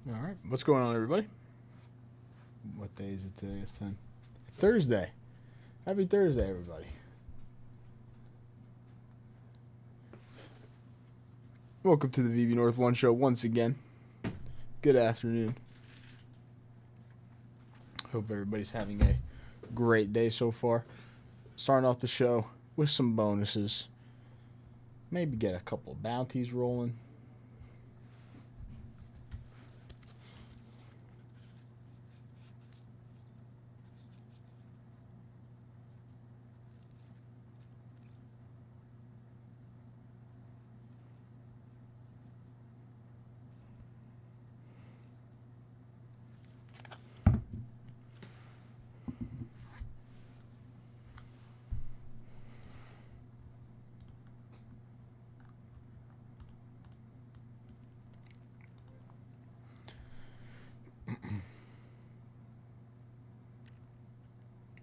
All right. What's going on, everybody? What day is it today? It's 10. Thursday. Happy Thursday, everybody. Welcome to the VB North One Show once again. Good afternoon. Hope everybody's having a great day so far. Starting off the show with some bonuses. Maybe get a couple of bounties rolling.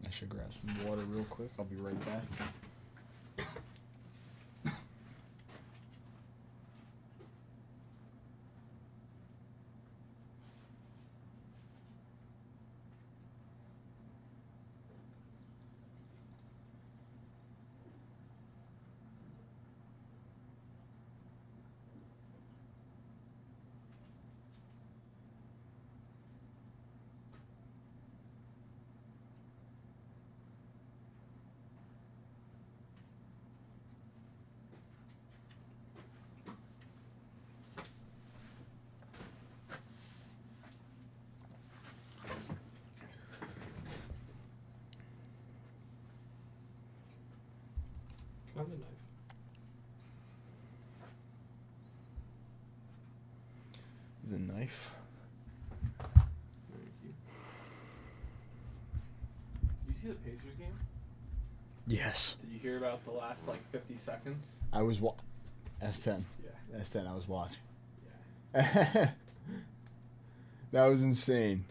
I should grab some water real quick. I'll be right back. Have the knife. The knife. Thank you. Did you see the Pacers game? Yes. Did you hear about the last 50 seconds? I was S10. Yeah. S10, I was watching. Yeah. That was insane.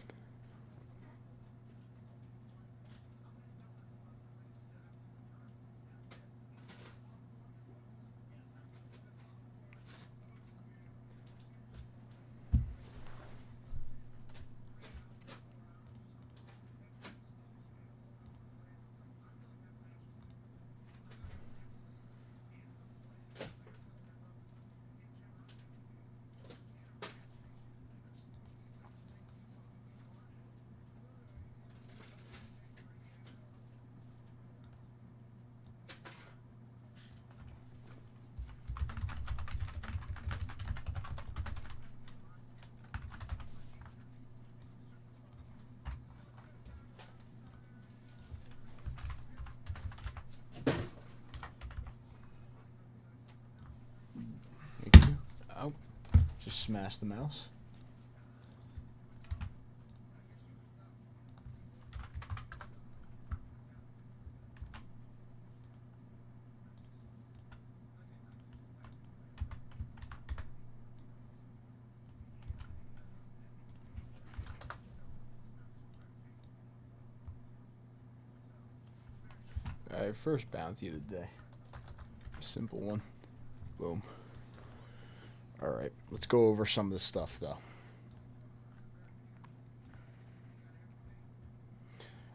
Oh, just smashed the mouse. All right, first bounty of the day. Simple one. Boom. All right, let's go over some of the stuff, though.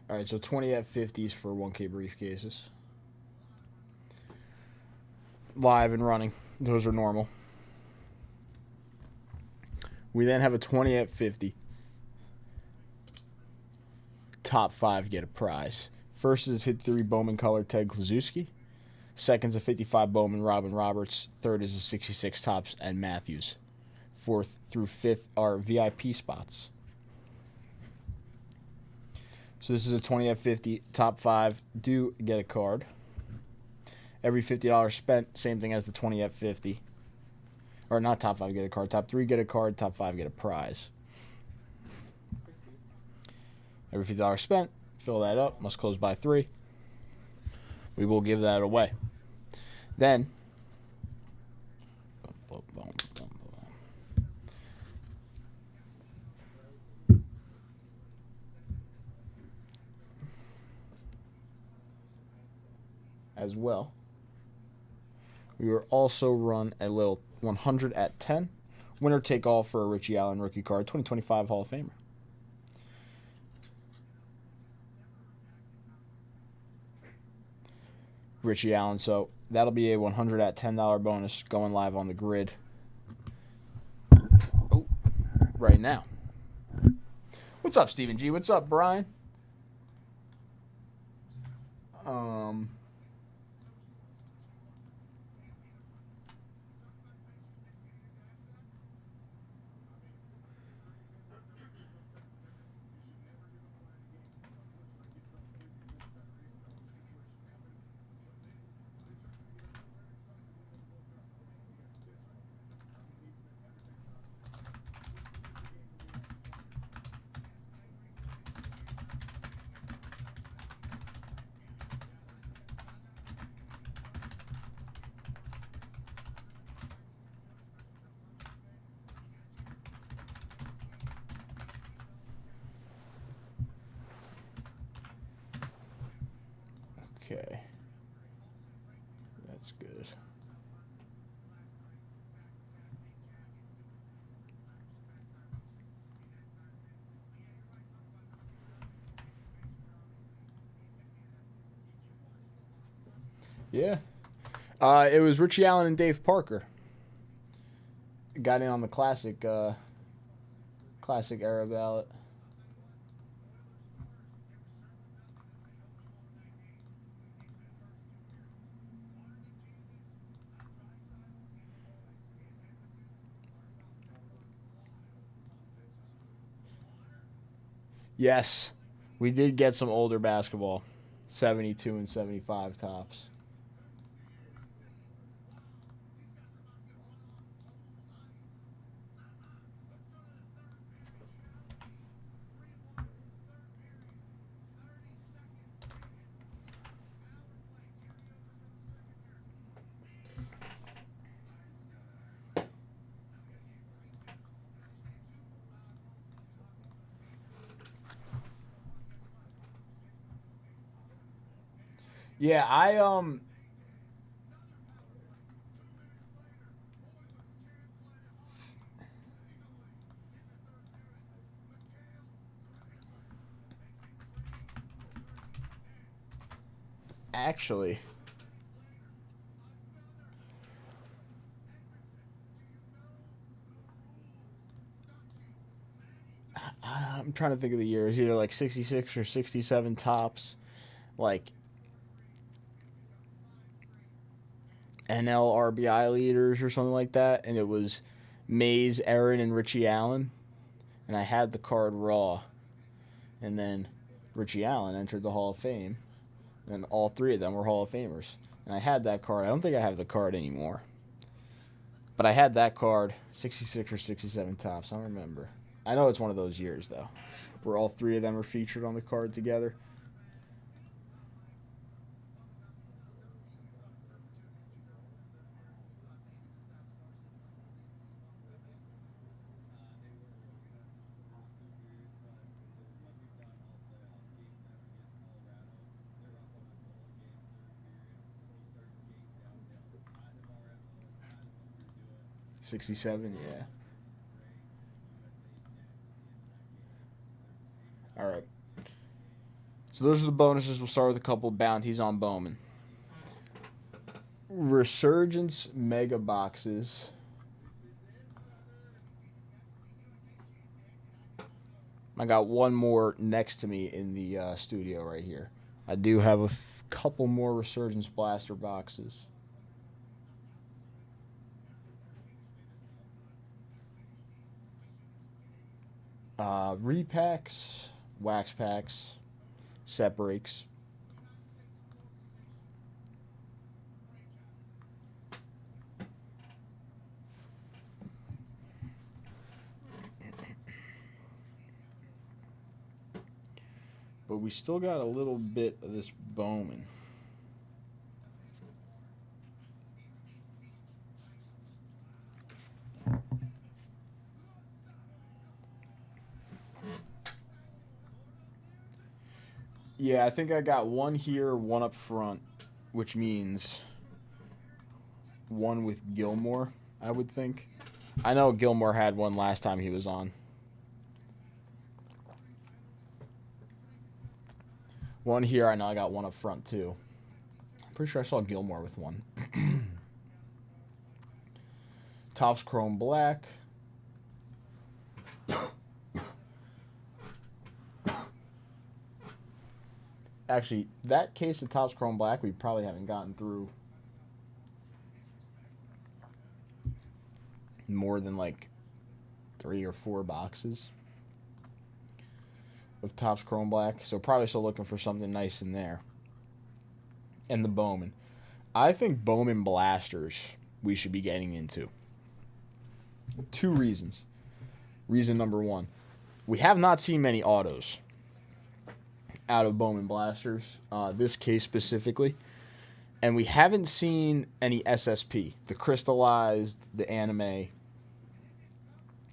All right, so 20 at 50s for 1K briefcases. Live and running. Those are normal. We then have a 20 at 50. Top 5 get a prize. First is a 53 Bowman color Ted Kluszewski. Second's a 55 Bowman Robin Roberts. Third is a 66 Topps and Matthews. Fourth through fifth are VIP spots. So this is a 20 at 50. Top 5 do get a card. Every $50 spent, same thing as the 20 at 50. Or not top 5 get a card. Top 3 get a card. Top 5 get a prize. Every $50 spent, fill that up. Must close by 3. We will give that away. Then, as well, we will also run a little 100 at 10 Winner take all for a Richie Allen rookie card, 2025 Hall of Famer. Richie Allen, so that'll be a 100 at $10 bonus going live on the grid. Oh, right now. What's up, Stephen G? What's up, Brian? Okay. That's good. Yeah. It was Richie Allen and Dave Parker. Got in on the classic era ballot. Yes, we did get some older basketball. 72 and 75 tops. Yeah, actually, I'm trying to think of the years. Either like 66 or 67 tops. Like NL RBI leaders or something like that. And it was Mays, Aaron, and Richie Allen. And I had the card raw. And then Richie Allen entered the Hall of Fame. And all three of them were Hall of Famers. And I had that card. I don't think I have the card anymore. But I had that card, 66 or 67 tops. I don't remember. I know it's one of those years, though, where all three of them are featured on the card together. '67, yeah. All right. So those are the bonuses. We'll start with a couple bounties on Bowman. Resurgence mega boxes. I got one more next to me in the studio right here. I do have a couple more Resurgence blaster boxes. Repacks, wax packs, set breaks. But we still got a little bit of this Bowman. Yeah, I think I got one here, one up front, which means one with Gilmore, I would think. I know Gilmore had one last time he was on. One here. I know I got one up front, too. I'm pretty sure I saw Gilmore with one. Topps Chrome Black. Actually, that case of Topps Chrome Black we probably haven't gotten through more than like 3 or 4 boxes of Topps Chrome Black. So probably still looking for something nice in there. And the Bowman. I think Bowman Blasters we should be getting into. 2 reasons. Reason number 1. We have not seen many autos out of Bowman Blasters, this case specifically. And we haven't seen any SSP, the crystallized, the anime,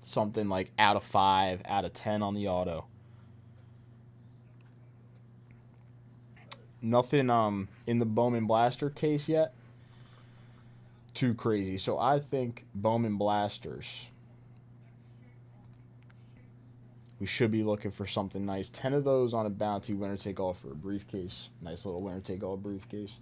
something like out of 5, out of 10 on the auto. Nothing in the Bowman Blaster case yet. Too crazy. So I think Bowman Blasters, we should be looking for something nice. 10 of those on a bounty, winner take all for a briefcase. Nice little winner take all briefcase.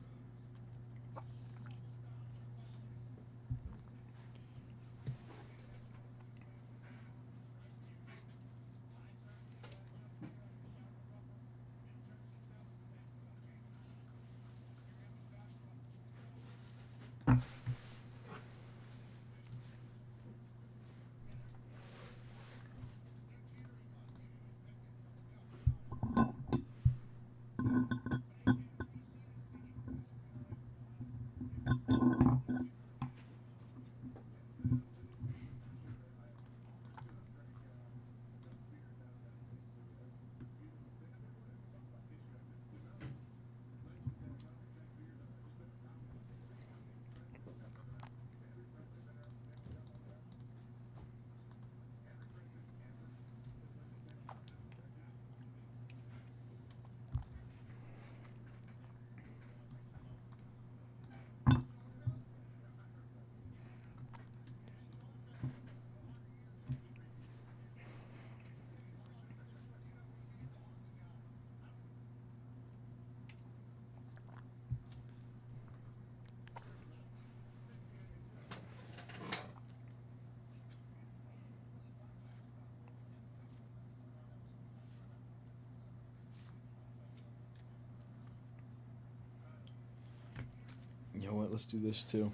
You know what? Let's do this too.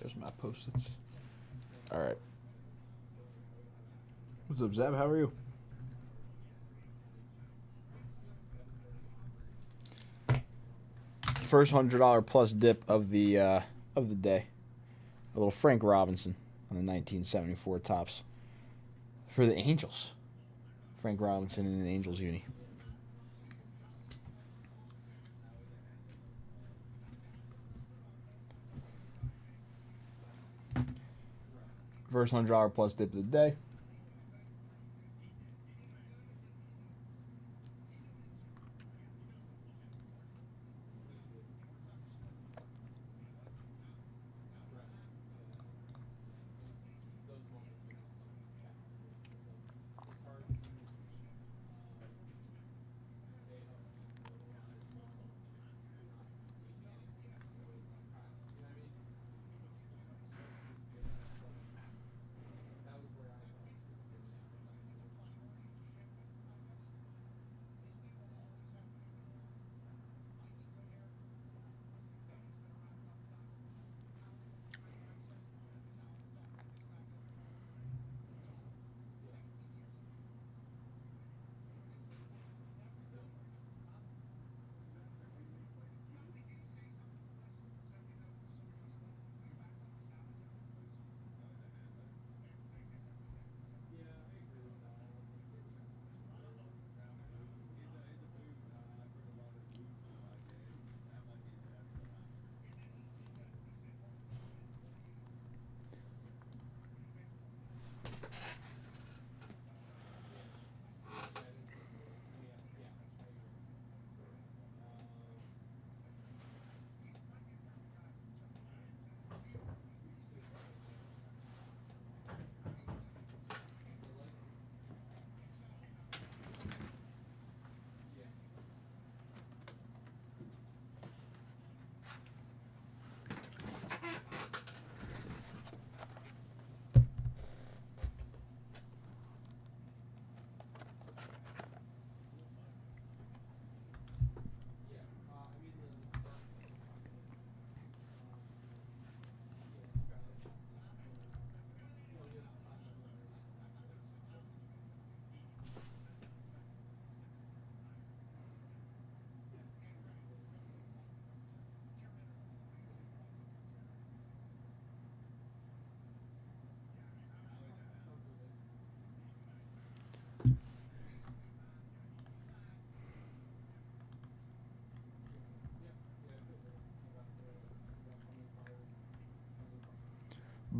There's my post-its. All right. What's up, Zab? How are you? First $100 plus dip of the day. A little Frank Robinson on the 1974 Topps for the Angels. Frank Robinson in an Angels uni. First $100 plus dip of the day.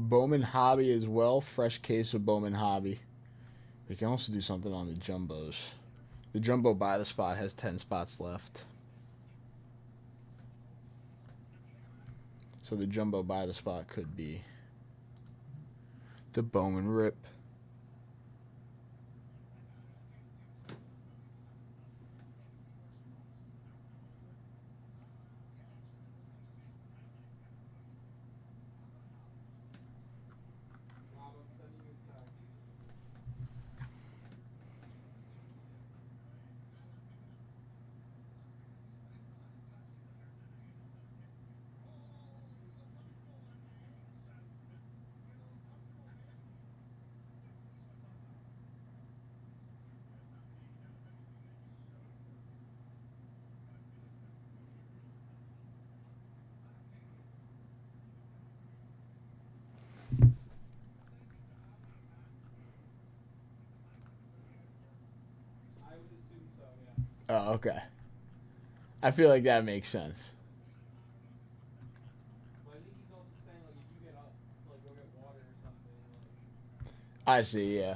Bowman Hobby as well. Fresh case of Bowman Hobby. We can also do something on the jumbos. The jumbo by the spot has 10 spots left. So the jumbo by the spot could be the Bowman Rip. Oh, okay. I feel like that makes sense. But I think he's also saying like if you get up, like go get water or something, like I see, yeah.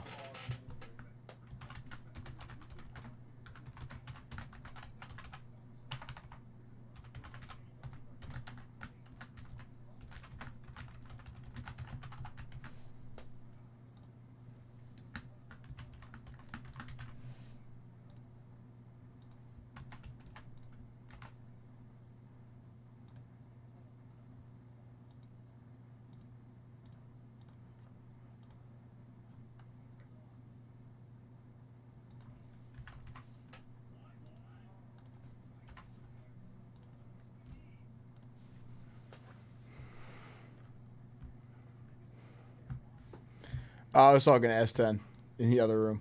I was talking to S10 in the other room.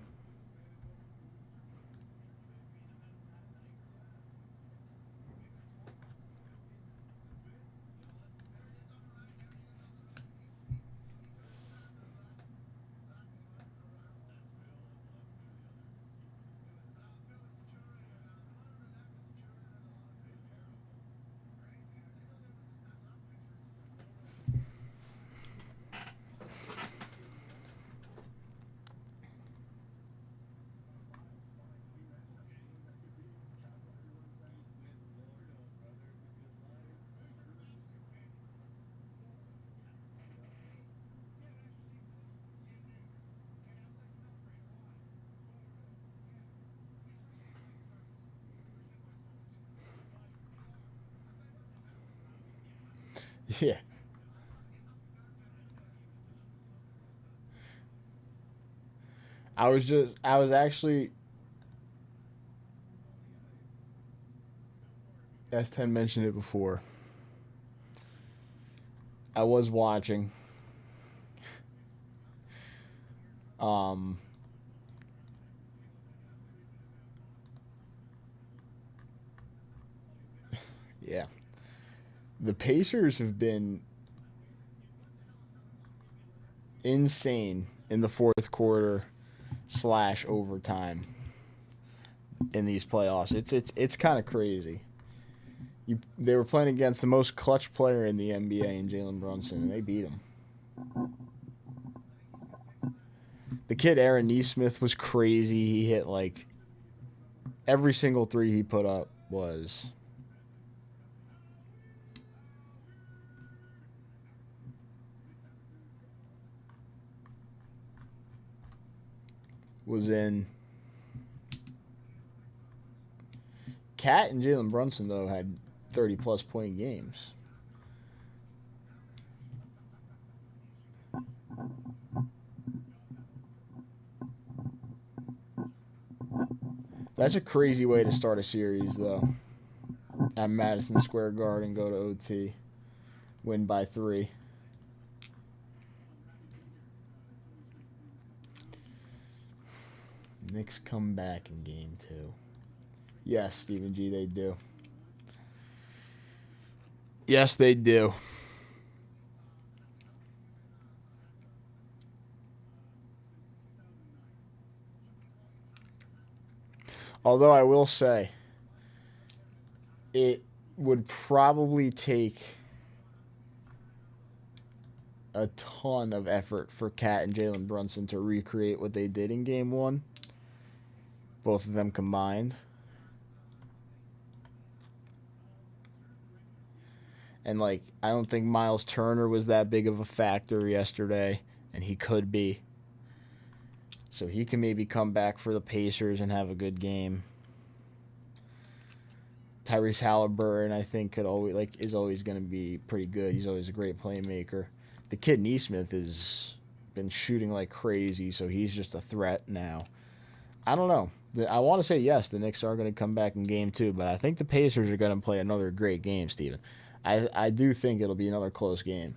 Yeah. I was actually, S10 mentioned it before. I was watching. Um, yeah. The Pacers have been insane in the fourth quarter / overtime in these playoffs. It's kind of crazy. They were playing against the most clutch player in the NBA in Jalen Brunson, and they beat him. The kid Aaron Nesmith was crazy. He hit like every single three he put up was in. Cat and Jalen Brunson though had 30+ point games. That's a crazy way to start a series, though. At Madison Square Garden, go to OT, win by 3. Knicks come back in game 2. Yes, Stephen G, they do. Yes, they do. Although I will say, it would probably take a ton of effort for Cat and Jalen Brunson to recreate what they did in Game 1. Both of them combined. And, like, I don't think Miles Turner was that big of a factor yesterday, and he could be. So he can maybe come back for the Pacers and have a good game. Tyrese Halliburton, I think, is always going to be pretty good. He's always a great playmaker. The kid Neesmith has been shooting like crazy, so he's just a threat now. I don't know. I want to say yes, the Knicks are going to come back in Game 2, but I think the Pacers are going to play another great game, Steven. I do think it'll be another close game.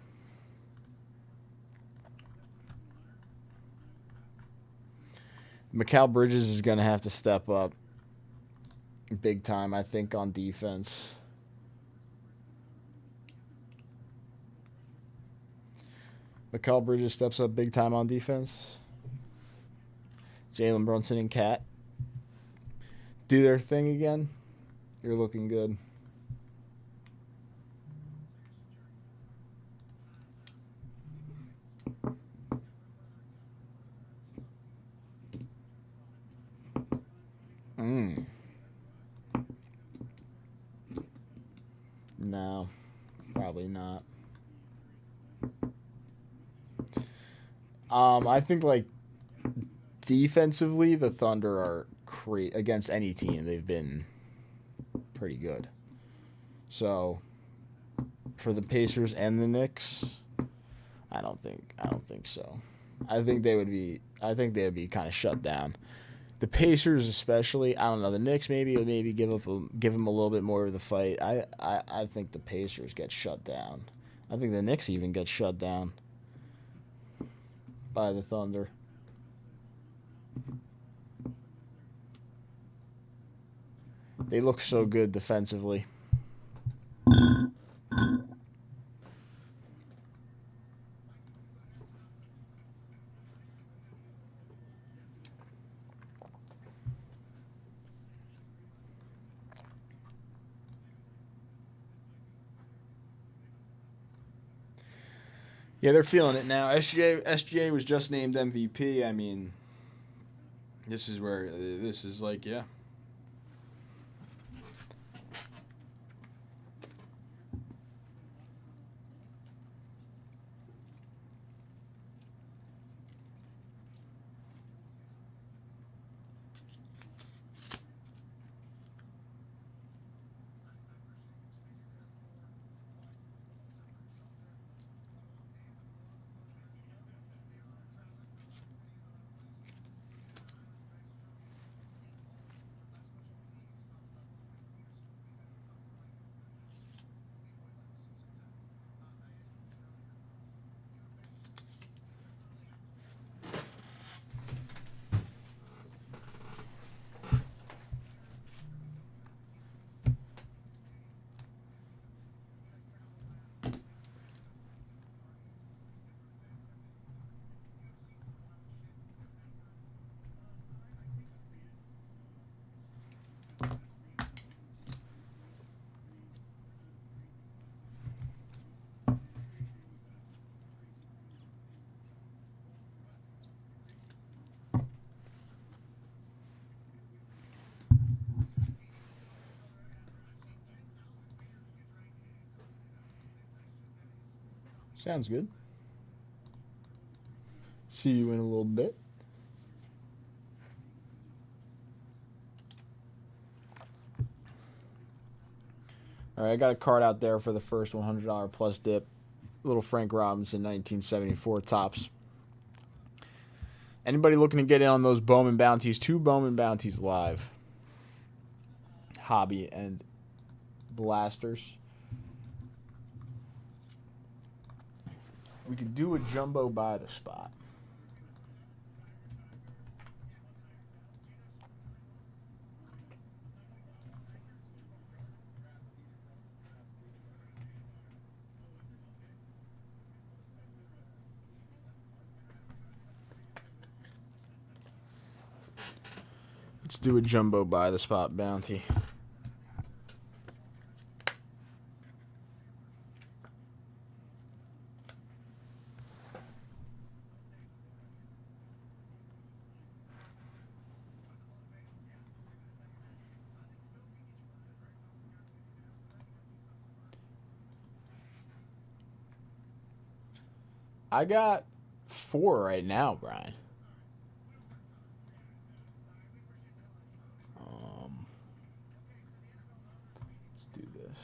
Mikal Bridges is going to have to step up big time, I think, on defense. Mikal Bridges steps up big time on defense. Jalen Brunson and Cat do their thing again. You're looking good. No, probably not. I think, like, defensively, the Thunder are against any team. They've been pretty good. So, for the Pacers and the Knicks, I don't think so. I think they would be kind of shut down. The Pacers, especially, I don't know. The Knicks maybe give them a little bit more of the fight. I think the Pacers get shut down. I think the Knicks even get shut down by the Thunder. They look so good defensively. Yeah, they're feeling it now. SGA was just named MVP. I mean, this is like, yeah. Sounds good. See you in a little bit. All right, I got a card out there for the first $100 plus dip. Little Frank Robinson 1974 tops. Anybody looking to get in on those Bowman bounties? 2 Bowman bounties live. Hobby and Blasters. We could do a jumbo by the spot. Let's do a jumbo by the spot bounty. I got 4 right now, Brian. Let's do this.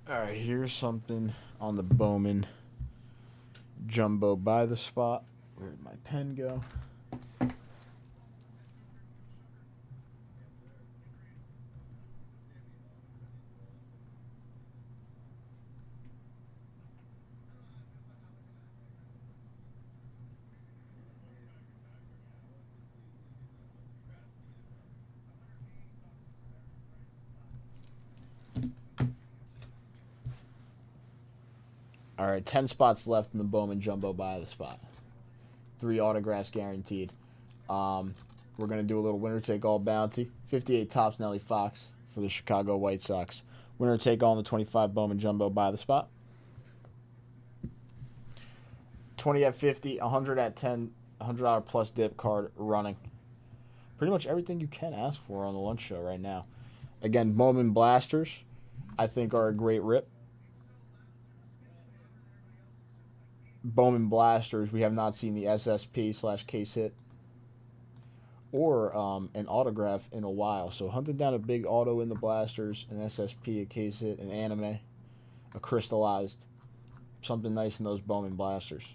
All right, here's something on the Bowman Jumbo by the spot. Where'd my pen go? All right, 10 spots left in the Bowman Jumbo by the spot. 3 autographs guaranteed. We're going to do a little winner take all bounty. 58 Topps Nelly Fox for the Chicago White Sox. Winner take all on the 25 Bowman Jumbo by the spot. 20 at 50, 100 at 10, $100 plus dip card running. Pretty much everything you can ask for on the lunch show right now. Again, Bowman Blasters, I think, are a great rip. Bowman Blasters, we have not seen the SSP/case hit or an autograph in a while. So hunting down a big auto in the Blasters, an SSP, a case hit, an anime, a crystallized, something nice in those Bowman Blasters.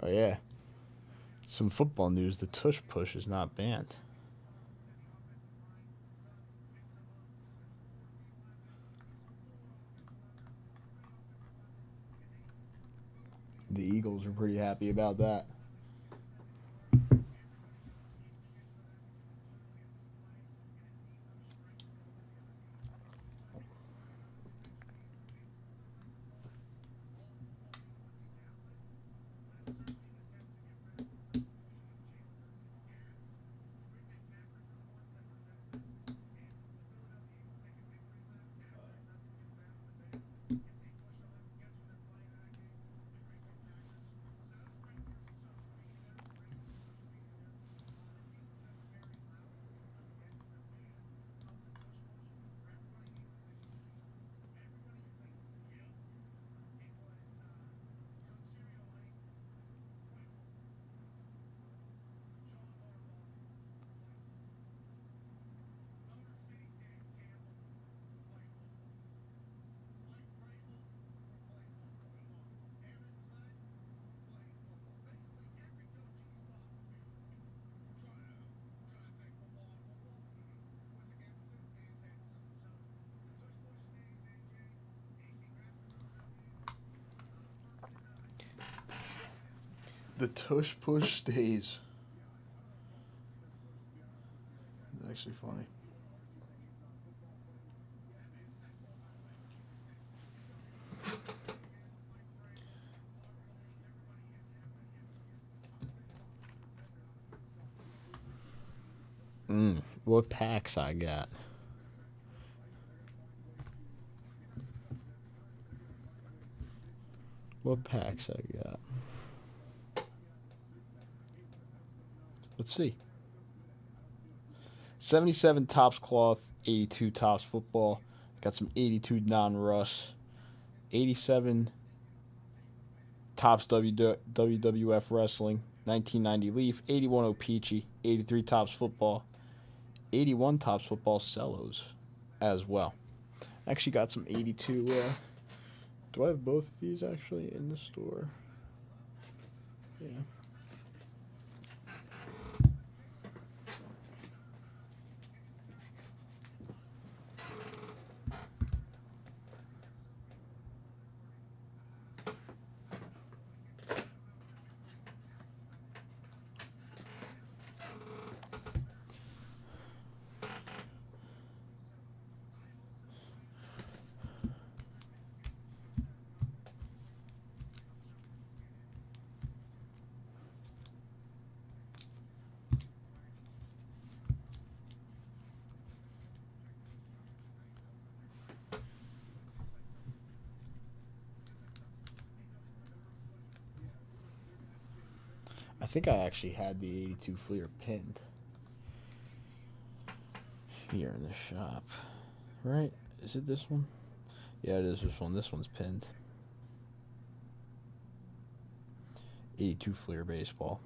Oh, yeah. Some football news. The tush push is not banned. The Eagles are pretty happy about that. The tush push stays. It's actually funny. What packs I got? What packs I got? Let's see. 77 Topps Cloth, 82 Topps Football. Got some 82 non-Russ. 87 Topps WWF Wrestling. 1990 Leaf. 81 O-Peachy. 83 Topps Football. 81 Topps Football Cellos as well. Actually got some 82. Do I have both of these actually in the store? Yeah. I think I actually had the 82 Fleer pinned here in the shop. Right? Is it this one? Yeah, it is this one. This one's pinned. 82 Fleer baseball.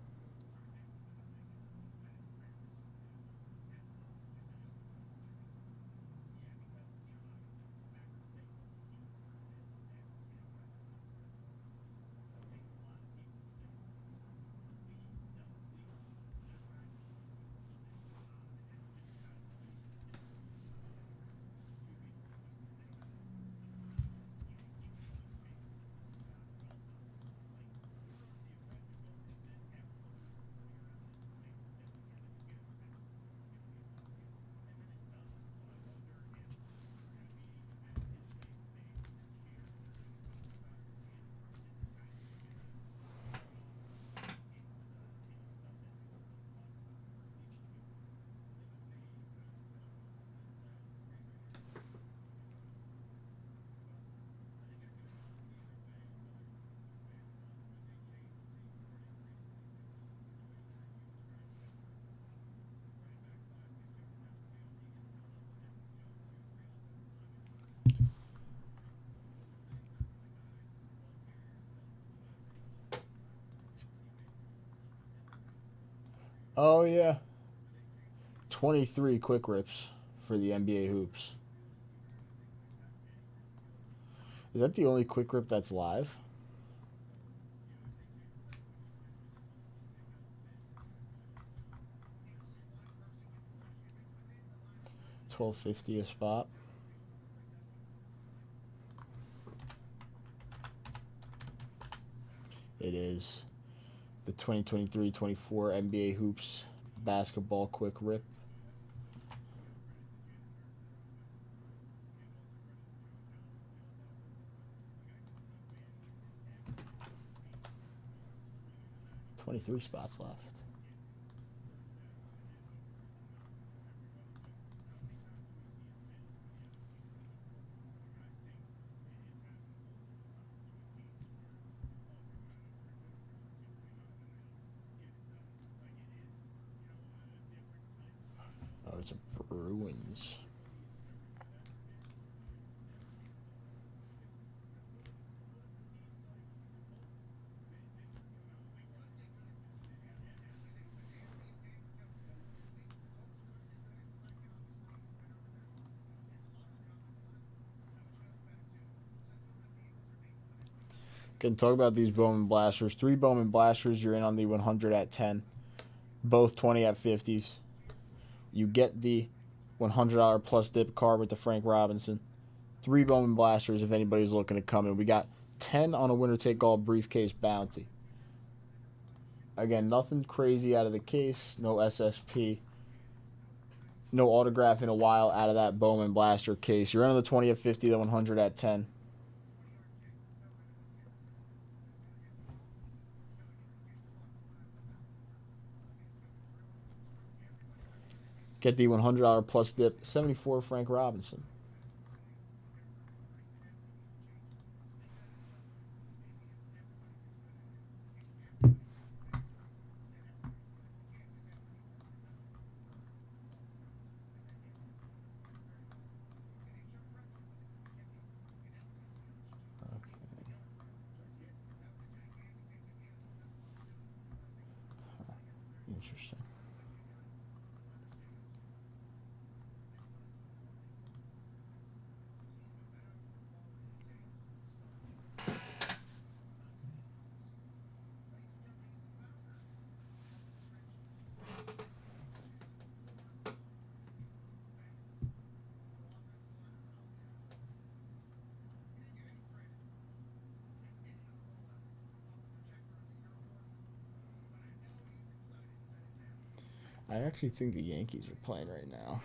Oh, yeah. 23 quick rips for the NBA hoops. Is that the only quick rip that's live? $12.50 a spot. It is the 2023-24 NBA hoops basketball quick rip. $23 spots left. Oh, it's a Bruins. Can talk about these Bowman Blasters. 3 Bowman Blasters, you're in on the 100 at 10. Both 20 at 50s. You get the $100 plus dip card with the Frank Robinson. 3 Bowman Blasters if anybody's looking to come in. We got 10 on a winner take all briefcase bounty. Again, nothing crazy out of the case. No SSP. No autograph in a while out of that Bowman Blaster case. You're under the 20 of 50, the 100 at 10. Get the $100 plus dip. 74 Frank Robinson. Interesting. I actually think the Yankees are playing right now.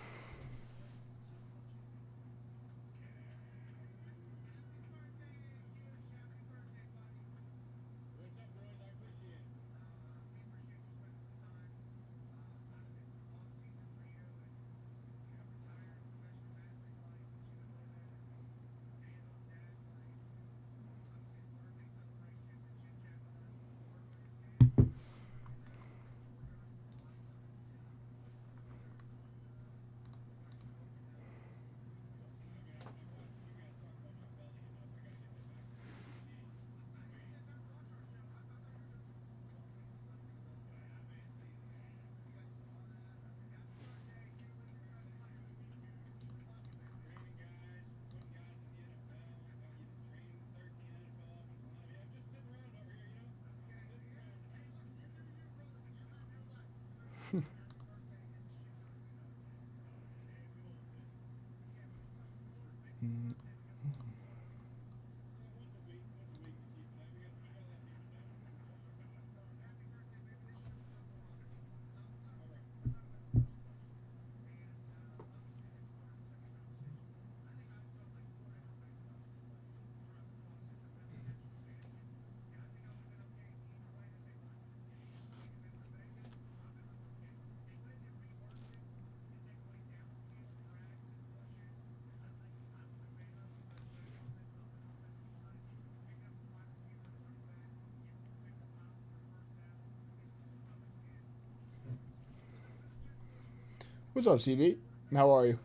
What's up, CB? How are you?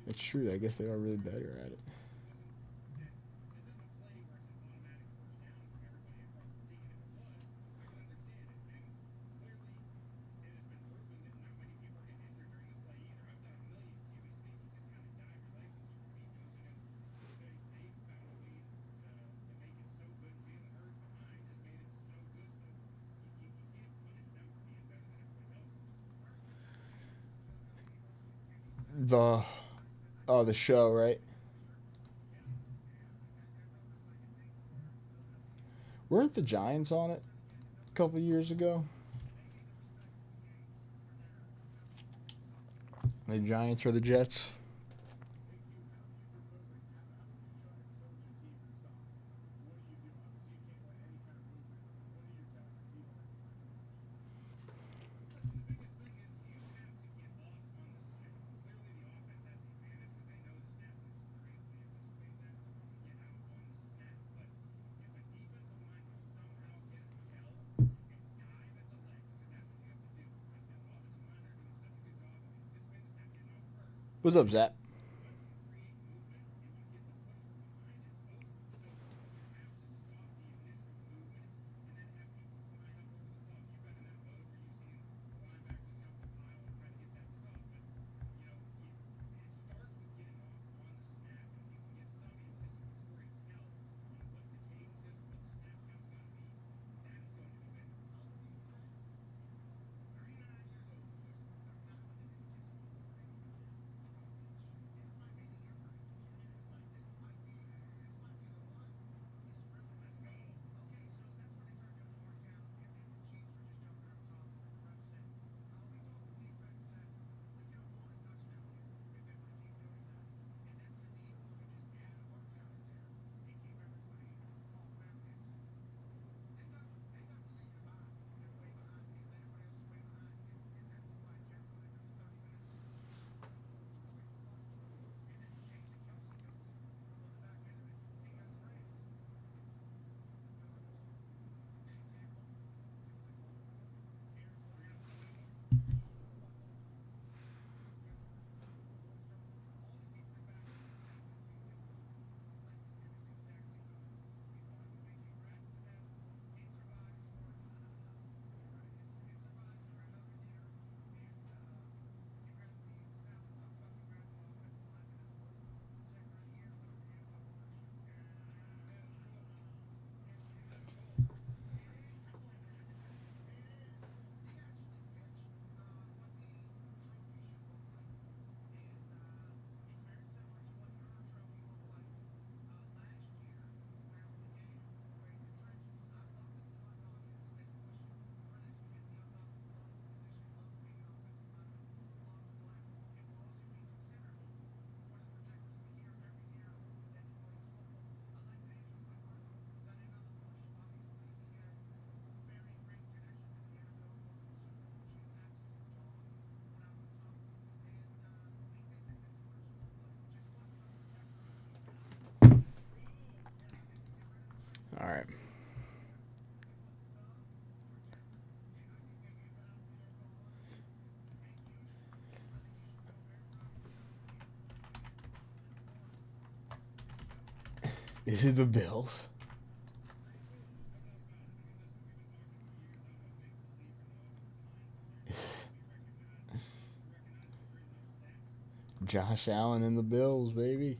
It's true. I guess they are really better at it. The show, right? Weren't the Giants on it a couple years ago? The Giants or the Jets? What's up, Zap? All right. Is it the Bills? Josh Allen and the Bills, baby.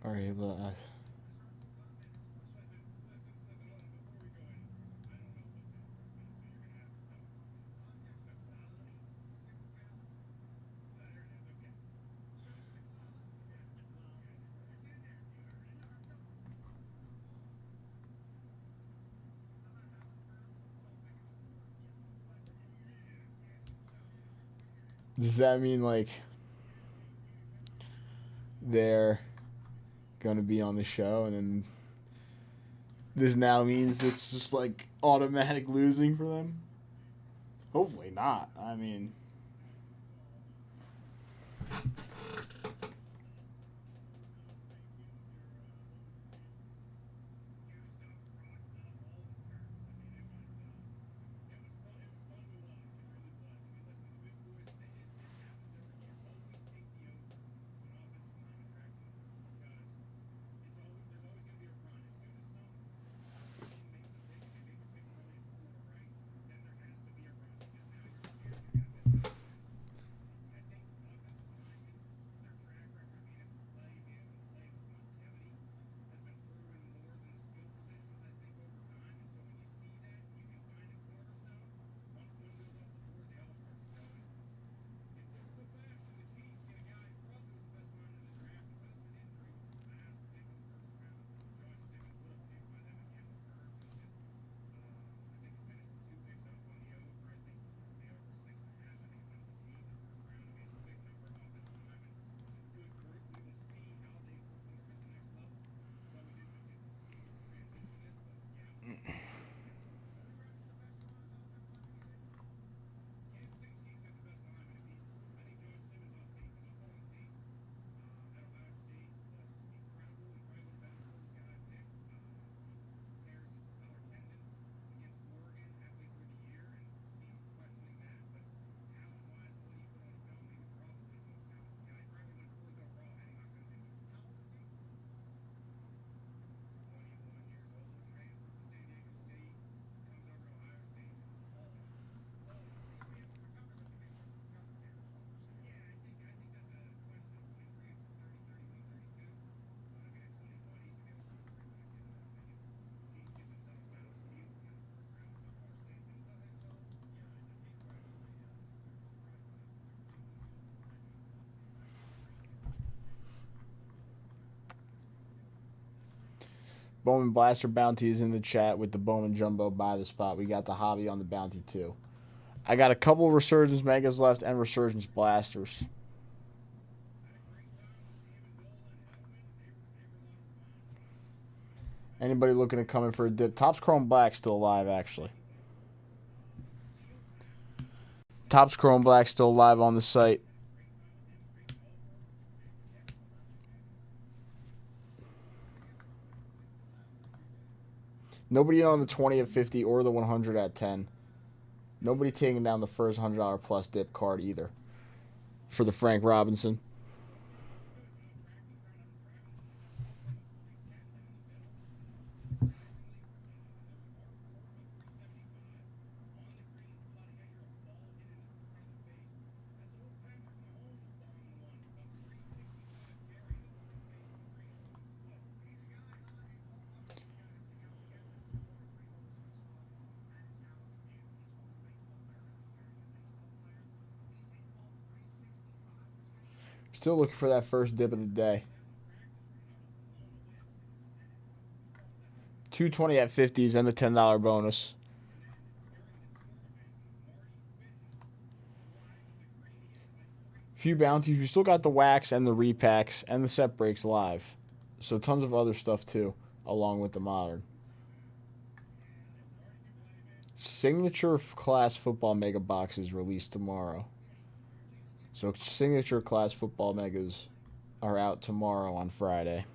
All right, but does that mean like they're gonna be on the show, and then this now means it's just like automatic losing for them? Hopefully not. I mean, Bowman Blaster Bounty is in the chat with the Bowman Jumbo buy the spot. We got the hobby on the bounty too. I got a couple Resurgence Megas left and Resurgence Blasters. Anybody looking to come in for a dip? Topps Chrome Black still alive, actually. Topps Chrome Black still live on the site. Nobody on the 20 at 50 or the 100 at 10. Nobody taking down the first $100 plus dip card either for the Frank Robinson. Still looking for that first dip of the day. 220 at 50s and the $10 bonus. Few bounties. We still got the wax and the repacks and the set breaks live. So tons of other stuff too, along with the modern. Signature class football mega box is released tomorrow. So signature class football megas are out tomorrow on Friday.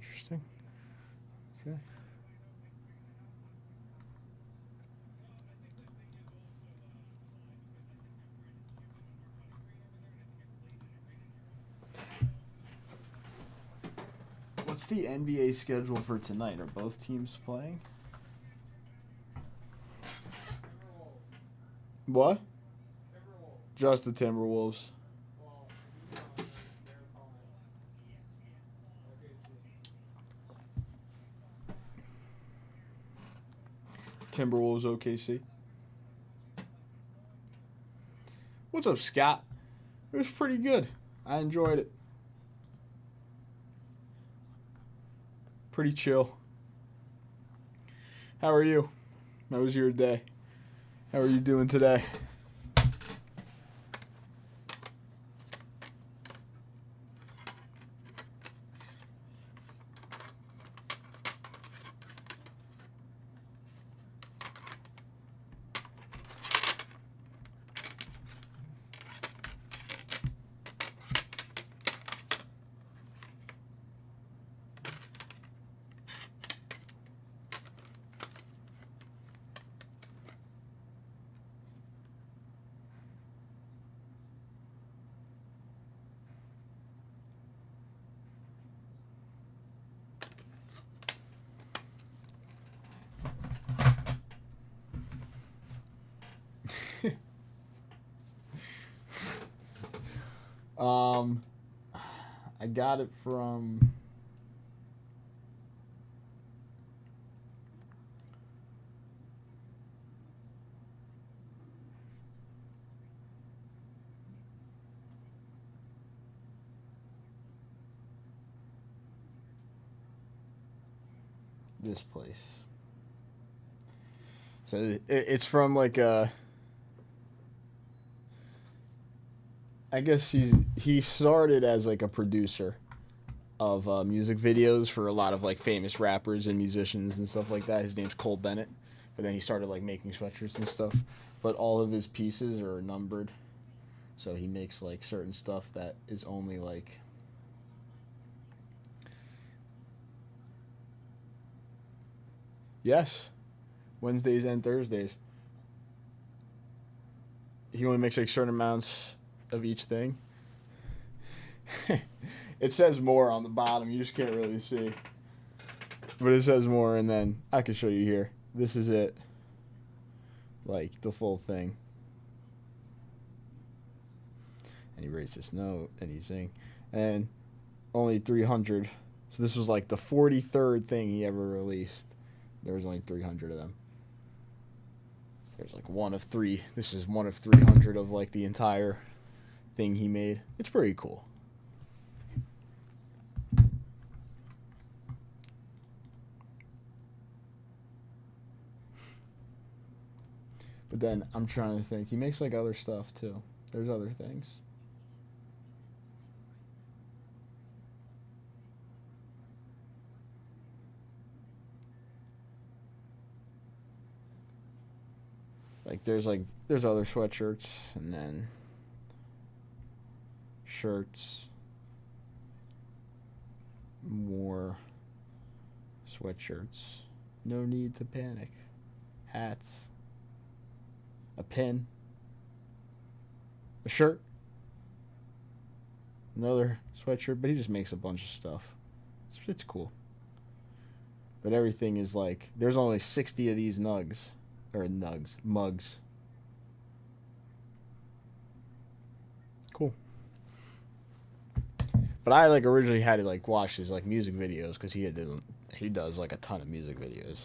Interesting. Okay. What's the NBA schedule for tonight? Are both teams playing? What? Just the Timberwolves. Timberwolves OKC. What's up, Scott? It was pretty good. I enjoyed it. Pretty chill. How are you? How was your day? How are you doing today? I got it from this place. So it's from like a. I guess he started as like a producer of music videos for a lot of like famous rappers and musicians and stuff like that. His name's Cole Bennett, but then he started like making sweatshirts and stuff. But all of his pieces are numbered, so he makes like certain stuff that is only like. Yes, Wednesdays and Thursdays. He only makes like certain amounts of each thing. It says more on the bottom. You just can't really see. But it says more, and then I can show you here. This is it. Like, the full thing. And he raised this note, and he's saying, and only 300. So this was like the 43rd thing he ever released. There was only 300 of them. So there's like one of three. This is one of 300 of like the entire thing he made. It's pretty cool. But then I'm trying to think. He makes like other stuff too. There's other things. There's other sweatshirts and then shirts, more sweatshirts. No need to panic. Hats. A pin. A shirt. Another sweatshirt, but he just makes a bunch of stuff. It's cool. But everything is like, there's only 60 of these mugs. Cool. But I like originally had to like watch his like music videos because he does like a ton of music videos.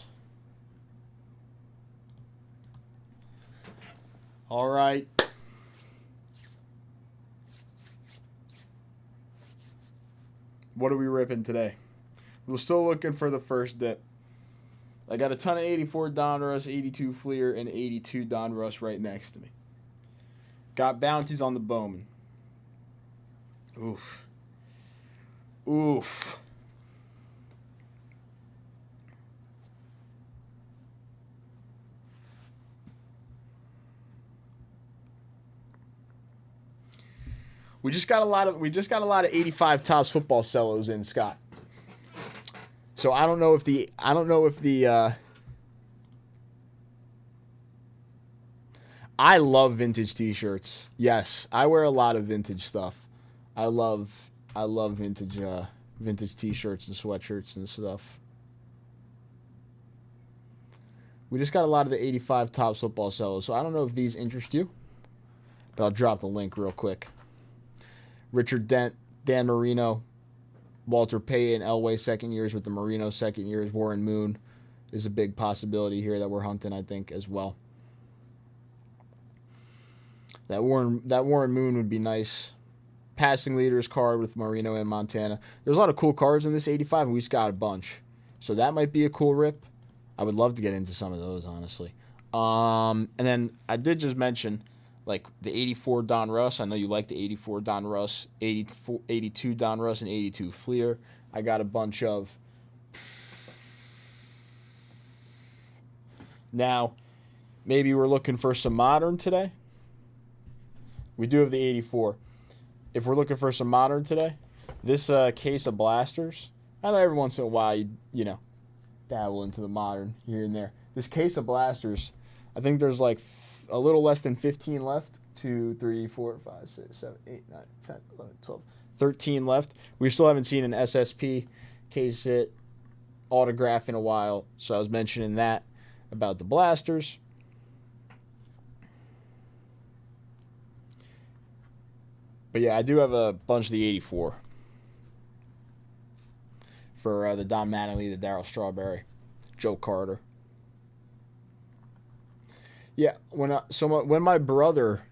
All right. What are we ripping today? We're still looking for the first dip. I got a ton of 84 Donruss, 82 Fleer, and 82 Donruss right next to me. Got bounties on the Bowman. Oof. Oof. We just got a lot of 85 Topps football cellos in, Scott. So I don't know if the I love vintage t-shirts. Yes, I wear a lot of vintage stuff. I love vintage t-shirts and sweatshirts and stuff. We just got a lot of the 85 Topps football cellos. So I don't know if these interest you, but I'll drop the link real quick. Richard Dent, Dan Marino, Walter Payton, Elway second years with the Marino second years. Warren Moon is a big possibility here that we're hunting, I think, as well. That Warren Moon would be nice. Passing leaders card with Marino and Montana. There's a lot of cool cards in this 85, and we just got a bunch. So that might be a cool rip. I would love to get into some of those, honestly. And then I did just mention like the 84 Donruss. I know you like the 84 Donruss, 82 Donruss, and 82 Fleer. I got a bunch of. Now, maybe we're looking for some modern today. We do have the 84. If we're looking for some modern today, this case of blasters, I know every once in a while you know, dabble into the modern here and there. This case of blasters, I think there's like a little less than 15 left. 2, 3, 4, 5, 6, 7, 8, 9, 10, 11, 12, 13 left. We still haven't seen an SSP case hit autograph in a while, so I was mentioning that about the blasters. But yeah, I do have a bunch of the 84 for the Don Mattingly, the Darryl Strawberry, Joe Carter. Yeah, when my brother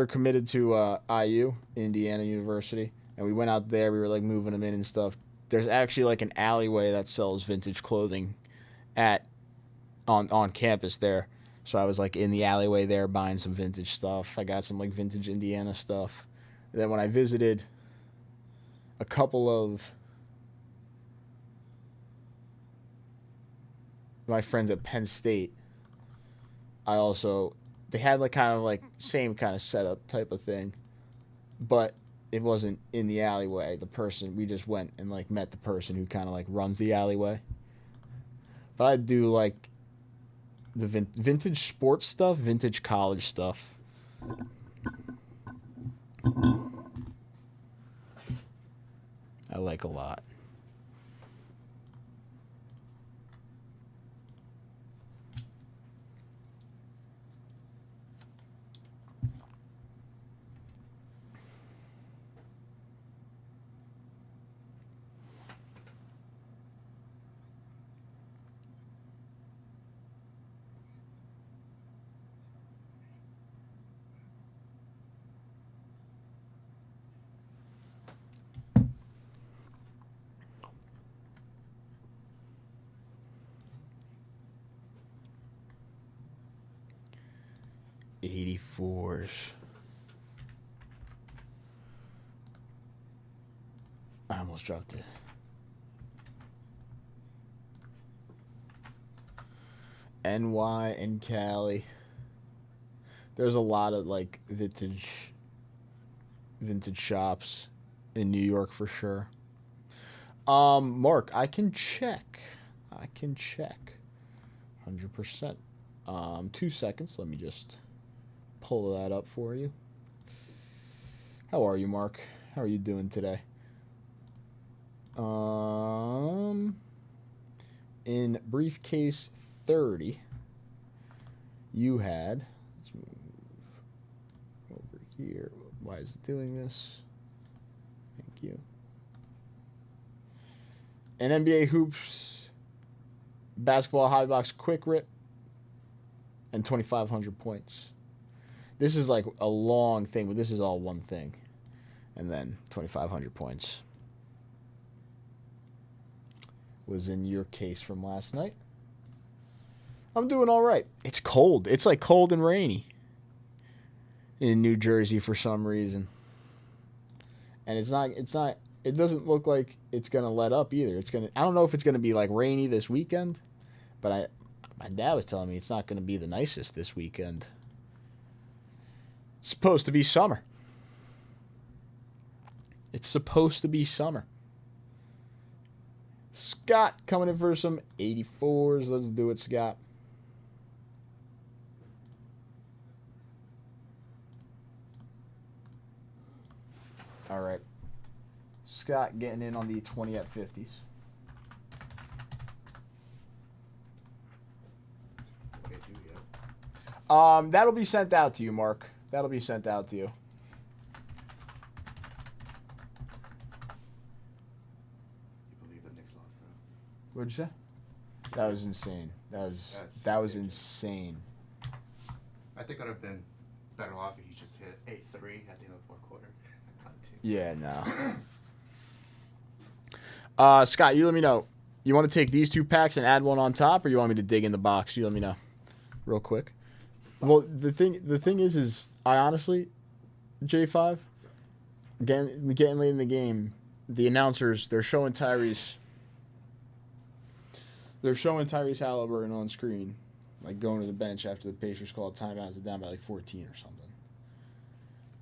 committed to IU, Indiana University, and we went out there, we were like moving him in and stuff. There's actually like an alleyway that sells vintage clothing at on campus there. So I was like in the alleyway there buying some vintage stuff. I got some like vintage Indiana stuff. And then when I visited a couple of my friends at Penn State, they had like kind of like same kind of setup type of thing, but it wasn't in the alleyway. We just went and like met the person who kind of like runs the alleyway. But I do like the vintage sports stuff, vintage college stuff. I like a lot. '84s. I almost dropped it. NY and Cali. There's a lot of like vintage shops in New York for sure. Mark, I can check. 100%. 2 seconds. Let me just pull that up for you. How are you, Mark? How are you doing today? In briefcase 30, you had, let's move over here. Why is it doing this? Thank you. An NBA Hoops basketball hobby box quick rip and 2,500 points. This is like a long thing, but this is all one thing. And then 2,500 points was in your case from last night. I'm doing all right. It's cold. It's like cold and rainy in New Jersey for some reason. And it doesn't look like it's going to let up either. I don't know if it's going to be like rainy this weekend, but my dad was telling me it's not going to be the nicest this weekend. It's supposed to be summer. It's supposed to be summer. Scott coming in for some 84s. Let's do it, Scott. All right. Scott getting in on the 20 at 50s. That'll be sent out to you, Mark. That'll be sent out to you. You believe the Knicks lost, bro? What'd you say? That was insane. That was insane. I think I'd have been better off if he just hit 8-3 at the end of the fourth quarter. Yeah, no. Scott, you let me know. You want to take these 2 packs and add one on top, or you want me to dig in the box? You let me know, real quick. Well, the thing is I honestly, J5, getting late in the game, the announcers they're showing Tyrese Halliburton on screen, like going to the bench after the Pacers call a timeout. They're down by like 14 or something.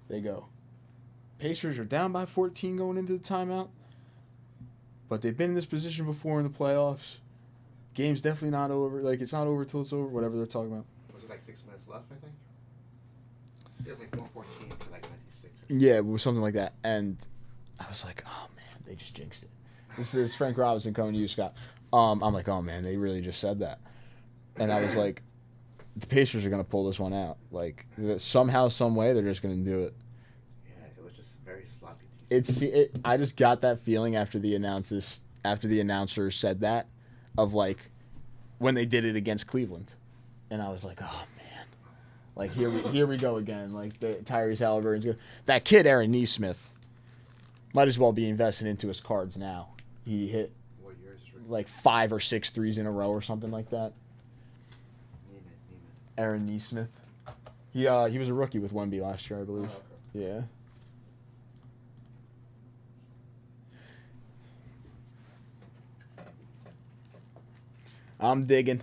They go, Pacers are down by 14 going into the timeout, but they've been in this position before in the playoffs. Game's definitely not over. Like, it's not over till it's over, whatever they're talking about. Was it like 6 minutes left, I think? It was like 114 to like 96. Yeah, it was something like that. And I was like, oh, man, they just jinxed it. This is Frank Robinson coming to you, Scott. I'm like, oh, man, they really just said that. And I was like, the Pacers are going to pull this one out. Like, somehow, some way, they're just going to do it. Yeah, it was just very sloppy. I just got that feeling after the announcers said that, of like when they did it against Cleveland. And I was like, oh, man. Like, here we go again. Like, the Tyrese Halliburton's good. That kid, Aaron Nesmith, might as well be invested into his cards now. He hit like 5 or 6 threes in a row or something like that. Aaron Neesmith. He was a rookie with Wemby last year, I believe. Oh, okay. Yeah. I'm digging.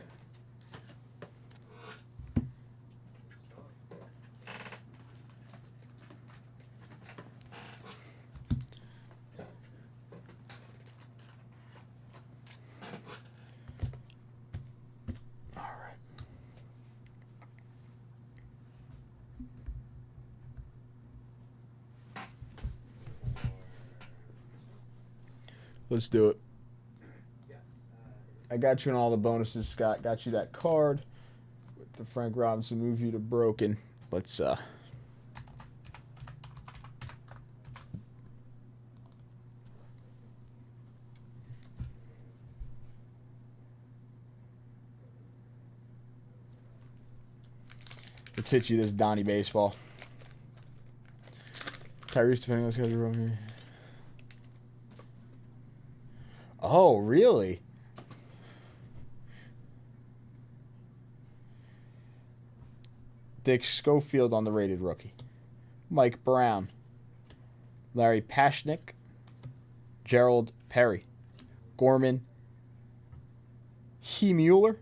All right. Let's do it. I got you in all the bonuses, Scott. Got you that card with the Frank Robinson move you to broken. Let's hit you this Donnie baseball. Tyrese depending on the schedule over here. Oh, really? Dick Schofield on the rated rookie. Mike Brown. Larry Pashnick. Gerald Perry. Gorman. Heimmuller.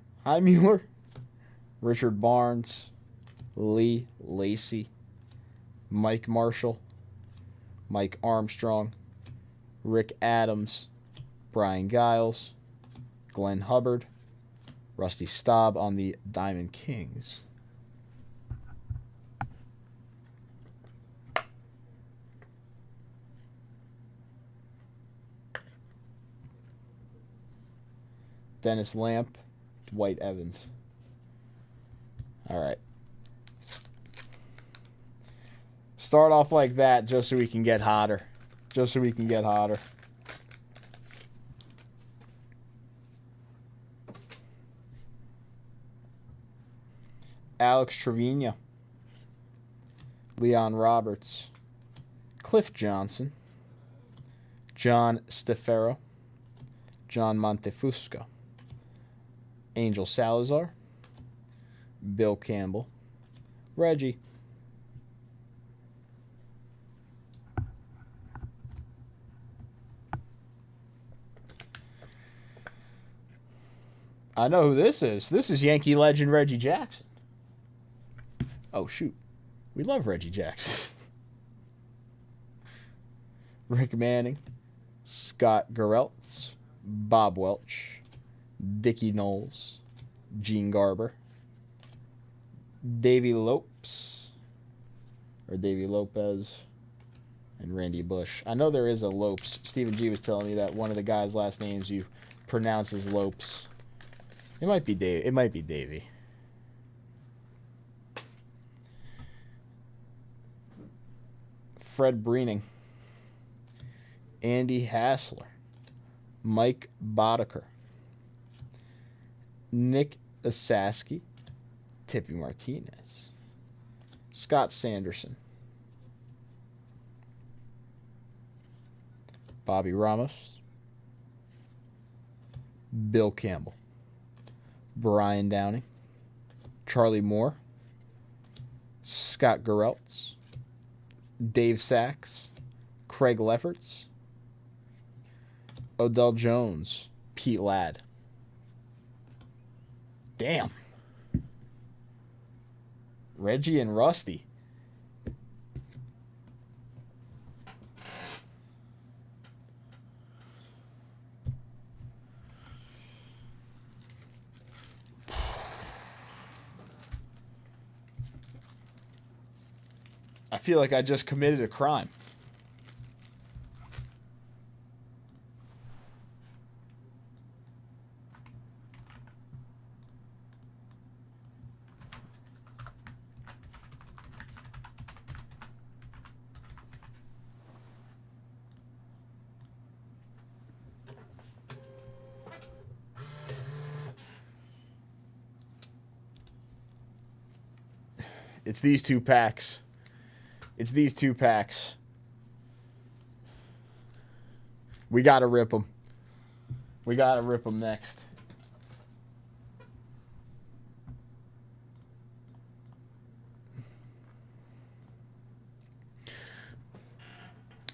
Richard Barnes. Lee Lacey. Mike Marshall. Mike Armstrong. Rick Adams. Brian Giles. Glenn Hubbard. Rusty Staub on the Diamond Kings. Dennis Lamp, Dwight Evans. All right. Start off like that just so we can get hotter. Alex Trevino. Leon Roberts. Cliff Johnson. John Stefero. John Montefusco. Angel Salazar. Bill Campbell. Reggie. I know who this is. This is Yankee legend Reggie Jackson. Oh, shoot. We love Reggie Jackson. Rick Manning. Scott Gereltz. Bob Welch. Dickie Knowles. Gene Garber. Davey Lopes. Or Davey Lopez. And Randy Bush. I know there is a Lopes. Stephen G was telling me that one of the guys' last names you pronounce as Lopes. It might be Dave. It might be Davey. Fred Breening. Andy Hassler. Mike Boddicker. Nick Asaski. Tippy Martinez. Scott Sanderson. Bobby Ramos. Bill Campbell. Brian Downing. Charlie Moore. Scott Gereltz. Dave Sachs. Craig Lefferts. Odell Jones. Pete Ladd. Damn. Reggie and Rusty. I feel like I just committed a crime. It's these two packs. It's these two packs. We got to rip them. We got to rip them next.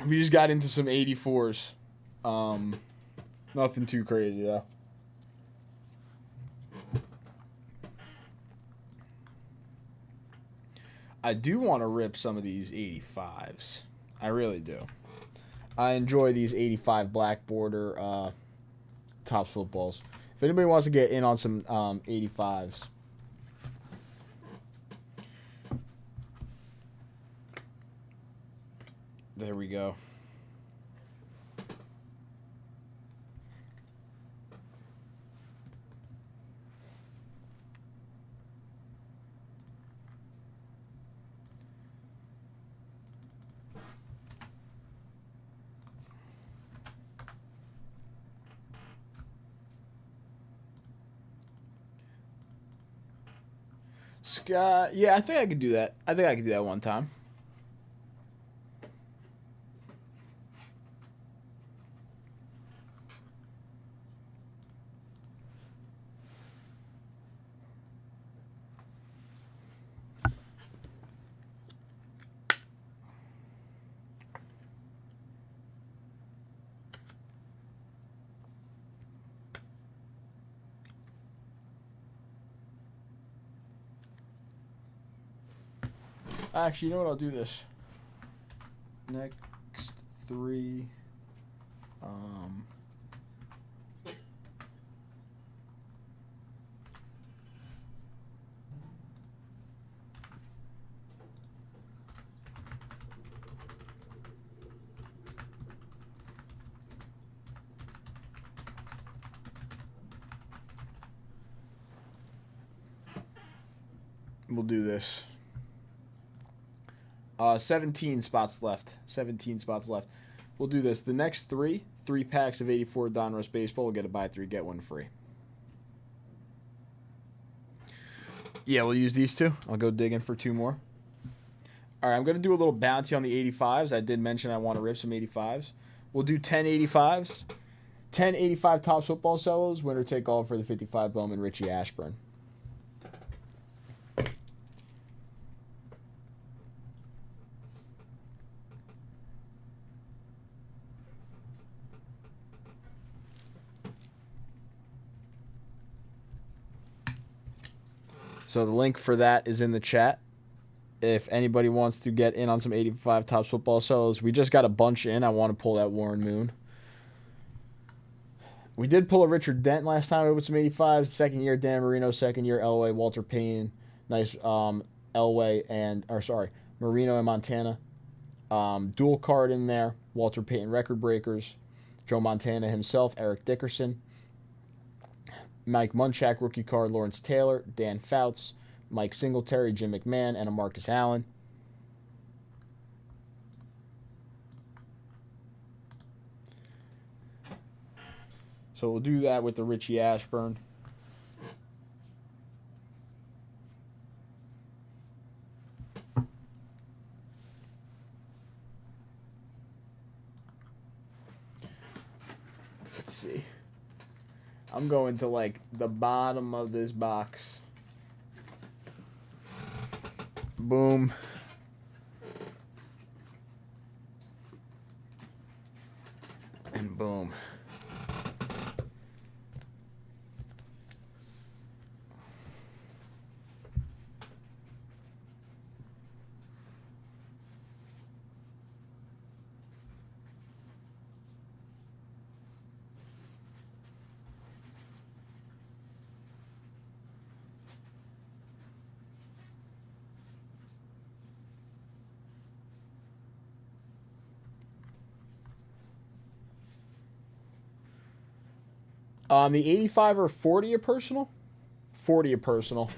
We just got into some 84s. Nothing too crazy, though. I do want to rip some of these 85s. I really do. I enjoy these 85 black border Topps footballs. If anybody wants to get in on some 85s. There we go. Scott, yeah, I think I could do that. I think I could do that one time. Actually, you know what? I'll do this. Next 3. We'll do this. 17 spots left. 17 spots left. We'll do this. The next 3 packs of 84 Donruss Baseball will get a buy 3, get 1 free. Yeah, we'll use these 2. I'll go digging for 2 more. All right, I'm going to do a little bounty on the 85s. I did mention I want to rip some 85s. We'll do 10 85s. 10 85 Topps football solos. Winner take all for the 55 Bowman Richie Ashburn. So the link for that is in the chat. If anybody wants to get in on some 85 Topps football solos, we just got a bunch in. I want to pull that Warren Moon. We did pull a Richard Dent last time with some 85s. Second year, Dan Marino. Second year, Elway, Walter Payton. Nice Elway and, Marino and Montana. Dual card in there. Walter Payton record breakers. Joe Montana himself, Eric Dickerson. Mike Munchak, rookie card, Lawrence Taylor, Dan Fouts, Mike Singletary, Jim McMahon, and a Marcus Allen. So we'll do that with the Richie Ashburn. Let's see. I'm going to like the bottom of this box. Boom. And boom. The 85 or 40 a personal? 40 a personal.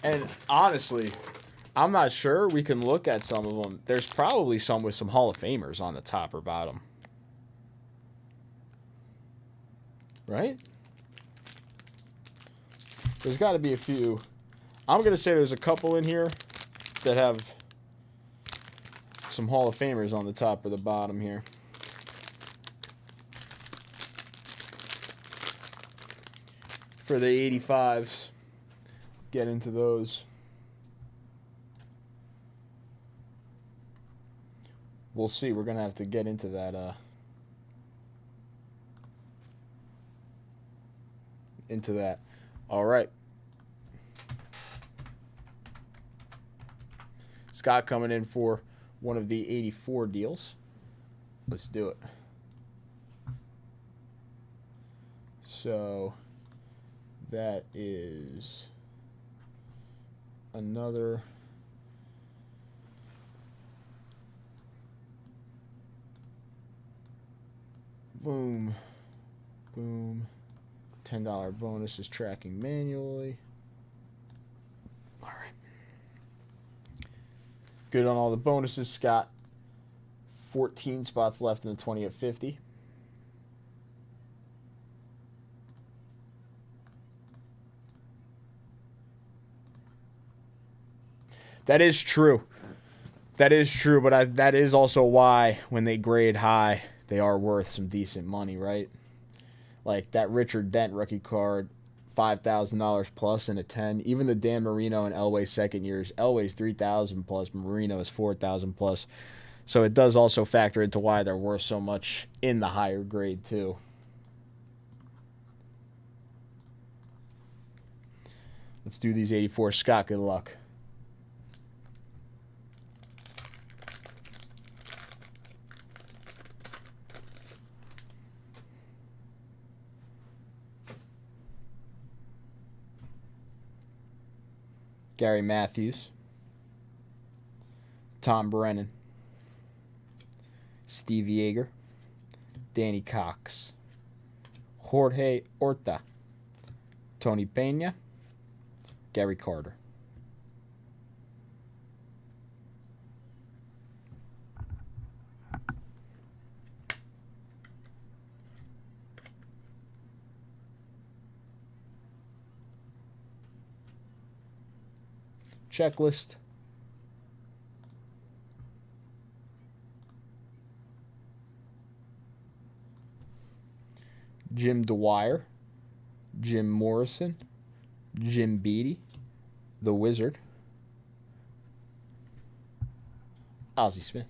And honestly, I'm not sure. We can look at some of them. There's probably some with some Hall of Famers on the top or bottom. Right? There's got to be a few. I'm going to say there's a couple in here that have some Hall of Famers on the top or the bottom here. for the 85s. Get into those. We'll see. We're going to have to get into that. Into that. All right. Scott coming in for one of the 84 deals. Let's do it. So that is another boom, boom. $10 bonus is tracking manually. All right. Good on all the bonuses, Scott. 14 spots left in the 20 at 50. That is true. That is true, but that is also why when they grade high, they are worth some decent money, right? Like that Richard Dent rookie card, $5,000 plus in a 10. Even the Dan Marino and Elway's second years, Elway's $3,000 plus, Marino is $4,000 plus. So it does also factor into why they're worth so much in the higher grade too. Let's do these 84. Scott, good luck. Gary Matthews, Tom Brennan, Steve Yeager, Danny Cox, Jorge Horta, Tony Pena, Gary Carter. Checklist. Jim Dwyer, Jim Morrison, Jim Beattie, The Wizard, Ozzie Smith.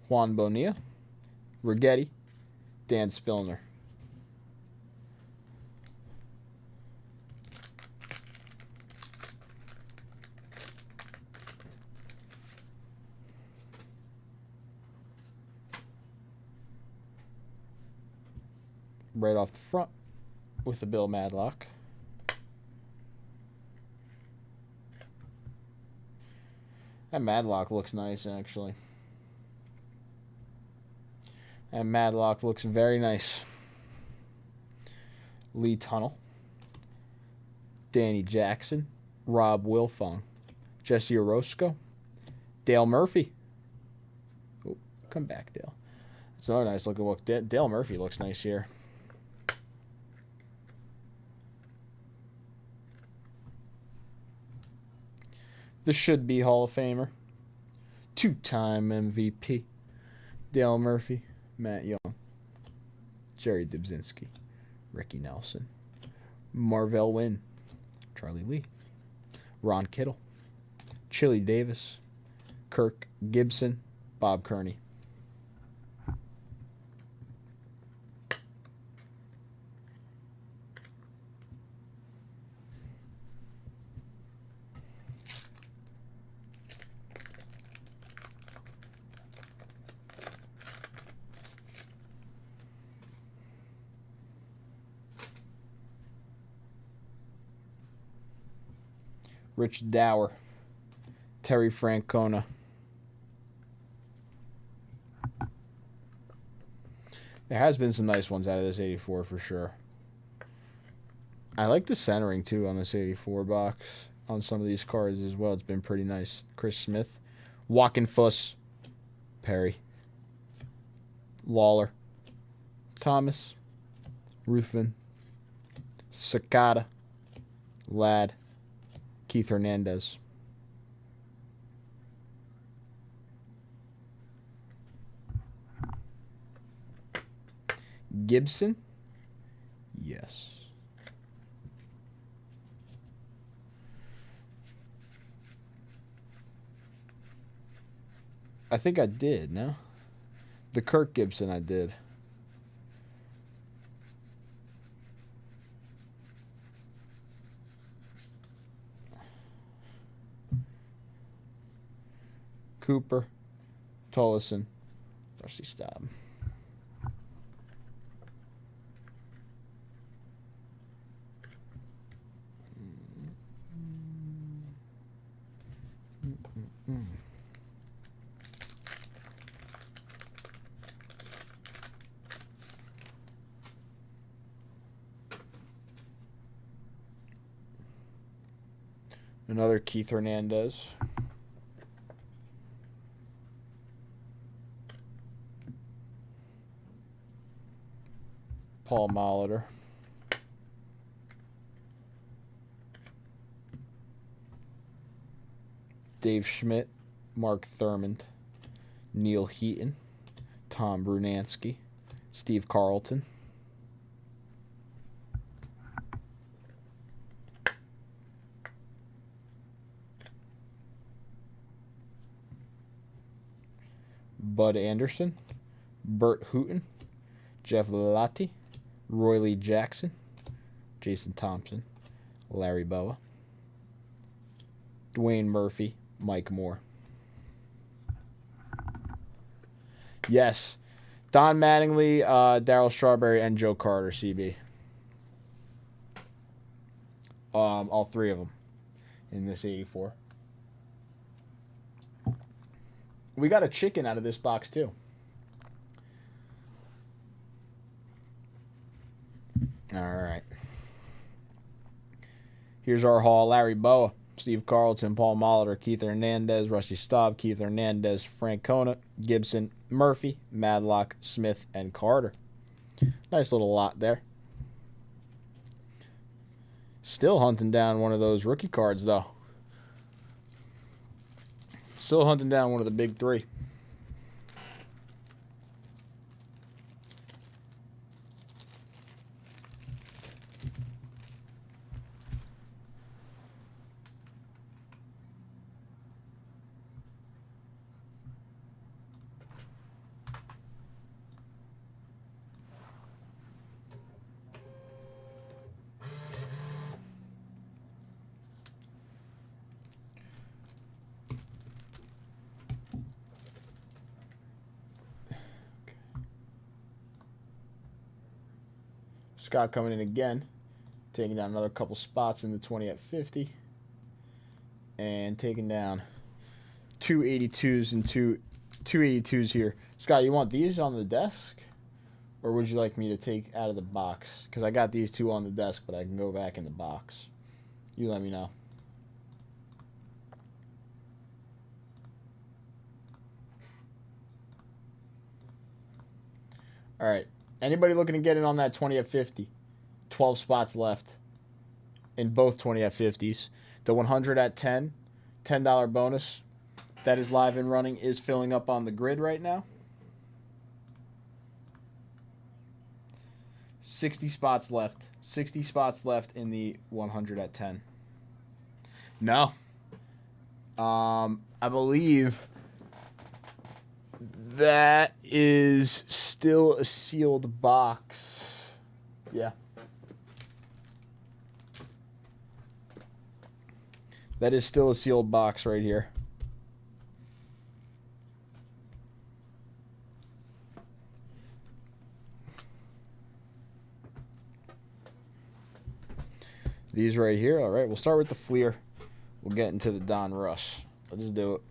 Juan Bonilla, Rigetti, Dan Spillner. Right off the front with the Bill Madlock. That Madlock looks nice, actually. That Madlock looks very nice. Lee Tunnell, Danny Jackson, Rob Wilfong, Jesse Orozco, Dale Murphy. Oh, come back, Dale. That's another nice looking look. Dale Murphy looks nice here. The should-be Hall of Famer, two-time MVP, Dale Murphy, Matt Young, Jerry Dubzinski, Ricky Nelson, Marvell Wynn, Charlie Lee, Ron Kittle, Chili Davis, Kirk Gibson, Bob Kearney. Rich Dower, Terry Francona. There has been some nice ones out of this 84 for sure. I like the centering too on this 84 box on some of these cards as well. It's been pretty nice. Chris Smith, Walkin' Fuss, Perry, Lawler, Thomas, Ruthven, Sakata, Ladd, Keith Hernandez. Gibson. Yes. I think I did, no? The Kirk Gibson I did. Cooper, Tollison, Rusty Staub. Another Keith Hernandez. Paul Molitor. Dave Schmidt, Mark Thurmond, Neil Heaton, Tom Brunansky, Steve Carlton. Bud Anderson, Bert Hooton, Jeff Latti, Roy Lee Jackson, Jason Thompson, Larry Boa, Dwayne Murphy, Mike Moore. Yes. Don Mattingly, Darryl Strawberry, and Joe Carter, CB. All three of them in this 84. We got a chicken out of this box, too. All right. Here's our haul. Larry Boa, Steve Carlton, Paul Molitor, Keith Hernandez, Rusty Staub, Keith Hernandez, Francona, Gibson, Murphy, Madlock, Smith, and Carter. Nice little lot there. Still hunting down one of those rookie cards, though. Still hunting down one of the big three. Scott coming in again, taking down another couple spots in the 20 at 50, and taking down 282s and 282s here. Scott, you want these on the desk, or would you like me to take out of the box? Because I got these two on the desk, but I can go back in the box. You let me know. All right. Anybody looking to get in on that 20 at 50? 12 spots left in both 20 at 50s. The 100 at 10, $10 bonus that is live and running is filling up on the grid right now. 60 spots left. 60 spots left in the 100 at 10. No. I believe that is still a sealed box. Yeah. That is still a sealed box right here. These right here. All right, we'll start with the Fleer. We'll get into the Don Russ. Let's do it.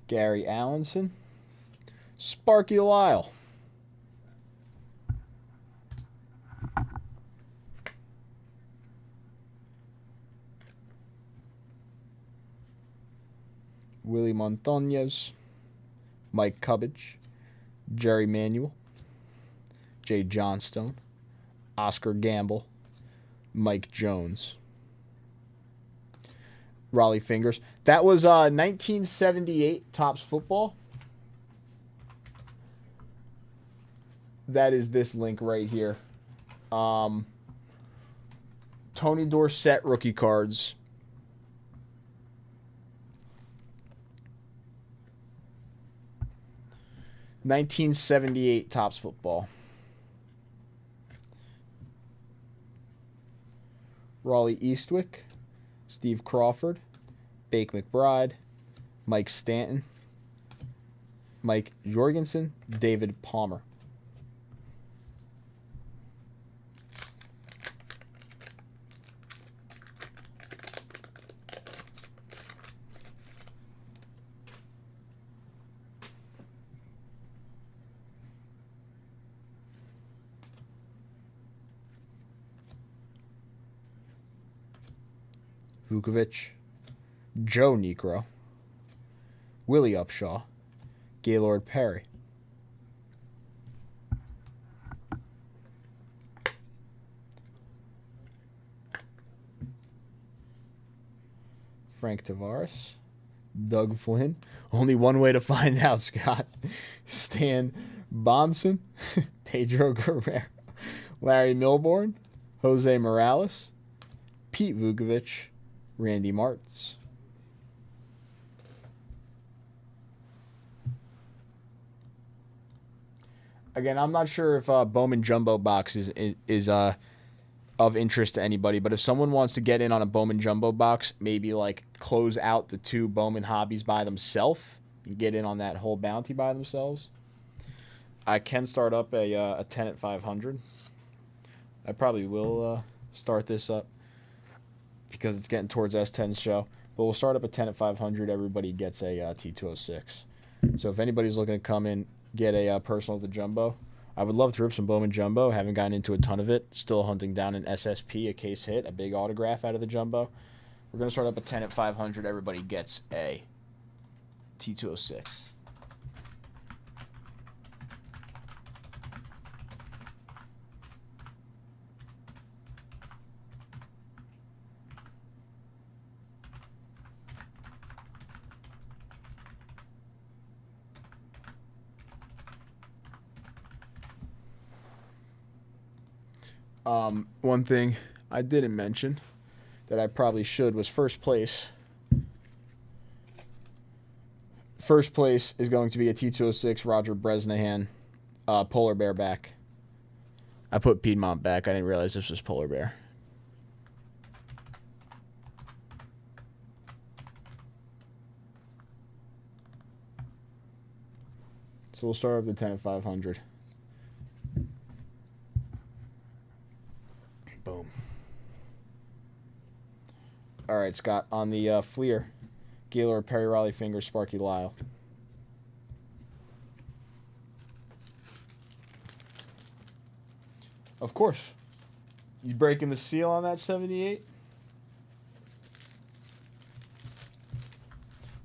Gary Allenson, Sparky Lyle, Willie Montañez, Mike Cubbage, Jerry Manuel, Jay Johnstone, Oscar Gamble, Mike Jones. Raleigh Fingers. That was 1978 Topps Football. That is this link right here. Tony Dorsett rookie cards. (1978) Topps Football. Raleigh Eastwick, Steve Crawford, Bake McBride, Mike Stanton, Mike Jorgensen, David Palmer. Vukovic, Joe Niekro, Willie Upshaw, Gaylord Perry. Frank Tavares, Doug Flynn. Only one way to find out, Scott. Stan Bonson, Pedro Guerrero, Larry Milbourne, Jose Morales, Pete Vukovic, Randy Martz. Again, I'm not sure if Bowman Jumbo Box is of interest to anybody, but if someone wants to get in on a Bowman Jumbo Box, maybe like close out the 2 Bowman hobbies by themselves and get in on that whole bounty by themselves, I can start up a 10 at 500. I probably will start this up because it's getting towards S10's show. But we'll start up at 10 at 500. Everybody gets a T206. So if anybody's looking to come in, get a personal of the Jumbo, I would love to rip some Bowman Jumbo. Haven't gotten into a ton of it. Still hunting down an SSP, a case hit, a big autograph out of the Jumbo. We're going to start up at 10 at 500. Everybody gets a T206. One thing I didn't mention that I probably should was first place. First place is going to be a T206 Roger Bresnahan Polar Bear back. I put Piedmont back. I didn't realize this was Polar Bear. So we'll start with the 10 at 500. Boom. All right, Scott, on the Fleer, Gaylord, Perry, Raleigh, Fingers, Sparky, Lyle. Of course. You breaking the seal on that 78?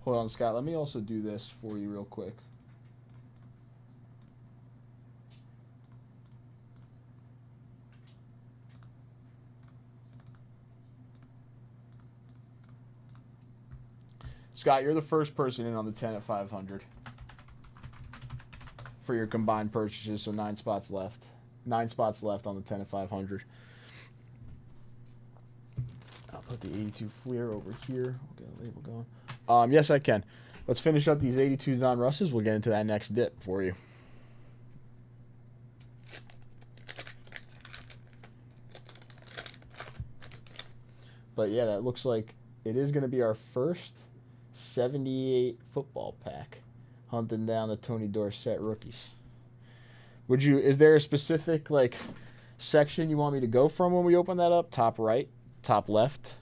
Hold on, Scott. Let me also do this for you real quick. Scott, you're the first person in on the 10 at 500 for your combined purchases, so 9 spots left. 9 spots left on the 10 at 500. I'll put the 82 Fleer over here. We'll get a label going. Yes, I can. Let's finish up these 82 Don Russes. We'll get into that next dip for you. But yeah, that looks like it is going to be our first 78 football pack, hunting down the Tony Dorsett rookies. Is there a specific section you want me to go from when we open that up? Top right, top left,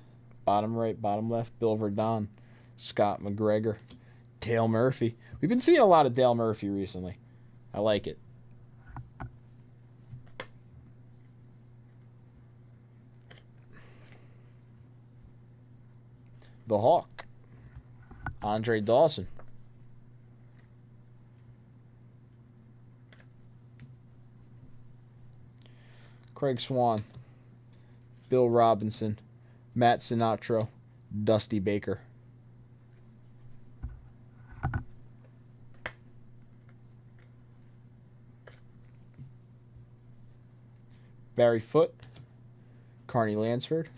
bottom right, bottom left. Bill Verdon, Scott McGregor, Dale Murphy. We've been seeing a lot of Dale Murphy recently. I like it. The Hawk, Andre Dawson. Craig Swan, Bill Robinson, Matt Sinatra, Dusty Baker. Barry Foote, Carney Lansford,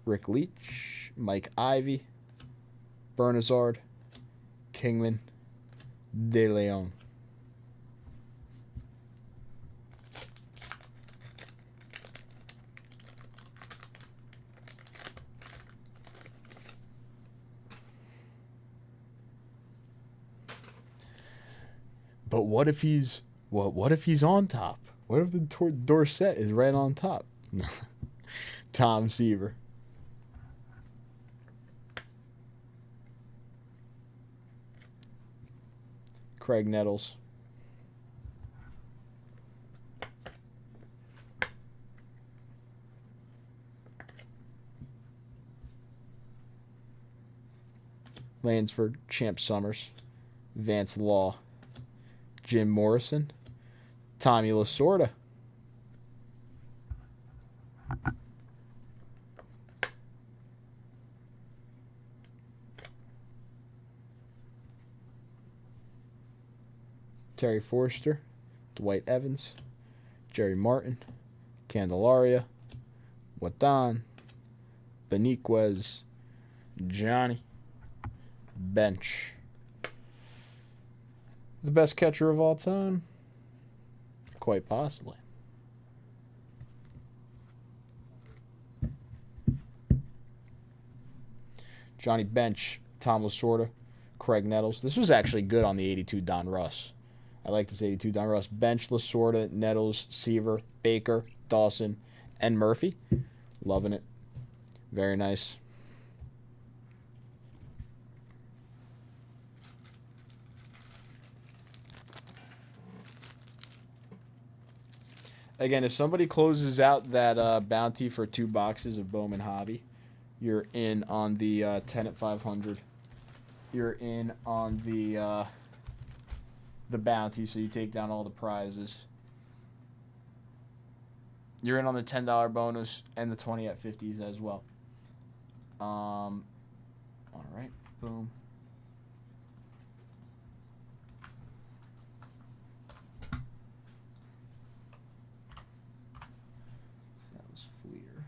Rick Leach, Mike Ivy, Bernazard, Kingman, De Leon. But what if he's on top? What if the Dorsett is right on top? Tom Seaver. Craig Nettles. Lansford, Champ Summers, Vance Law, Jim Morrison, Tommy Lasorda. Terry Forster, Dwight Evans, Jerry Martin, Candelaria, Watan, Beniquez, Johnny, Bench. The best catcher of all time? Quite possibly. Johnny Bench, Tom Lasorda, Craig Nettles. This was actually good on the 82 Don Russ. I like this 82 Don Russ. Bench, Lasorda, Nettles, Seaver, Baker, Dawson, and Murphy. Loving it. Very nice. Again, if somebody closes out that bounty for 2 boxes of Bowman Hobby, you're in on the 10 at 500. You're in on the bounty, so you take down all the prizes. You're in on the $10 bonus and the 20 at 50s as well. All right, boom. That was Fleer.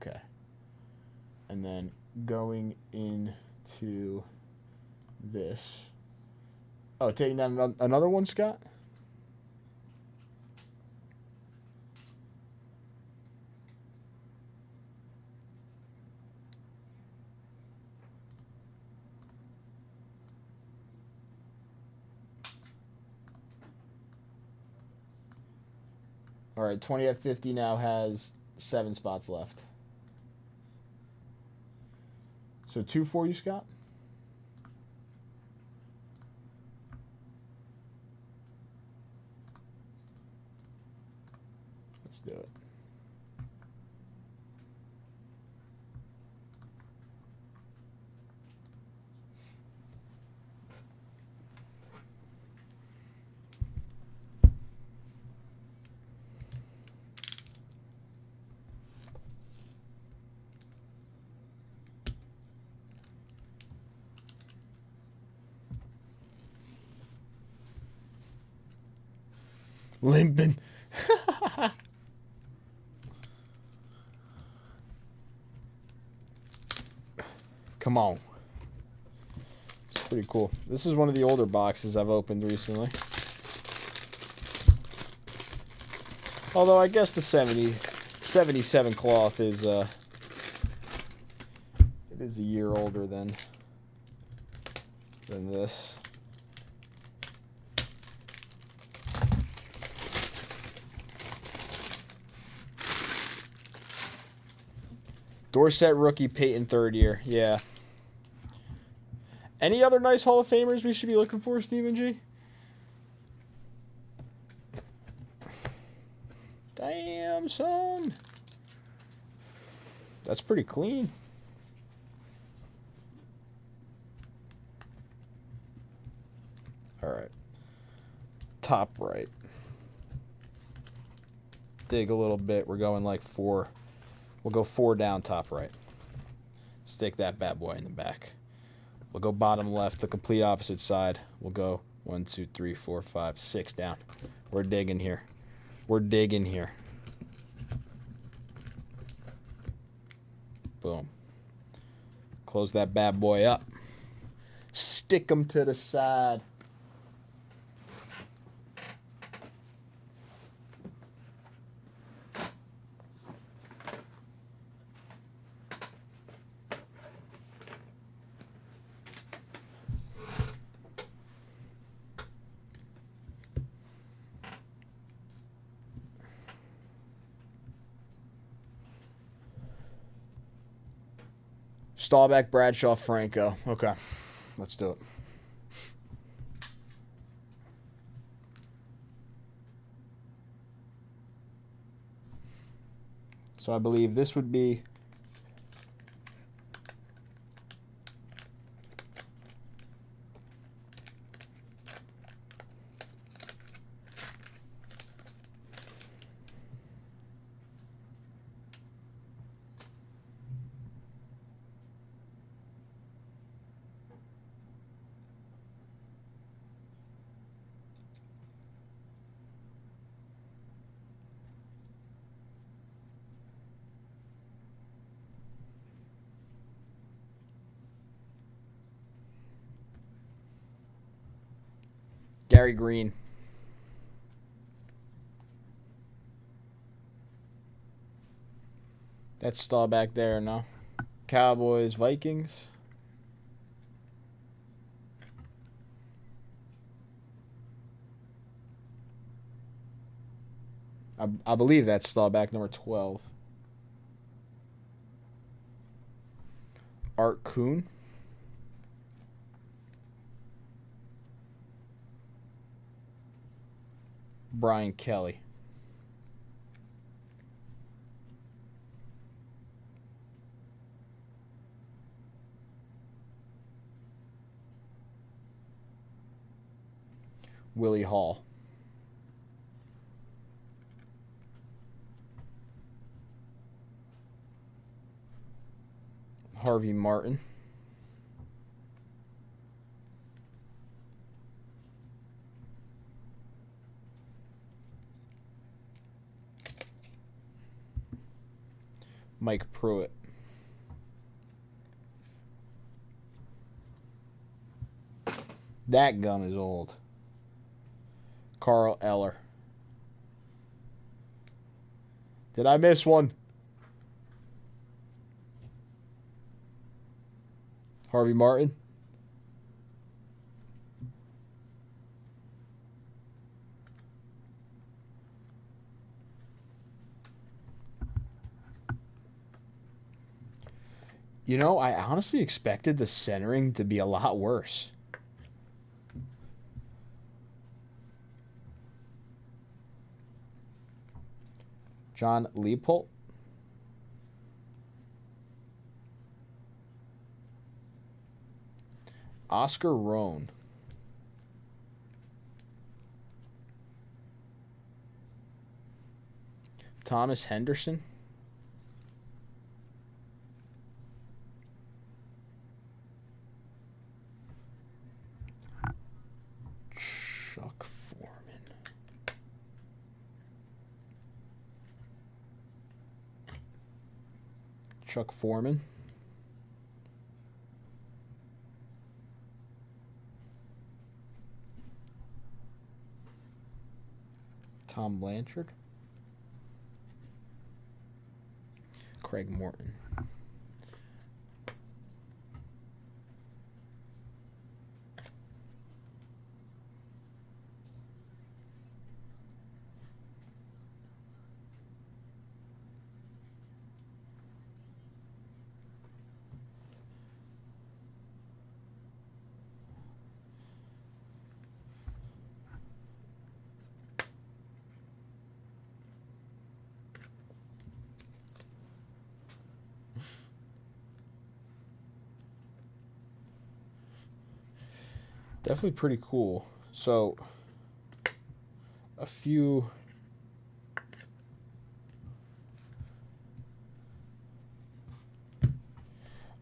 Okay. And then going into this. Oh, taking down another one, Scott? All right, 20 at 50 now has 7 spots left. So 2 for you, Scott? Let's do it. Limping. Come on. It's pretty cool. This is one of the older boxes I've opened recently. Although I guess the 77 cloth is it is a year older than this. Dorsett rookie, Peyton third year. Yeah. Any other nice Hall of Famers we should be looking for, Stephen G? Damn, son. That's pretty clean. All right. Top right. Dig a little bit. We're going like 4. We'll go 4 down top right. Stick that bad boy in the back. We'll go bottom left, the complete opposite side. We'll go 1, 2, 3, 4, 5, 6 down. We're digging here. We're digging here. Boom. Close that bad boy up. Stick them to the side. Staubach, Bradshaw, Franco. Okay, let's do it. So I believe this would be Gary Green. That's Staubach there, no? Cowboys, Vikings. I believe that's Staubach number 12. Art Kuhn. Brian Kelly. Willie Hall. Harvey Martin. Mike Pruitt. That gum is old. Carl Eller. Did I miss one? Harvey Martin. You know, I honestly expected the centering to be a lot worse. John Leopold. Oscar Rohn. Thomas Henderson. Chuck Foreman. Chuck Foreman. Tom Blanchard. Craig Morton. Definitely pretty cool. So, a few.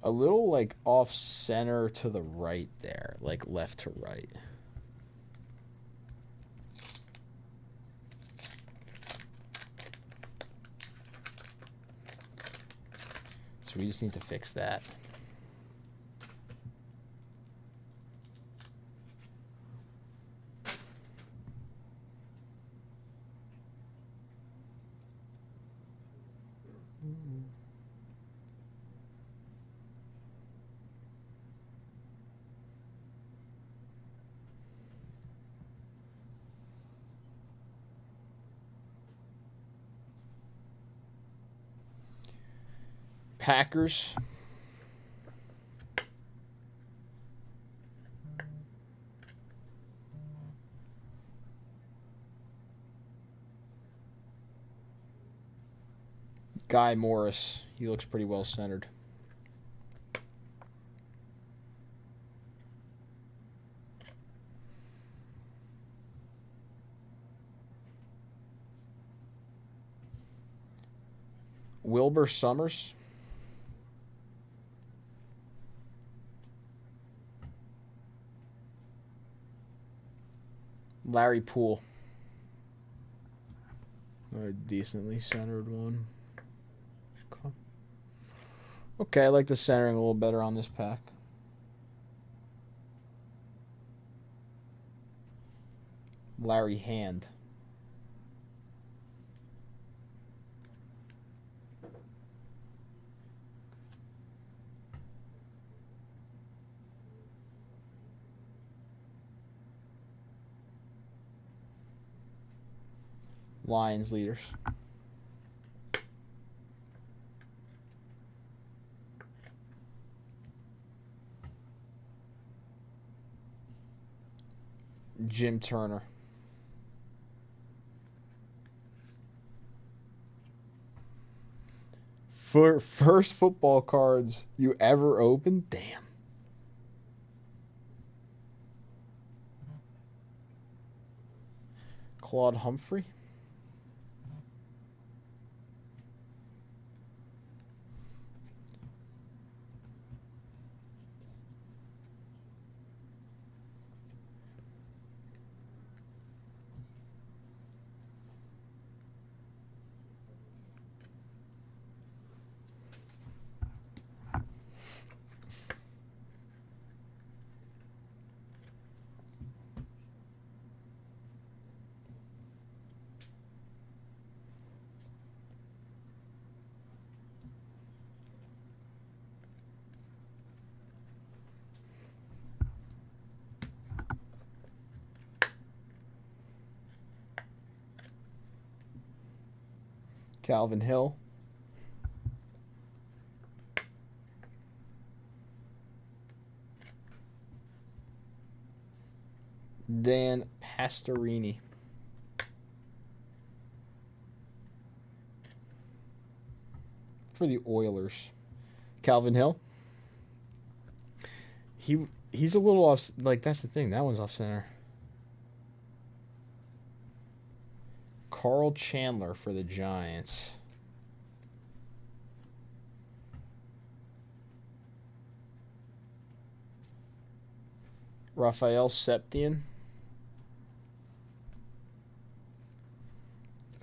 A little like off center to the right there, like left to right. So we just need to fix that. Packers. Guy Morris. He looks pretty well centered. Wilbur Summers. Larry Poole. A decently centered one. Okay, I like the centering a little better on this pack. Larry Hand. Lions leaders. Jim Turner. For first football cards you ever opened? Damn. Claude Humphrey. Calvin Hill. Dan Pastorini. For the Oilers. Calvin Hill. He's a little off, like that's the thing. That one's off center. Carl Chandler for the Giants. Raphael Septien.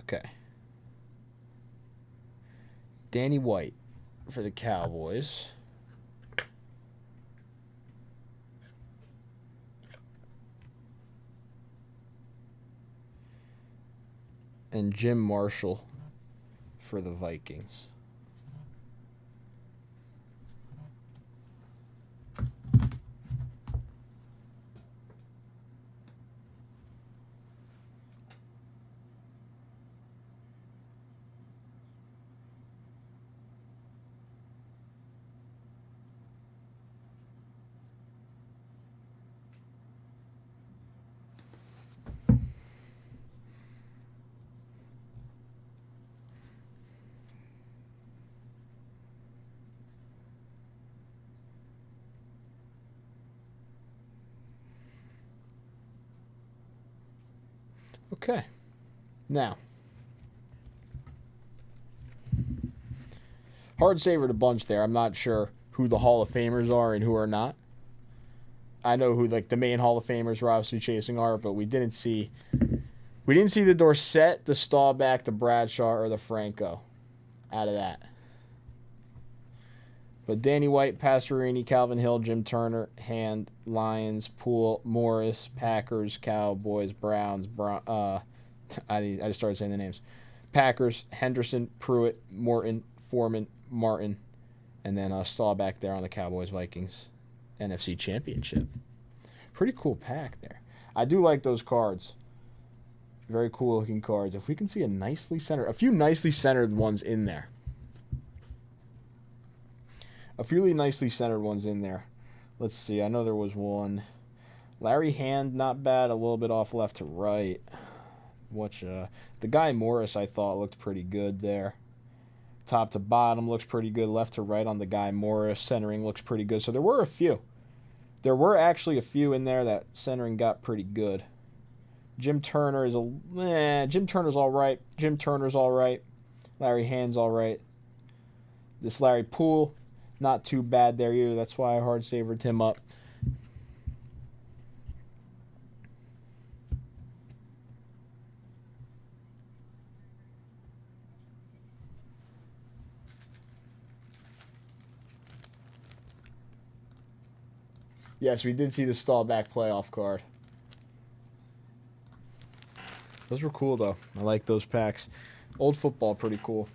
Okay. Danny White for the Cowboys. And Jim Marshall for the Vikings. Okay. Now, hard savored a bunch there. I'm not sure who the Hall of Famers are and who are not. I know who like the main Hall of Famers we're obviously chasing are, but we didn't see the Dorsett, the Staubach, the Bradshaw, or the Franco out of that. But Danny White, Pastorini, Calvin Hill, Jim Turner, Hand, Lions, Poole, Morris, Packers, Cowboys, Browns, I just started saying the names. Packers, Henderson, Pruitt, Morton, Foreman, Martin, and then Staubach there on the Cowboys, Vikings, NFC Championship. Pretty cool pack there. I do like those cards. Very cool looking cards. If we can see a few nicely centered ones in there. A few really nicely centered ones in there. Let's see. I know there was one. Larry Hand, not bad. A little bit off left to right. The guy Morris, I thought, looked pretty good there. Top to bottom looks pretty good. Left to right on the guy Morris. Centering looks pretty good. So there were a few. There were actually a few in there that centering got pretty good. Jim Turner is Jim Turner's all right. Jim Turner's all right. Larry Hand's all right. This Larry Poole, not too bad there either. That's why I hard savored him up. Yes, we did see the Staubach playoff card. Those were cool, though. I like those packs. Old football, pretty cool.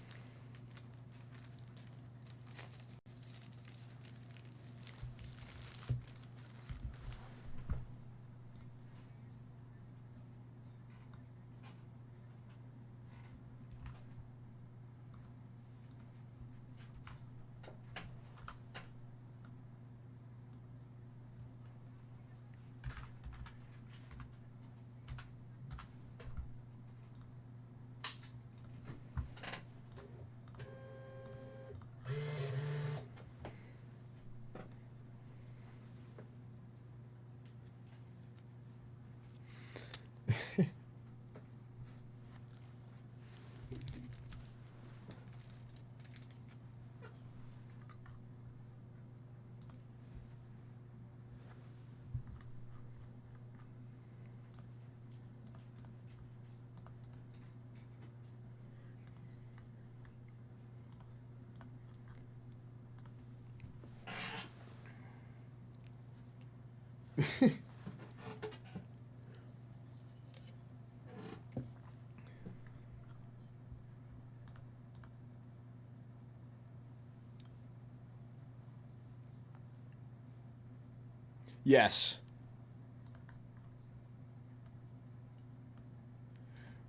Yes.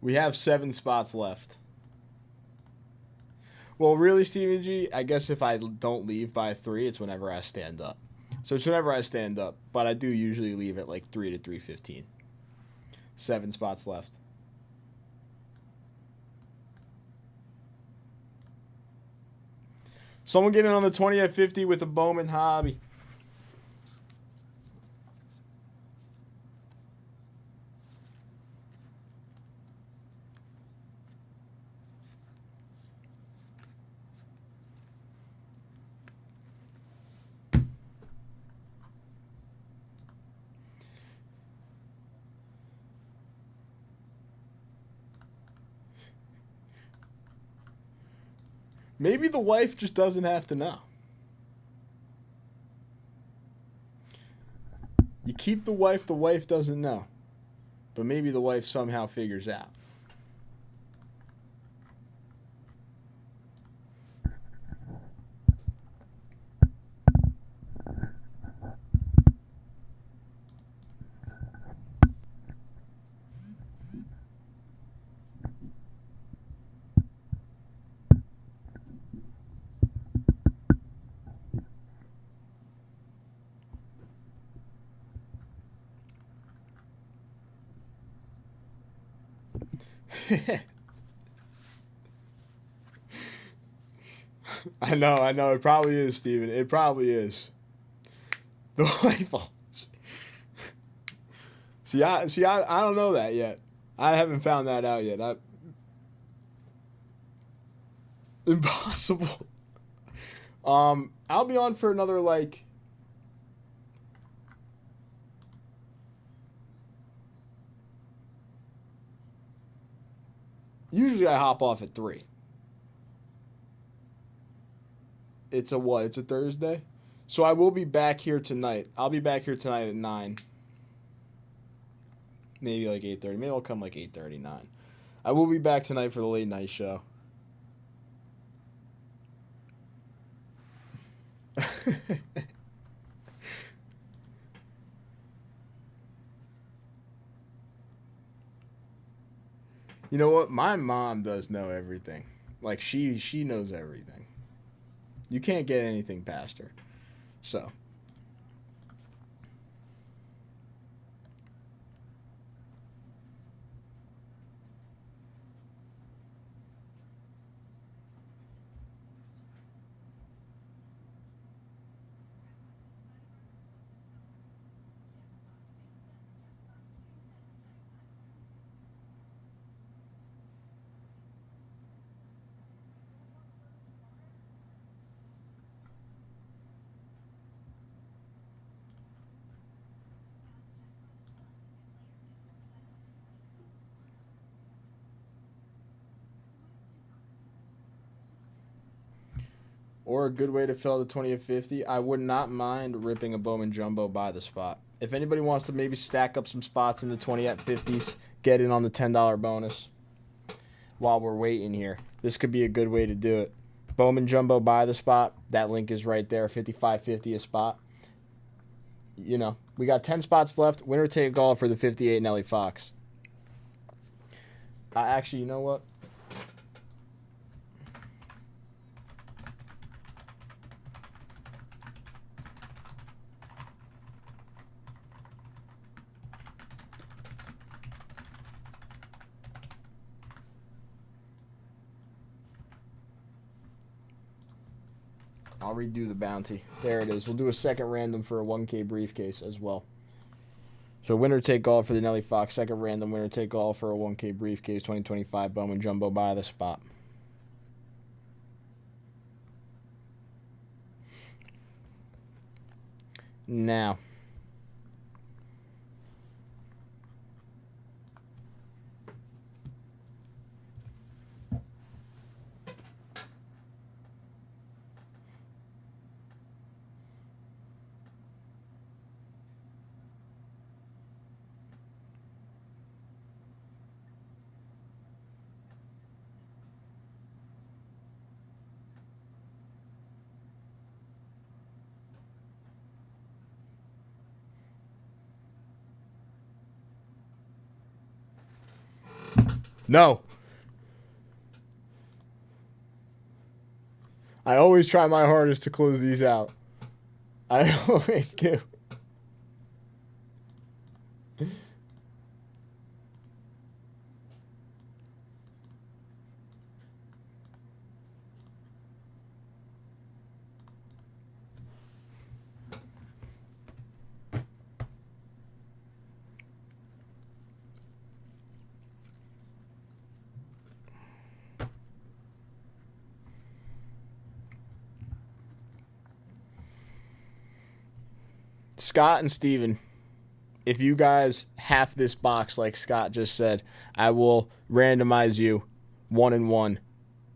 We have 7 spots left. Well, really, Stephen G, I guess if I don't leave by 3, it's whenever I stand up. So it's whenever I stand up, but I do usually leave at like 3 to 3:15. 7 spots left. Someone get in on the 20 at 50 with a Bowman hobby. Maybe the wife just doesn't have to know. You keep the wife doesn't know. But maybe the wife somehow figures out. I know. It probably is, Steven. It probably is. The light bulbs. See, I don't know that yet. I haven't found that out yet. Impossible. I'll be on for another like. Usually I hop off at 3. It's a what? It's a Thursday? So I will be back here tonight. I'll be back here tonight at 9. Maybe like 8:30. Maybe I'll come like 8:30, 9. I will be back tonight for the late night show. You know what? My mom does know everything. Like she knows everything. You can't get anything past her. So. Or a good way to fill out the 20 of 50, I would not mind ripping a Bowman Jumbo by the spot. If anybody wants to maybe stack up some spots in the 20 at 50s, get in on the $10 bonus while we're waiting here. This could be a good way to do it. Bowman Jumbo by the spot. That link is right there, 55.50 a spot. You know, we got 10 spots left. Winner take all for the 58 Nelly Fox. Actually, you know what? I'll redo the bounty. There it is. We'll do a second random for a 1K briefcase as well. So winner take all for the Nelly Fox. Second random winner take all for a 1K briefcase. 2025 Bowman Jumbo by the spot. Now. No. I always try my hardest to close these out. I always do. Scott and Steven, if you guys half this box like Scott just said, I will randomize you 1 and 1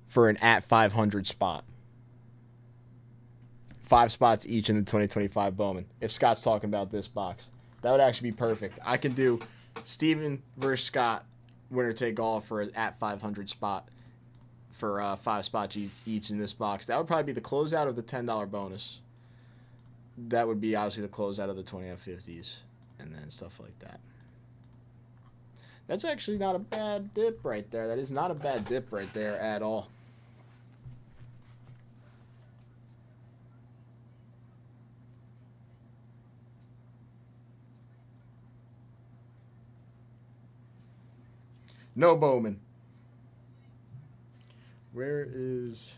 for an at 500 spot. 5 spots each in the 2025 Bowman. If Scott's talking about this box, that would actually be perfect. I can do Steven versus Scott, winner take all for an at 500 spot for 5 spots each in this box. That would probably be the closeout of the $10 bonus. That would be obviously the closeout of the 20 of 50s and then stuff like that. That's actually not a bad dip right there. That is not a bad dip right there at all. No Bowman. Where is...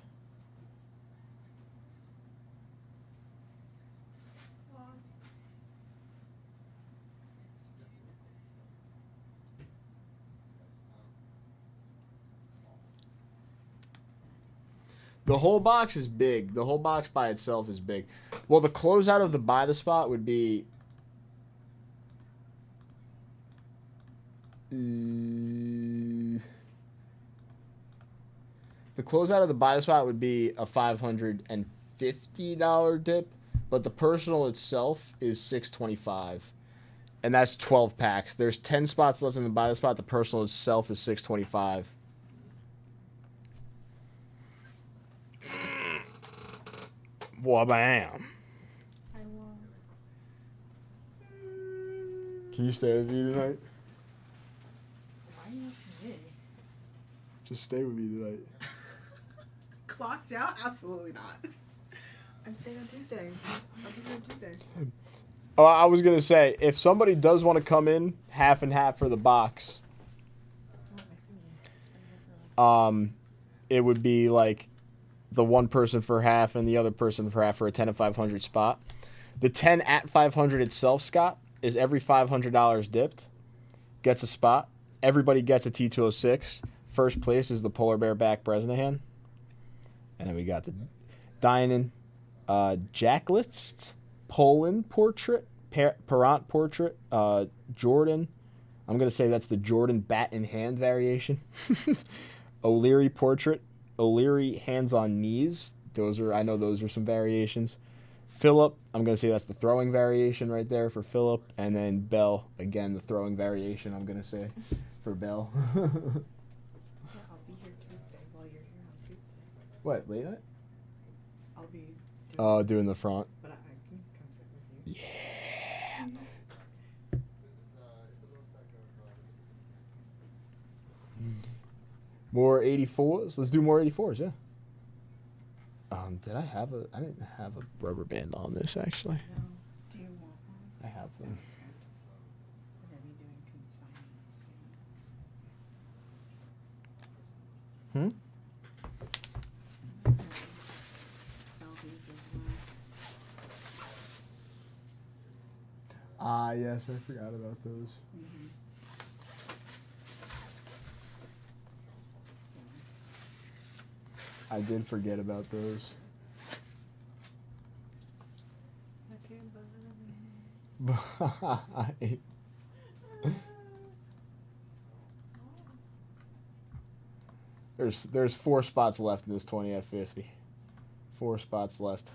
The whole box is big. The whole box by itself is big. Well, the closeout of the buy the spot would be... the closeout of the buy the spot would be a $550 dip, but the personal itself is $625. And that's 12 packs. There's 10 spots left in the buy the spot. The personal itself is $625. Wabam. I won't. Can you stay with me tonight? Why are you asking me? Just stay with me tonight. Clocked out? Absolutely not. I'm staying on Tuesday. I'll be here on Tuesday. Oh, I was gonna say, if somebody does want to come in half and half for the box, Oh, my finger. It's been here for like it would be like the one person for half and the other person for half for a 10 of 500 spot. The 10 at 500 itself, Scott, is every $500 dipped gets a spot. Everybody gets a T206. First place is the Polar Bear back Bresnahan. And then we got the Dinan Jacklist, Poland portrait, Perrant portrait, Jordan. I'm going to say that's the Jordan bat in hand variation. O'Leary portrait, O'Leary hands on knees. I know those are some variations. Phillip, I'm going to say that's the throwing variation right there for Phillip. And then Bell, again, the throwing variation, I'm going to say, for Bell. Yeah, I'll be here Tuesday while you're here on Tuesday. What, late night? I'll be Doing the front. but I can come sit with you. Yeah. More 84s? Let's do more 84s, yeah. I didn't have a rubber band on this, actually. No. Do you want one? I have them. We're gonna be doing consignment soon. Sell these as well. Yes, I forgot about those. Mm-hmm. So, I did forget about those. I can't believe There's 4 spots left in this 20 at 50. 4 spots left.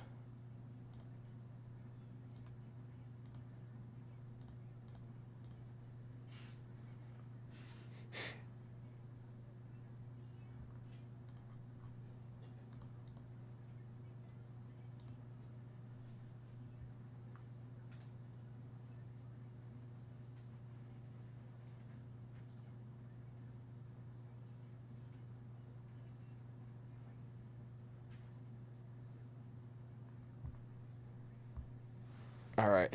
All right.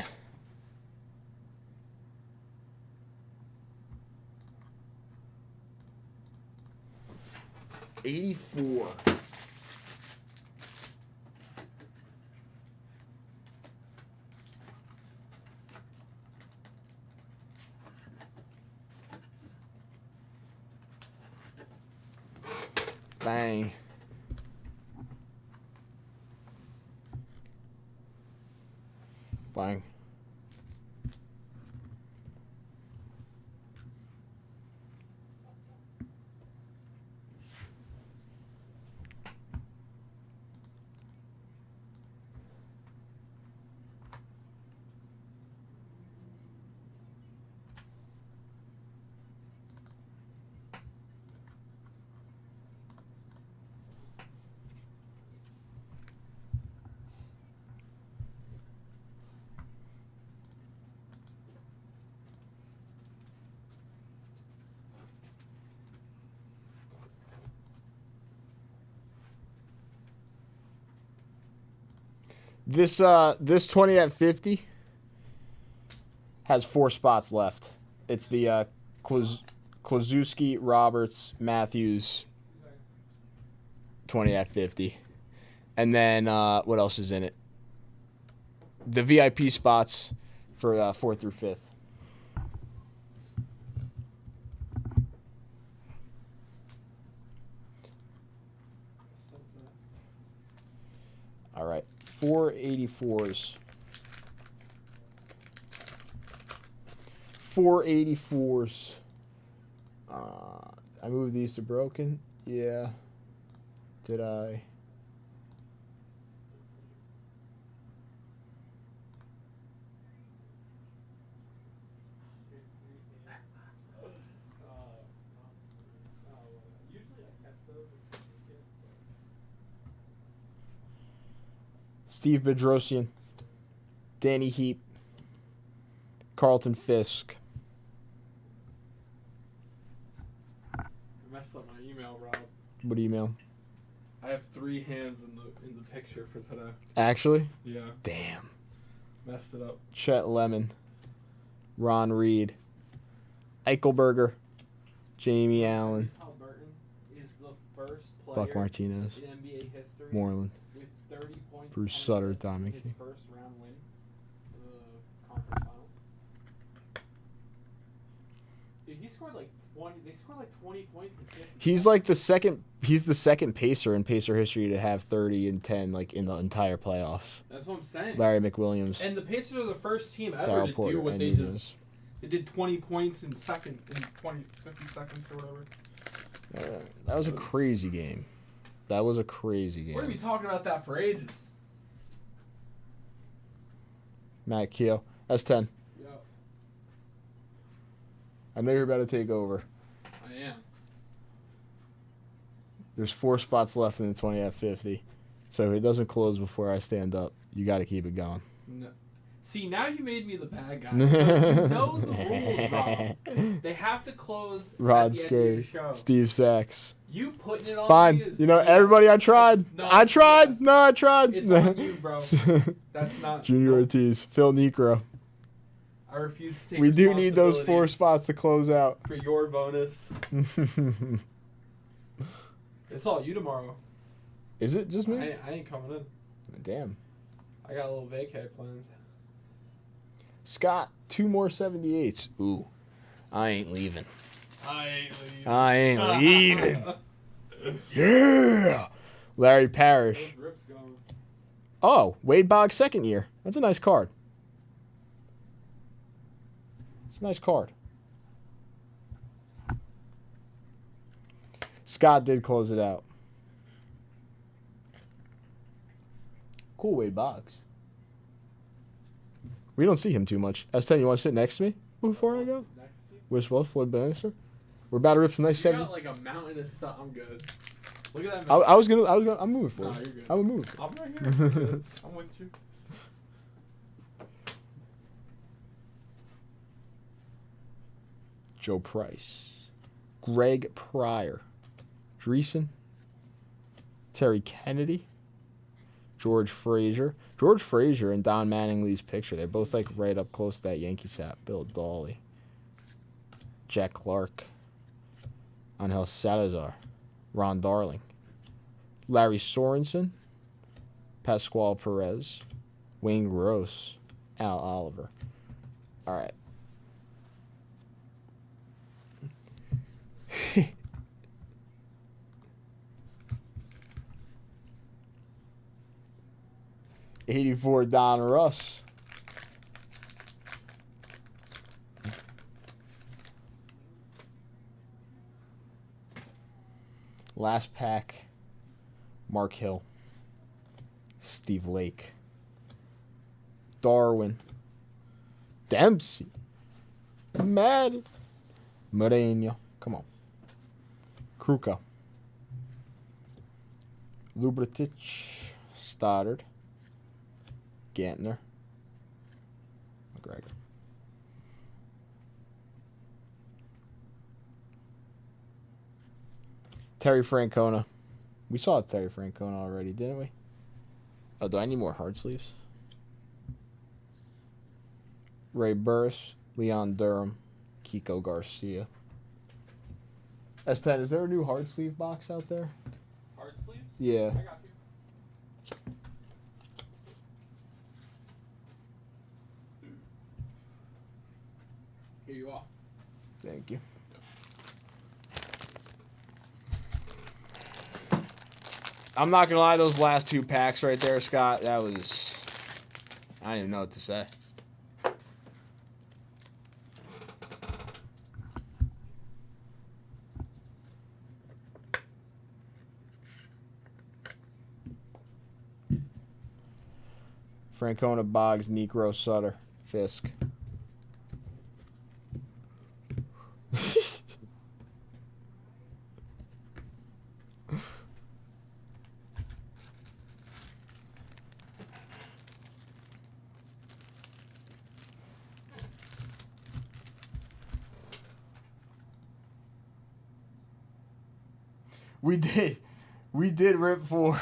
$84. Bang. Bang. This 20 at 50 has 4 spots left. It's the Klazewski, Roberts, Matthews 20 at 50. And then what else is in it? The VIP spots for 4th through 5th. All right. 484s. 484s. I moved these to broken. Yeah. Did I? Usually I catch those. Steve Bedrosian. Danny Heap. Carlton Fisk. I messed up my email, Rob. What email? I have 3 hands in the picture for today. Actually? Yeah, Damn. messed it up. Chet Lemon. Ron Reed. Eichelberger. Jamie Allen. Tom Burton is the first player Buck Martinez. in NBA history Moreland. with 30 points. Bruce 10 Sutter, assists in Dominic his King. first round win for the conference finals. Dude, he scored like 20. They scored like 20 points in 50. He's like the second. He's the second pacer in pacer history to have 30 and 10 like in the entire playoffs. That's what I'm saying. Larry McWilliams, And the Pacers are the first team ever Darryl to Porter, do what and they Nunez. just. They did 20 points in 50 seconds or whatever. That was a crazy game. That was a crazy We're gonna be game. talking about that for ages. Matt Keogh, S10. Yeah, I know you're about to take over. I am. There's 4 spots left in the 20 at 50. So if it doesn't close before I stand up, you got to keep it going. No. See, now you made me the bad guy. You know the rules, Rob. They have to close Rod at the end of Scurry, the show. Steve Sachs. You putting it on me Fine. is You know, BS. everybody, I tried. No, I tried. yes. No, I tried. It's on you, bro. That's not. Junior no, Ortiz, Phil Necro. I refuse to take We do need those 4 responsibility spots to close out. for your bonus. It's all you tomorrow. Is it just me? I ain't coming in. Damn. I got a little vacay planned. Scott, 2 more 78s. Ooh, I ain't leaving. I ain't leaving. I ain't leaving. Yeah. Larry Parrish. Those rips going. Oh, Wade Boggs' second year. That's a nice card. It's a nice card. Scott did close it out. Cool, Wade Boggs. We don't see him too much. S10, you want to sit next to me before I go? Next to you. Wish both Floyd Bannister. We're about to rip some nice You 70. got like a mountain of stuff. I'm good. Look at that mountain. I was gonna, I'm moving Nah, forward. you're good. I'm gonna move. I'm right here. You're good. I'm with you. Joe Price. Greg Pryor. Dreesen. Terry Kennedy. George Frazier. George Frazier and Don Mattingly's picture. They're both like right up close to that Yankee sap. Bill Dawley. Jack Clark. Angel Salazar. Ron Darling. Larry Sorensen. Pascual Perez. Wayne Gross. Al Oliver. All right. '84 Don Russ. Last pack. Mark Hill. Steve Lake. Darwin. Dempsey. Madden. Moreno. Come on. Kruko. Lubritich. Stoddard. Gantner. McGregor. Terry Francona. We saw Terry Francona already, didn't we? Oh, do I need more hard sleeves? Ray Burris, Leon Durham, Kiko Garcia. S10, is there a new hard sleeve box out there? Hard sleeves? Yeah. I got you. Here you are. Thank you. I'm not gonna lie, those last 2 packs right there, Scott, that was... I don't even know what to say. Francona, Boggs, Necro, Sutter, Fisk. We did rip 4.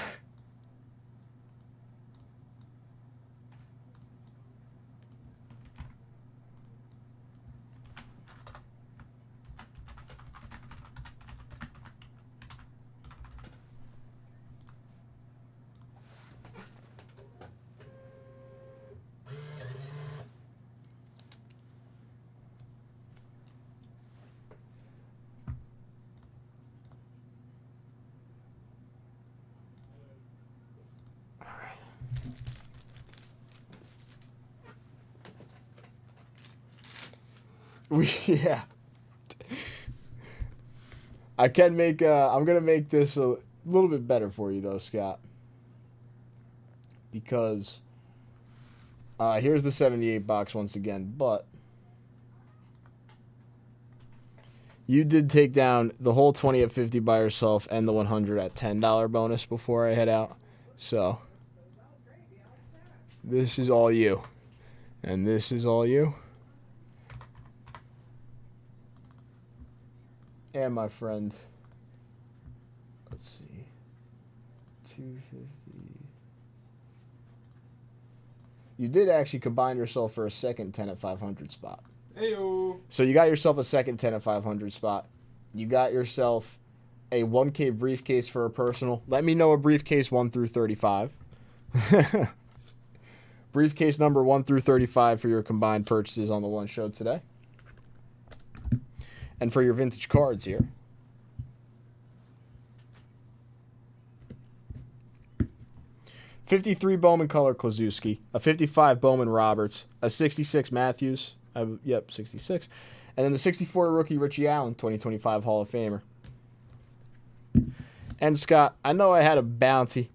Yeah. I can make, I'm going to make this a little bit better for you, though, Scott. Because here's the 78 box once again, but you did take down the whole 20 at 50 by yourself and the 100 at $10 bonus before I head out. So this is all you. And this is all you. And my friend, let's see, 250. You did actually combine yourself for a second 10 at 500 spot. Heyo. So you got yourself a second 10 at 500 spot. You got yourself a 1K briefcase for a personal. Let me know a briefcase 1 through 35. Briefcase number 1 through 35 for your combined purchases on the one show today. And for your vintage cards here. '53 Bowman color Klazuski, a 55 Bowman Roberts, a 66 Matthews, 66, and then the 64 rookie Richie Allen, 2025 Hall of Famer. And Scott, I know I had a bounty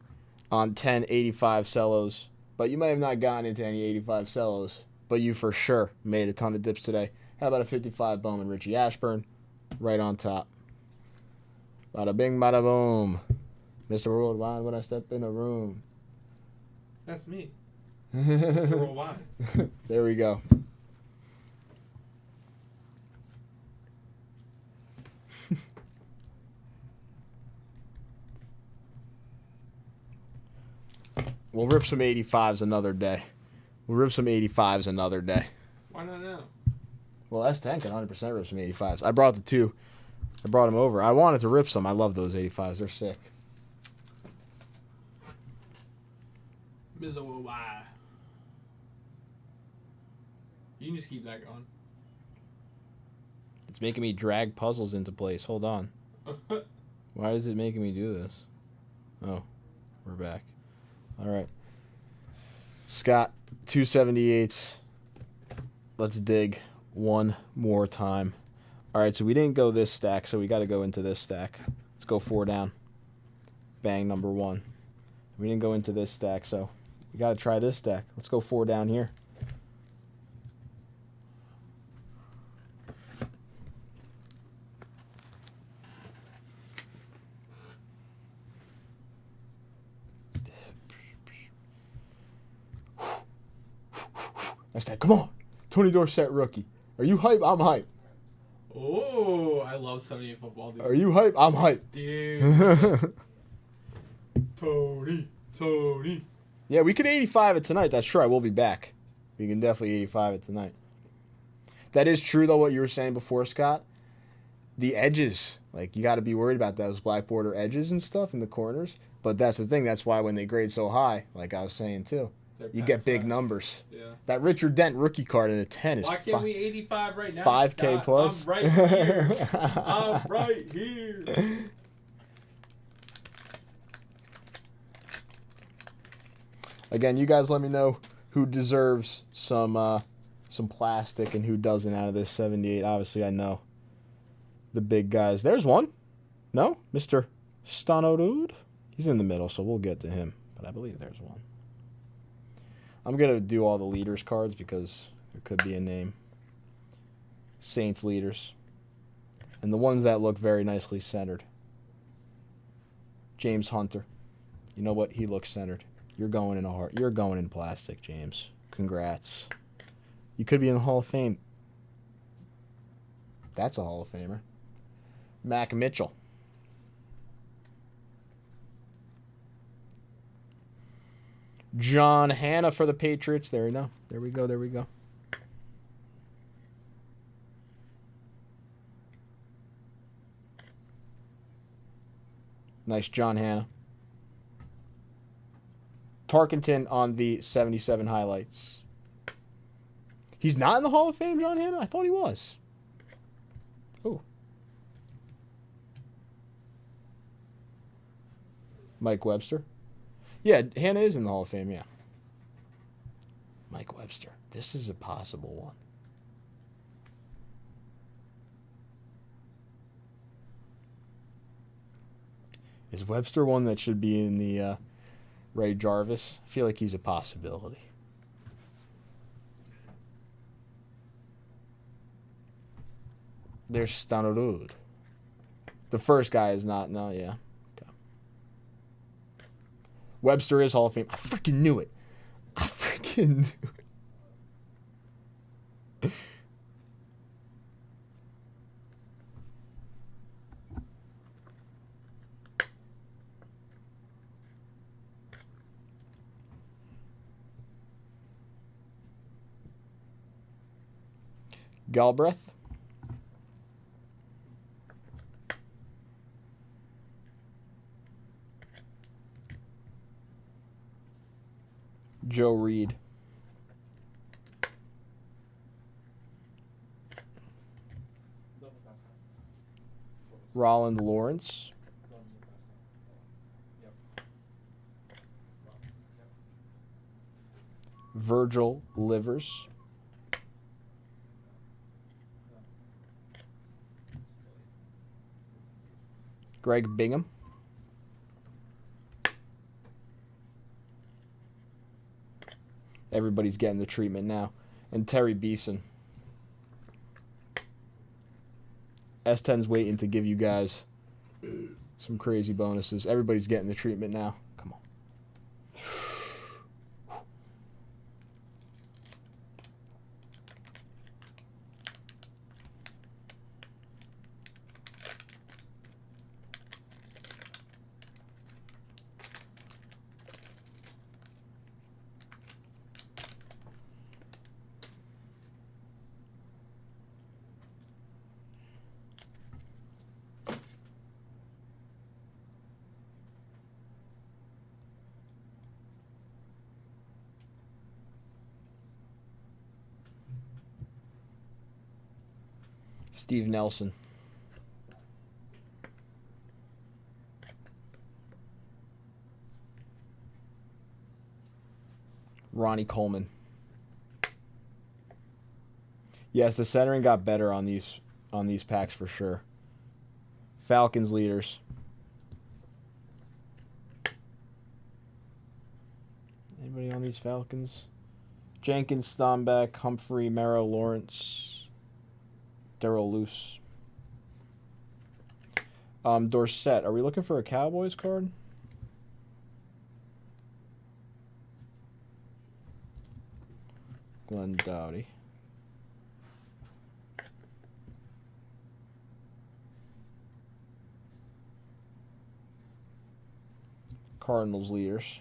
on 10 85 cellos, but you might have not gotten into any 85 cellos, but you for sure made a ton of dips today. How about a 55 Bowman Richie Ashburn right on top? Bada bing, bada boom. Mr. Worldwide, when I step in a room. That's me. Mr. Worldwide. There we go. We'll rip some 85s another day. We'll rip some 85s another day. Why not now? Well, S10 can 100% rip some 85s. I brought the 2. I brought them over. I wanted to rip some. I love those 85s. They're sick. Mr. Worldwide. You can just keep that going. It's making me drag puzzles into place. Hold on. Why is it making me do this? Oh, we're back. All right. Scott, 278s. Let's dig one more time. All right, so we didn't go this stack, so we got to go into this stack. Let's go 4 down. Bang, number 1. We didn't go into this stack, so we got to try this stack. Let's go 4 down here. That's that. Come on. Tony Dorsett rookie. Are you hype? I'm hype. Oh, I love 78 football, dude. Are you hype? I'm hype. Dude. Tony. Yeah, we could 85 it tonight. That's true. I will be back. We can definitely 85 it tonight. That is true, though, what you were saying before, Scott. The edges. Like, you got to be worried about those black border edges and stuff in the corners. But that's the thing. That's why when they grade so high, like I was saying, too, you get big numbers. Yeah. That Richard Dent rookie card in a 10 is Why can't we 85 right now? 5K Scott? plus. I'm right here. I'm right here. Again, you guys let me know who deserves some plastic and who doesn't out of this 78. Obviously, I know the big guys. There's one. No? Mr. Stonorud? He's in the middle, so we'll get to him. But I believe there's one. I'm going to do all the leaders cards because there could be a name. Saints leaders. And the ones that look very nicely centered. James Hunter. You know what? He looks centered. You're going in a heart. You're going in plastic, James. Congrats. You could be in the Hall of Fame. That's a Hall of Famer. Mac Mitchell. John Hanna for the Patriots. There we go. There we go. There we go. Nice John Hanna. Tarkenton on the 77 highlights. He's not in the Hall of Fame, John Hanna? I thought he was. Oh. Mike Webster. Yeah, Hanna is in the Hall of Fame, yeah. Mike Webster. This is a possible one. Is Webster one that should be in the Ray Jarvis? I feel like he's a possibility. There's Stanorud. The first guy is not. No, yeah. Okay. Webster is Hall of Fame. I freaking knew it. I freaking knew it. Galbraith. Joe Reed. Roland Lawrence. Virgil Livers. Greg Bingham. Everybody's getting the treatment now. And Terry Beeson. S10's waiting to give you guys some crazy bonuses. Everybody's getting the treatment now. Come on. Steve Nelson. Ronnie Coleman. Yes, the centering got better on these packs for sure. Falcons leaders. Anybody on these Falcons? Jenkins, Stombeck, Humphrey, Merrow, Lawrence. Darrell Luce. Dorsett. Are we looking for a Cowboys card? Glenn Dowdy. Cardinals leaders.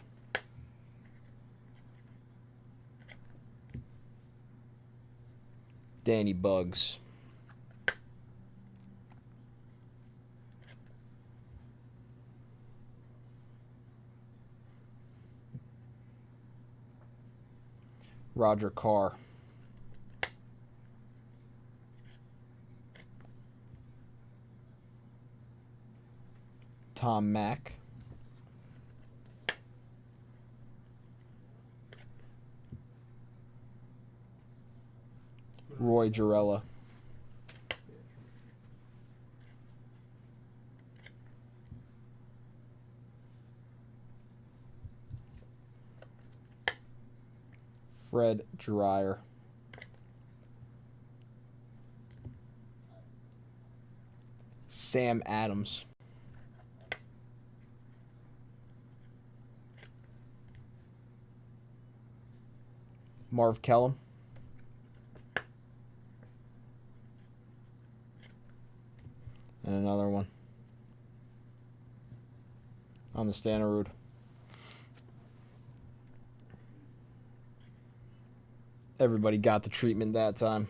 Danny Bugs. Roger Carr. Tom Mack. Roy Jarella. Fred Dreyer. Sam Adams. Marv Kellum. And another one on the Standard. Everybody got the treatment that time.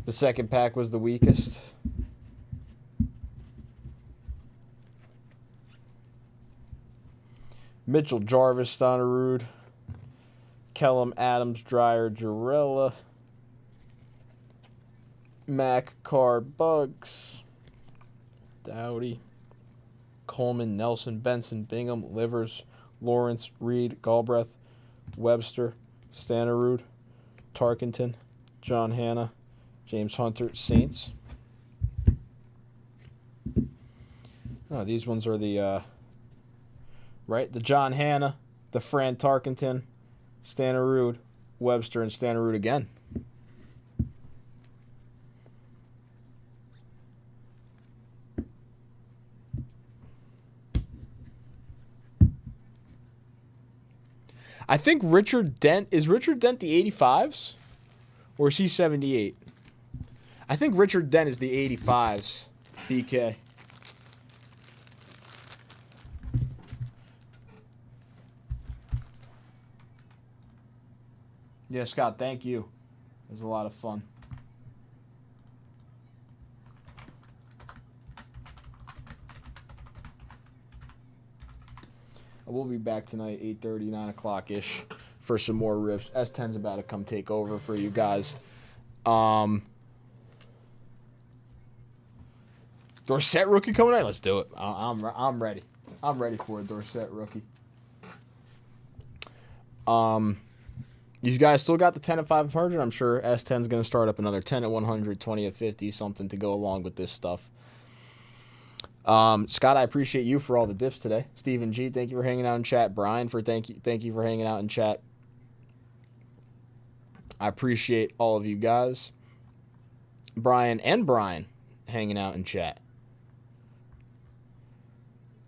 The second pack was the weakest. Mitchell Jarvis, Stonerud. Kellum, Adams, Dreyer, Jarella. Mac, Carr, Bugs. Dowdy. Coleman, Nelson, Benson, Bingham, Livers, Lawrence, Reed, Galbraith, Webster, Stonerud, Tarkenton, John Hanna, James Hunter, Saints. Oh, these ones are the, right? The John Hanna, the Fran Tarkenton, Stonerud, Webster, and Stonerud again. I think Richard Dent, is Richard Dent the 85s? Or is he 78? I think Richard Dent is the 85s, BK. Yeah, Scott, thank you. It was a lot of fun. We'll be back tonight, 8:30, 9 o'clock-ish, for some more rips. S10's about to come take over for you guys. Dorsett rookie coming out? Let's do it. I'm ready. I'm ready for a Dorsett rookie. You guys still got the 10 at 500? I'm sure S10's going to start up another 10 at 100, 20 at 50, something to go along with this stuff. Scott, I appreciate you for all the dips today. Stephen G, thank you for hanging out in chat. Brian, thank you for hanging out in chat. I appreciate all of you guys. Brian hanging out in chat.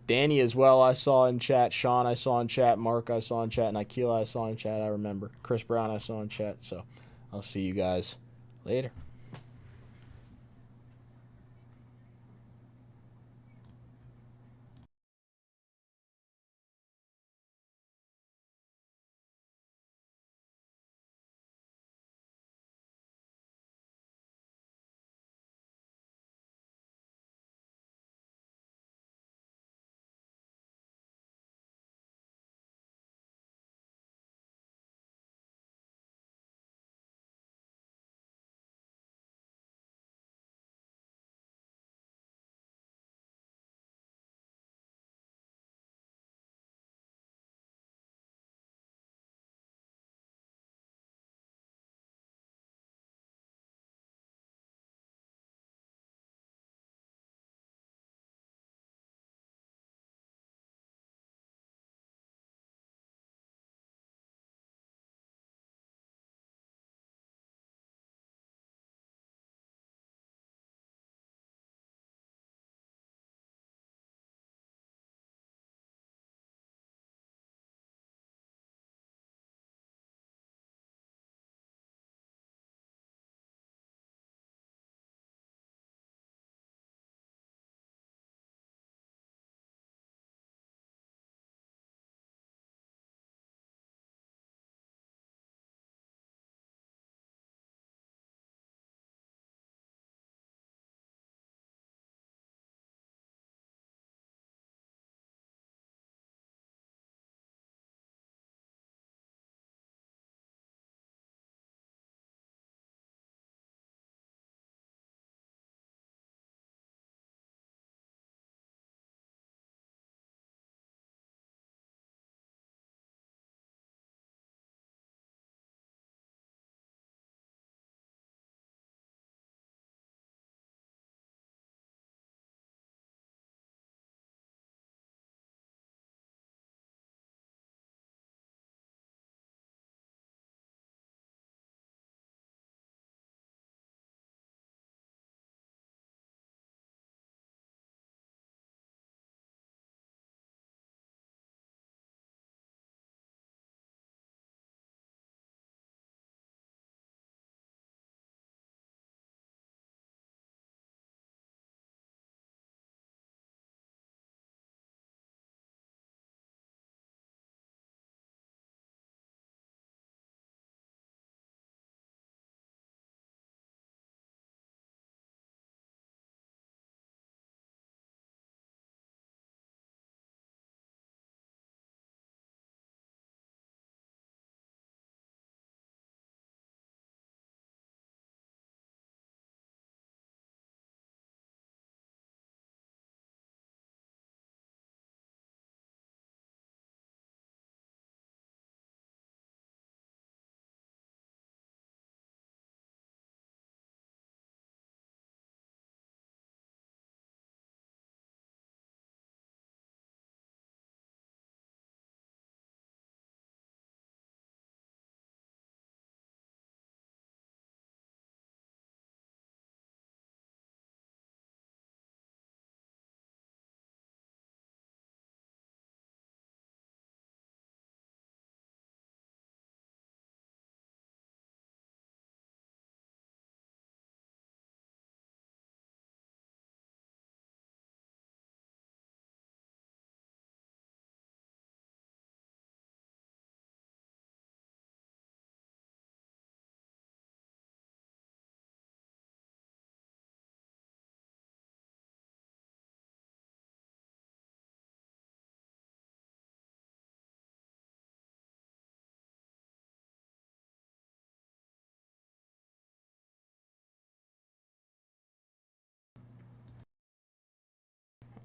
Danny as well, I saw in chat. Sean, I saw in chat. Mark, I saw in chat. Nikila, I saw in chat. I remember. Chris Brown, I saw in chat. So I'll see you guys later.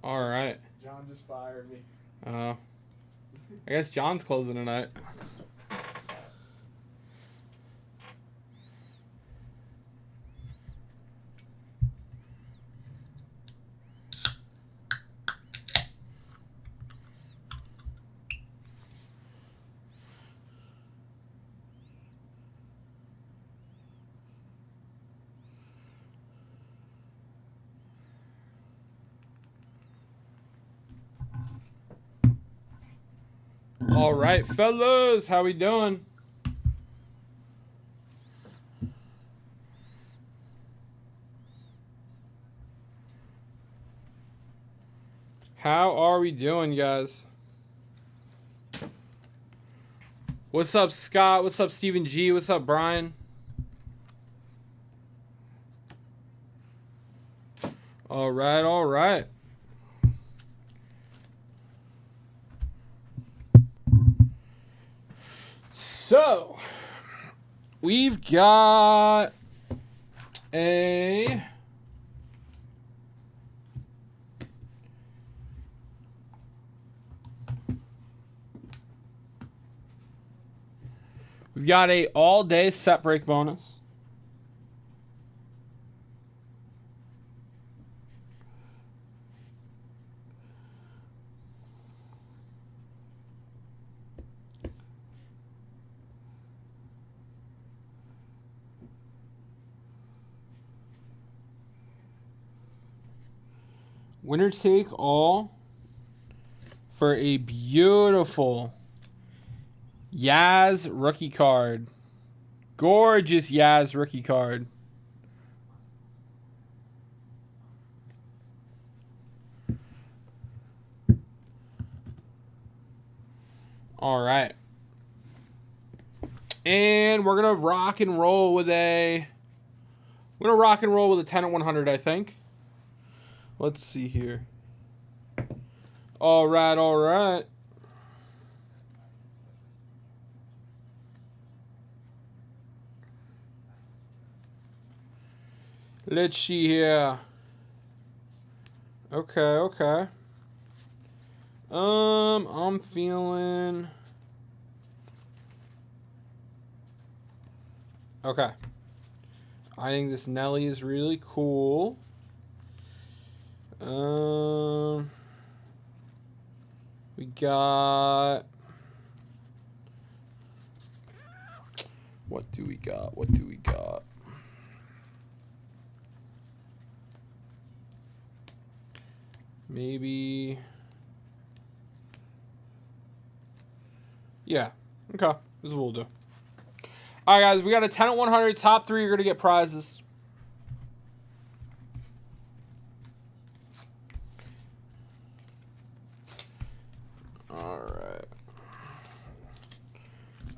All right. John just fired me. I guess John's closing tonight. All right, fellas, how we doing? How are we doing, guys? What's up, Scott? What's up, Stephen G? What's up, Brian? All right, all right. So, we've got a all-day set break bonus. Winner take all for a beautiful Yaz rookie card. Gorgeous Yaz rookie card. All right. And we're going to rock and roll with a 10 at 100, I think. Let's see here. All right, all right. Let's see here. Okay, okay. I'm feeling... Okay. I think this Nelly is really cool. We got... What do we got? What do we got? Maybe... Yeah. Okay. This is what we'll do. All right, guys. We got a 10 at 100. Top 3 are going to get prizes.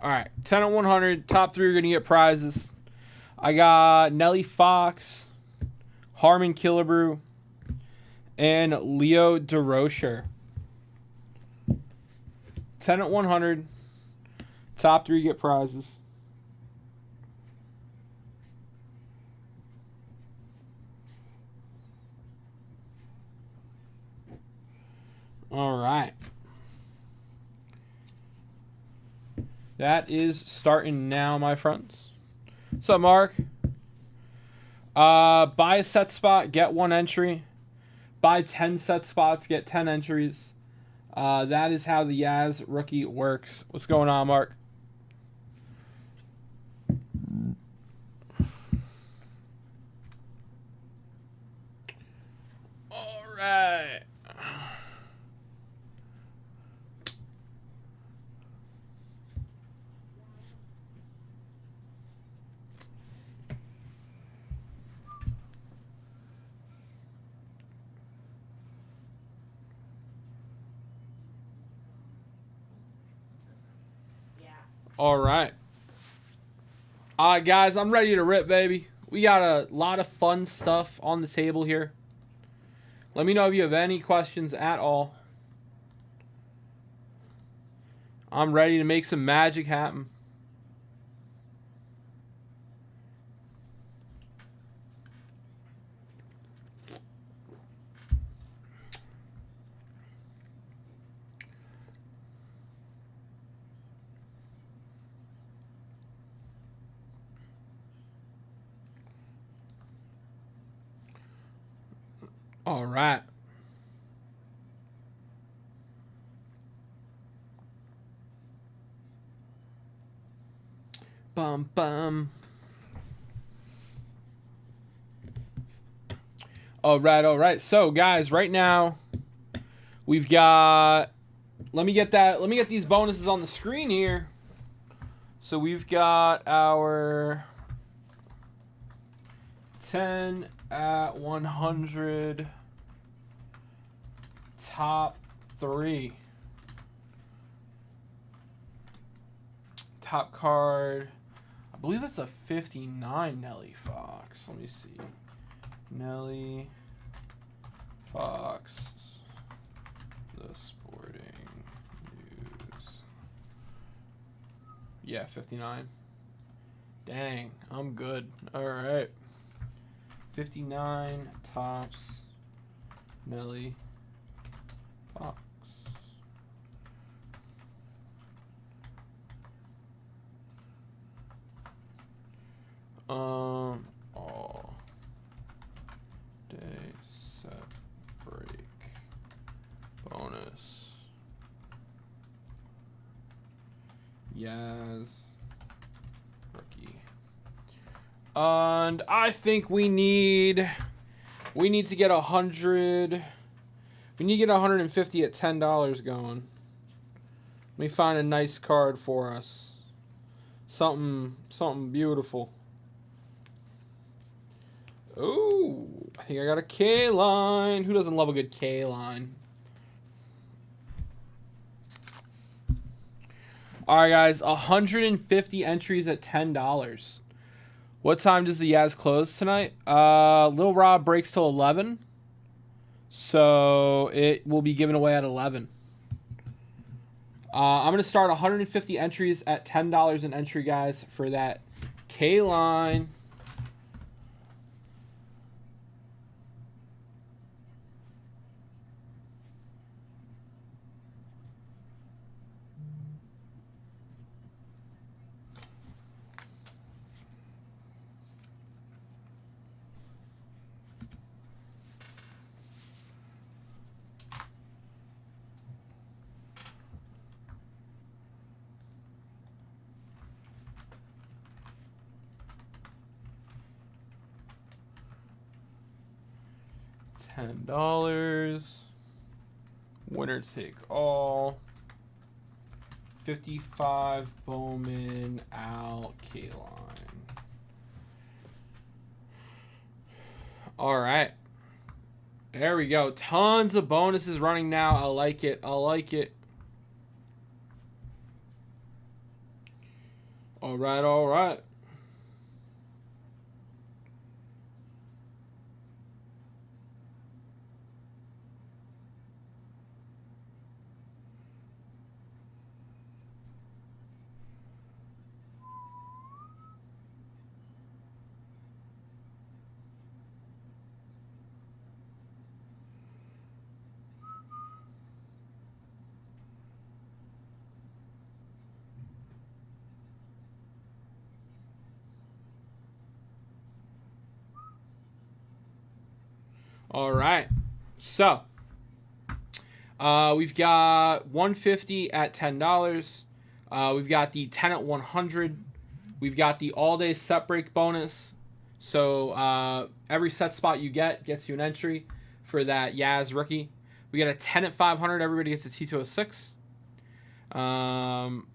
All right, 10 at 100. Top 3 are going to get prizes. I got Nelly Fox, Harmon Killebrew, and Leo DeRocher. 10 at 100. Top 3 get prizes. All right. That is starting now, my friends. What's up, Mark? Buy a set spot, get 1 entry. Buy 10 set spots, get 10 entries. That is how the Yaz rookie works. What's going on, Mark? All right. All right. All right, guys, I'm ready to rip, baby. We got a lot of fun stuff on the table here. Let me know if you have any questions at all. I'm ready to make some magic happen. All right. Bum bum. All right. So, guys, right now we've got. Let me get these bonuses on the screen here. So we've got our 10 at 100 top 3. Top card. I believe that's a 59 Nelly Fox. Let me see. Nelly Fox. The Sporting News. Yeah, 59. Dang, I'm good. All right. 59 tops. Nelly Fox. All day set break bonus. Yaz rookie. And I think we need to get 100. We need to get 150 at $10 going. Let me find a nice card for us. Something beautiful. Oh, I think I got a K line. Who doesn't love a good K line? All right, guys, 150 entries at $10. What time does the Yaz close tonight? Lil Rob breaks till 11, so it will be given away at 11. I'm gonna start 150 entries at $10 an entry, guys, for that K line. $10. Winner take all. 55 Bowman Al K line. All right. There we go. Tons of bonuses running now. I like it. All right. All right. So, we've got 150 at $10. We've got the 10 at 100. We've got the all-day set break bonus. So, every set spot you get gets you an entry for that Yaz rookie. We got a 10 at 500. Everybody gets a T206.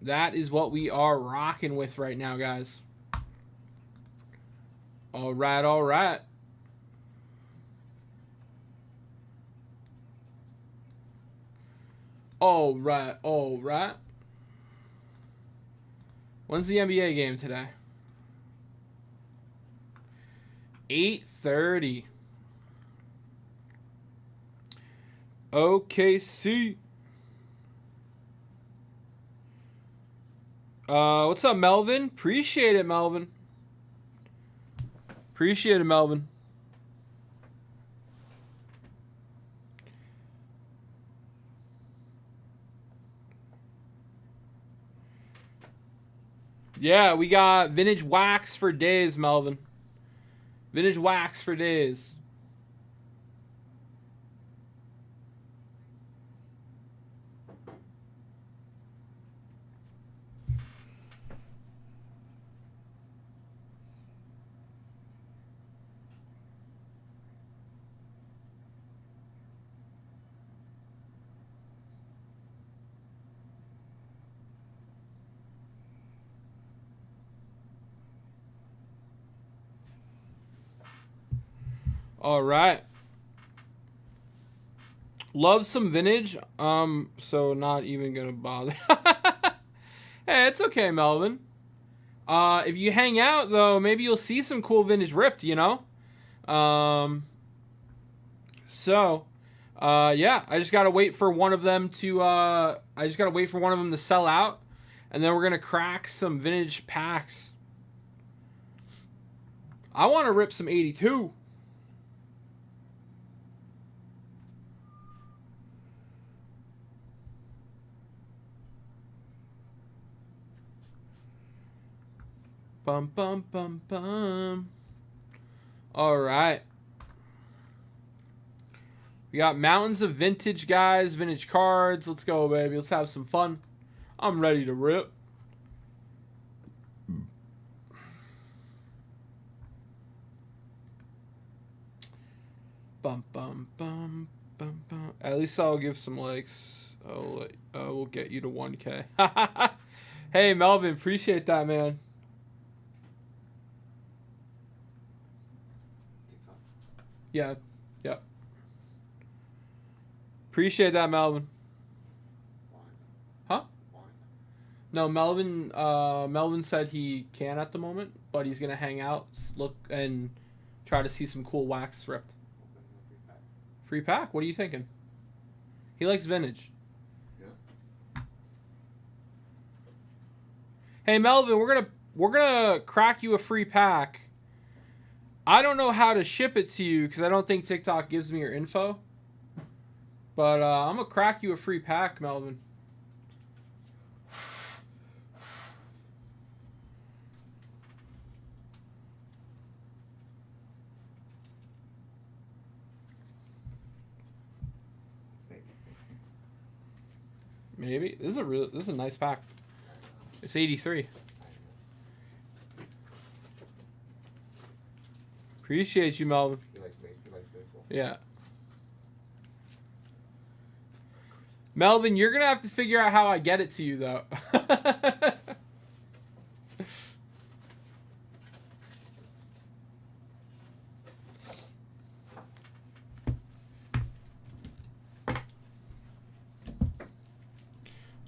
That is what we are rocking with right now, guys. All right. All right. When's the NBA game today? 8:30. OKC. What's up, Melvin? Appreciate it, Melvin. Yeah, we got vintage wax for days, Melvin. Vintage wax for days. All right. Love some vintage. So not even gonna bother. Hey, it's okay, Melvin. If you hang out though, maybe you'll see some cool vintage ripped, you know? Yeah, I just gotta wait for one of them to sell out, and then we're gonna crack some vintage packs. I want to rip some 82. Bum bum bum bum. All right. We got mountains of vintage guys, vintage cards. Let's go, baby. Let's have some fun. I'm ready to rip. Bum bum bum bum bum. At least I'll give some likes. We'll get you to 1K. Hey, Melvin, appreciate that, man. Yeah, yep. Appreciate that, Melvin. Huh? No, Melvin said he can at the moment, but he's gonna hang out, look, and try to see some cool wax ripped. Free pack? What are you thinking? He likes vintage. Yeah. Hey, Melvin, we're gonna crack you a free pack. I don't know how to ship it to you because I don't think TikTok gives me your info. But I'm going to crack you a free pack, Melvin. Maybe. This is a nice pack. It's 83. Appreciate you, Melvin. He likes baseball. Yeah. Melvin, you're going to have to figure out how I get it to you, though.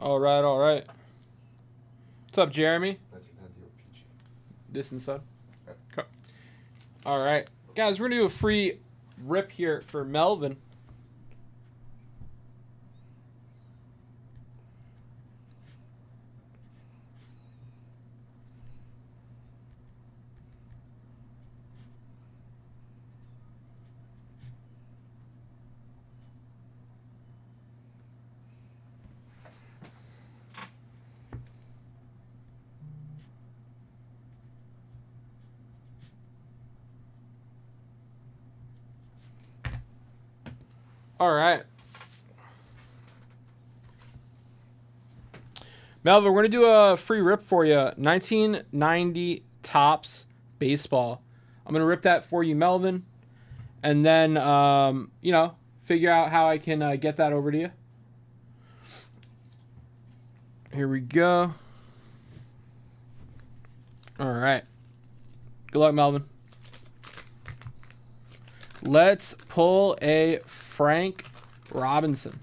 All right. What's up, Jeremy? This inside. Okay. All right, guys, we're gonna do a free rip here for Melvin. All right. Melvin, we're going to do a free rip for you. 1990 Topps Baseball. I'm going to rip that for you, Melvin. And then, figure out how I can get that over to you. Here we go. All right. Good luck, Melvin. Let's pull a Frank Robinson.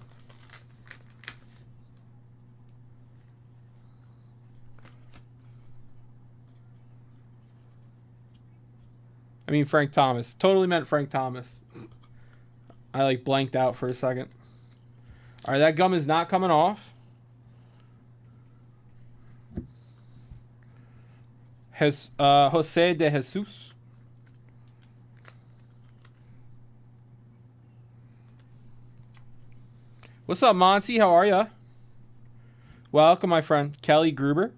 I mean Frank Thomas. Totally meant Frank Thomas. I blanked out for a second. All right, that gum is not coming off. Jose de Jesus. What's up, Monty? How are ya? Welcome, my friend. Kelly Gruber.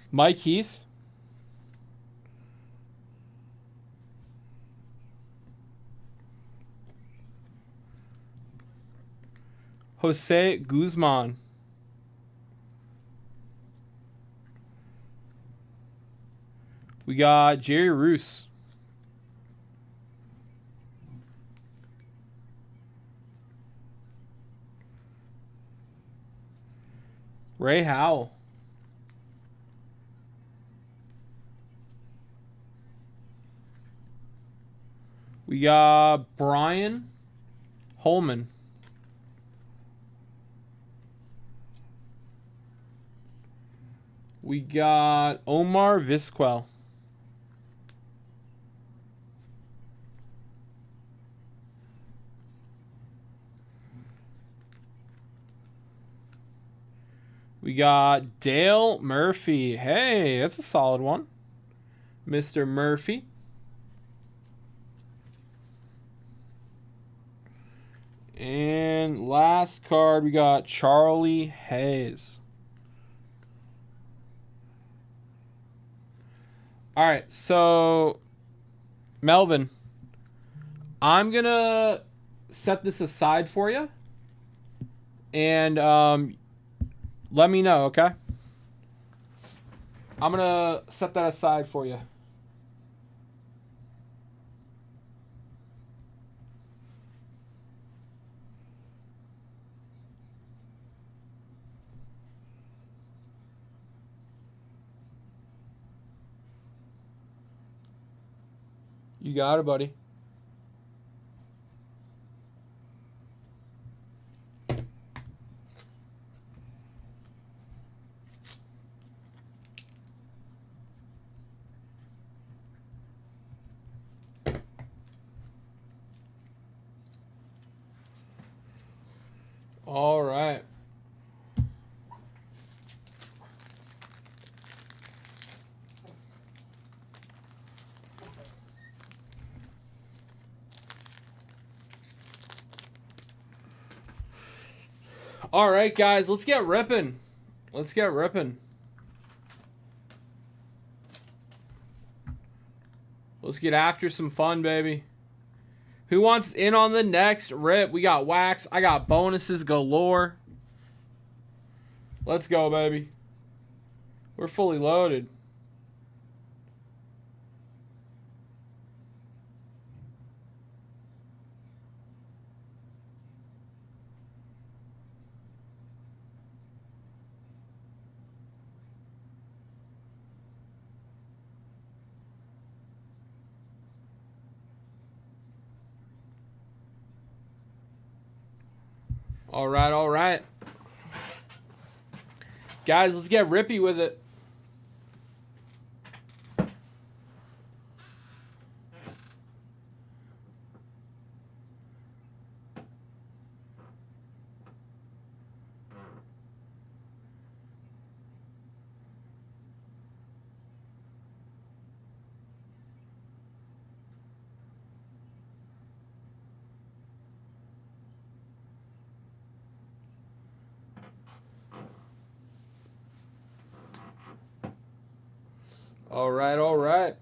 Mike Heath. Jose Guzman. We got Jerry Roos. Ray Howell. We got Brian Holman. We got Omar Vizquel. We got Dale Murphy. Hey, that's a solid one. Mr. Murphy. And last card, we got Charlie Hayes. All right, so Melvin, I'm going to set this aside for you. And let me know, okay? I'm going to set that aside for you. You got it, buddy. All right. All right, guys, let's get ripping. Let's get ripping. Let's get after some fun, baby. Who wants in on the next rip? We got wax. I got bonuses galore. Let's go, baby. We're fully loaded. All right, all right. Guys, let's get rippy with it. All right, all right.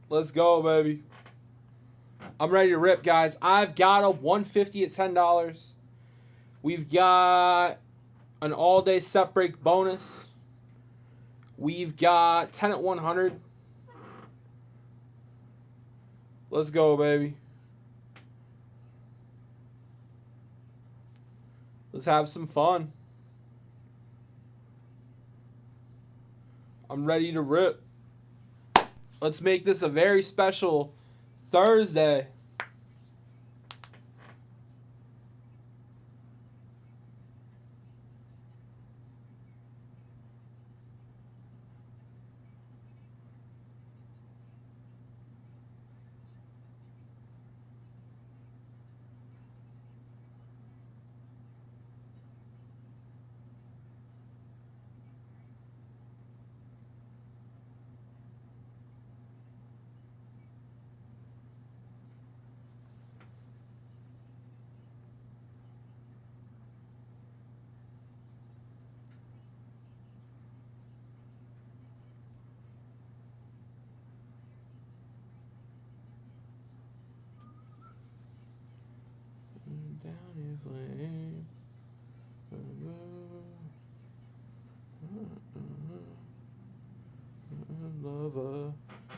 Let's go, baby. I'm ready to rip, guys. I've got a 150 at $10. We've got an all-day set break bonus. We've got 10 at 100. Let's go, baby. Let's have some fun. I'm ready to rip. Let's make this a very special Thursday.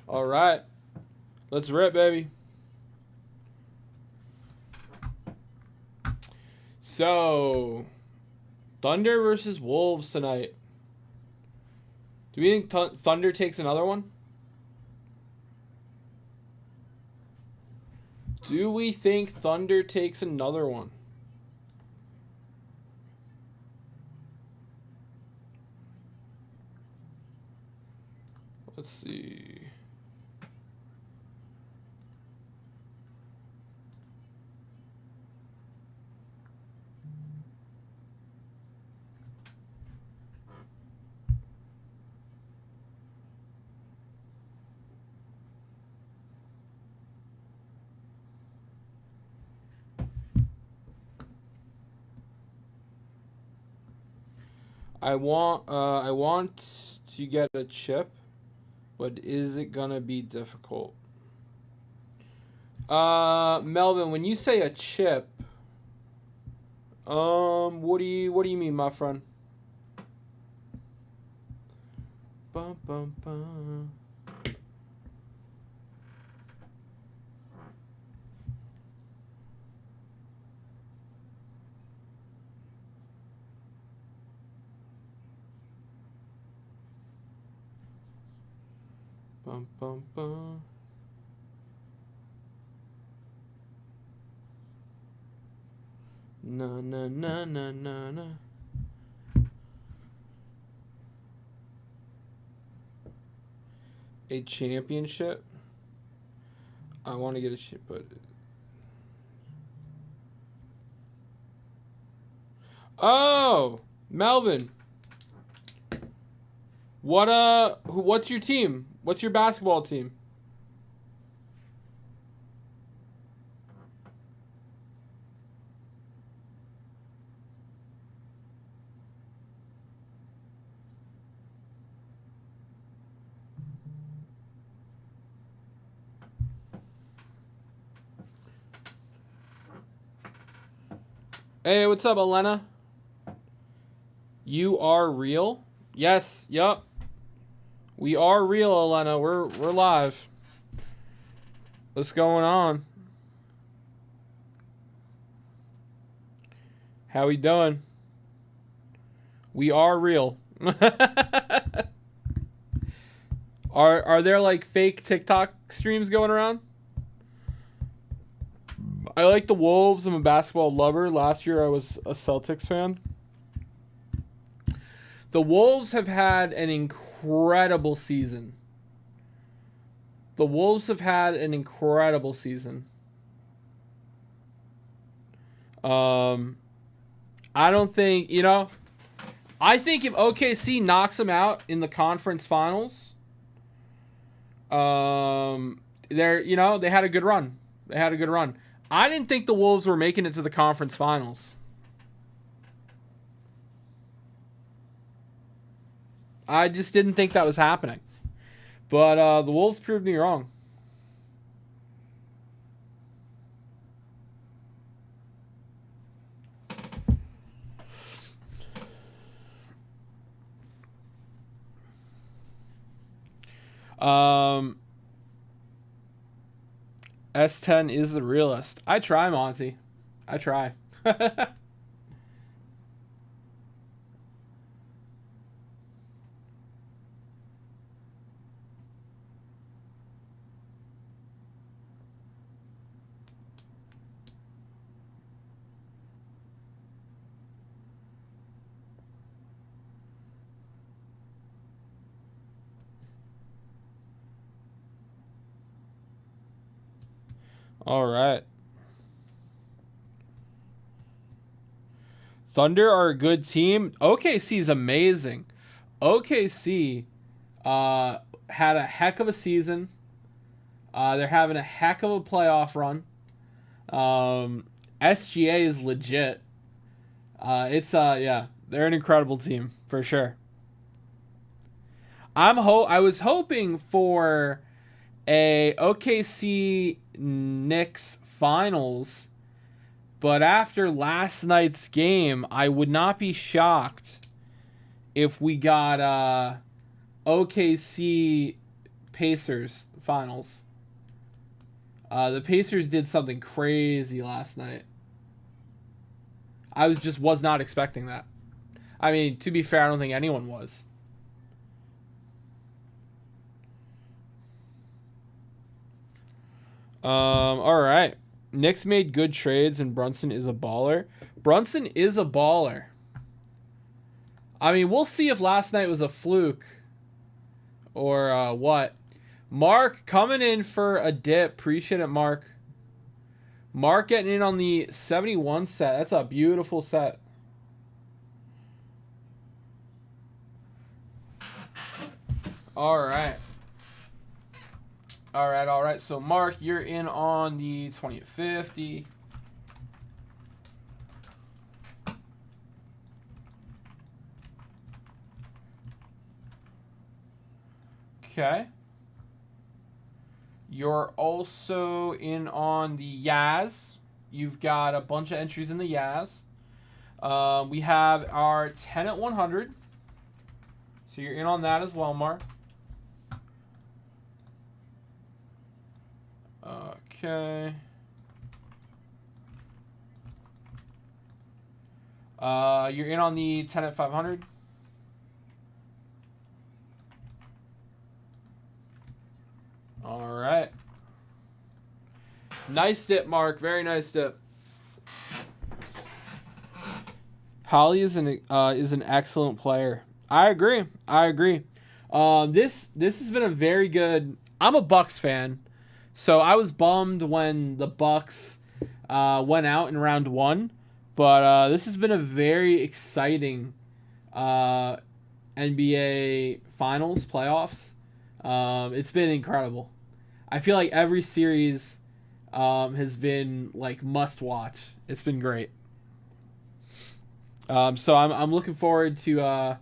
All right. Let's rip, baby. So, Thunder versus Wolves tonight. Do we think Thunder takes another one? Do we think Thunder takes another one? Let's see. I want to get a chip, but is it gonna be difficult? Melvin, when you say a chip, what do you mean, my friend? Bum bum bum. Bum bum bum. Na na na na na na. A championship. I want to get a chip, but oh, Melvin. What's your team? What's your basketball team? Hey, what's up, Elena? You are real? Yes, yup. We are real, Elena. We're live. What's going on? How we doing? We are real. Are there like fake TikTok streams going around? I like the Wolves. I'm a basketball lover. Last year I was a Celtics fan. The Wolves have had an incredible season. The Wolves have had an incredible season. I don't think, I think if OKC knocks them out in the conference finals, they had a good run. They had a good run. I didn't think the Wolves were making it to the conference finals. I just didn't think that was happening. But the Wolves proved me wrong. S10 is the realist. I try, Monty. I try. All right. Thunder are a good team. OKC is amazing. OKC had a heck of a season. They're having a heck of a playoff run. SGA is legit. They're an incredible team for sure. I was hoping for a OKC Knicks finals, but after last night's game, I would not be shocked if we got OKC Pacers finals. The Pacers did something crazy last night. I was not expecting that. I mean, to be fair, I don't think anyone was. All right. Knicks made good trades, and Brunson is a baller. Brunson is a baller. I mean, we'll see if last night was a fluke or what. Mark coming in for a dip. Appreciate it, Mark. Mark getting in on the 71 set. That's a beautiful set. All right. All right. So, Mark, you're in on the 2050. Okay. You're also in on the Yaz. You've got a bunch of entries in the Yaz. We have our 10 at 100. So you're in on that as well, Mark. Okay. You're in on the 10 at 500. All right. Nice dip, Mark. Very nice dip. Holly is an excellent player. I agree. This has been a very good. I'm a Bucks fan, so I was bummed when the Bucks went out in round 1, but this has been a very exciting NBA Finals playoffs. It's been incredible. I feel like every series has been like must watch. It's been great. So I'm looking forward to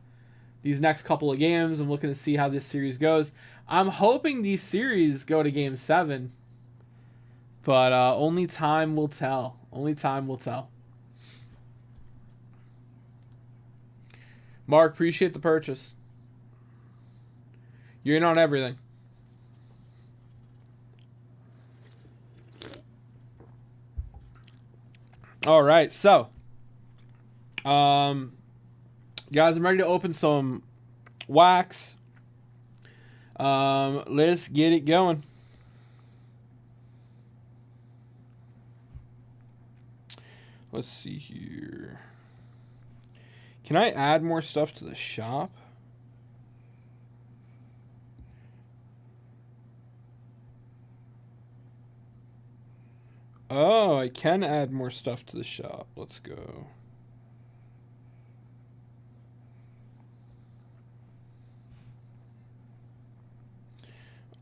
these next couple of games. I'm looking to see how this series goes. I'm hoping these series go to Game 7, but only time will tell. Mark, appreciate the purchase. You're in on everything. All right, so, guys, I'm ready to open some wax. Let's get it going. Let's see here. Can I add more stuff to the shop? Oh, I can add more stuff to the shop. Let's go.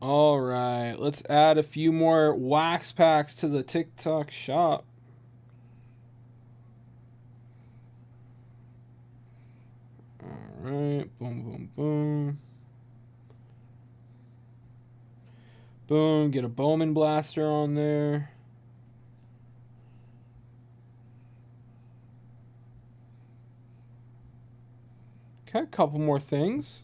All right, let's add a few more wax packs to the TikTok shop. All right, boom. Boom, get a Bowman blaster on there. Okay, a couple more things.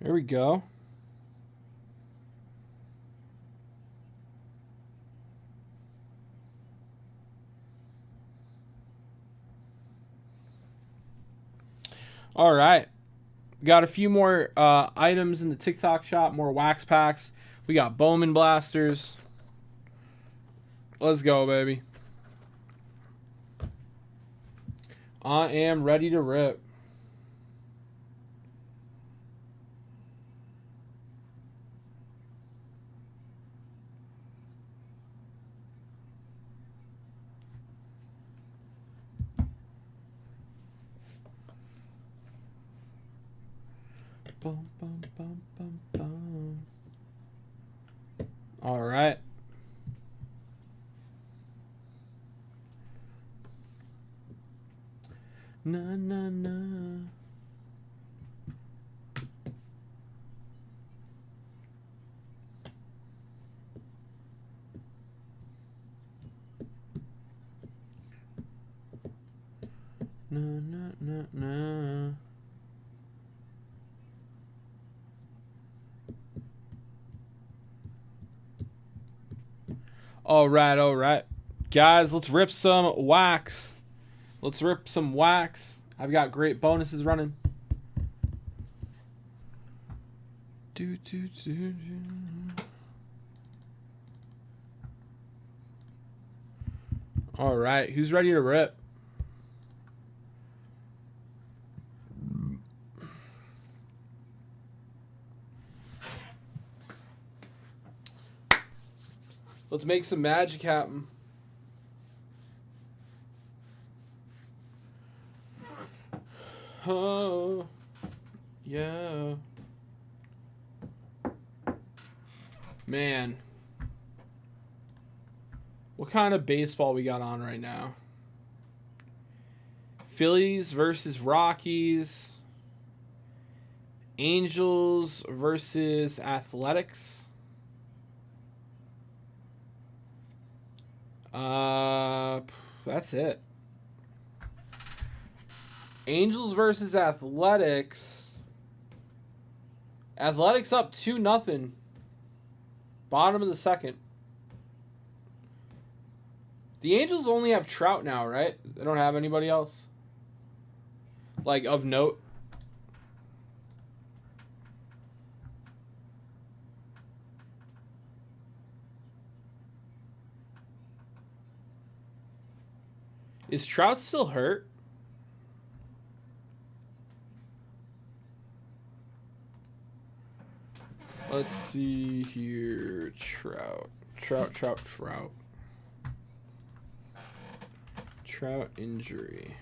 There we go. All right. Got a few more items in the TikTok shop, more wax packs. We got Bowman blasters. Let's go, baby. I am ready to rip. Bum, bum, bum, bum, bum. All right. Na. Na. All right. Guys, let's rip some wax. Let's rip some wax. I've got great bonuses running. All right, who's ready to rip? Let's make some magic happen. Oh, yeah. Man. What kind of baseball we got on right now? Phillies versus Rockies. Angels versus Athletics. That's it. Angels versus Athletics. Athletics up 2-0. Bottom of the second. The Angels only have Trout now, right? They don't have anybody else. Like, of note. Is Trout still hurt? Let's see here. Trout injury.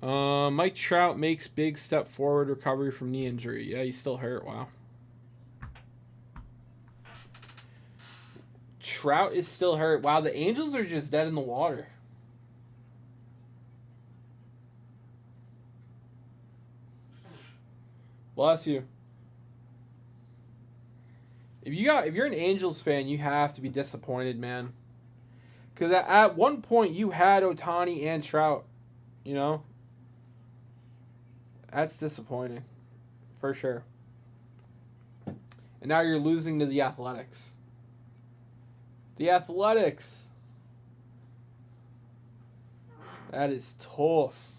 Mike Trout makes big step forward recovery from knee injury. Yeah, he's still hurt. Wow. Trout is still hurt. Wow, the Angels are just dead in the water. Bless you. If you're an Angels fan, you have to be disappointed, man. Because at one point you had Ohtani and Trout, you know. That's disappointing, for sure. And now you're losing to the Athletics. The Athletics. That is tough.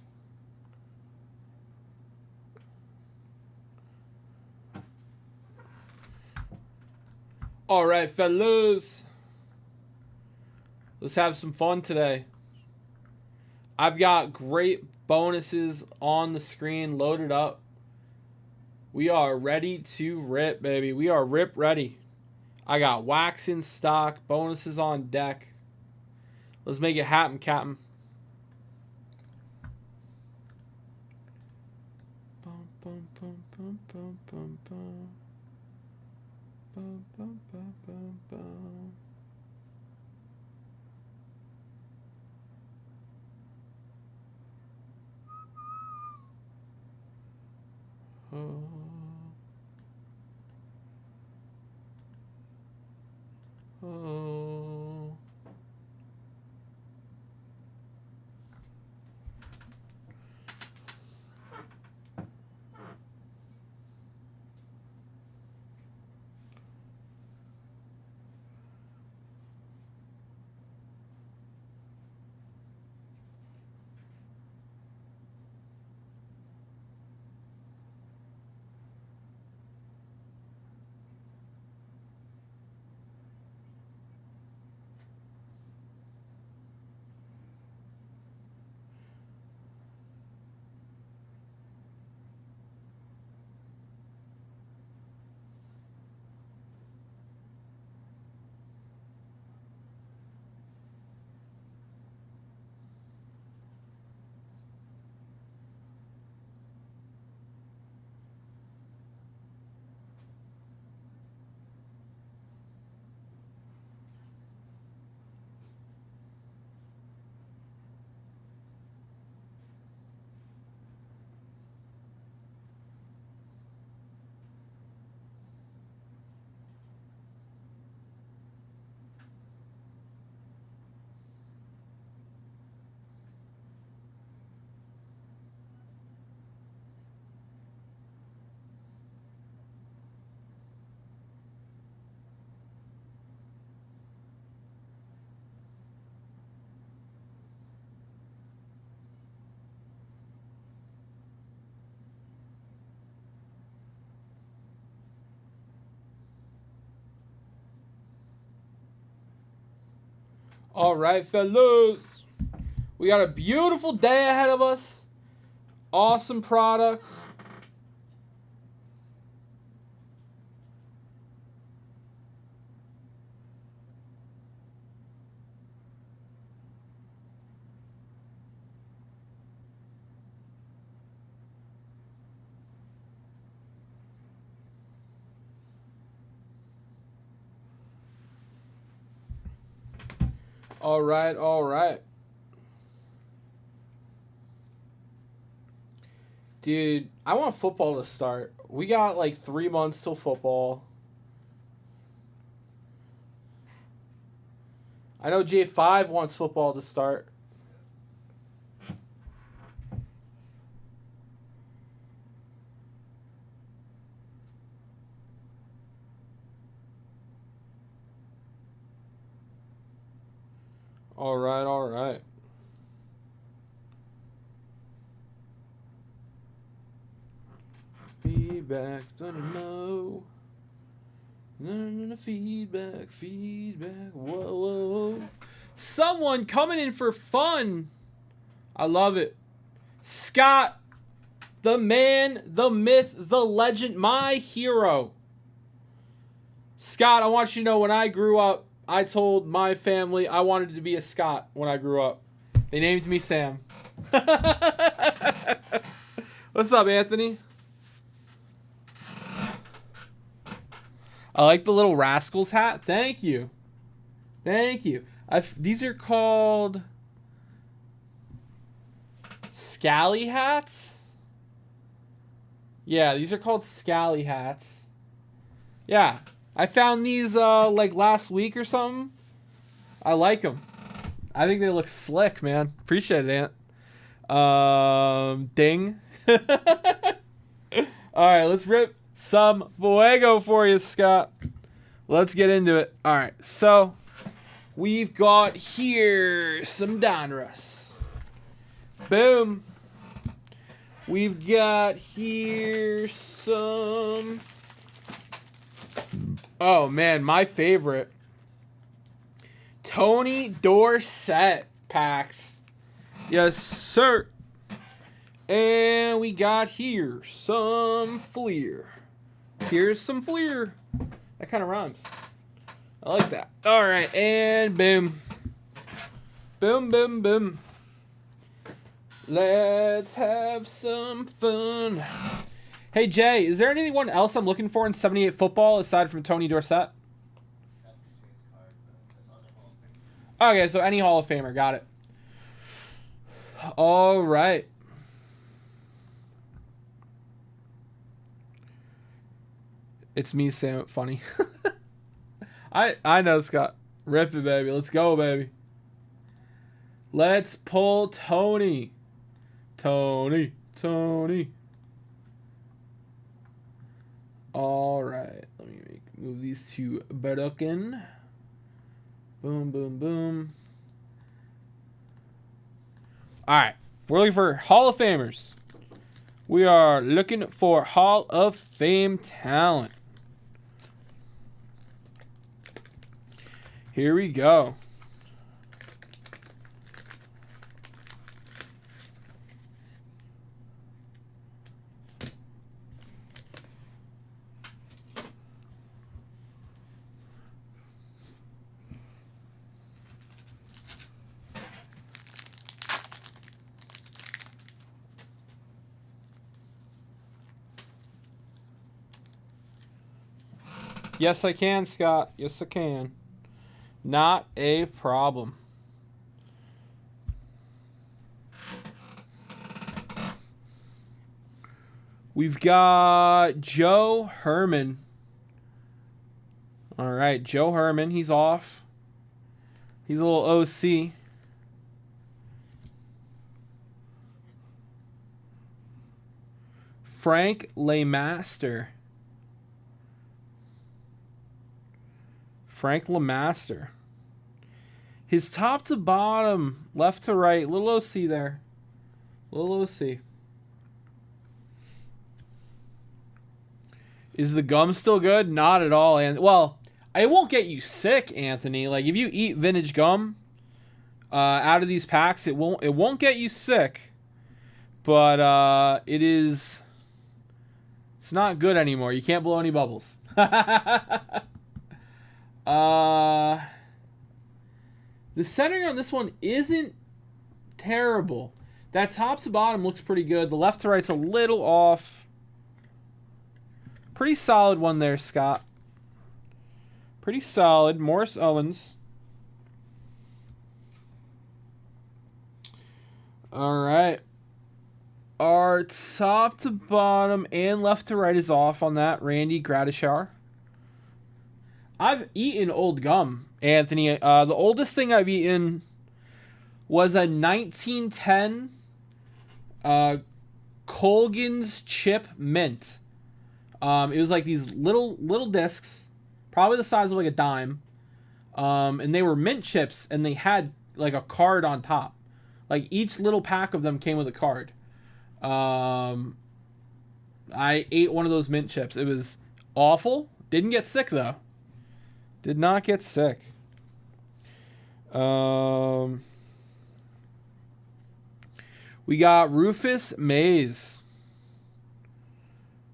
All right, fellas. Let's have some fun today. I've got great bonuses on the screen loaded up. We are ready to rip, baby. We are rip ready. I got wax in stock, bonuses on deck. Let's make it happen, Captain. Bum, bum, bum, bum, bum, bum, bum. Bum, bum, bum, bum, bum. Oh. Oh. All right, fellas. We got a beautiful day ahead of us. Awesome products. All right, all right. Dude, I want football to start. We got like 3 months till football. I know J5 wants football to start. All right, all right. Feedback, don't know. No, feedback, feedback. Whoa, whoa. Someone coming in for fun. I love it. Scott, the man, the myth, the legend, my hero. Scott, I want you to know when I grew up, I told my family I wanted to be a Scott when I grew up. They named me Sam. What's up, Anthony? I like the little Rascals hat. Thank you. Thank you. These are called Scally hats? Yeah, these are called Scally hats. Yeah. I found these like last week or something. I like them. I think they look slick, man. Appreciate it, Ant. Ding. All right, let's rip some Fuego for you, Scott. Let's get into it. All right, so we've got here some Donruss. Boom. We've got here some... Oh, man, my favorite. Tony Dorsett packs. Yes, sir. And we got here some Fleer. Here's some Fleer. That kind of rhymes. I like that. All right, and boom. Boom, boom, boom. Let's have some fun. Hey, Jay, is there anyone else I'm looking for in 78 football aside from Tony Dorsett? Okay, so any Hall of Famer. Got it. All right. It's me, Sam. Funny. I know, Scott. Rip it, baby. Let's go, baby. Let's pull Tony. Tony. All right. Let me move these to Bedokin. Boom, boom, boom. All right. We're looking for Hall of Famers. We are looking for Hall of Fame talent. Here we go. Yes, I can, Scott. Yes, I can. Not a problem. We've got Joe Herman. All right, Joe Herman. He's off. He's a little OC. Frank LeMaster. Frank LeMaster. His top to bottom, left to right, little OC there. Little OC. Is the gum still good? Not at all. And well, it won't get you sick, Anthony. Like if you eat vintage gum, out of these packs. It won't get you sick, but it's not good anymore. You can't blow any bubbles. The centering on this one isn't terrible. That top to bottom looks pretty good. The left to right's a little off. Pretty solid one there, Scott. Pretty solid. Morris Owens. All right. Our top to bottom and left to right is off on that. Randy Gradishar. I've eaten old gum, Anthony. The oldest thing I've eaten was a 1910 Colgan's Chip Mint. It was like these little discs, probably the size of like a dime, and they were mint chips, and they had like a card on top. Like each little pack of them came with a card. I ate one of those mint chips. It was awful. Didn't get sick though. Did not get sick. We got Rufus Mays.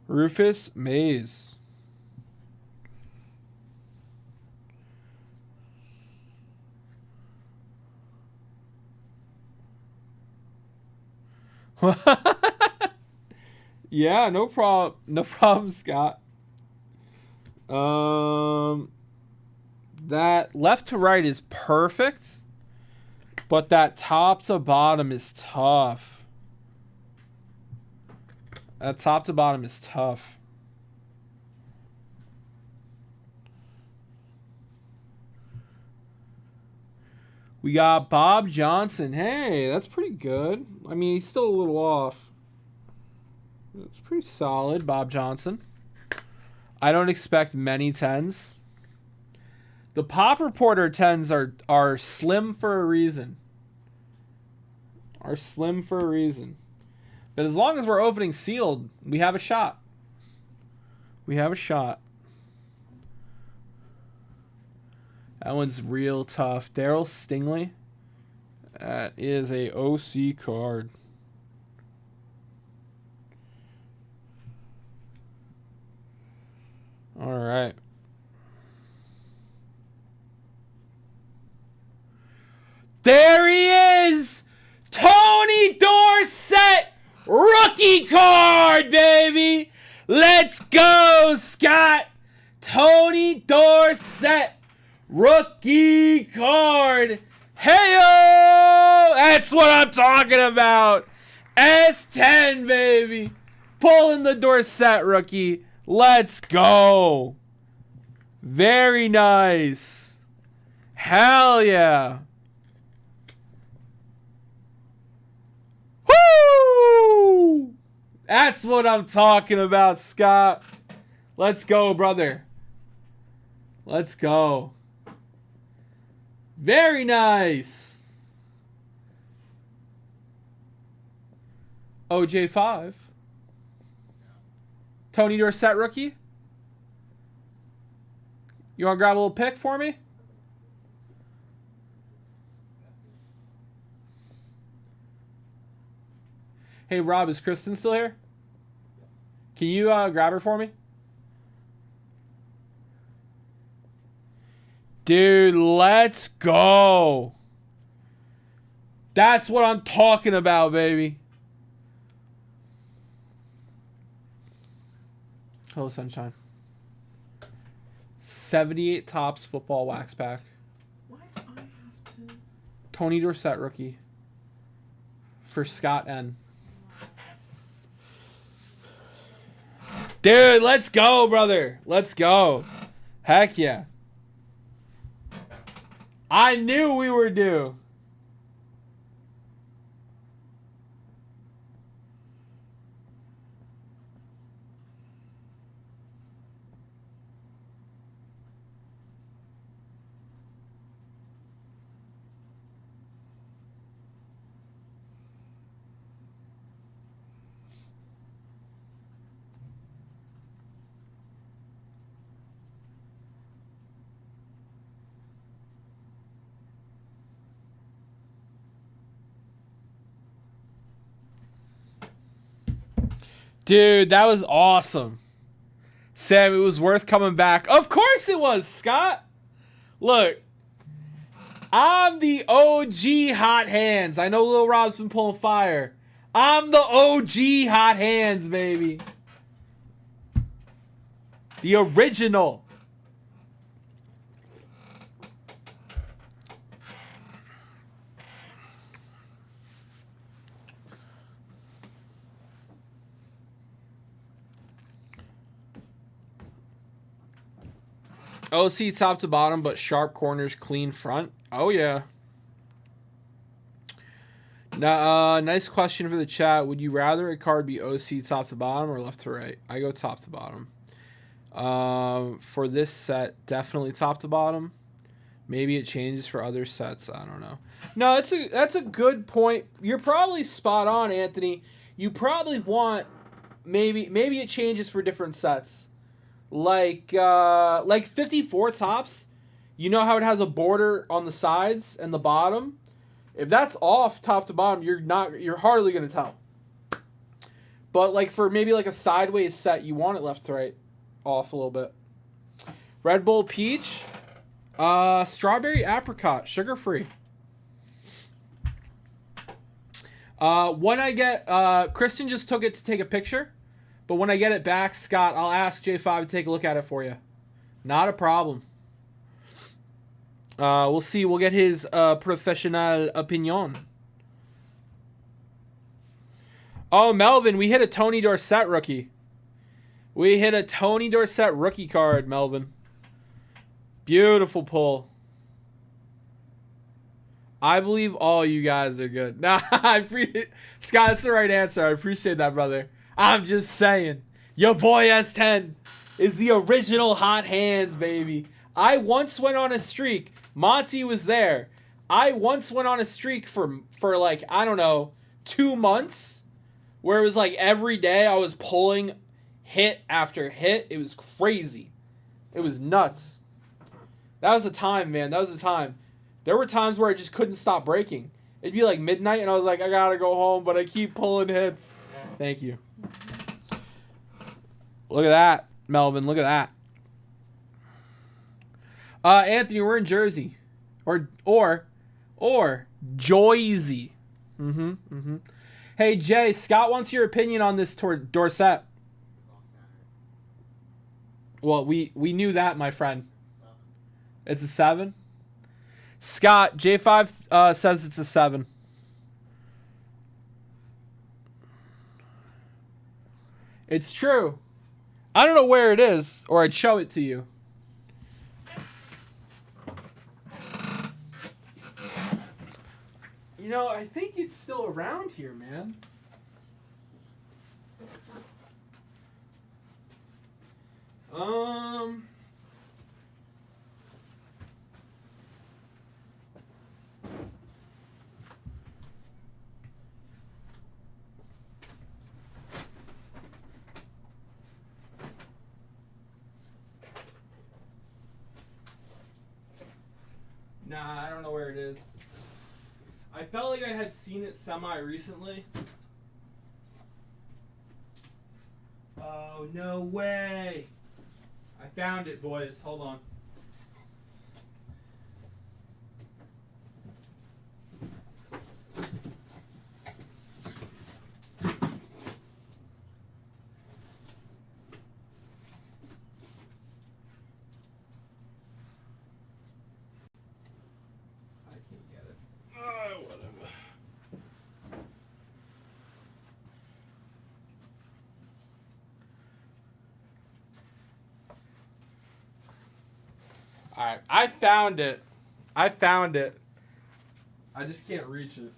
Rufus Mays. Yeah, no problem. No problem, Scott. That left to right is perfect, but that top to bottom is tough. That top to bottom is tough. We got Bob Johnson. Hey, that's pretty good. I mean, he's still a little off. It's pretty solid, Bob Johnson. I don't expect many 10s. The Pop Reporter 10s are slim for a reason. Are slim for a reason. But as long as we're opening sealed, we have a shot. We have a shot. That one's real tough. Daryl Stingley. That is a OC card. All right. There he is! Tony Dorsett! Rookie card, baby! Let's go, Scott! Tony Dorsett! Rookie card! Heyo! That's what I'm talking about! S10, baby! Pulling the Dorsett rookie. Let's go! Very nice. Hell yeah. Woo! That's what I'm talking about, Scott. Let's go, brother. Let's go. Very nice. OJ5. Tony Dorsett rookie. You want to grab a little pick for me? Hey, Rob, is Kristen still here? Can you grab her for me? Dude, let's go. That's what I'm talking about, baby. Hello, sunshine. 78 Topps football wax pack. Why do I have to? Tony Dorsett rookie. For Scott N. Dude, let's go, brother. Let's go. Heck yeah. I knew we were due. Dude, that was awesome. Sam, it was worth coming back. Of course it was, Scott. Look, I'm the OG hot hands. I know Lil Rob's been pulling fire. I'm the OG hot hands, baby. The original. OC top to bottom, but sharp corners, clean front. Oh, yeah. Now, nice question for the chat. Would you rather a card be OC top to bottom or left to right? I go top to bottom. For this set, definitely top to bottom. Maybe it changes for other sets. I don't know. No, that's a good point. You're probably spot on, Anthony. You probably want maybe it changes for different sets. Like 54 tops, you know how it has a border on the sides and the bottom? If that's off top to bottom, you're hardly going to tell. But like for maybe like a sideways set, you want it left to right off a little bit. Red Bull Peach, strawberry apricot, sugar free. When I get Kristen just took it to take a picture. But when I get it back, Scott, I'll ask J5 to take a look at it for you. Not a problem. We'll see. We'll get his professional opinion. Oh, Melvin, we hit a Tony Dorsett rookie. We hit a Tony Dorsett rookie card, Melvin. Beautiful pull. I believe all you guys are good. Nah, Scott, that's the right answer. I appreciate that, brother. I'm just saying. Your boy S10 is the original hot hands, baby. I once went on a streak. Monty was there. I once went on a streak for like, I don't know, 2 months. Where it was like every day I was pulling hit after hit. It was crazy. It was nuts. That was the time, man. That was the time. There were times where I just couldn't stop breaking. It'd be like midnight and I was like, I gotta go home, but I keep pulling hits. Thank you. Look at that, Melvin. Look at that. Anthony, we're in Jersey. Or Joyzy. Hey, Jay, Scott wants your opinion on this Dorsett. Well, we knew that, my friend. It's a 7? Scott, J5 says it's a 7. It's true. I don't know where it is, or I'd show it to you. You know, I think it's still around here, man. Nah, I don't know where it is. I felt like I had seen it semi-recently. Oh, no way. I found it, boys. Hold on. Alright, I found it. I just can't reach it.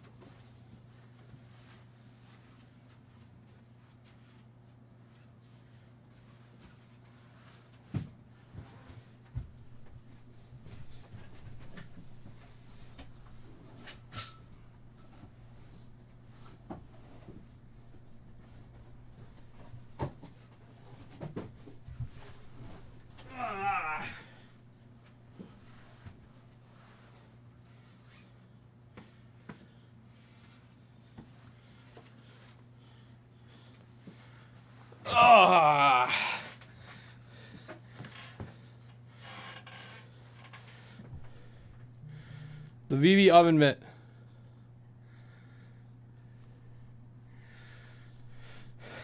Ah. The VB oven mitt.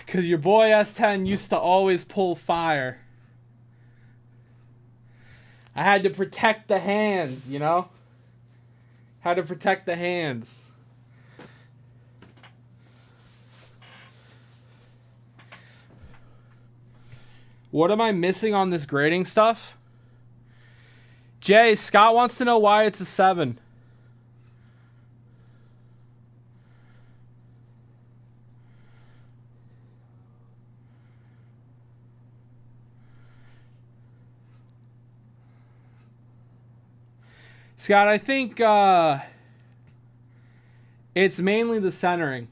Because your boy S10 used to always pull fire. I had to protect the hands, you know? Had to protect the hands. What am I missing on this grading stuff? Jay, Scott wants to know why it's a 7. Scott, I think it's mainly the centering.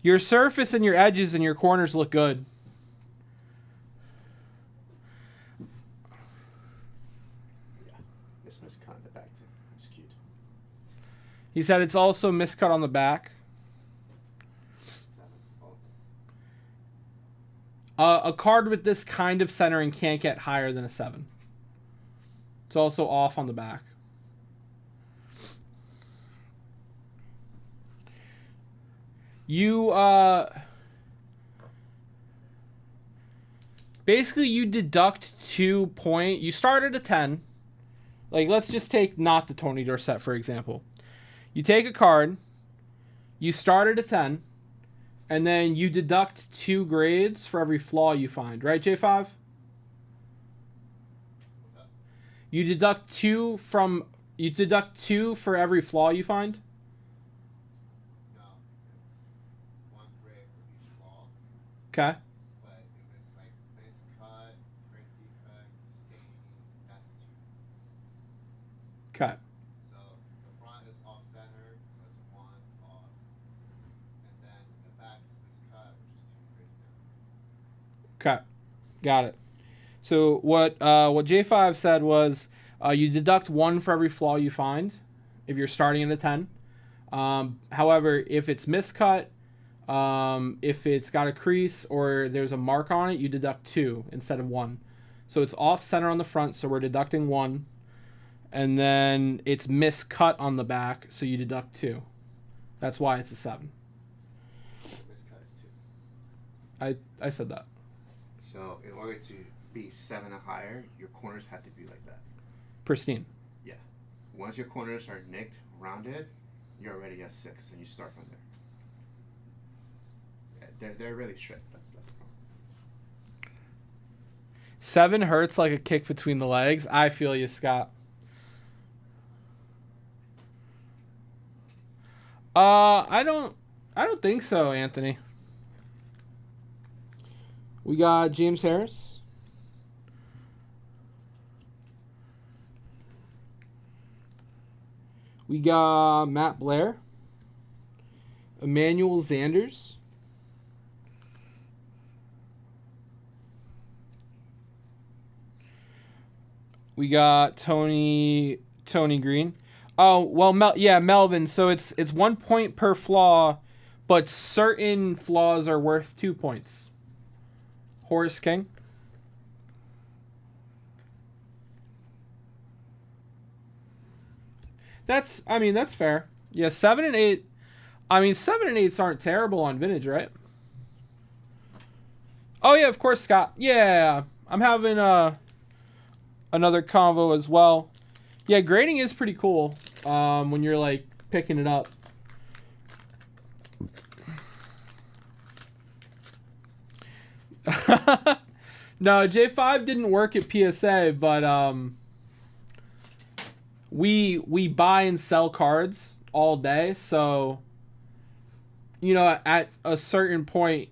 Your surface and your edges and your corners look good. Yeah, this miscut in the back too. It's cute. He said it's also miscut on the back. 7. Oh. A card with this kind of centering can't get higher than a 7. It's also off on the back. You, basically you deduct 2 point. You start at a 10. Like, let's just take not the Tony Dorsett, for example. You take a card, you start at a 10, and then you deduct 2 grades for every flaw you find. Right, J5? You deduct 2 for every flaw you find? No, it's 1 grade for each flaw. Okay. But if it's like miscut, print defect, staining, that's 2. Okay. So the front is off center, so it's 1 off. And then the back is miscut, which is 2 grades down. Okay. Got it. So what J5 said was you deduct 1 for every flaw you find if you're starting at a 10. However, if it's miscut, if it's got a crease or there's a mark on it, you deduct 2 instead of 1. So it's off center on the front, so we're deducting 1. And then it's miscut on the back, so you deduct 2. That's why it's a 7. Miscut is 2. I said that. So in order to be 7 or higher, your corners have to be like that. Pristine. Yeah. Once your corners are nicked, rounded, you're already at 6, and you start from there. Yeah, they're really strict. That's the problem. 7 hurts like a kick between the legs. I feel you, Scott. I don't think so, Anthony. We got James Harris. We got Matt Blair. Emmanuel Zanders. We got Tony Green. Oh, well, Melvin. So it's 1 point per flaw, but certain flaws are worth 2 points. Horace King. That's fair. Yeah, 7 and 8. 7 and 8s aren't terrible on vintage, right? Oh yeah, of course, Scott. Yeah, I'm having another convo as well. Yeah, grading is pretty cool when you're like picking it up. No, J5 didn't work at PSA, but we buy and sell cards all day, so at a certain point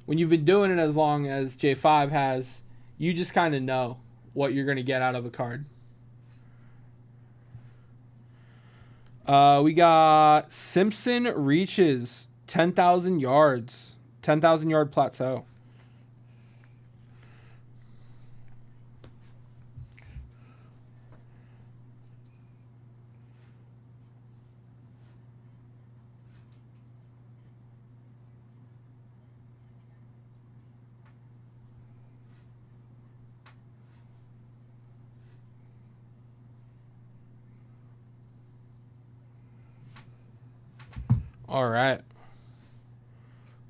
when you've been doing it as long as J5 has, you just kind of know what you're going to get out of a card. We got Simpson reaches 10,000 yards. 10,000 yard plateau. All right.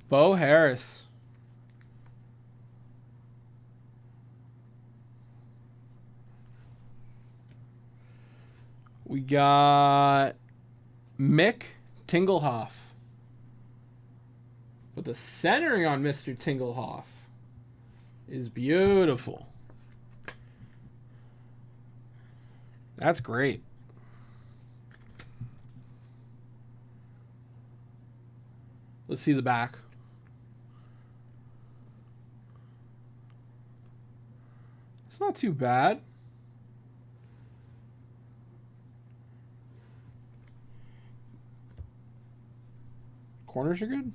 Bo Harris. We got Mick Tinglehoff. But the centering on Mr. Tinglehoff is beautiful. That's great. Let's see the back. It's not too bad. Corners are good.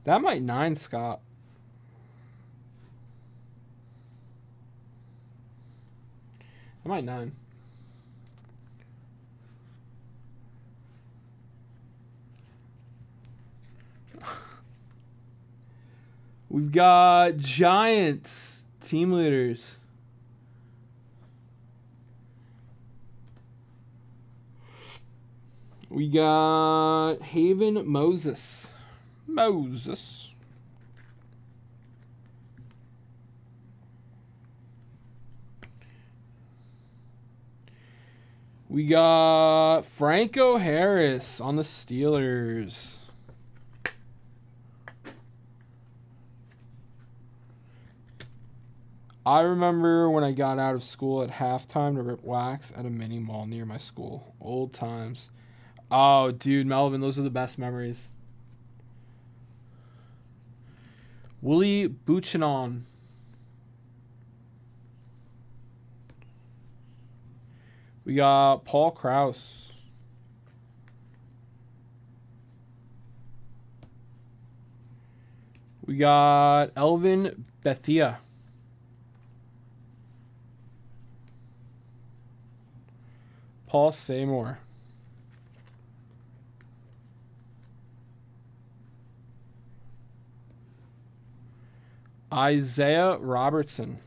That might 9, Scott. That might 9. We've got Giants team leaders. We got Haven Moses. We got Franco Harris on the Steelers. I remember when I got out of school at halftime to rip wax at a mini mall near my school. Old times. Oh, dude, Melvin, those are the best memories. Willie Buchanan. We got Paul Krause. We got Elvin Bethia. Paul Seymour. Isaiah Robertson.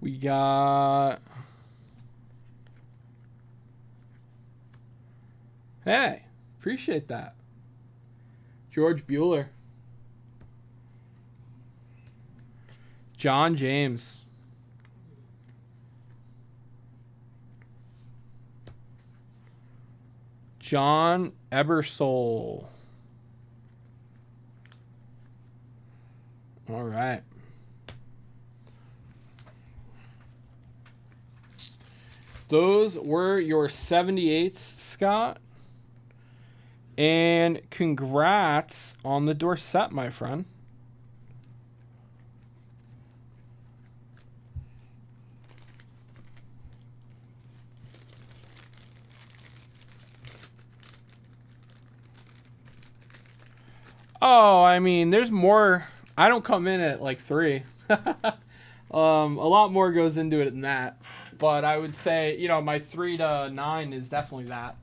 We got... Hey, appreciate that. George Bueller. John James. John Ebersole. All right. Those were your 78s, Scott. And congrats on the Dorsett, my friend. Oh, I mean, there's more. I don't come in at like 3. A lot more goes into it than that. But I would say, you know, my 3 to 9 is definitely that.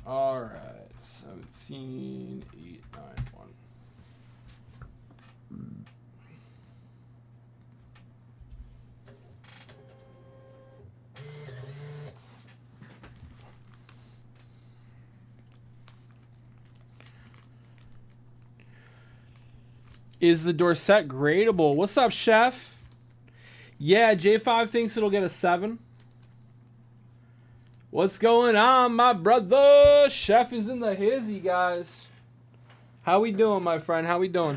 All right. 17, 8, 9, 1. Is the Dorsett gradable? What's up, Chef? Yeah, J5 thinks it'll get a 7. What's going on, my brother? Chef is in the hizzy, guys. How we doing, my friend? How we doing?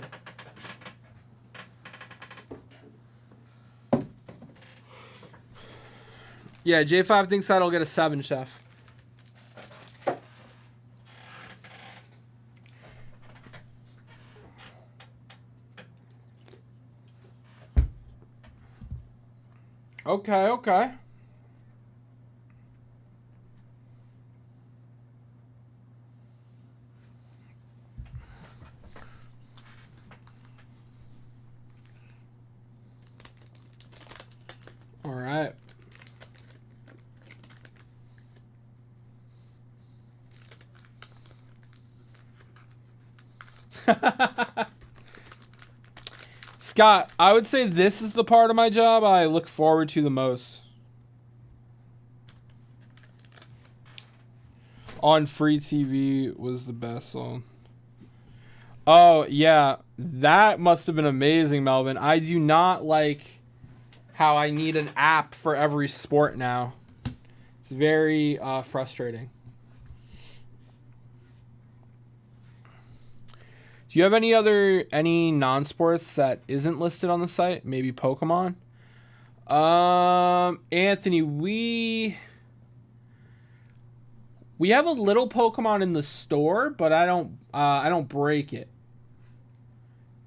Yeah, J5 thinks that'll get a 7, Chef. Okay, okay. right. Scott, I would say this is the part of my job I look forward to the most. On free TV was the best song. Oh, yeah. That must have been amazing, Melvin. I do not like how I need an app for every sport now. It's very frustrating. Do you have any non-sports that isn't listed on the site? Maybe Pokemon? Anthony, we have a little Pokemon in the store, but I don't break it.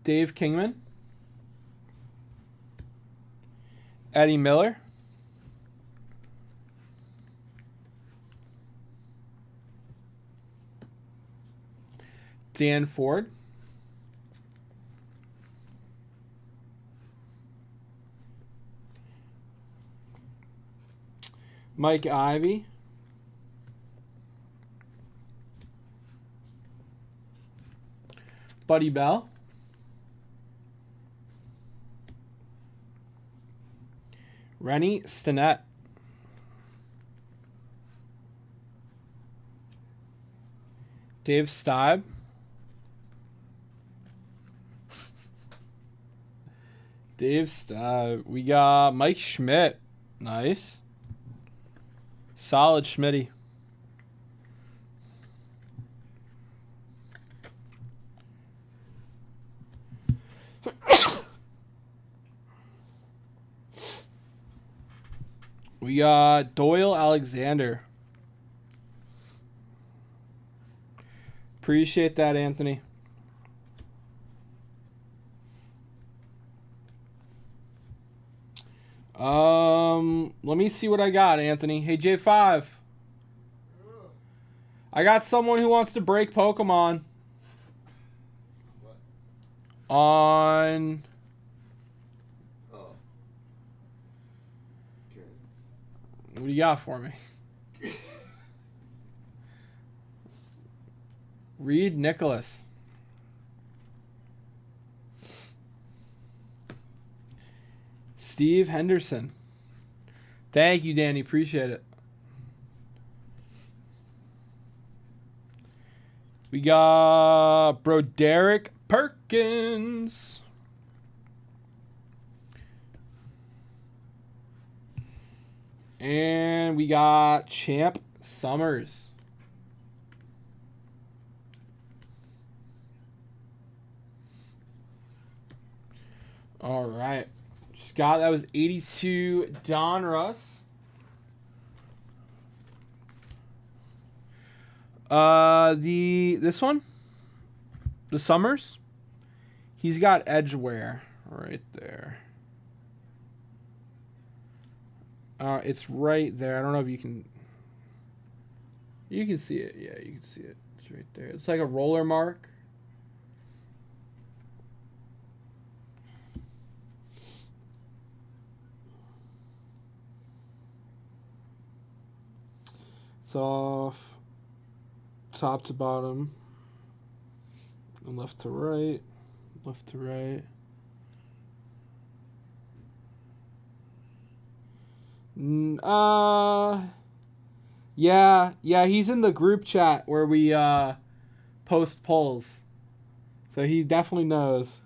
Dave Kingman. Eddie Miller. Dan Ford. Mike Ivy. Buddy Bell. Rennie Stinnett. Dave Stibe. Dave Stibe. We got Mike Schmidt. Nice. Solid Schmitty. We got Doyle Alexander. Appreciate that, Anthony. Let me see what I got, Anthony. Hey, J5. I got someone who wants to break Pokemon. What? On... Oh. Okay. What do you got for me? Reed Nicholas. Steve Henderson. Thank you, Danny. Appreciate it. We got Broderick Perkins. And we got Champ Summers. All right. Scott, that was 82 Donruss. This one? The Summers? He's got Edgeware right there. It's right there. I don't know if you can... You can see it. Yeah, you can see it. It's right there. It's like a roller mark. It's off top to bottom and left to right, left to right. Yeah, he's in the group chat where we post polls. So he definitely knows.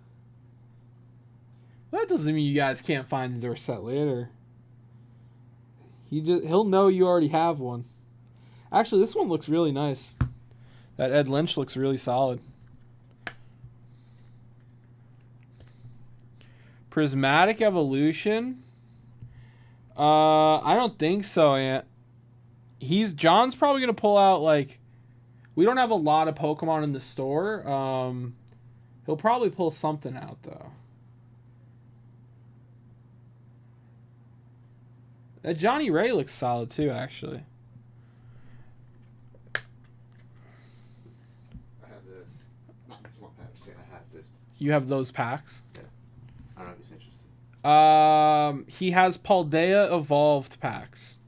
That doesn't mean you guys can't find their set later. He'll know you already have one. Actually, this one looks really nice. That Ed Lynch looks really solid. Prismatic Evolution. I don't think so, Ant. John's probably gonna pull out like. We don't have a lot of Pokemon in the store. He'll probably pull something out though. That Johnny Ray looks solid too, actually. Not this one pack. I have this. You have those packs? Yeah. I don't know if he's interested. He has Paldea Evolved packs.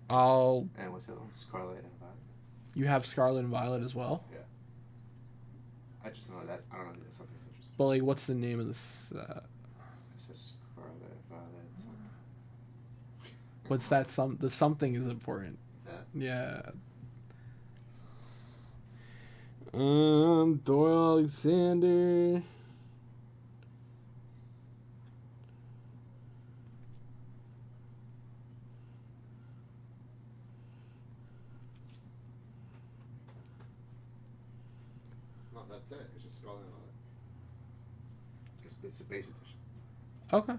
And what's the other one? Scarlet and Violet. You have Scarlet and Violet as well? Yeah. I just know that. I don't know. That's something that's interesting. But, like, what's the name of this? It says Scarlet, Violet, something. What's that? The something is important. Yeah. Yeah. Doyle Alexander. No, that's it. It's just Scarlet and Violet. It's the base edition. Okay.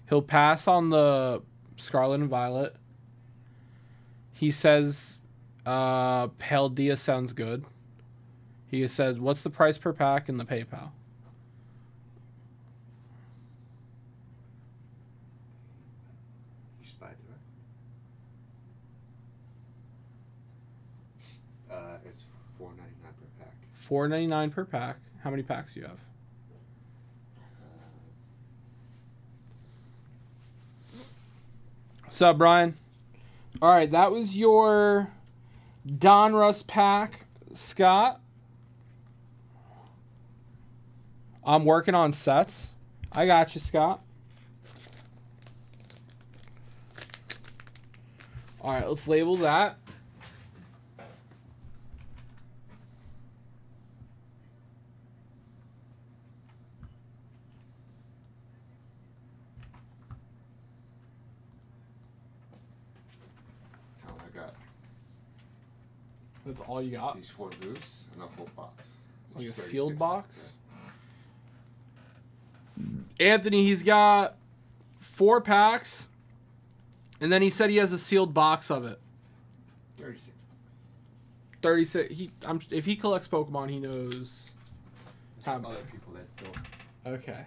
He'll pass on the Scarlet and Violet. He says Paldea sounds good. He said, what's the price per pack in the PayPal? You should buy it, right? It's $4.99 per pack. $4.99 per pack. How many packs do you have? What's up, Brian? All right, that was your Donruss pack, Scott. I'm working on sets. I got you, Scott. All right, let's label that. That's how I got That's all you got? these 4 loose and a whole box. Like which a is sealed 36 box? packs, Anthony, he's got 4 packs, and then he said he has a sealed box of it. yeah. 36 bucks. 36. If he collects Pokemon, he knows. There's How- other people that don't. Okay.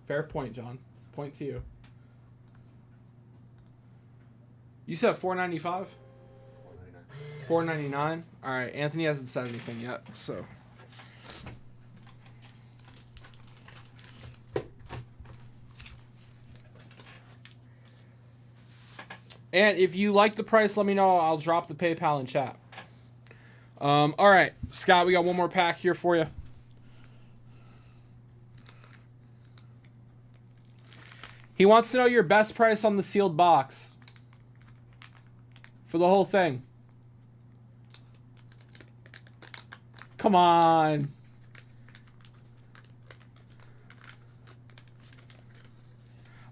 Fair point, John. Point to you. You said $4.95? $4.99. $4.99. All right. Anthony hasn't said anything yet, so. And if you like the price, let me know. I'll drop the PayPal in chat. All right, Scott, we got one more pack here for you. He wants to know your best price on the sealed box for the whole thing. Come on.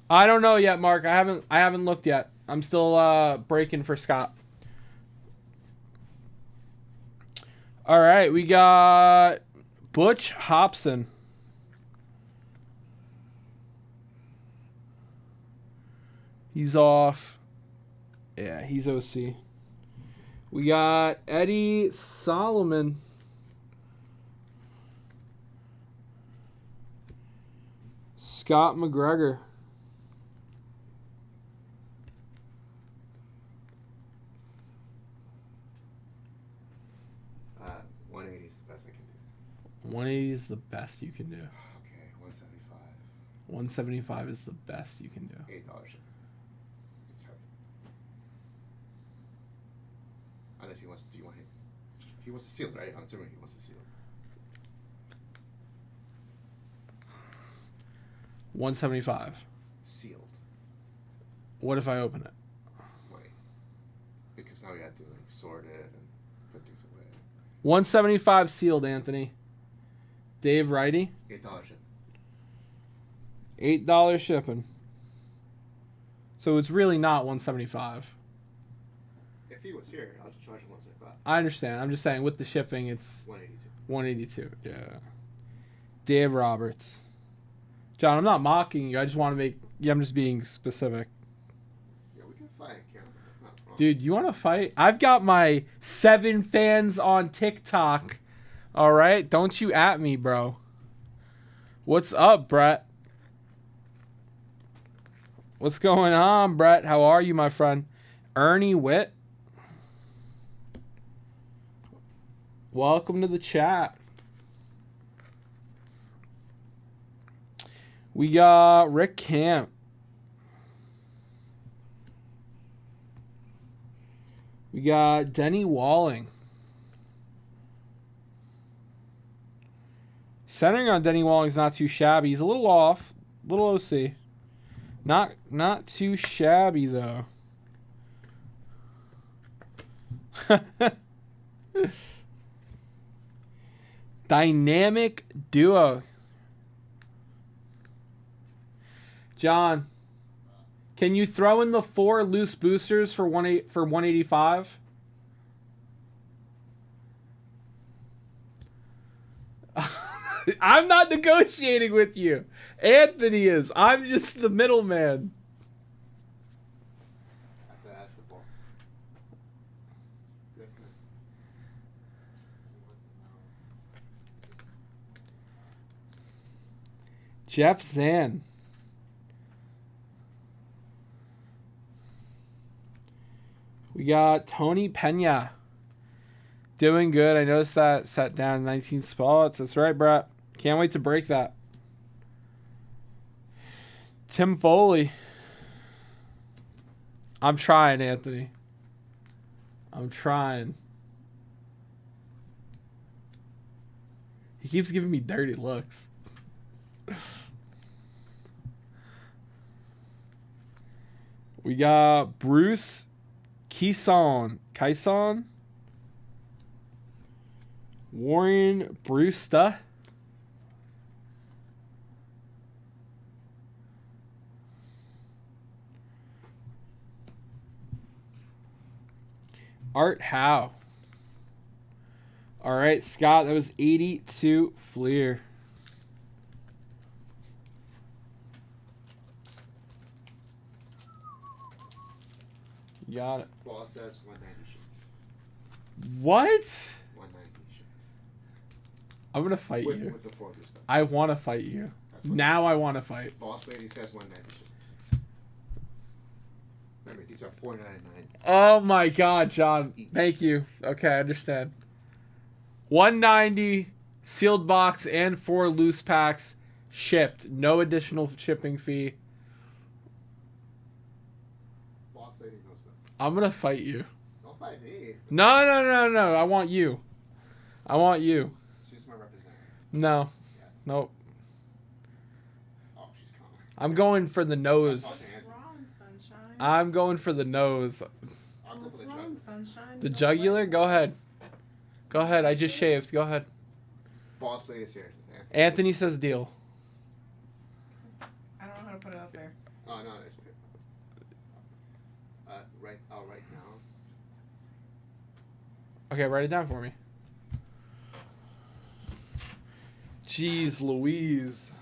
I don't know yet, Mark. I haven't looked yet. I'm still breaking for Scott. All right, we got Butch Hobson. He's off. Yeah, he's OC. We got Eddie Solomon. Scott McGregor. Uh, 180 is the best I can do. 180 is the best you can do. Okay, 175. 175 is the best you can do. $8. It's heavy. Unless he wants. Do you want him? He wants to seal it, right? I'm assuming he wants to seal it. 175. Sealed. What if I open it? Wait. Because now we have to like sort it and put things away. 175 sealed, Anthony. Dave Righty. $8 shipping. $8 shipping. So it's really not 175. If he was here, I'll just charge him 175. I understand. I'm just saying with the shipping, it's 182. 182. Yeah. Dave Roberts. John, I'm not mocking you. I just want to make. Yeah, I'm just being specific. Yeah, we can fight, Cameron. That's not a problem. Dude, you want to fight? I've got my 7 fans on TikTok. All right? Don't you at me, bro. What's up, Brett? What's going on, Brett? How are you, my friend? Ernie Witt. Welcome to the chat. We got Rick Camp. We got Denny Walling. Centering on Denny Walling is not too shabby. He's a little off. Little OC. Not too shabby, though. Dynamic duo. John, can you throw in the 4 loose boosters for 185? I'm not negotiating with you. Anthony is. I'm just the middleman. I have to ask the boss. Yes, no. He wants to know. Jeff Zan. We got Tony Pena. Doing good. I noticed that set down 19 spots. That's right, Brett. Can't wait to break that. Tim Foley. I'm trying, Anthony. I'm trying. He keeps giving me dirty looks. We got Bruce Kyson. Warren Brewster. Art Howe. All right, Scott, that was 82 Fleer. You got it. Boss says 190 shirts. What? 190 shirts. I'm going to fight With, you. with the 4 loose packs. I want to fight you. That's what Now I want to fight. Boss lady says 190 shirts. Remember, these are $4.99. Oh my God, John. Thank you. Okay, I understand. 190 sealed box and 4 loose packs shipped. No additional shipping fee. Boss lady knows best. I'm going to fight you. Don't fight me. No. I want you. I want you. She's my representative. No. Yes. Nope. Oh, she's coming. I'm going for the nose. What's wrong, sunshine? I'm going for the nose. I'll go What's for the wrong, jug. sunshine? The Don't jugular? let- Go ahead. Go ahead. I just shaved. Go ahead. Boss lady's here. Yeah. Anthony says deal. I don't know how to put it up there. Oh, no, it's right now. Okay, write it down for me. Jeez Louise.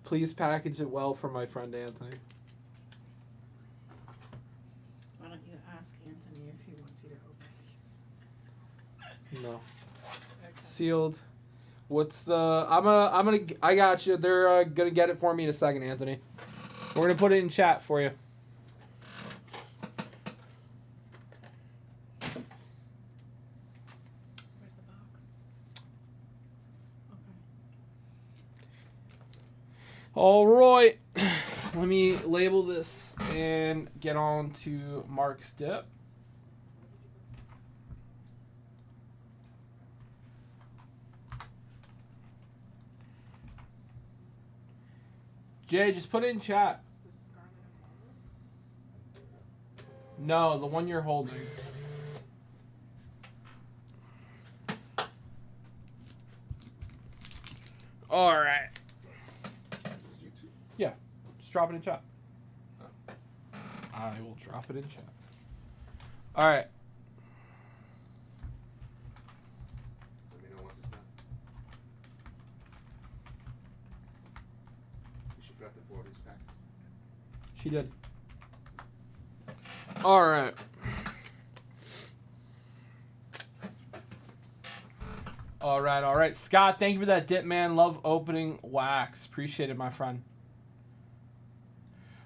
Please package it well for my friend Anthony. Why don't you ask Anthony if he wants you to open No. these? Okay. Sealed. What's the... I got you. They're gonna get it for me in a second, Anthony. We're gonna put it in chat for you. Where's the box? Okay. All right. Let me label this and get on to Mark's dip. Jay, just put it in chat. It's the Scarlet and No, the one you're holding. All right. You too. Yeah, just drop it in chat. I will drop it in chat. All right. Let me know once it's done. You should grab the 4 loose packs. She did. All right. All right, all right. Scott, thank you for that dip, man. Love opening wax. Appreciate it, my friend.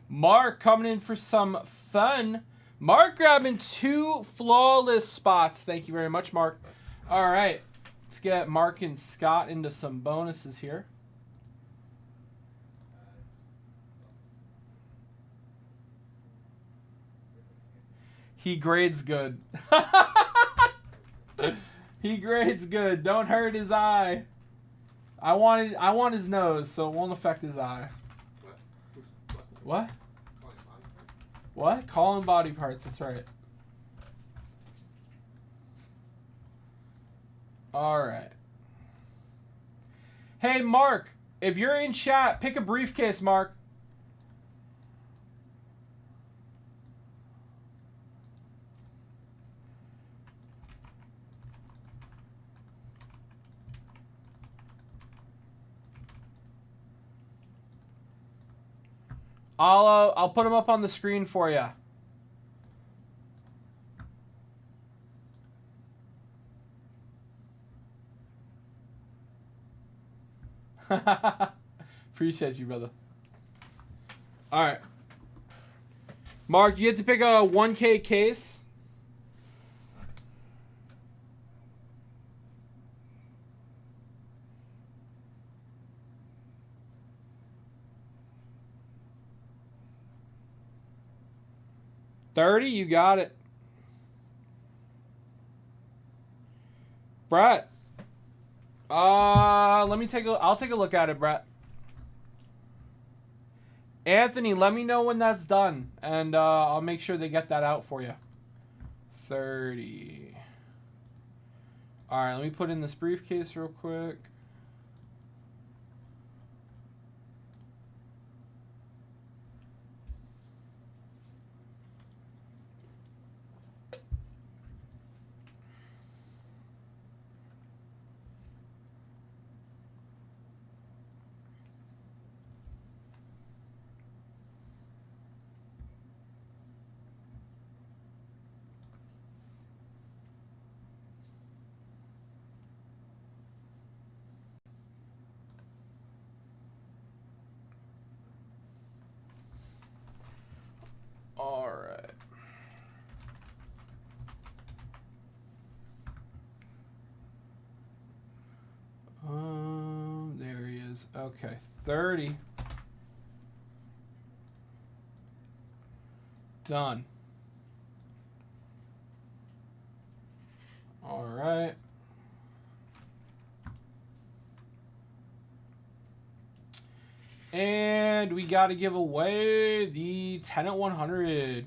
Mark coming in for some fun. Mark grabbing 2 flawless spots. Thank you very much, Mark. All right. Let's get Mark and Scott into some bonuses here. He grades good. He grades good. Don't hurt his eye. I want his nose, so it won't affect his eye. What? What? Calling body parts. That's right. All right. Hey, Mark, if you're in chat, pick a briefcase, Mark. I'll put them up on the screen for you. Appreciate you, brother. All right. Mark, you get to pick a 1K case. $30, you got it. Brett. Let me I'll take a look at it, Brett. Anthony, let me know when that's done, and I'll make sure they get that out for you. 30. All right, let me put in this briefcase real quick. All right. There he is. Okay, 30. Done. All right. And we got to give away the 10 at 100.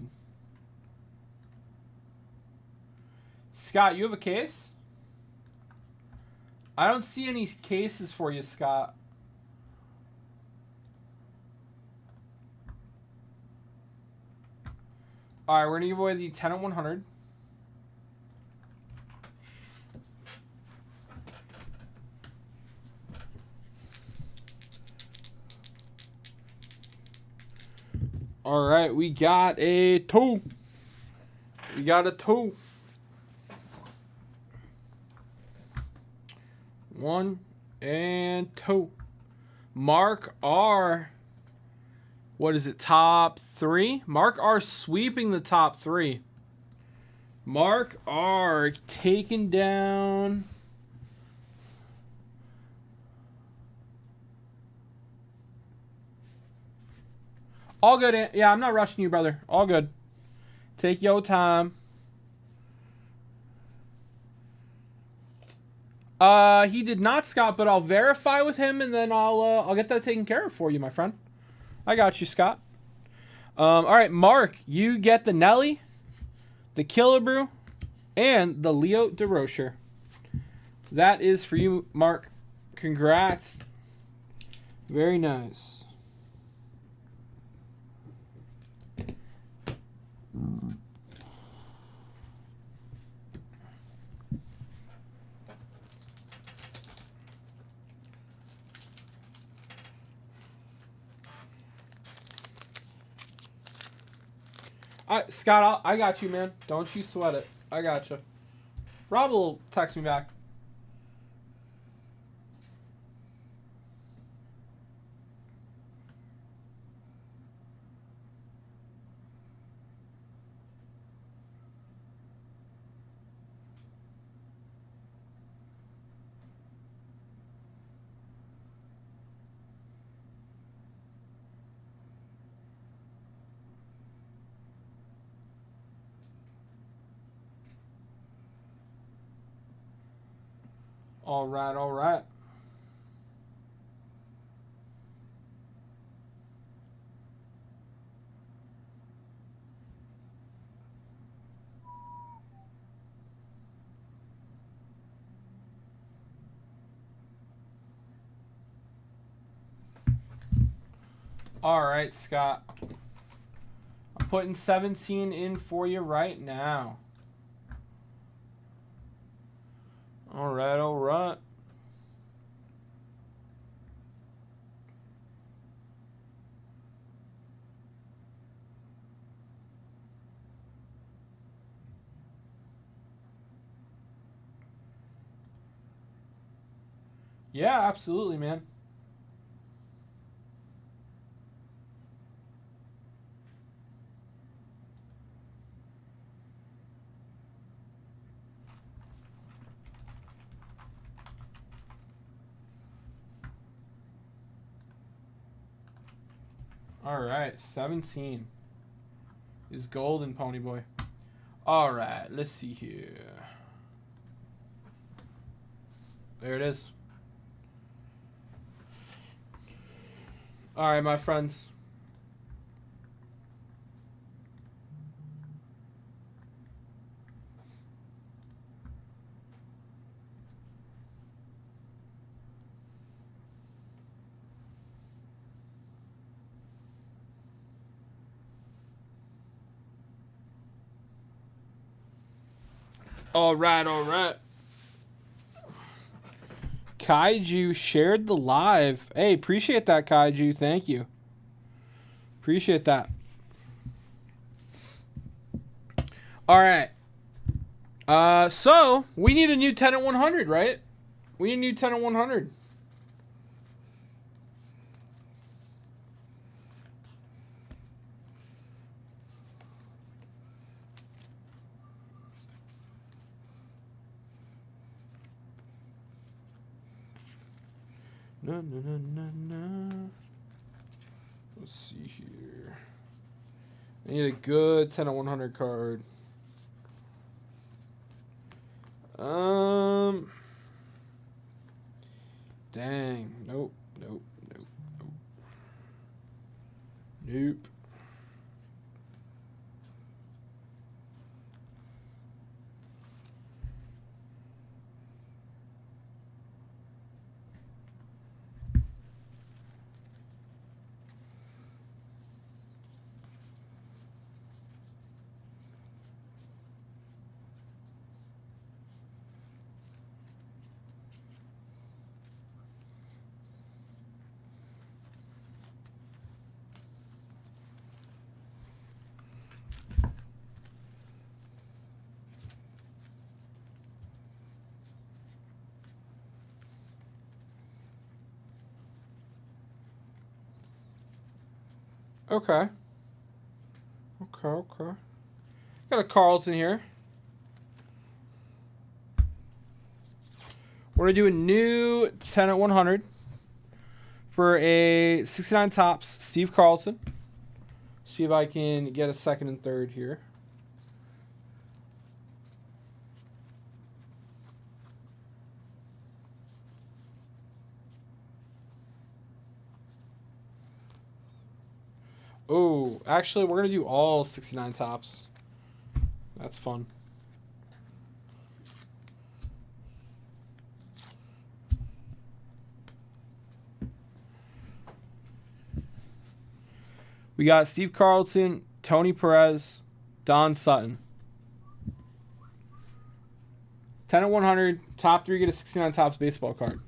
Scott, you have a case? I don't see any cases for you, Scott. All right, we're going to give away the 10 at 100. All right, we got a 2. We got a 2. 1 and 2. Mark R. What is it? Top 3? Mark R sweeping the top 3. Mark R taking down. All good. Yeah, I'm not rushing you, brother. All good. Take your time. He did not, Scott, but I'll verify with him and then I'll get that taken care of for you, my friend. I got you, Scott. All right, Mark, you get the Nelly, the Killebrew, and the Leo DeRocher. That is for you, Mark. Congrats. Very nice. Scott, I got you, man. Don't you sweat it. I got you. Rob will text me back. All right, all right. All right, Scott. I'm putting 17 in for you right now. All right, all right. Yeah, absolutely, man. All right, 17 is golden, Pony Boy. All right, let's see here. There it is. All right, my friends. All right, all right. Kaiju shared the live. Hey, appreciate that, Kaiju. Thank you. Appreciate that. All right. So we need a new 10 at 100, right? We need a new 10 at 100. No, no, no, no, no. Let's see here. I need a good 10 at 100 card. Dang. Nope. Nope. Nope. Nope. Nope. Okay. Okay, okay. Got a Carlton here. We're going to do a new 10 at 100 for a 69 tops Steve Carlton. See if I can get a second and third here. Oh, actually, we're going to do all 69 tops. That's fun. We got Steve Carlton, Tony Perez, Don Sutton. 10 at 100, top three get a 69 tops baseball card.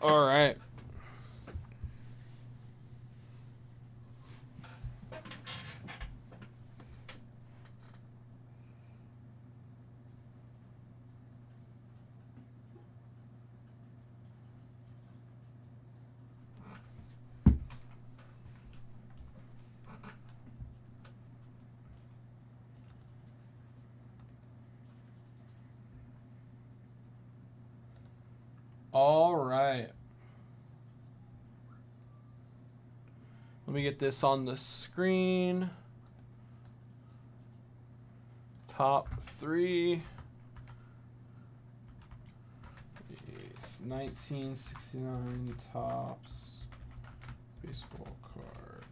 All right. All right. Let me get this on the screen. Top 3. It's 1969 Topps baseball card.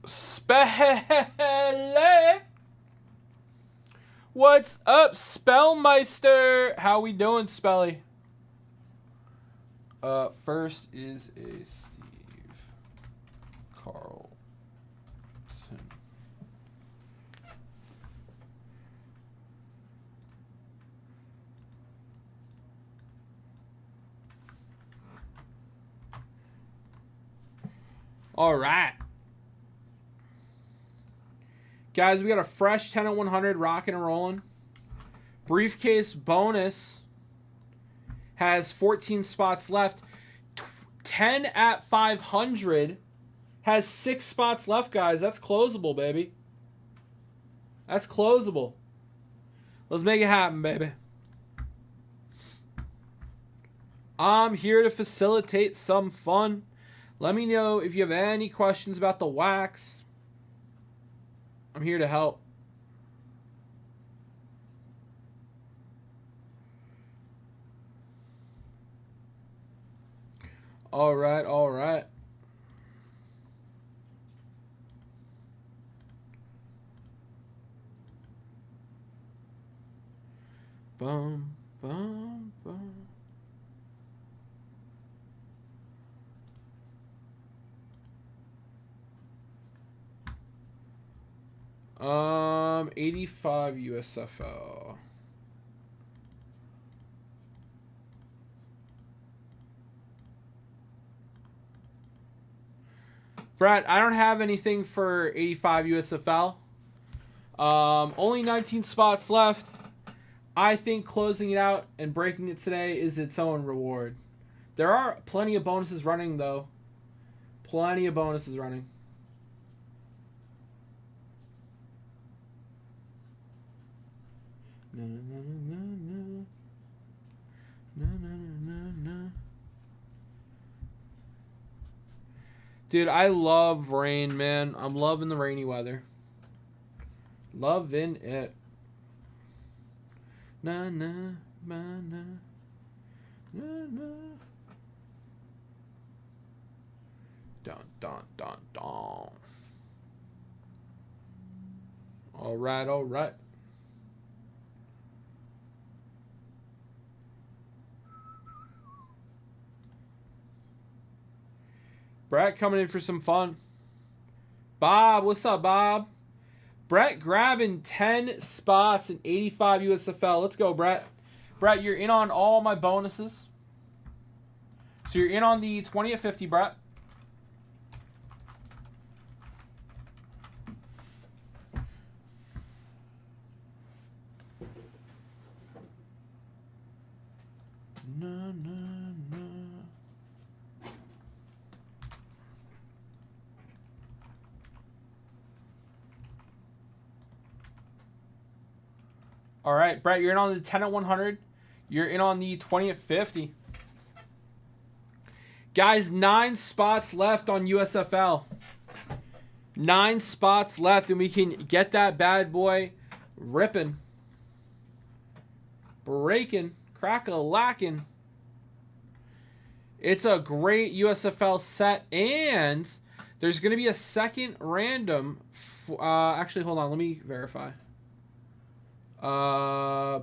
Spelle. What's up, Spellmeister? How we doing, Spelly? First is a Steve Carlton. All right. Guys, we got a fresh 10 at 100 rocking and rolling. Briefcase bonus has 14 spots left. 10 at 500 has 6 spots left, guys. That's closable, baby. That's closable. Let's make it happen, baby. I'm here to facilitate some fun. Let me know if you have any questions about the wax. I'm here to help. All right, all right. Bum, bum, bum. Um, 85 USFL. Brad, I don't have anything for 85 USFL. Only 19 spots left. I think closing it out and breaking it today is its own reward. There are plenty of bonuses running, though. Plenty of bonuses running. Na, na, na, na, na. Na, na, na, na, na. Dude, I love rain, man. I'm loving the rainy weather. Loving it. Na na na na na na. Dun dun dun dun. All right, all right. Brett coming in for some fun. Bob, what's up, Bob? Brett grabbing 10 spots in 85 USFL. Let's go, Brett. Brett, you're in on all my bonuses. So you're in on the 20 at 50, Brett. Na, na, na. All right, Brett, you're in on the 10 at 100. You're in on the 20 at 50. Guys, 9 spots left on USFL. 9 spots left, and we can get that bad boy ripping. Breaking. Crack-a-lacking. It's a great USFL set, and there's going to be a second random. Actually, hold on. Let me verify. Sun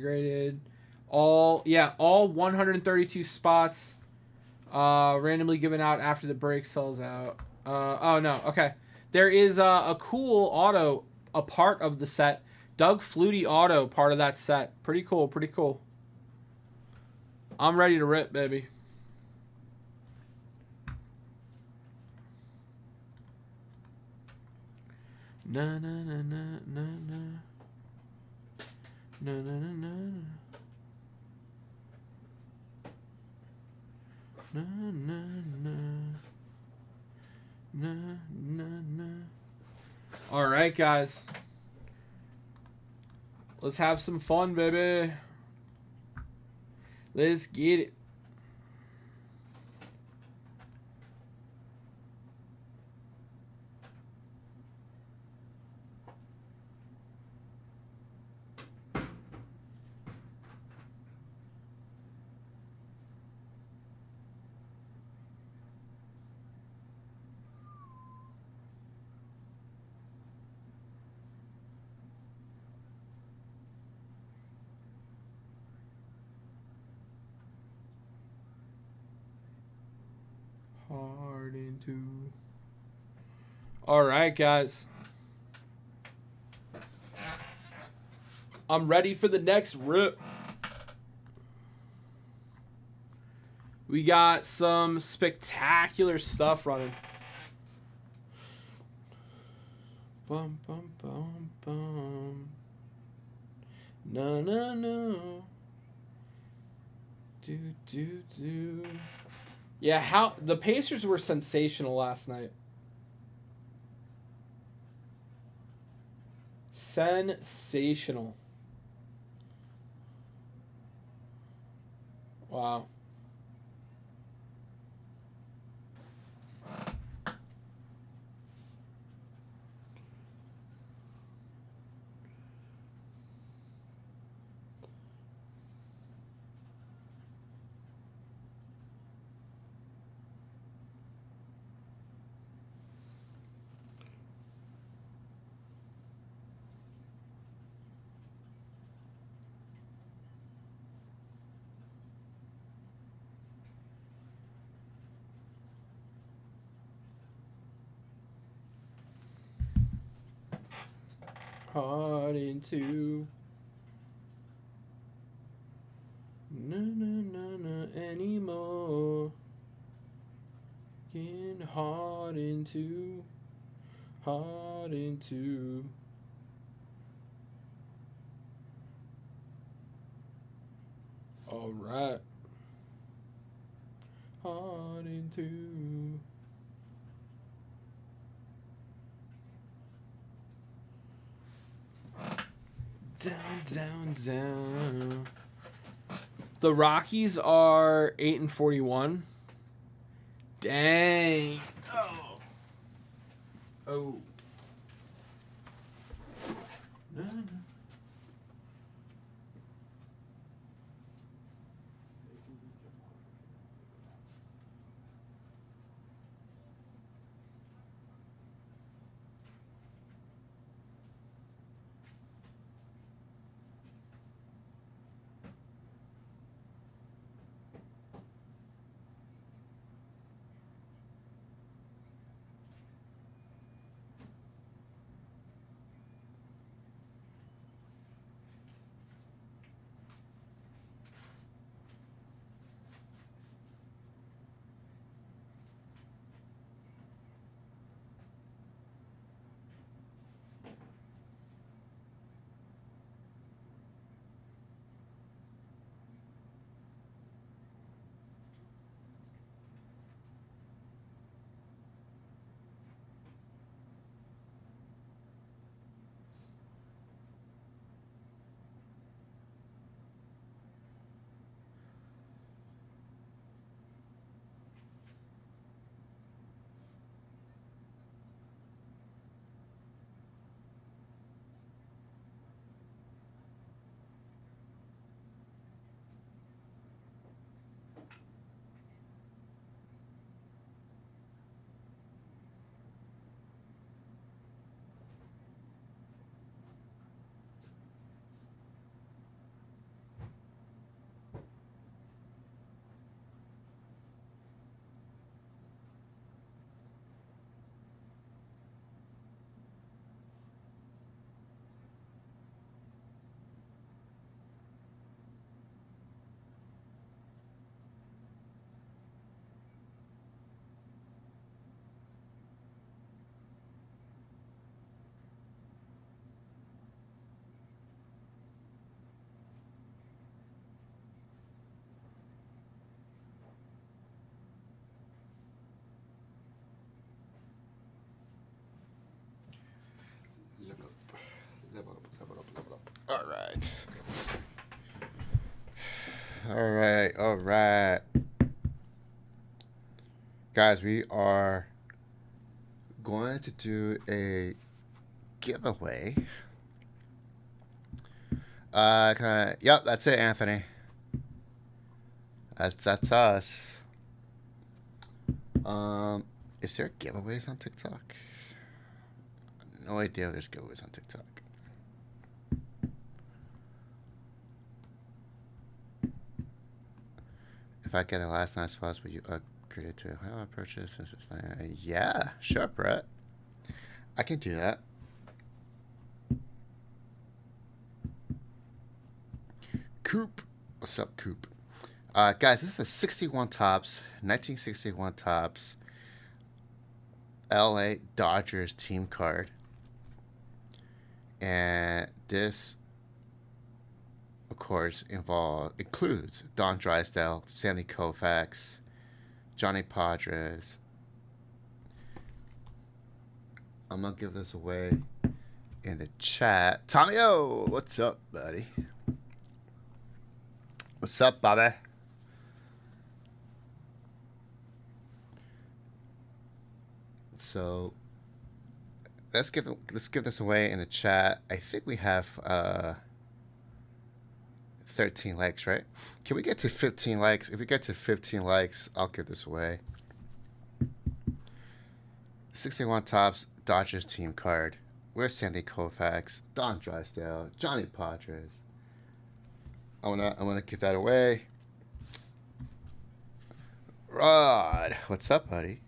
graded. All 132 spots randomly given out after the break sells out. Oh, no. Okay. There is a cool auto, a part of the set, Doug Flutie auto, part of that set. Pretty cool, pretty cool. I'm ready to rip, baby. Na na na na na na. Na na na na. Na na na. Na na na. All right, guys. Let's have some fun, baby. Let's get it. Hard into. All right, guys. I'm ready for the next rip. We got some spectacular stuff running. Bum, bum, bum, bum. No, no, no. Do, do, do. Yeah, how the Pacers were sensational last night. Sensational. Wow. Hard into. No, no, no, no anymore. Getting hard into. Hard into. All right. Hard into. Down, down, down. The Rockies are 8-41. Dang. Oh. Oh. No, no. All right. All right. All right. Guys, we are going to do a giveaway. Yep, that's it, Anthony. That's us. Is there giveaways on TikTok? No idea there's giveaways on TikTok. If I get the last 9 spots, will you upgrade it to how I purchase? Yeah, sure, Brett. I can do that. Coop. What's up, Coop? Guys, this is a 61 Topps, 1961 Topps LA Dodgers team card. And this, of course, includes Don Drysdale, Sandy Koufax, Johnny Padres. I'm going to give this away in the chat. Tommy O, what's up, buddy? What's up, Bobby? So let's give this away in the chat. I think we have 13 likes, right? Can we get to 15 likes? If we get to 15 likes, I'll give this away. 61 Topps Dodgers team card. Where's Sandy Koufax, Don Drysdale, Johnny Padres? I wanna give that away. Rod, what's up, buddy?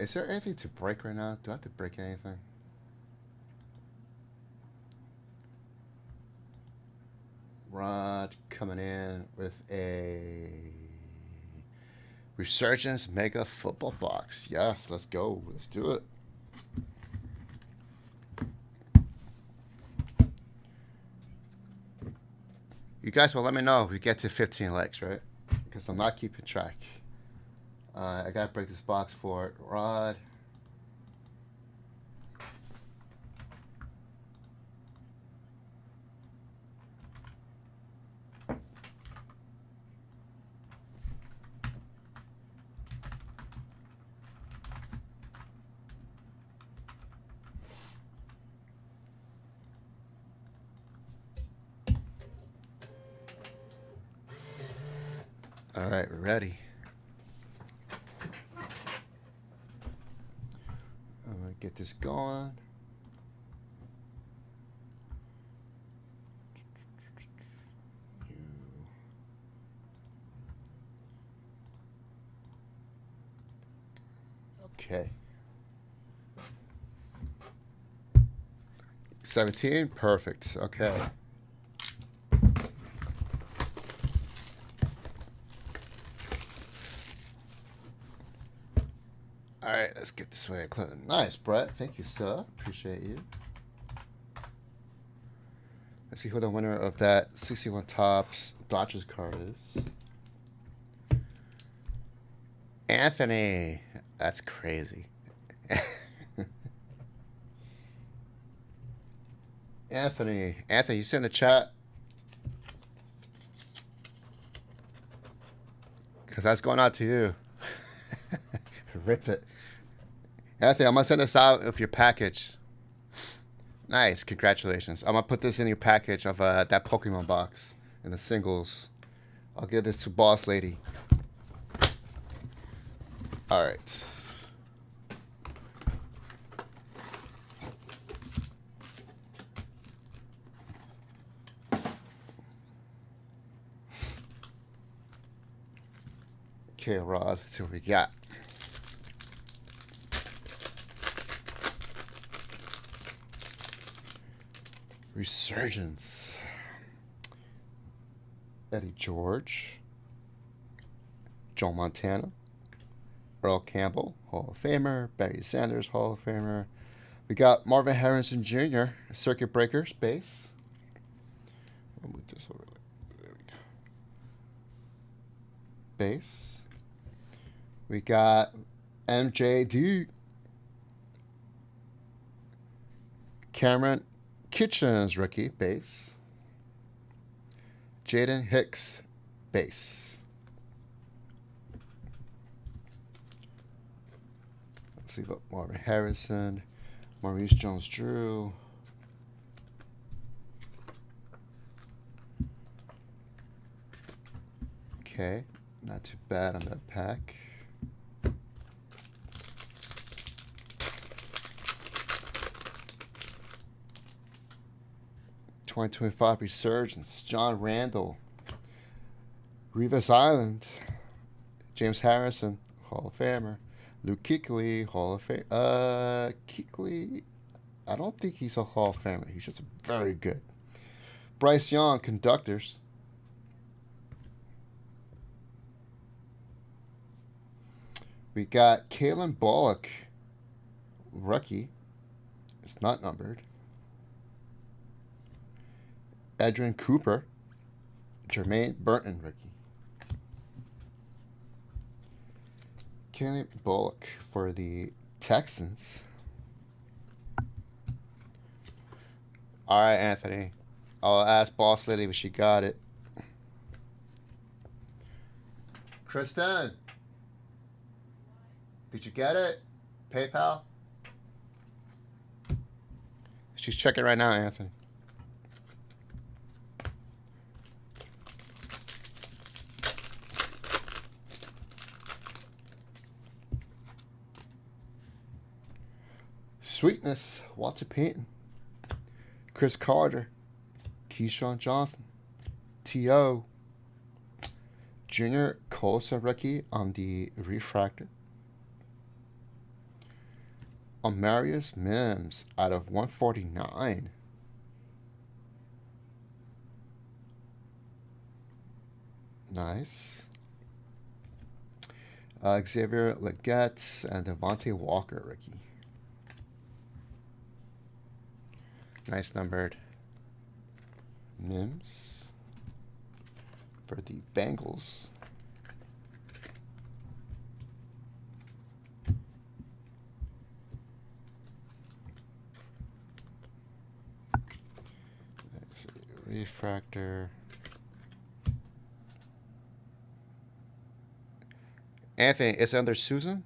Is there anything to break right now? Do I have to break anything? Rod coming in with a Resurgence Mega Football Box. Yes, let's go. Let's do it. You guys will let me know if we get to 15 likes, right? Because I'm not keeping track. I gotta break this box for Rod. All right, we're ready. I'm gonna get this going. Okay. 17, perfect. Okay. All right, let's get this way. Nice, Brett. Thank you, sir. Appreciate you. Let's see who the winner of that 61 Topps Dodgers card is. Anthony. That's crazy. Anthony, you sit in the chat? Because that's going out to you. Rip it. Anthony, I'm going to send this out of your package. Nice. Congratulations. I'm going to put this in your package of that Pokemon box in the singles. I'll give this to Boss Lady. All right. Okay, Rod. Let's see what we got. Resurgence. Eddie George. Joe Montana. Earl Campbell, Hall of Famer. Barry Sanders, Hall of Famer. We got Marvin Harrison Jr., Circuit Breakers, base. I'll move this over. There we go. Base. We got MJD. Cameron Kitchens rookie base. Jaden Hicks base. Let's see about Marvin Harrison, Maurice Jones-Drew. Okay, not too bad on that pack. '25 Resurgence, John Randall, Rivas Island, James Harrison, Hall of Famer, Luke Kuechly, Hall of Fame. Kuechly, I don't think he's a Hall of Famer. He's just very good. Bryce Young, Conductors. We got Kalen Bullock, rookie. It's not numbered. Adrian Cooper, Jermaine Burton, rookie. Kalen Bullock for the Texans. All right, Anthony. I'll ask Boss Lady if she got it. Kristen, did you get it? PayPal? She's checking right now, Anthony. Sweetness, Walter Payton, Chris Carter, Keyshawn Johnson, T.O., Junior Kosa rookie on the refractor, Amarius Mims out of 149. Nice. Xavier Legette and Devontae Walker rookie. Nice numbered Mims for the Bengals. Refractor. Anthony, it's under Susan?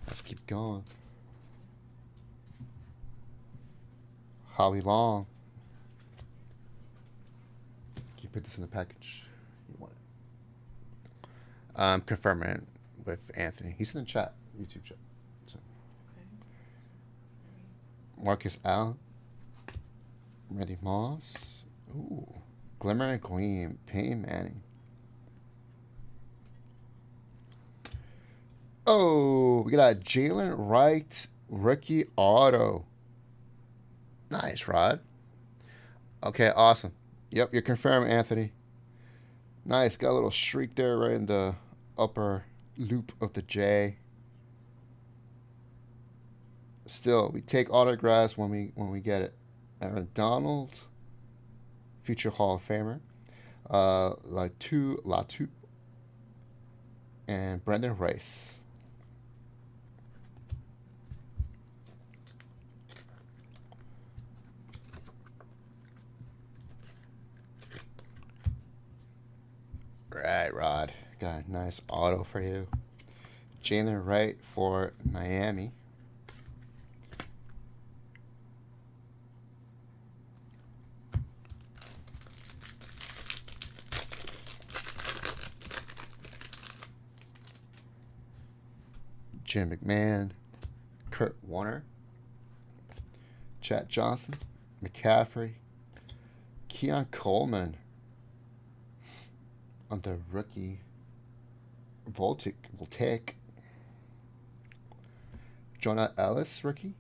Let's keep going. Howie Long. Can you put this in the package? You want it? I'm confirming it with Anthony. He's in the chat, YouTube chat. So. Marcus Allen. Randy Moss. Ooh. Glimmer and Gleam. Peyton Manning. Oh, we got a Jalen Wright rookie auto. Nice, Rod. Okay, awesome. Yep, you're confirmed, Anthony. Nice. Got a little streak there right in the upper loop of the J. Still, we take autographs when we get it. Aaron Donald, future Hall of Famer. Latu, and Brendan Rice. Right, Rod. Got a nice auto for you. Jalen Wright for Miami. Jim McMahon. Kurt Warner. Chad Johnson. McCaffrey. Keon Coleman. On the rookie Voltic. Jonah Ellis rookie.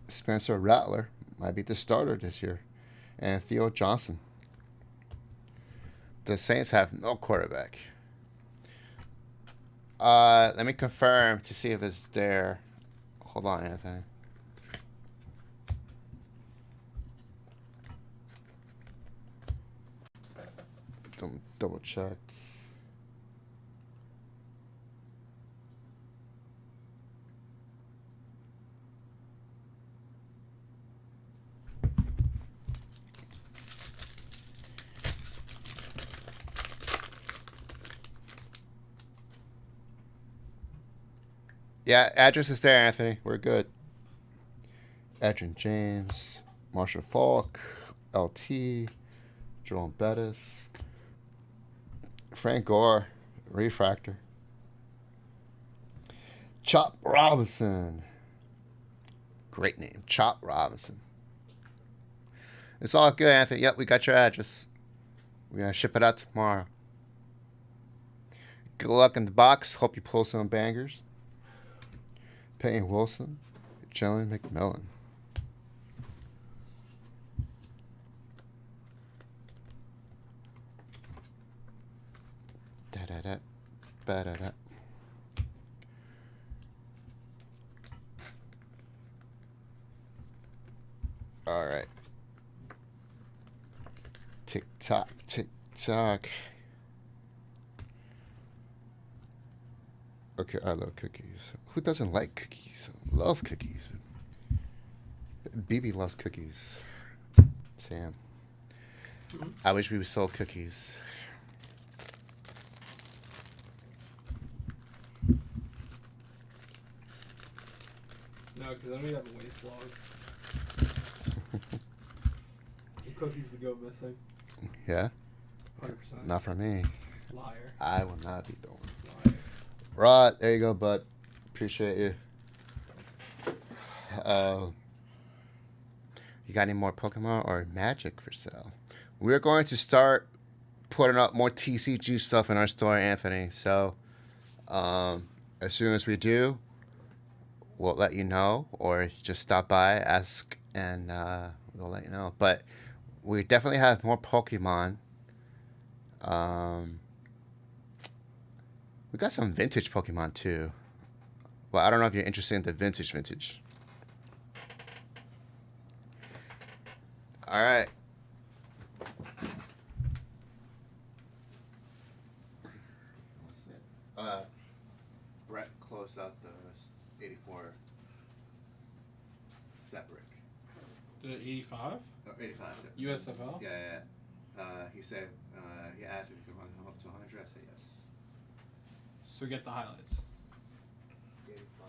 Spencer Rattler might be the starter this year. And Theo Johnson. The Saints have no quarterback. Let me confirm to see if it's there. Hold on, Anthony. Double check. Yeah, address is there, Anthony. We're good. Adrian James, Marshall Falk, LT, Jerome Bettis, Frank Gore, Refractor, Chop Robinson. Great name, Chop Robinson. It's all good, Anthony. Yep, we got your address. We're going to ship it out tomorrow. Good luck in the box. Hope you pull some bangers. Peyton Wilson, Jalen McMillan. Da-da-da, ba-da-da. All right. Tick tock, tick tock. Okay, I love cookies. Who doesn't like cookies? Love cookies. BB loves cookies. Sam. I wish we sold cookies. No, because then we have a waste log. The cookies would go missing. Yeah? 100%. Not for me. Liar. I will not be the one. Liar. Rod, there you go, bud. Appreciate you. You got any more Pokemon or Magic for sale? We're going to start putting up more TCG stuff in our store, Anthony. So, as soon as we do, we'll let you know, or just stop by, ask, and we'll let you know. But we definitely have more Pokemon. We got some vintage Pokemon too. Well, I don't know if you're interested in the vintage. All right. Brett closed out the 84 separate. The 85? Oh, 85 separate. USFL? Yeah. He said, he asked if he could run him up to 100. I said yes. So get the highlights. 85.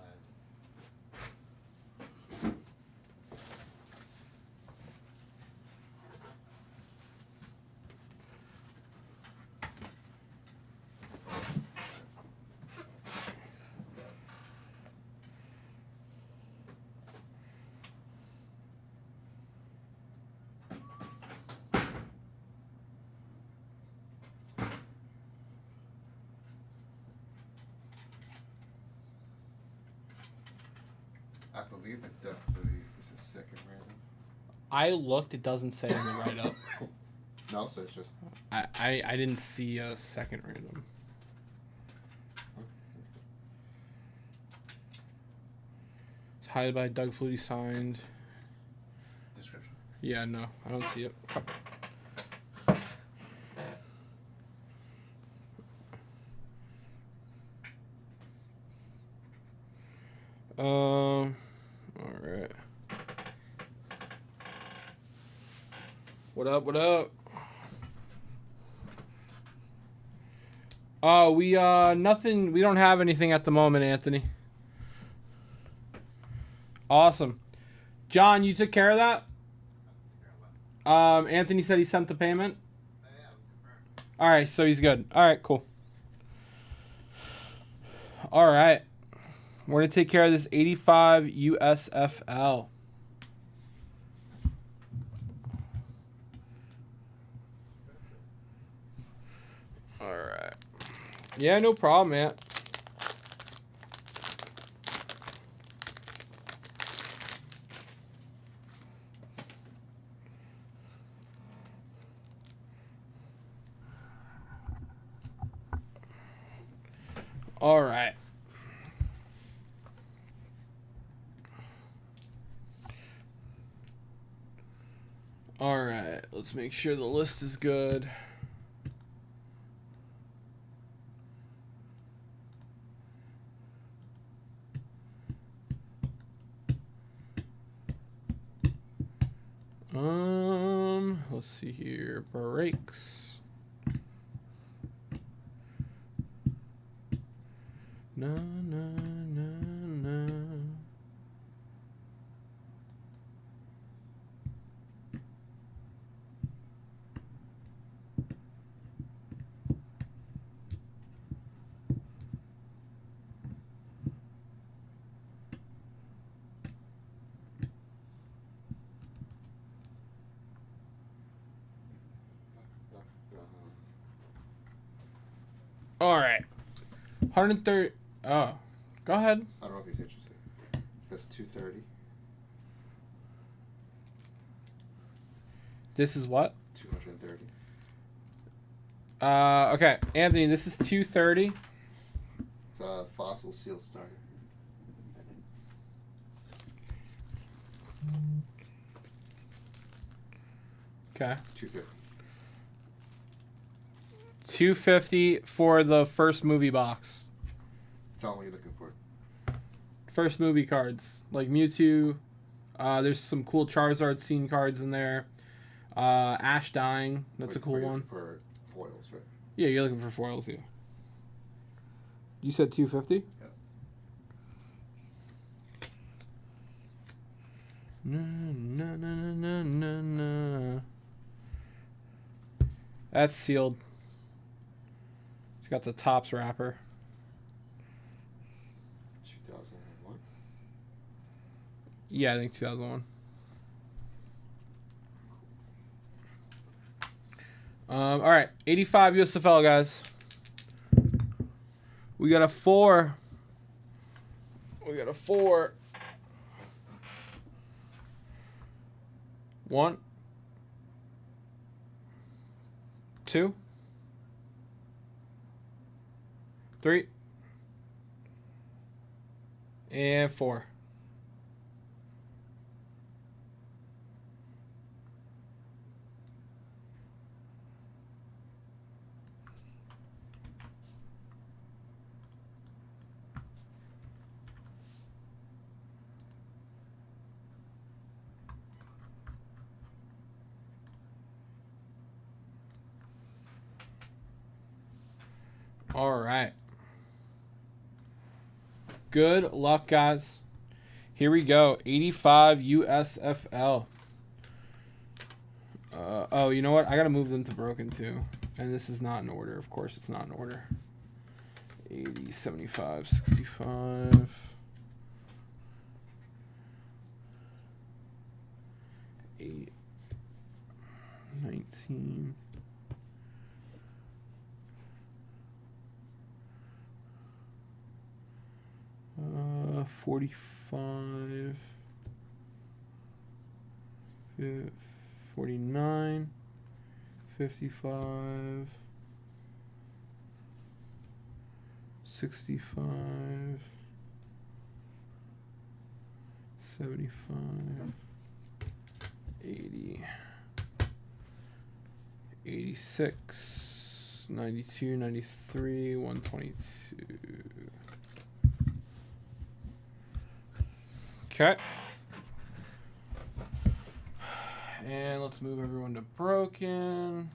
I believe it definitely is a second random. I looked, it doesn't say in the write-up. No, so it's just... I didn't see a second random. It's highlighted by Doug Flutie, signed. Description. Yeah, no, I don't see it. All right. What up? We nothing. We don't have anything at the moment, Anthony. Awesome, John. You took care of that. Anthony said he sent the payment. All right, so he's good. All right, cool. All right. We're going to take care of this 85 USFL. All right. Yeah, no problem, man. All right. All right. Let's make sure the list is good. Let's see here. Breaks. No, no, no, no. All right. 130. Oh, go ahead. I don't know if he's interested. That's 230. This is what? 230. Okay, Anthony, this is 230. It's a fossil seal starter. Okay. 250. 250 for the first movie box. Tell me what you're looking for. First movie cards. Like Mewtwo. There's some cool Charizard scene cards in there. Ash dying. That's a cool Wait, one. for foils, right? Yeah, you're looking for foils here. You said 250? Yeah. Na, na, na, na, na, na. That's sealed. It's got the Topps wrapper. 2001. Yeah, I think 2001. All right, 85 USFL, guys. We got a 4. We got a 4. 1, 2, 3, and 4. All right. Good luck, guys. Here we go. 85 USFL. Oh, you know what? I got to move them to broken, too. And this is not in order. Of course, it's not in order. 80, 75, 65. 8, 19. 45, 49, 55, 65, 75, 80, 86, 92, 93, 122. Okay. And let's move everyone to broken.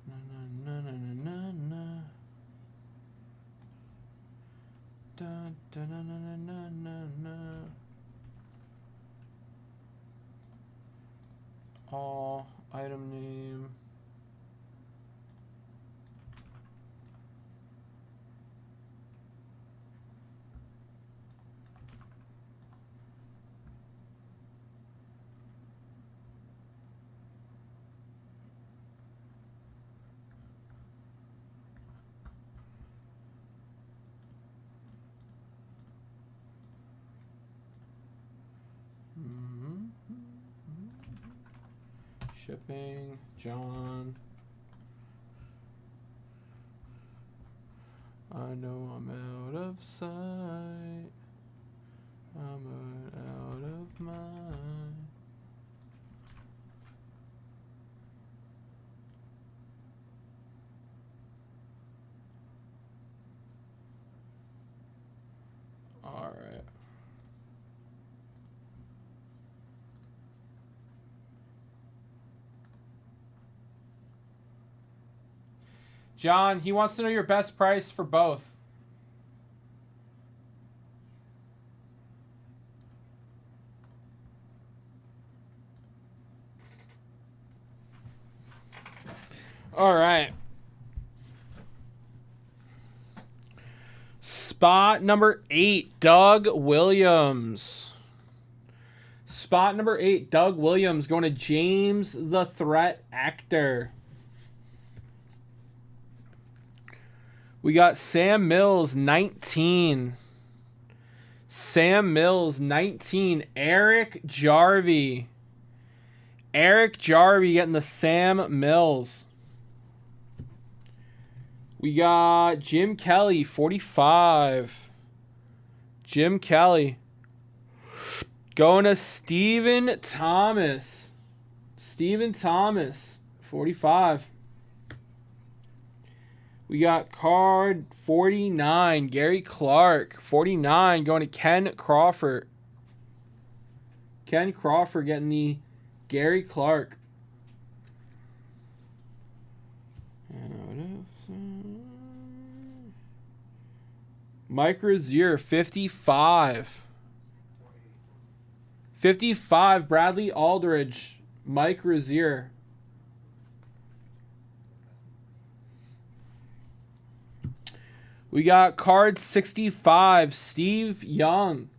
Na na na na na na. Da da na na na na na na. All item name. shipping. John. I know I'm out of sight. I'm out of mind. All right. John, he wants to know your best price for both. All right. Spot number 8, Doug Williams. Spot number 8, Doug Williams, going to James the Threat Actor. We got Sam Mills, 19. Sam Mills, 19. Eric Jarvie. Eric Jarvie getting the Sam Mills. We got Jim Kelly, 45. Jim Kelly. Going to Steven Thomas. Steven Thomas, 45. We got card 49, Gary Clark, 49, going to Ken Crawford. Ken Crawford getting the Gary Clark. Mike Rozier, 55. 55, Bradley Aldridge, Mike Rozier. We got card 65, Steve Young.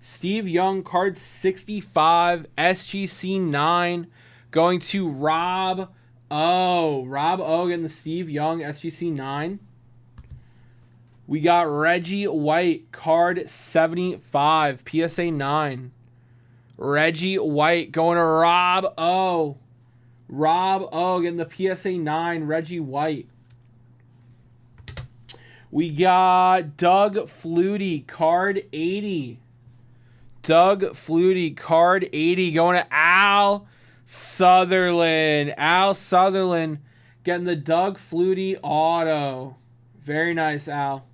Steve Young, card 65, SGC 9, going to Rob O. Rob O getting the Steve Young, SGC 9. We got Reggie White, card 75, PSA 9. Reggie White going to Rob O. Rob O getting the PSA 9, Reggie White. We got Doug Flutie, card 80. Doug Flutie, card 80, going to Al Sutherland. Al Sutherland getting the Doug Flutie auto. Very nice, Al.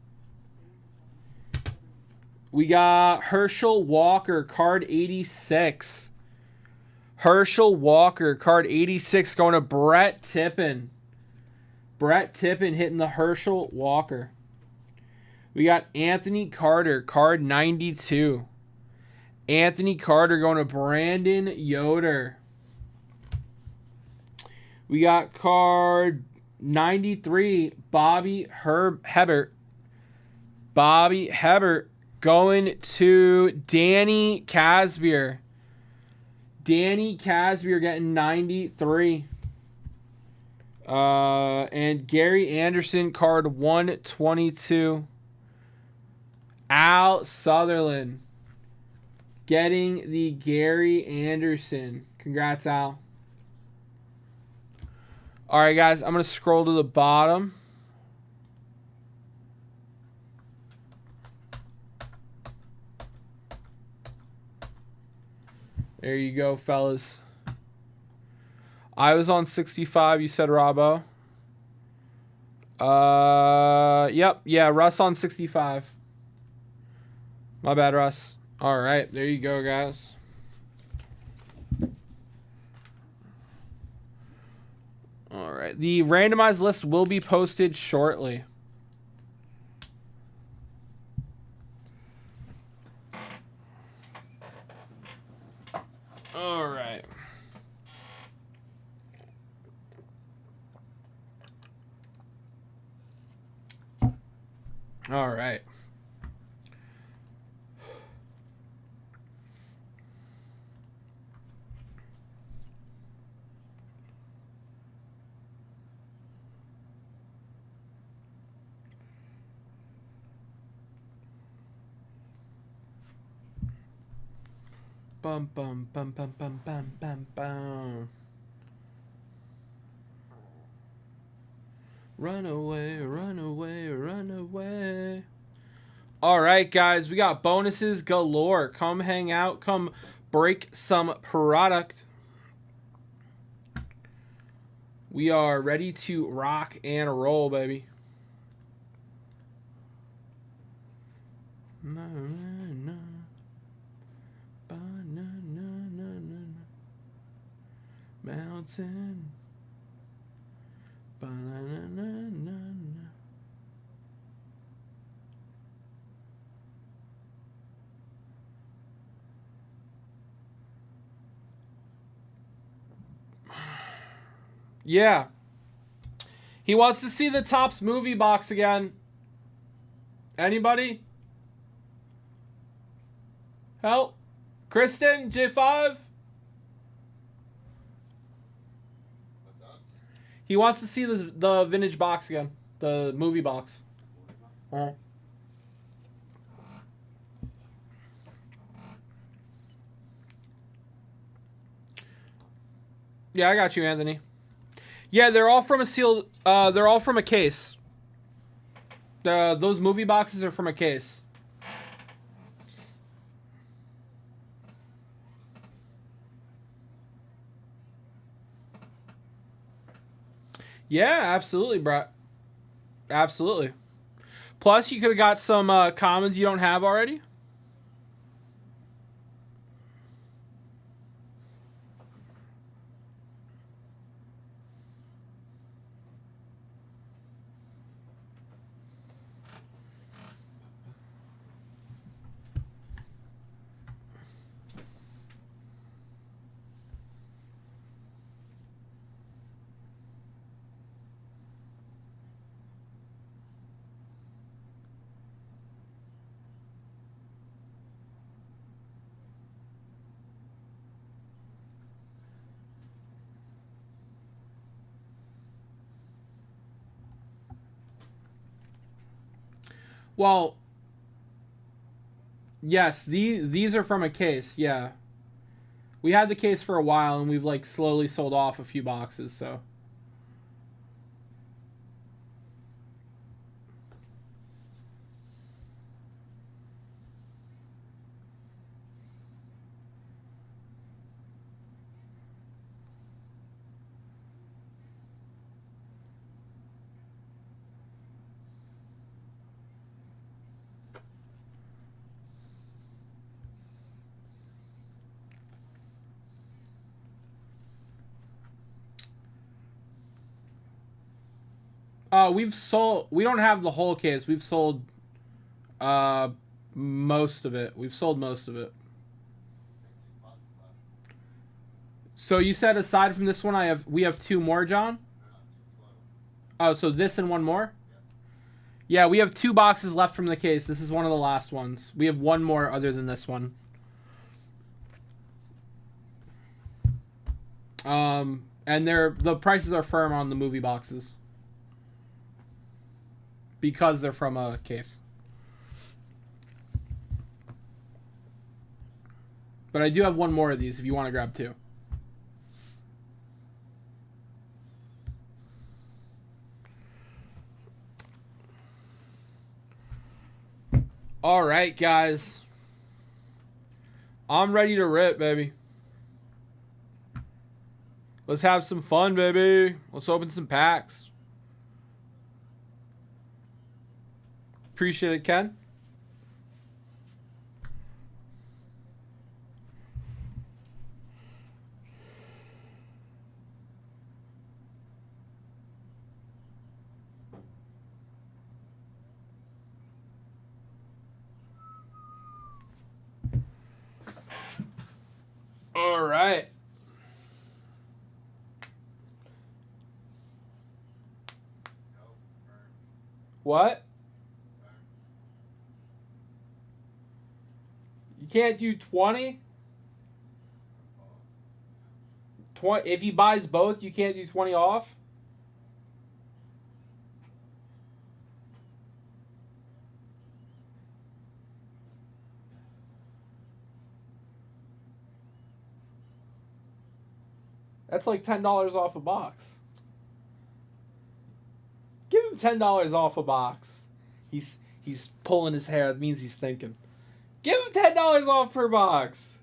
We got Herschel Walker, card 86. Herschel Walker, card 86, going to Brett Tippin. Brett Tippin hitting the Herschel Walker. We got Anthony Carter, card 92. Anthony Carter going to Brandon Yoder. We got card 93, Bobby Hebert. Bobby Hebert going to Danny Casbier. Danny Casbier getting 93. And Gary Anderson, card 122. Al Sutherland getting the Gary Anderson. Congrats, Al. All right, guys, I'm going to scroll to the bottom. There you go, fellas. I was on 65. You said Robbo. Yep. Yeah, Russ on 65. My bad, Russ. All right, there you go, guys. All right, the randomized list will be posted shortly. All right. All right. Bum bum bum bum bum bum bum bum. Run away, run away, run away. All right, guys, we got bonuses galore. Come hang out. Come break some product. We are ready to rock and roll, baby. Mountain. Yeah. He wants to see the Topps movie box again. Anybody? Help? Kristen, J5? What's up? He wants to see the vintage box again. The movie box. Yeah, I got you, Anthony. Yeah, they're all from a sealed. They're all from a case. Those movie boxes are from a case. Yeah, absolutely, bro. Absolutely. Plus, you could have got some commons you don't have already. Well, yes, these are from a case, yeah. We had the case for a while, and we've, like, slowly sold off a few boxes, so. We've sold. We don't have the whole case. We've sold most of it. We've sold most of it. So you said aside from this one, we have two more, John? Oh, so this and one more? Yeah, we have two boxes left from the case. This is one of the last ones. We have one more other than this one. And the prices are firm on the movie boxes. Because they're from a case. But I do have one more of these if you want to grab two. All right, guys. I'm ready to rip, baby. Let's have some fun, baby. Let's open some packs. Appreciate it, Ken. All right. What? You can't do 20? If he buys both, you can't do 20 off? That's like $10 off a box. Get $10 off a box. He's pulling his hair. That means he's thinking. Give him $10 off per box.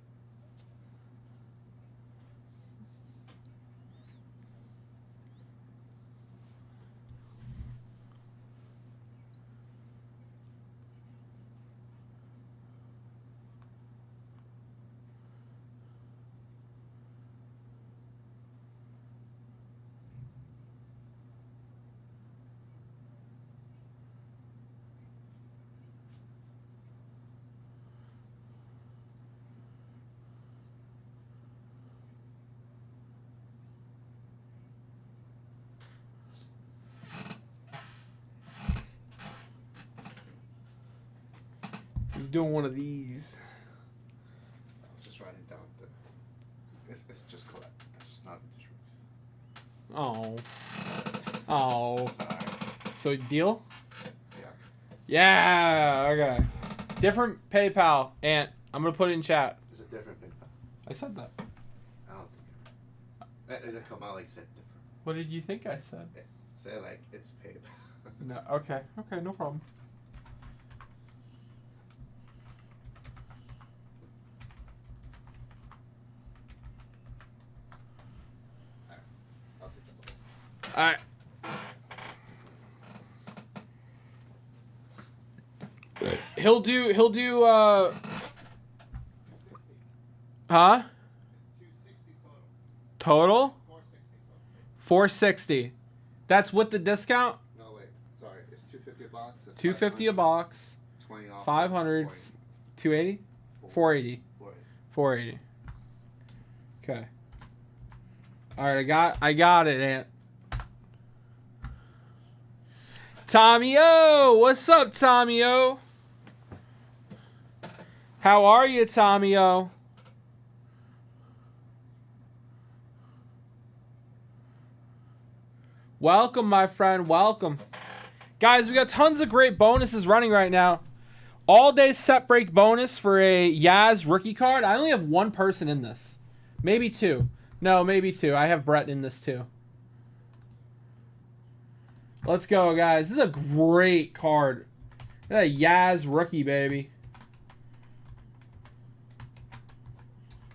He's doing one of these. I was just writing down the. It's just collect. It's just not vintage roots. Oh. Oh. Sorry. So deal? Yeah. Yeah. Okay. Different PayPal. Ant. I'm gonna put it in chat. It's a different PayPal. I said that. I don't think it didn't come out like said different. What did you think I said? Say like it's PayPal. No. Okay. Okay. No problem. I'll take the bonus. All right. He'll do 260. huh? 260 total. Total? 460 total. 460. That's with the discount? No wait, sorry. It's 250 a box. It's 250 a box. 20 off. 500 280 480 480. Okay. All right, I got it, Ant. Tommy O, what's up, Tommy O? How are you, Tommy O? Welcome, my friend. Welcome. Guys, we got tons of great bonuses running right now. All day set break bonus for a Yaz rookie card. I only have one person in this. Maybe two. No, maybe two. I have Brett in this too. Let's go, guys. This is a great card. Look at that Yaz rookie, baby.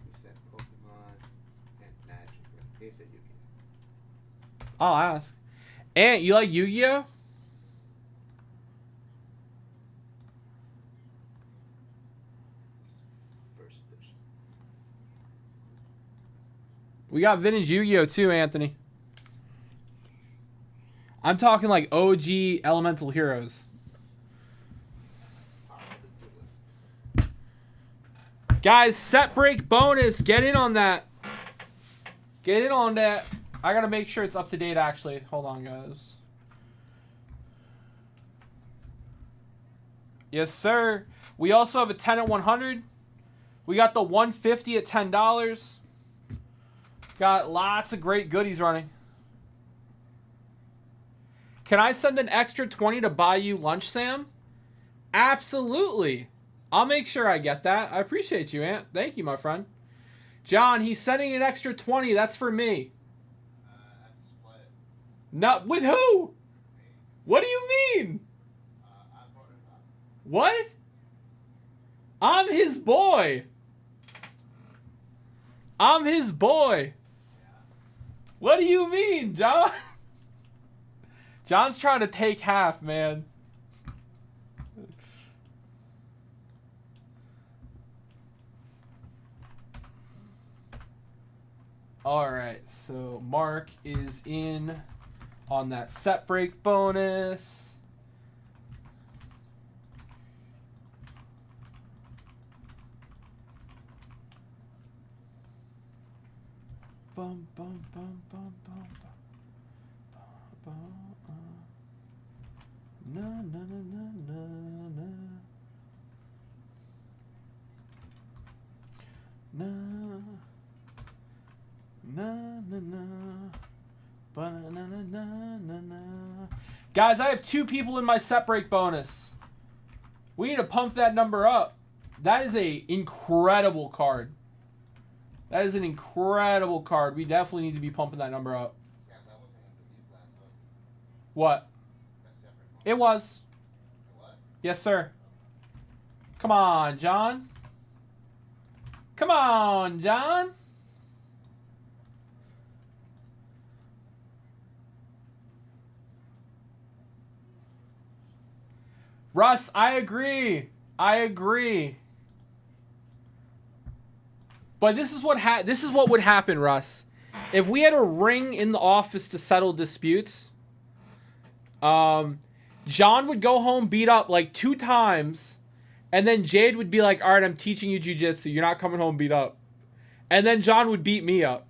He said Pokemon and Magic. He said Yu-Gi-Oh. I'll ask. Ant, you like Yu-Gi-Oh? First edition. We got vintage Yu-Gi-Oh too, Anthony. I'm talking like OG Elemental Heroes. Power of the Duelist. Guys, set break bonus. Get in on that. Get in on that. I gotta make sure it's up to date, actually. Hold on, guys. Yes, sir. We also have a 10 at 100. We got the 150 at $10. Got lots of great goodies running. Can I send an extra 20 to buy you lunch, Sam? Absolutely. I'll make sure I get that. I appreciate you, Ant. Thank you, my friend. John, he's sending an extra 20. That's for me. That's a split. Not with who? What do you mean? I brought it up. What? I'm his boy. I'm his boy. What do you mean, John? John's trying to take half, man. All right, so Mark is in on that set break bonus. Bum bum bum bum bum bum bum. Na na na na na na. Na na na. Ba-na-na-na-na-na. Guys, I have 2 people in my set break bonus. We need to pump that number up. That is a incredible card. That is an incredible card. We definitely need to be pumping that number up. Sam, that wasn't in the view class, was it? What? That's It was. It was. Yes, sir. Come on, John. Come on, John. Russ, I agree. I agree. But this is what would happen, Russ. If we had a ring in the office to settle disputes, John would go home beat up like 2 times, and then Jade would be like, "All right, I'm teaching you jiu-jitsu. You're not coming home beat up." And then John would beat me up.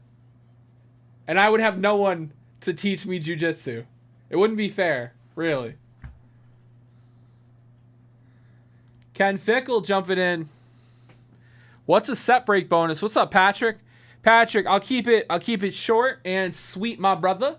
And I would have no one to teach me jiu-jitsu. It wouldn't be fair, really. Ken Fickle jumping in. What's a set break bonus? What's up, Patrick? Patrick, I'll keep it short and sweet, my brother.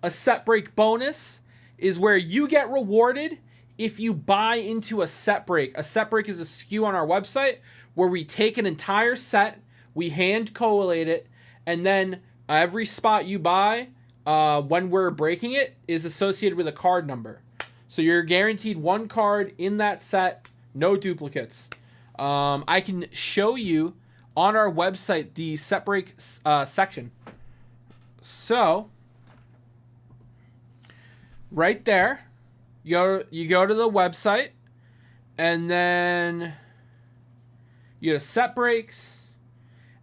A set break bonus is where you get rewarded if you buy into a set break. A set break is a SKU on our website where we take an entire set, we hand collate it, and then every spot you buy when we're breaking it is associated with a card number. So you're guaranteed 1 card in that set, no duplicates. I can show you on our website the set break section. So right there, you go to the website, and then you go to set breaks,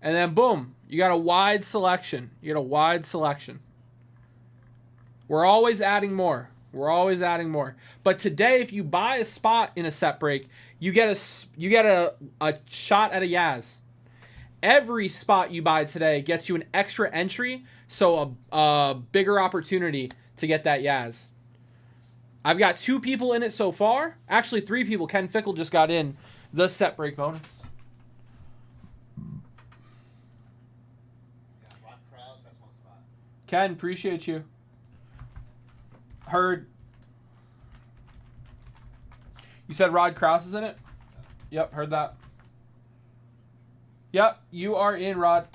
and then boom, you got a wide selection. We're always adding more. But today, if you buy a spot in a set break, you get a shot at a Yaz. Every spot you buy today gets you an extra entry, so a bigger opportunity to get that Yaz. I've got 2 people in it so far. Actually, 3 people. Ken Fickle just got in the set break bonus. Yeah, Rock Krause, that's 1 spot. Ken, appreciate you. Heard. You said Rod Krause is in it? Yep, heard that. Yep, you are in, Rod.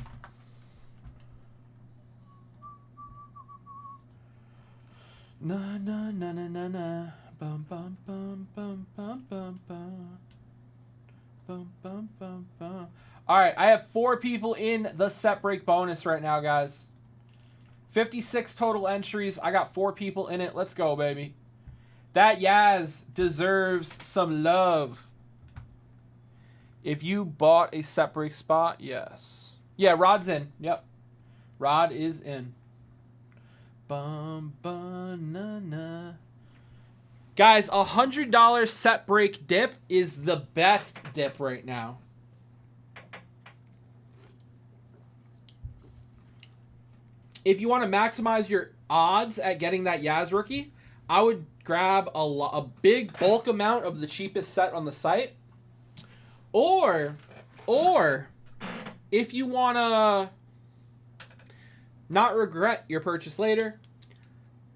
Na na na na na na. Bum bum bum bum bum bum bum. Bum bum bum bum. All right, I have 4 people in the set break bonus right now, guys. 56 total entries. I got 4 people in it. Let's go, baby. That Yaz deserves some love. If you bought a set break spot, yes. Yeah, Rod's in. Yep. Rod is in. Bum, banana. Guys, $100 set break dip is the best dip right now. If you want to maximize your odds at getting that Yaz rookie, I would grab a big bulk amount of the cheapest set on the site. Or if you want to not regret your purchase later,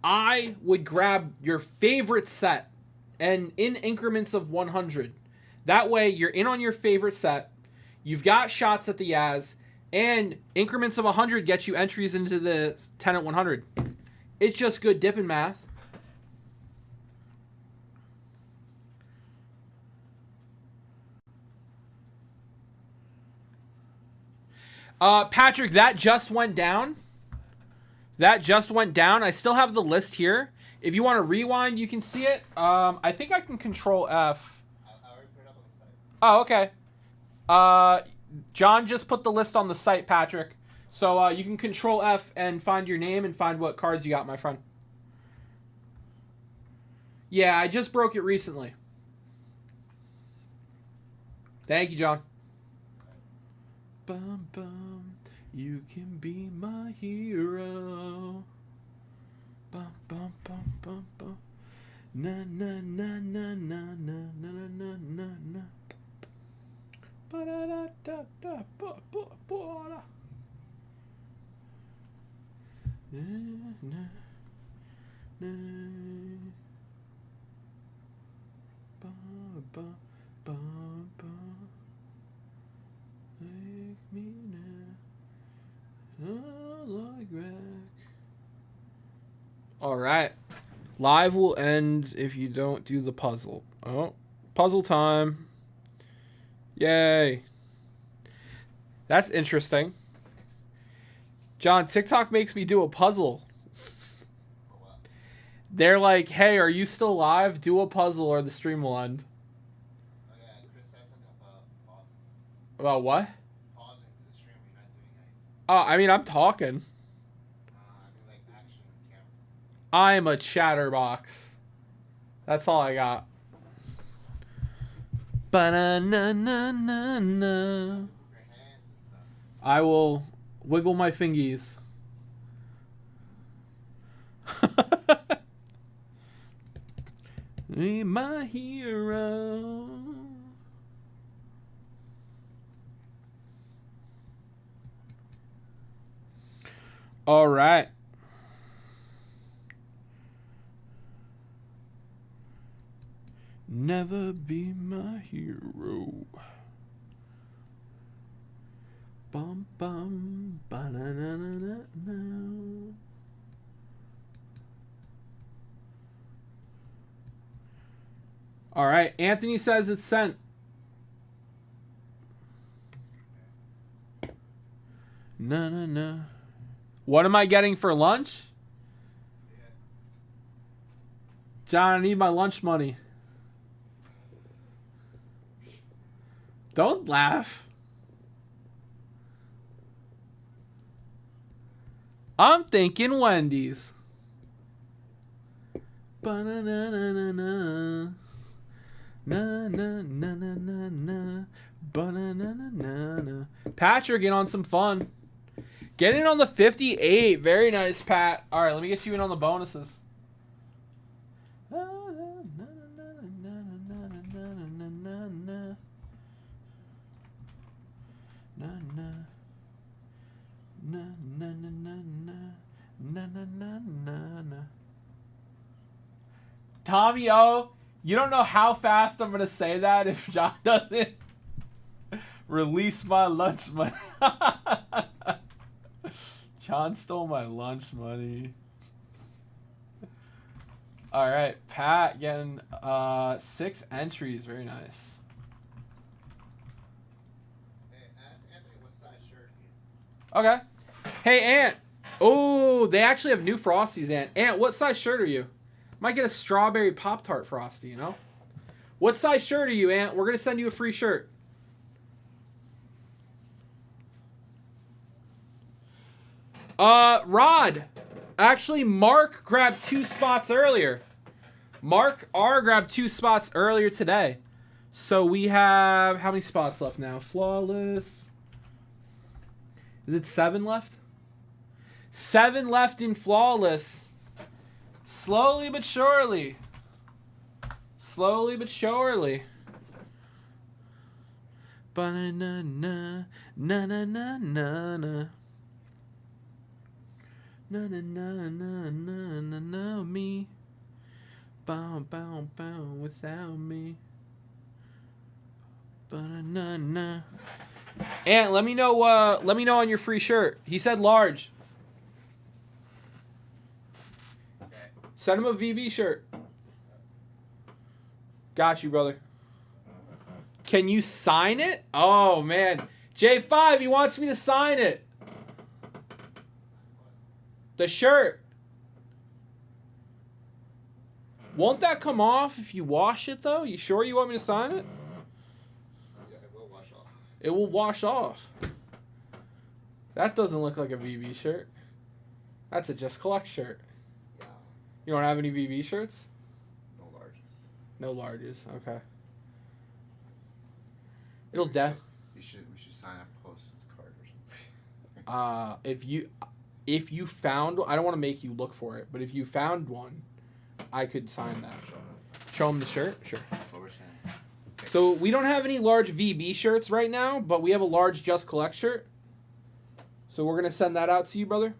I would grab your favorite set and in increments of 100. That way, you're in on your favorite set. You've got shots at the Yaz. And increments of 100 gets you entries into the 10 at 100. It's just good dipping math. Patrick, that just went down. I still have the list here. If you want to rewind, you can see it. I think I can Control F. I already put it up on the site. Oh, okay. John just put the list on the site, Patrick. So you can Control F and find your name and find what cards you got, my friend. Yeah, I just broke it recently. Thank you, John. Bum, bum, you can be my hero. Bum, bum, bum, bum, bum. Na, na, na, na, na, na, na, na, na, na. Make me now. All right. Live will end if you don't do the puzzle. Oh, puzzle time. Yay. That's interesting. John, TikTok makes me do a puzzle. They're like, hey, are you still live? Do a puzzle or the stream will end. Oh yeah, Chris said something about About what? pausing the stream when you're not doing anything. Oh, I mean, I'm talking. I mean like action on camera. I'm a chatterbox. That's all I got. Ba-na-na-na-na-na. Your hands and stuff. I will wiggle my fingies. Be my hero. All right. Never be my hero. Bum bum ba na na na na na. All right, Anthony says it's sent. No, no, no. What am I getting for lunch? John, I need my lunch money. Don't laugh. I'm thinking Wendy's. Ba-na-na-na-na-na. Na na na na na na. Ba-na-na-na-na-na. Patrick, get on some fun. Get in on the 58. Very nice, Pat. All right, let me get you in on the bonuses. Tommy O, you don't know how fast I'm gonna say that if John doesn't release my lunch money. John stole my lunch money. All right, Pat getting 6 entries. Very nice. Hey, ask Anthony what size shirt he is. Okay. Hey, Ant. Oh, they actually have new Frosties, Ant. Ant, what size shirt are you? Might get a strawberry Pop-Tart Frosty, you know? What size shirt are you, Ant? We're going to send you a free shirt. Rod. Actually, Mark grabbed 2 spots earlier. Mark R grabbed 2 spots earlier today. So we have... How many spots left now? Flawless. Is it 7 left? 7 left in Flawless. Slowly but surely. Slowly but surely. Ba-na-na-na. Na-na-na-na-na. Na-na-na-na-na-na-na. Me. Bow, bow, bow without me. Ba-na-na-na. Ant, let me know on your free shirt. He said large. Send him a VB shirt. Got you, brother. Can you sign it? Oh, man. J5, he wants me to sign it. The shirt. Won't that come off if you wash it, though? You sure you want me to sign it? Yeah, it will wash off. It will wash off. That doesn't look like a VB shirt. That's a Just Collect shirt. Yeah. You don't have any VB shirts? No larges. No larges. Okay. It'll def. We should sign a postcard or something. If you found, I don't want to make you look for it, but if you found one, I could sign that. Show him the shirt. Sure. What we're saying. Okay. So we don't have any large VB shirts right now, but we have a large Just Collect shirt. So we're gonna send that out to you, brother.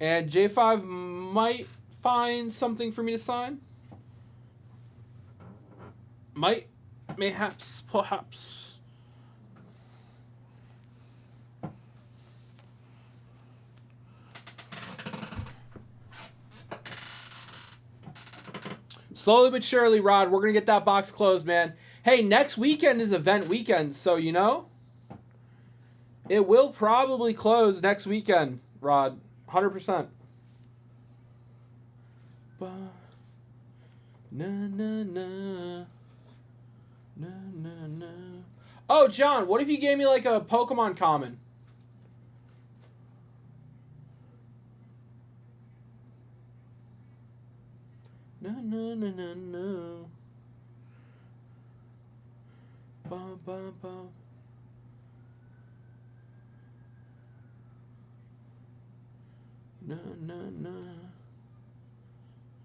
And J5 might find something for me to sign. Might, mayhaps, perhaps. Slowly but surely, Rod, we're going to get that box closed, man. Hey, next weekend is event weekend, so, you know, it will probably close next weekend, Rod. 100%. Na, na, na. Na, na, na. Oh, John, what if you gave me, like, a Pokemon common? No, no, no, no, no. Bum, bum, bum. No, no, no.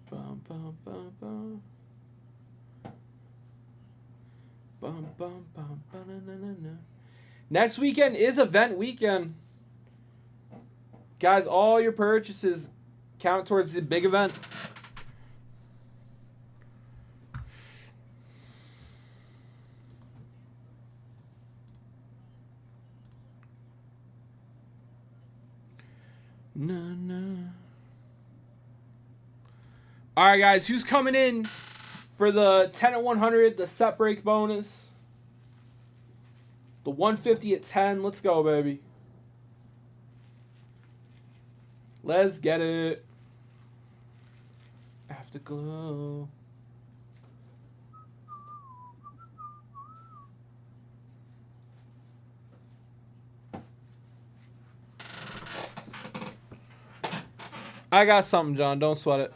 Bum, bum, bum, bum. Bum, bum, bum, ba, na, na, na, na. Next weekend is event weekend. Guys, all your purchases count towards the big event. No, no. All right, guys, who's coming in for the 10 at 100, the set break bonus? The 150 at 10. Let's go, baby. Let's get it. Afterglow. I got something, John. Don't sweat it.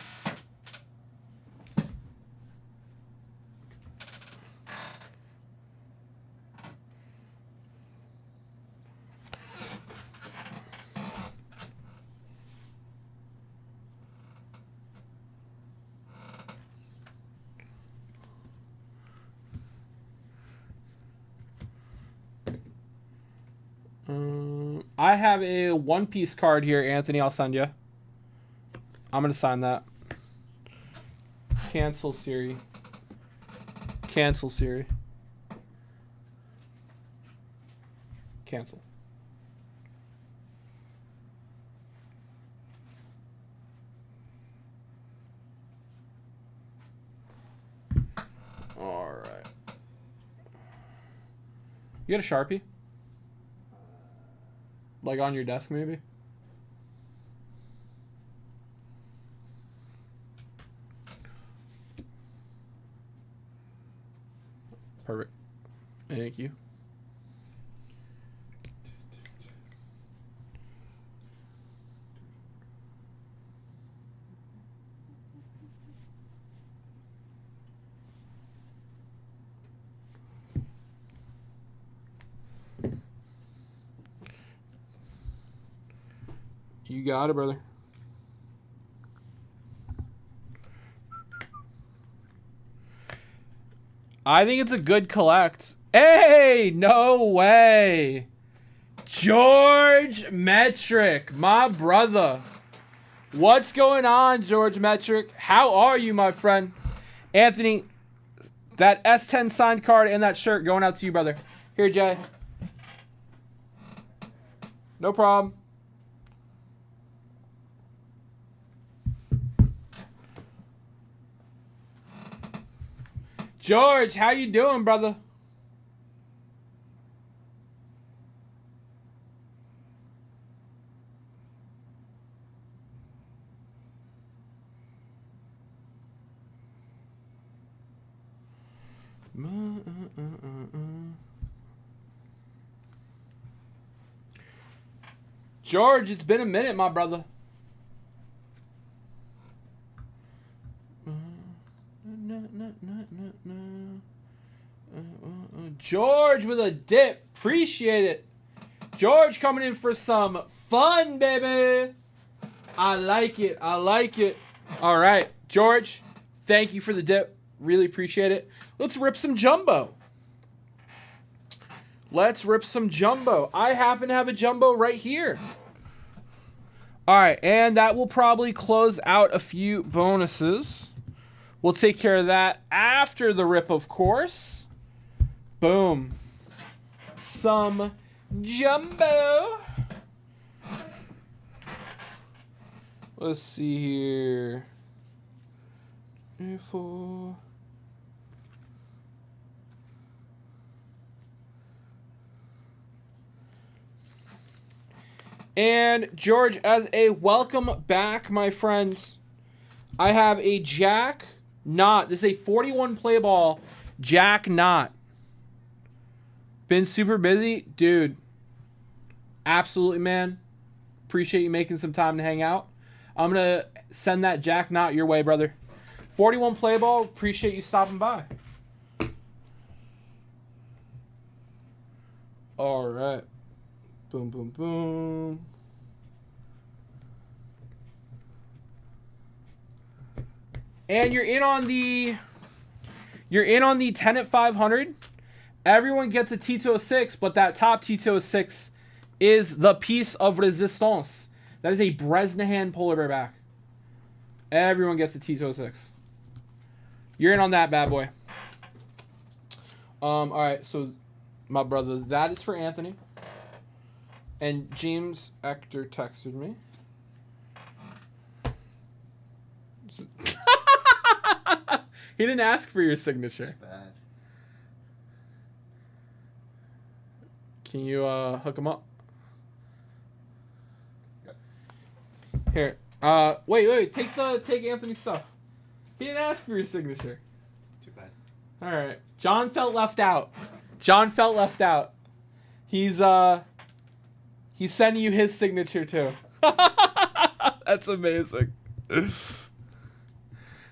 I have a one-piece card here, Anthony. I'll send you. I'm going to sign that. Cancel Siri. Cancel Siri. Cancel. All right. You got a Sharpie? Like on your desk, maybe? Perfect. Thank you. You got it, brother. I think it's a good collect. Hey, no way. George Metric, my brother. What's going on, George Metric? How are you, my friend? Anthony, that S10 signed card and that shirt going out to you, brother. Here, Jay. No problem. George, how you doing, brother? George, it's been a minute, my brother. George with a dip. Appreciate it. George coming in for some fun, baby. I like it. I like it. All right, George, thank you for the dip. Really appreciate it. Let's rip some jumbo. Let's rip some jumbo. I happen to have a jumbo right here. All right, and that will probably close out a few bonuses. We'll take care of that after the rip, of course. Boom. Some jumbo. Let's see here. 4. And George, as a welcome back, my friends, I have a Jack Knott. This is a 41 play ball Jack Knott. Been super busy, dude. Absolutely, man. Appreciate you making some time to hang out. I'm gonna send that Jack Knott your way, brother. 41 play ball. Appreciate you stopping by. All right. Boom, boom, boom. And you're in on the 10 at 500. Everyone gets a T206, but that top T206 is the piece of resistance. That is a Bresnahan polar bear back. Everyone gets a T206. You're in on that bad boy. All right, so my brother, that is for Anthony. And James Ector texted me. He didn't ask for your signature. Bad. Can you hook him up? Yep. Here. Wait. Take Anthony's stuff. He didn't ask for your signature. Too bad. All right. John felt left out. He's sending you his signature too. That's amazing.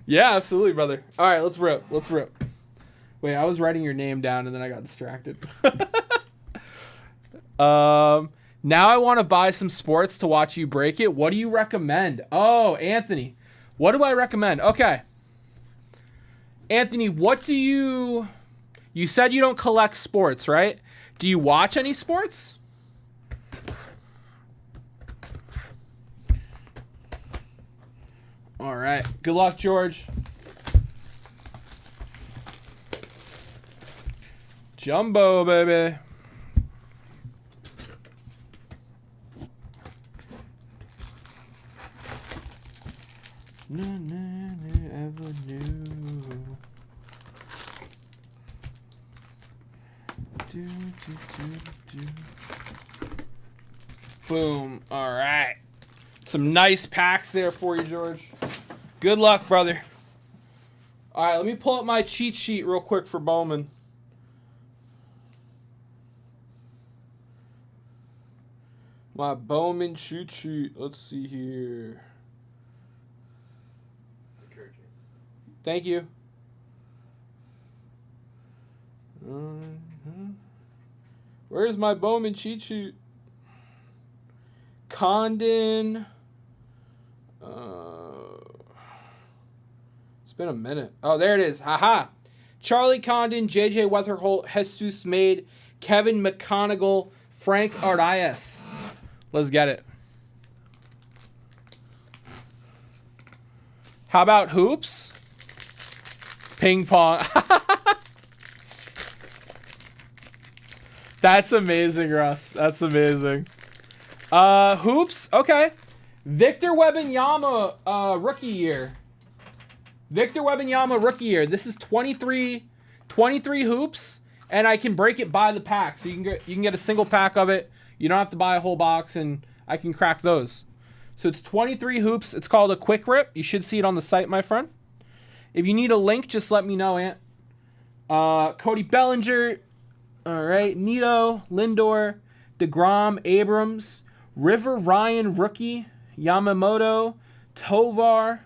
Yeah, absolutely, brother. All right, let's rip. Wait, I was writing your name down and then I got distracted. Now I want to buy some sports to watch you break it. What do you recommend? Oh, Anthony. What do I recommend? Okay. Anthony, what do you said you don't collect sports, right? Do you watch any sports? All right. Good luck, George. Jumbo, baby. Ever knew. Boom. All right. Some nice packs there for you, George. Good luck, brother. All right, let me pull up my cheat sheet real quick for Bowman. My Bowman cheat sheet. Let's see here. Thank you. Where's my Bowman cheat sheet? Condon. It's been a minute. Oh, there it is. Haha. Charlie Condon, JJ Weatherholt, Jesus Made, Kevin McConaughey, Frank Arias. Let's get it. How about hoops? Ping pong. That's amazing, Russ. That's amazing. Hoops. Okay. Victor Wembanyama rookie year. Victor Wembanyama rookie year. This is 23 hoops, and I can break it by the pack. So you can get a single pack of it. You don't have to buy a whole box, and I can crack those. So it's 23 hoops. It's called a quick rip. You should see it on the site, my friend. If you need a link, just let me know, Ant. Cody Bellinger. All right. Nito, Lindor, DeGrom, Abrams, River Ryan rookie, Yamamoto, Tovar.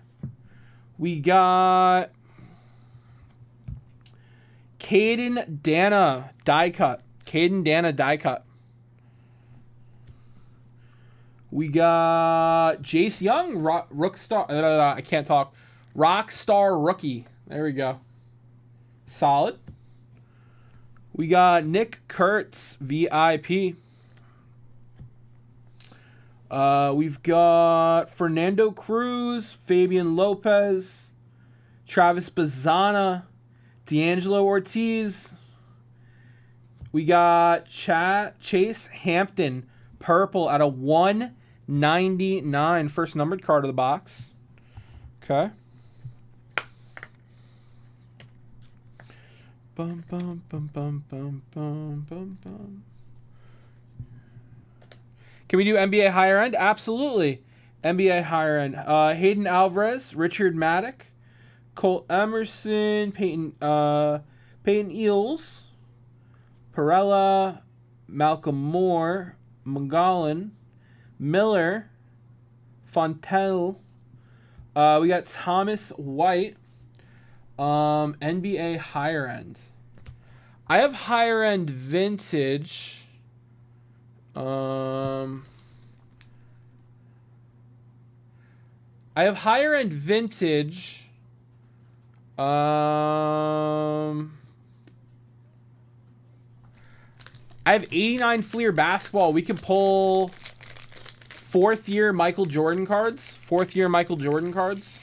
We got Caden Dana die cut. We got Jace Young, Rockstar. I can't talk. Rockstar rookie. There we go. Solid. We got Nick Kurtz, VIP. We've got Fernando Cruz, Fabian Lopez, Travis Bazzana, D'Angelo Ortiz. We got Chase Hampton, purple at a 199, first numbered card of the box. Okay. Bum, bum, bum, bum, bum, bum, bum, bum. Can we do NBA higher end? Absolutely. NBA higher end. Hayden Alvarez, Richard Maddock, Colt Emerson, Peyton Eels, Perella, Malcolm Moore, Magallan, Miller, Fontel. We got Thomas White. NBA higher end. I have higher end vintage. I have higher end vintage. I have 89 Fleer basketball. We can pull 4th year Michael Jordan cards. 4th year Michael Jordan cards.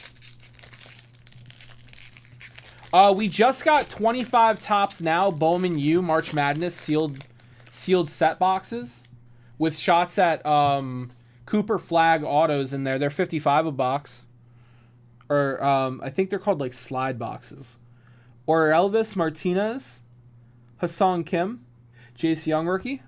We just got 25 Tops Now Bowman U March Madness sealed set boxes with shots at Cooper Flag autos in there. They're 55 a box. Or I think they're called like slide boxes. Or Elvis Martinez, Hassan Kim, Jace Young rookie.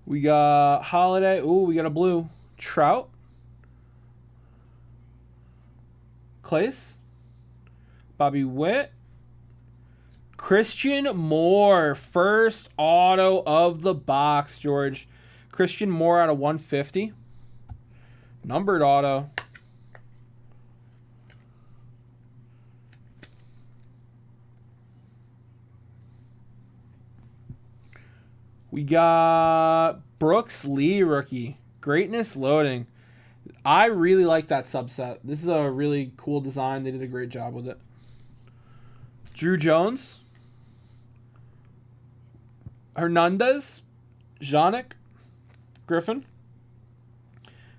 We got Holiday. Ooh, we got a blue. Trout. Clace. Bobby Witt. Christian Moore. First auto of the box, George. Christian Moore out of 150. Numbered auto. We got Brooks Lee rookie. Greatness loading. I really like that subset. This is a really cool design. They did a great job with it. Drew Jones. Hernandez. Janik. Griffin.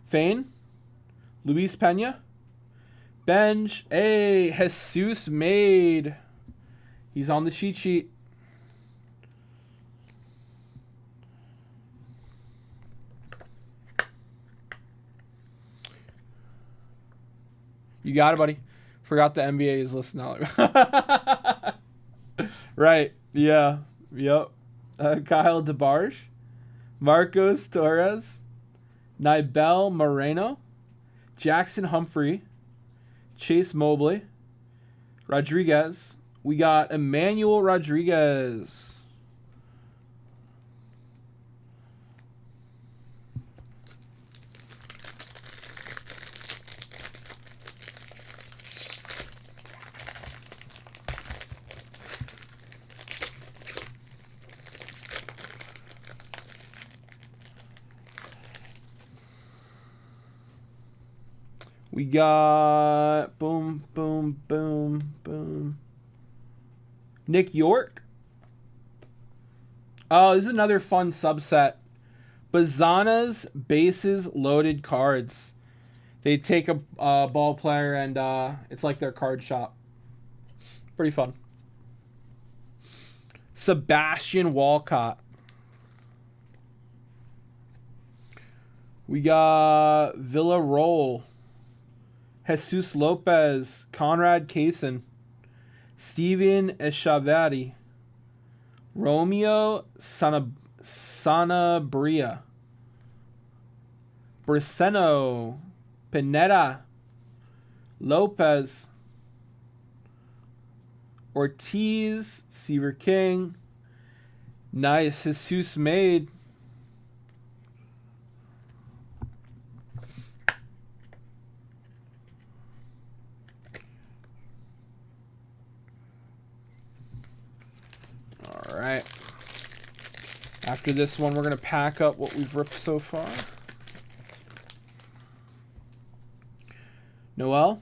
Fane. Luis Pena. Benj. Hey, Jesus made. He's on the cheat sheet. You got it, buddy. Forgot the NBA is listening. Right. Yeah. Yep. Kyle DeBarge. Marcos Torres. Nibel Moreno. Jackson Humphrey. Chase Mobley. Rodriguez. We got Emmanuel Rodriguez. We got boom, boom, boom, boom. Nick York. Oh, this is another fun subset. Bazana's bases loaded cards. They take a ball player and it's like their card shop. Pretty fun. Sebastian Walcott. We got Villa Roll. Jesus Lopez, Conrad Kaysen, Steven Echeverri, Romeo Sanabria, Briseno, Pineda, Lopez, Ortiz, Seaver King, nice, Jesus made. All right. After this one, we're going to pack up what we've ripped so far. Noel.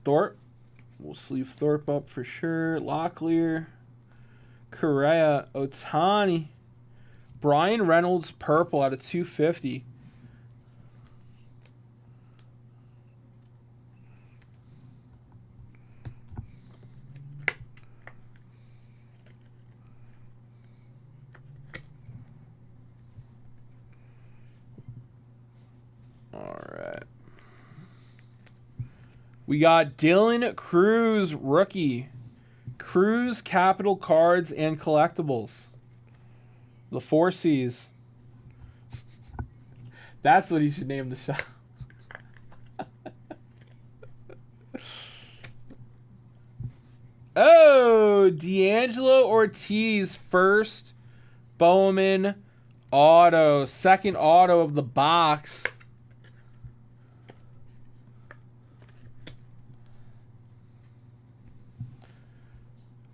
Thorpe. We'll sleeve Thorpe up for sure. Locklear. Correa. Otani. Brian Reynolds purple out of 250. All We got Dylan Cruz, rookie. Cruz, Capital Cards and Collectibles. The 4 C's. That's what he should name the shop. Oh, D'Angelo Ortiz, first Bowman auto. Second auto of the box.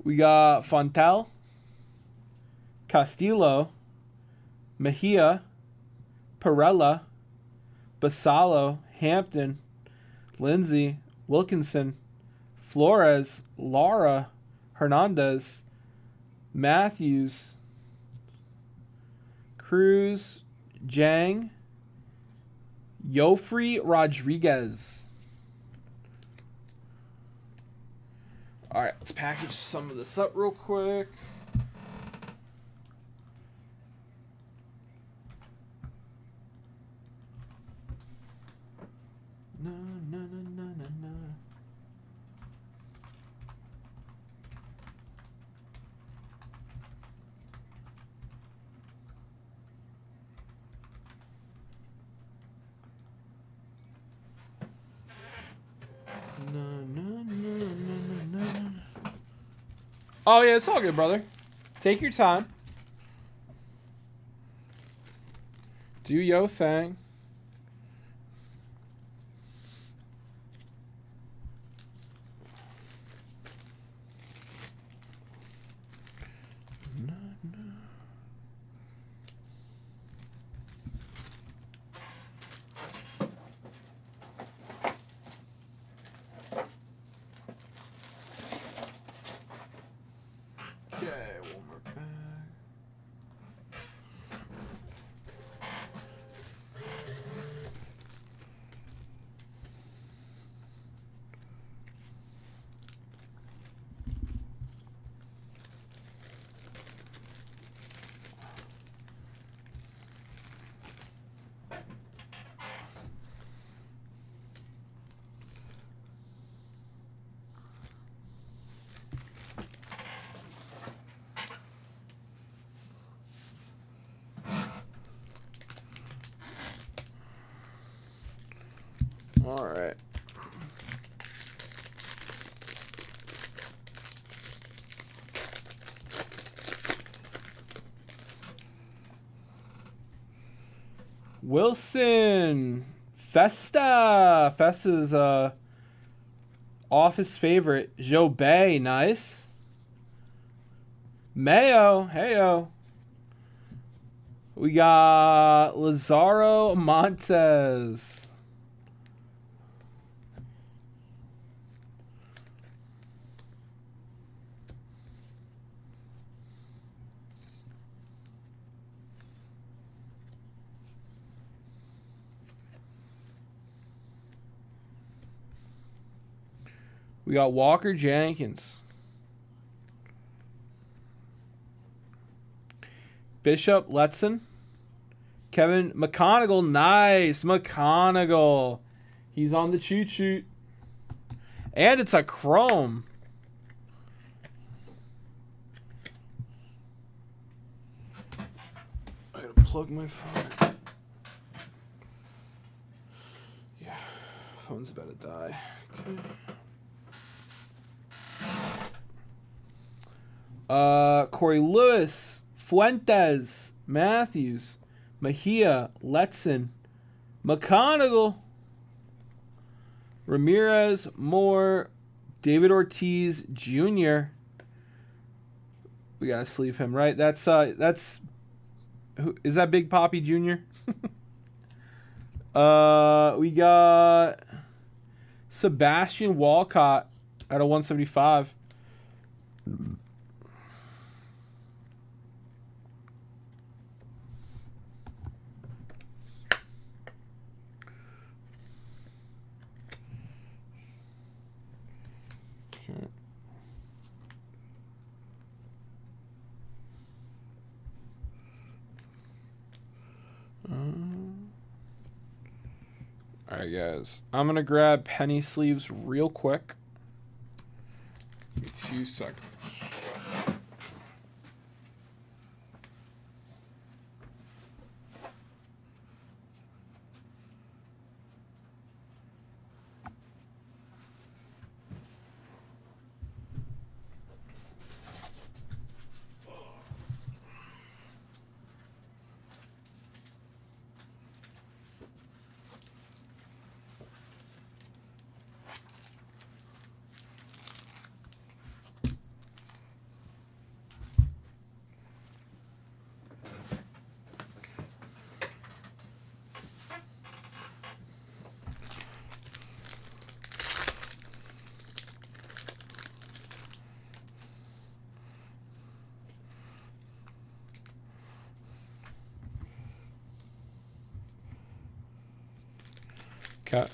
We got Fontel, Castillo, Mejia, Perella, Basallo, Hampton, Lindsay, Wilkinson, Flores, Lara, Hernandez, Matthews, Cruz, Jang, Yofri Rodriguez. All right, let's package some of this up real quick. No, no, no, no, no, no. No, no, no, no, no, no. Oh, yeah, it's all good, brother. Take your time. Do your thing. No, no. Okay, one more bag. All right. Wilson Festa. Festa's office favorite. Joe Bay, nice. Mayo, heyo. We got Lazaro Montes. We got Walker Jenkins. Bishop Letson. Kevin McConaughey. Nice. McConaughey. He's on the cheat sheet. And it's a chrome. I gotta plug my phone. Yeah, phone's about to die. Okay. Corey Lewis, Fuentes, Matthews, Mejia, Letson, McConaughey, Ramirez, Moore, David Ortiz Jr. We gotta sleeve him, right? That's who is that? Big Poppy Jr. We got Sebastian Walcott at a 175. All right, guys. I'm going to grab penny sleeves real quick. Give me 2 seconds. Cut.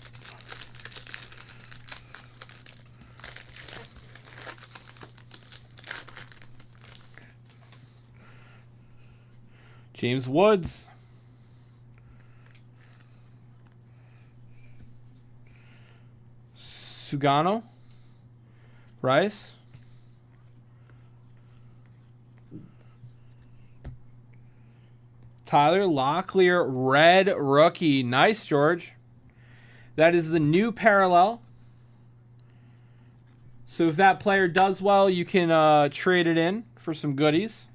James Woods. Sugano. Rice. Tyler Locklear, red rookie. Nice, George. That is the new parallel. So if that player does well, you can trade it in for some goodies.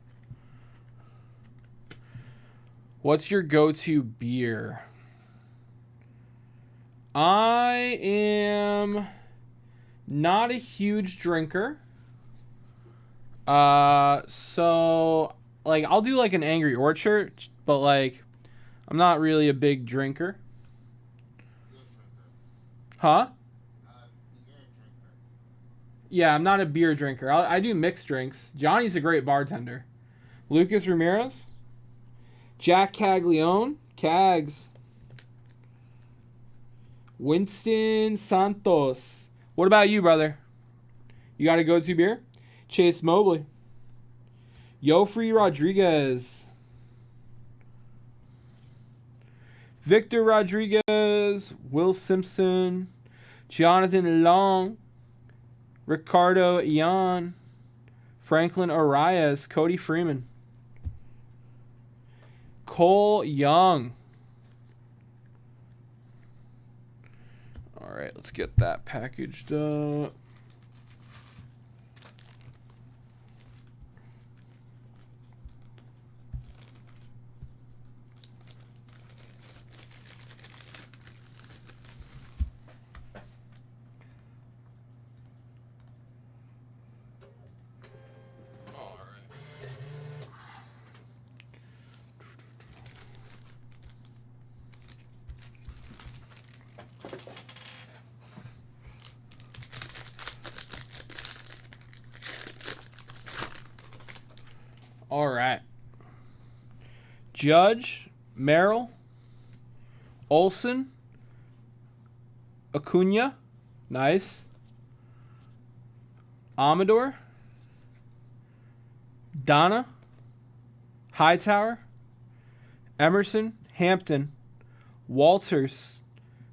What's your go-to beer? I am not a huge drinker. So like I'll do like an Angry Orchard, but like I'm not really a big drinker. Huh? Yeah, I'm not a beer drinker. I do mixed drinks. Johnny's a great bartender. Lucas Ramirez. Jack Caglione. Cags. Winston Santos. What about you, brother? You got a go-to beer? Chase Mobley. Yofri Rodriguez. Victor Rodriguez. Will Simpson. Jonathan Long. Ricardo Ian. Franklin Arias. Cody Freeman. Cole Young. All right, let's get that packaged up. All right. Judge, Merrill, Olson, Acuna, nice. Amador, Donna, Hightower, Emerson, Hampton, Walters,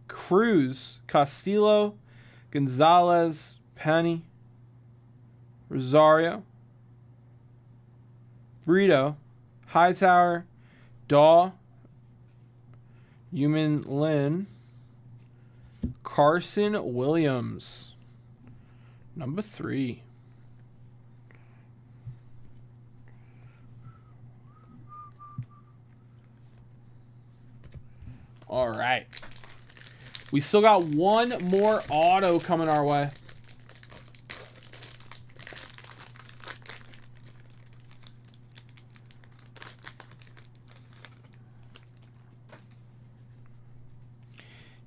Cruz, Castillo, Gonzalez, Penny, Rosario, Brito, Hightower, Daw, Human Lin, Carson Williams, number 3. All right. We still got one more auto coming our way.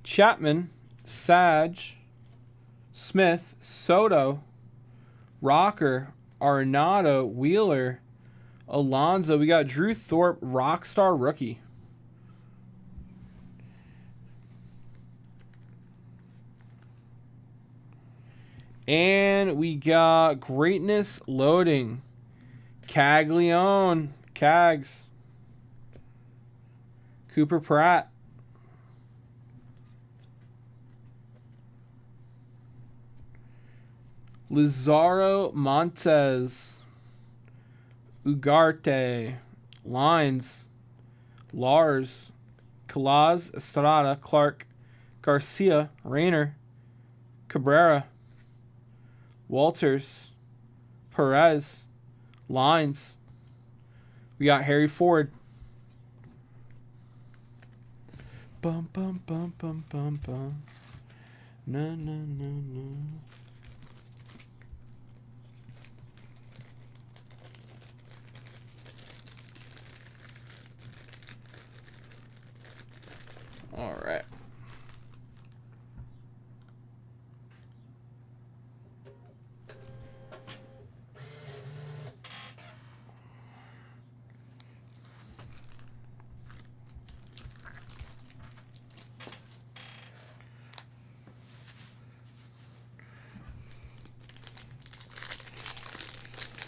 Chapman, Sage, Smith, Soto, Rocker, Arenado, Wheeler, Alonso. We got Drew Thorpe, Rockstar rookie. And we got Greatness Loading. Caglione, Cags. Cooper Pratt. Lizardo Montes. Ugarte. Lines. Lars. Calaz. Estrada. Clark. Garcia. Rayner. Cabrera. Walters. Perez. Lines. We got Harry Ford. Bum bum bum bum bum bum. No no no no. All right.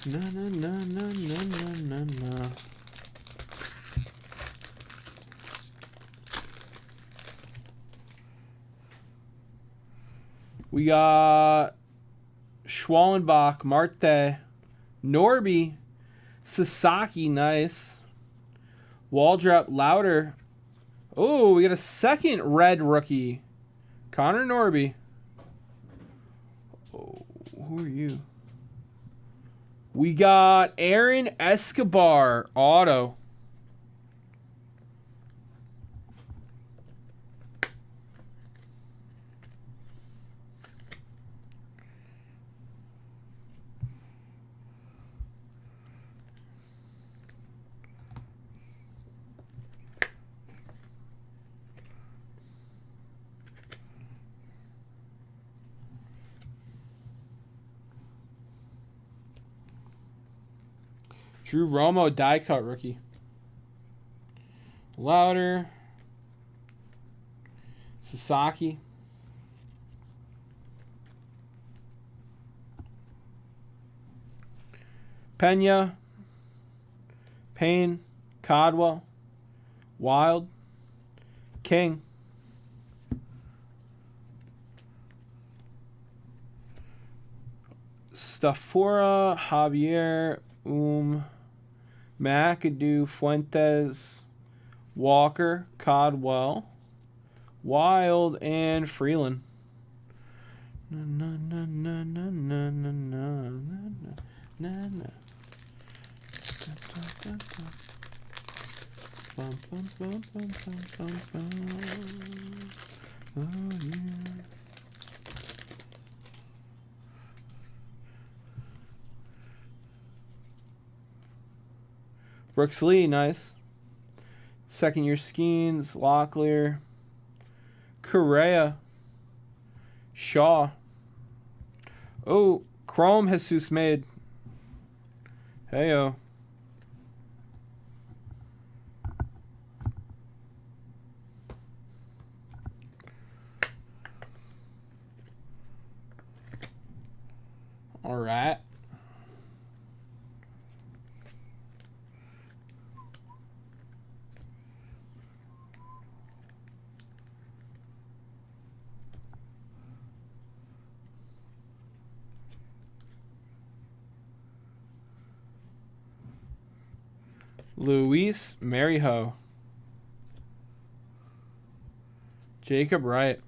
No no no no no no no no. We got Schwallenbach, Marte, Norby, Sasaki, nice. Waldrop, Louder. Oh, we got a second red rookie. Connor Norby. Oh, who are you? We got Aaron Escobar, auto. Drew Romo, die cut rookie. Louder. Sasaki. Pena. Payne. Codwell. Wild. King. Stafora. Javier. McAdoo, Fuentes, Walker, Codwell, Wild, and Freeland. Na, na, na, na, na, na, na, na, na, na. Da, da, da, da. Bum, bum, bum, bum, bum, bum, bum. Oh, yeah. Brooks Lee, nice. Second year Skeens, Locklear, Correa, Shaw. Oh, Chrome Jesus made. Heyo. All right. Luis Mariho. Jacob Wright.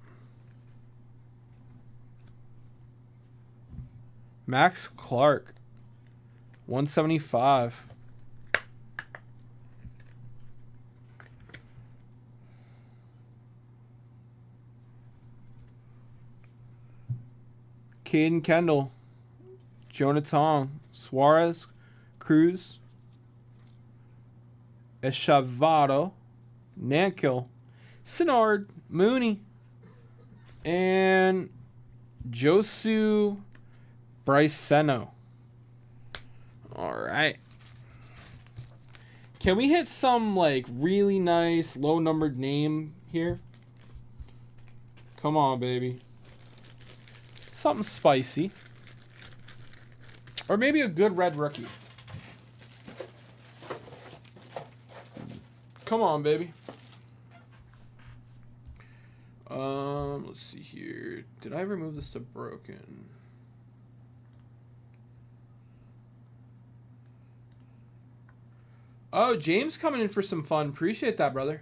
Max Clark. 175. Caden Kendall. Jonah Tong. Suarez. Cruz. Echevarro, Nankill, Sinard, Mooney, and Josu Bryceno. All right. Can we hit some like really nice low numbered name here? Come on, baby. Something spicy. Or maybe a good red rookie. Come on, baby. Let's see here. Did I ever move this to broken? Oh, James coming in for some fun. Appreciate that, brother.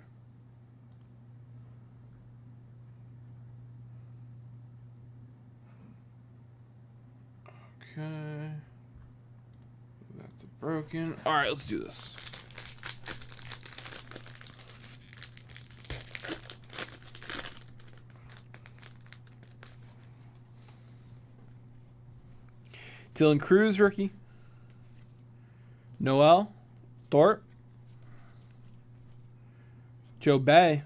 Okay. That's a broken. All right, let's do this. Dylan Cruz, rookie. Noel Thorpe. Joe Bay.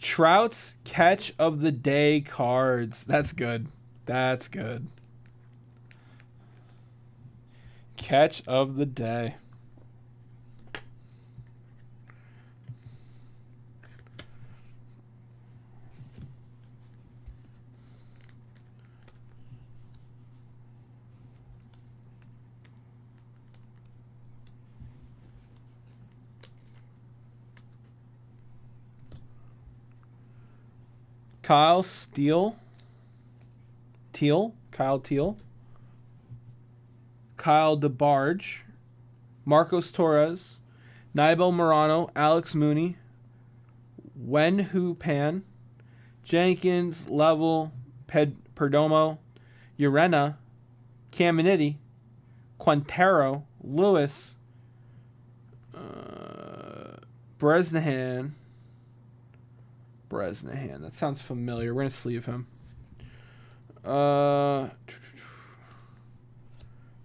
Trout's catch of the day cards. That's good. That's good. Catch of the day. Kyle Teal. Kyle Teal. Kyle DeBarge. Marcos Torres. Naibo Morano. Alex Mooney. Wenhu Pan. Jenkins. Level. Perdomo. Urena. Caminiti. Quintero. Lewis. Bresnahan. That sounds familiar. We're going to sleeve him.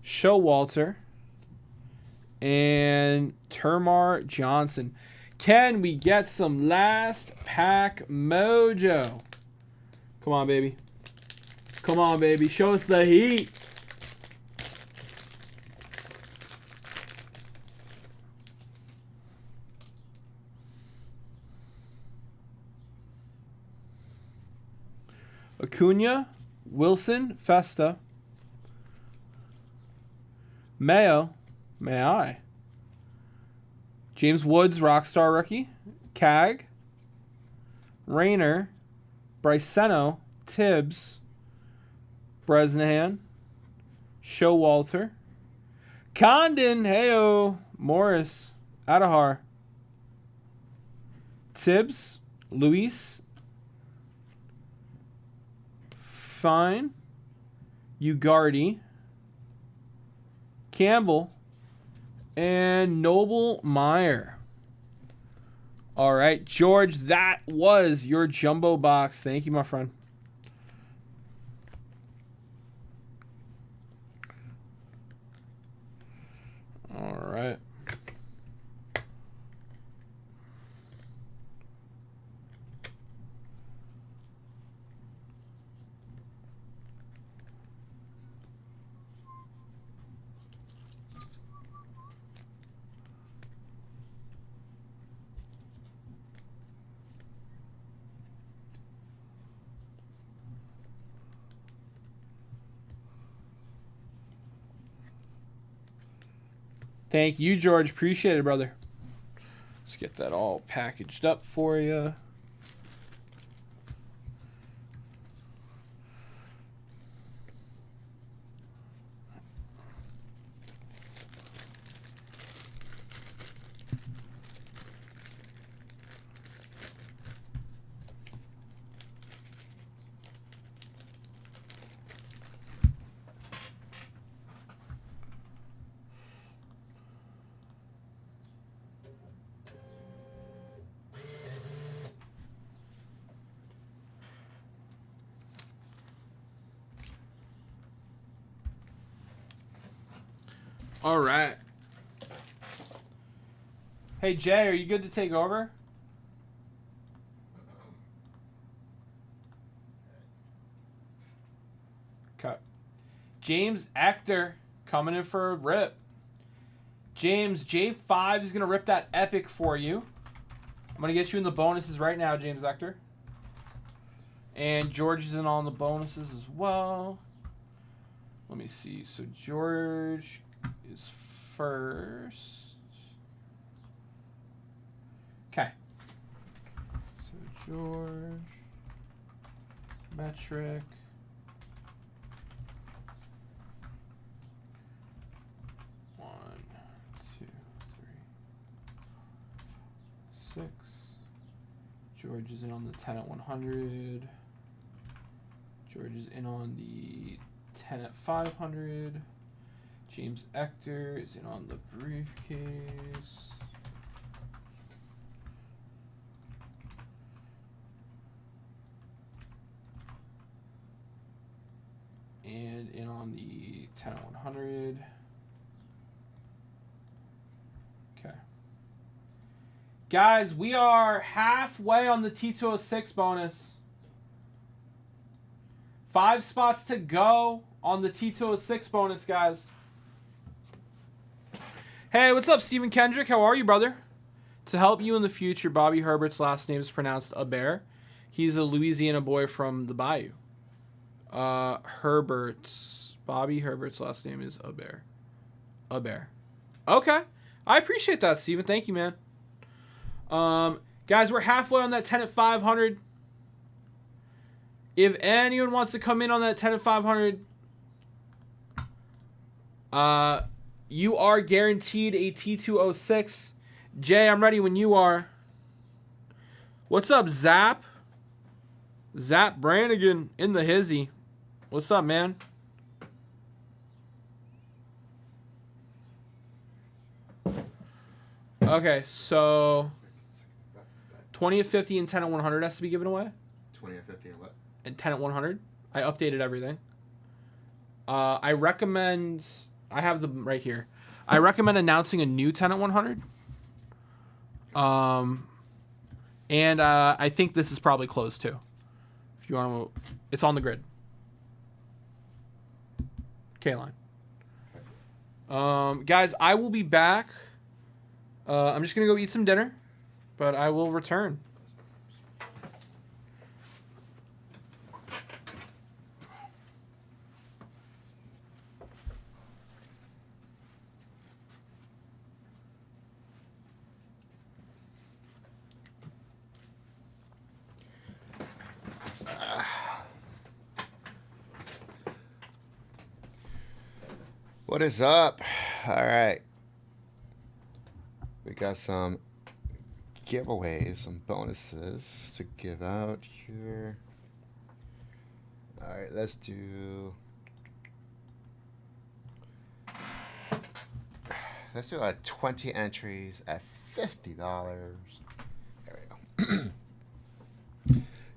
Showalter. And Termar Johnson. Can we get some last pack mojo? Come on, baby. Come on, baby. Show us the heat. Acuna, Wilson, Festa, Mayo, may I? James Woods, Rockstar rookie, Cag, Rayner, Bryceno, Tibbs, Bresnahan, Showalter, Condon, heyo, Morris, Adahar, Tibbs, Luis, Fine, Ugardi, Campbell, and Noble Meyer. All right, George, that was your jumbo box. Thank you, my friend. All right. Thank you, George. Appreciate it, brother. Let's get that all packaged up for you. All right. Hey, Jay, are you good to take over? Okay. James Ector coming in for a rip. James, J5 is going to rip that epic for you. I'm going to get you in the bonuses right now, James Ector. And George is in on the bonuses as well. Let me see. So George is first. Okay. So George, metric. One, two, George is in on the 10 at 100. George is in on the 10 at 500. James Ector is in on the briefcase. And in on the 10 at 100. Okay. Guys, we are halfway on the T206 bonus. 5 spots to go on the T206 bonus, guys. Hey, what's up, Stephen Kendrick? How are you, brother? To help you in the future, Bobby Herbert's last name is pronounced Aber. He's a Louisiana boy from the Bayou. Bobby Herbert's last name is Aber. Aber. Okay. I appreciate that, Stephen. Thank you, man. Guys, we're halfway on that 10 at 500. If anyone wants to come in on that 10 at 500, you are guaranteed a T206. Jay, I'm ready when you are. What's up, Zap? Zap Brannigan in the hizzy. What's up, man? Okay, so 20 at 50 and 10 at 100 has to be given away. 20 and 50 and what? And 10 at 100. I updated everything. I recommend... I have them right here. I recommend announcing a new 10 at 100. And I think this is probably closed too. If you want to... It's on the grid. K-line. Guys, I will be back. I'm just going to go eat some dinner. But I will return. What is up? All right. We got some giveaways, some bonuses to give out here. All right, let's do 20 entries at $50. There we go.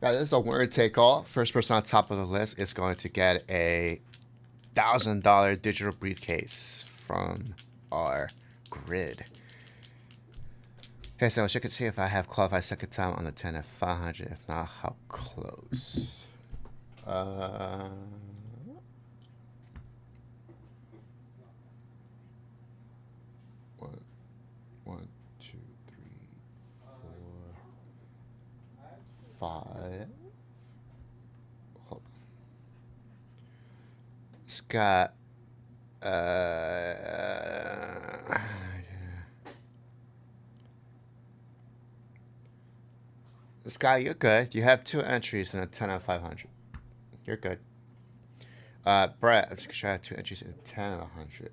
Now, this is a winner take all. First person on top of the list is going to get a $1,000 digital briefcase from our grid. Okay, so I can see if I have qualified second time on the 10 at 500. If not, how close? One, two, three, 4, 5. Hold on. Scott. Sky, you're good. You have 2 entries in a 10 out of 500. You're good. Brett, I'm just gonna try 2 entries in a 10 out of 100.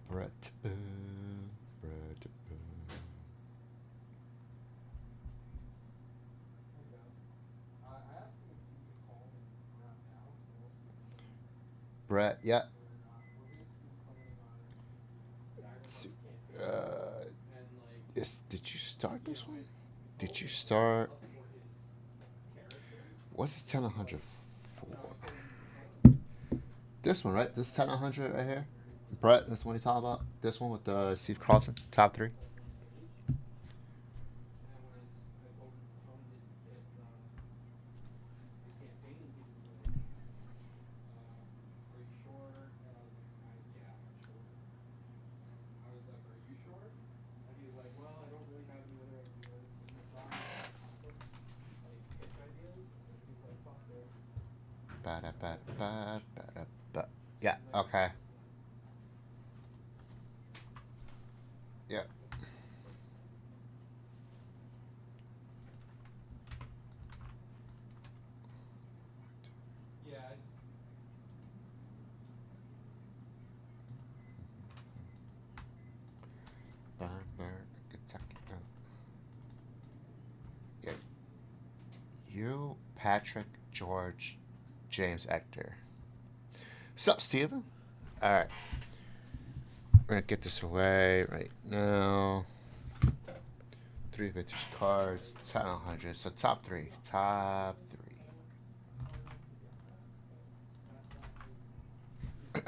Brett, Brett, yeah. Did you start this one? Did you start? What's this 10 100 for? This one, right? This 10 100 right here? Brett, this one you talking about? This one with Steve Carlson, top 3? Yeah, okay. Yeah. you, Patrick, George, James, Hector. What's up, Steven? All right. We're going to get this away right now. 3 vintage cards, 100. So top 3. Top 3.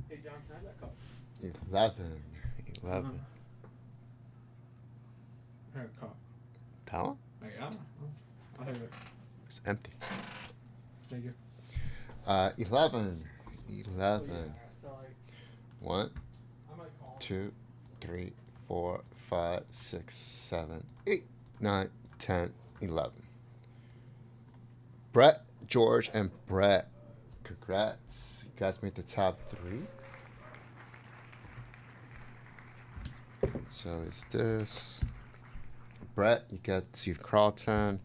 Hey, John, can I have that cup? 11. 11. I have a cup. That one? Yeah. I'll have it. It's empty. Thank you. 11. 11. So, like, 1, I might call 2, 3, 4, 5, 6, 7, 8, 9, 10, 11. Brett, George, and Brett. Congrats. You guys made the top 3. So it's this. Brett, you got Steve Carlton.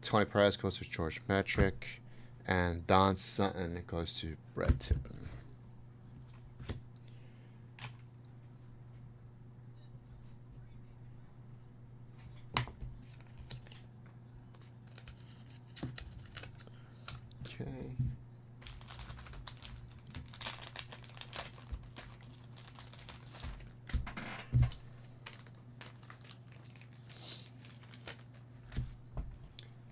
Tony Perez goes to George Metric. And Don Sutton goes to Brett Tippin. Okay.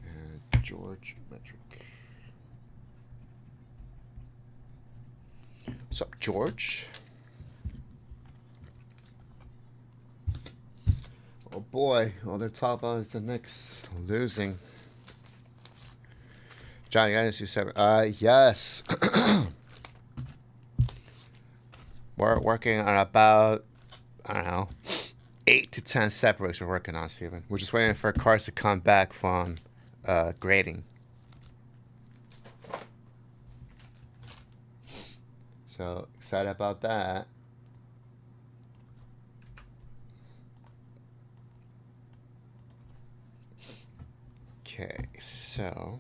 And George Metric. What's up, George? Oh boy, all they're talking about is the Knicks losing. John, you guys do 7. Yes. We're working on about, I don't know, 8 to 10 separates we're working on, Steven. We're just waiting for cards to come back from grading. So excited about that. Okay, so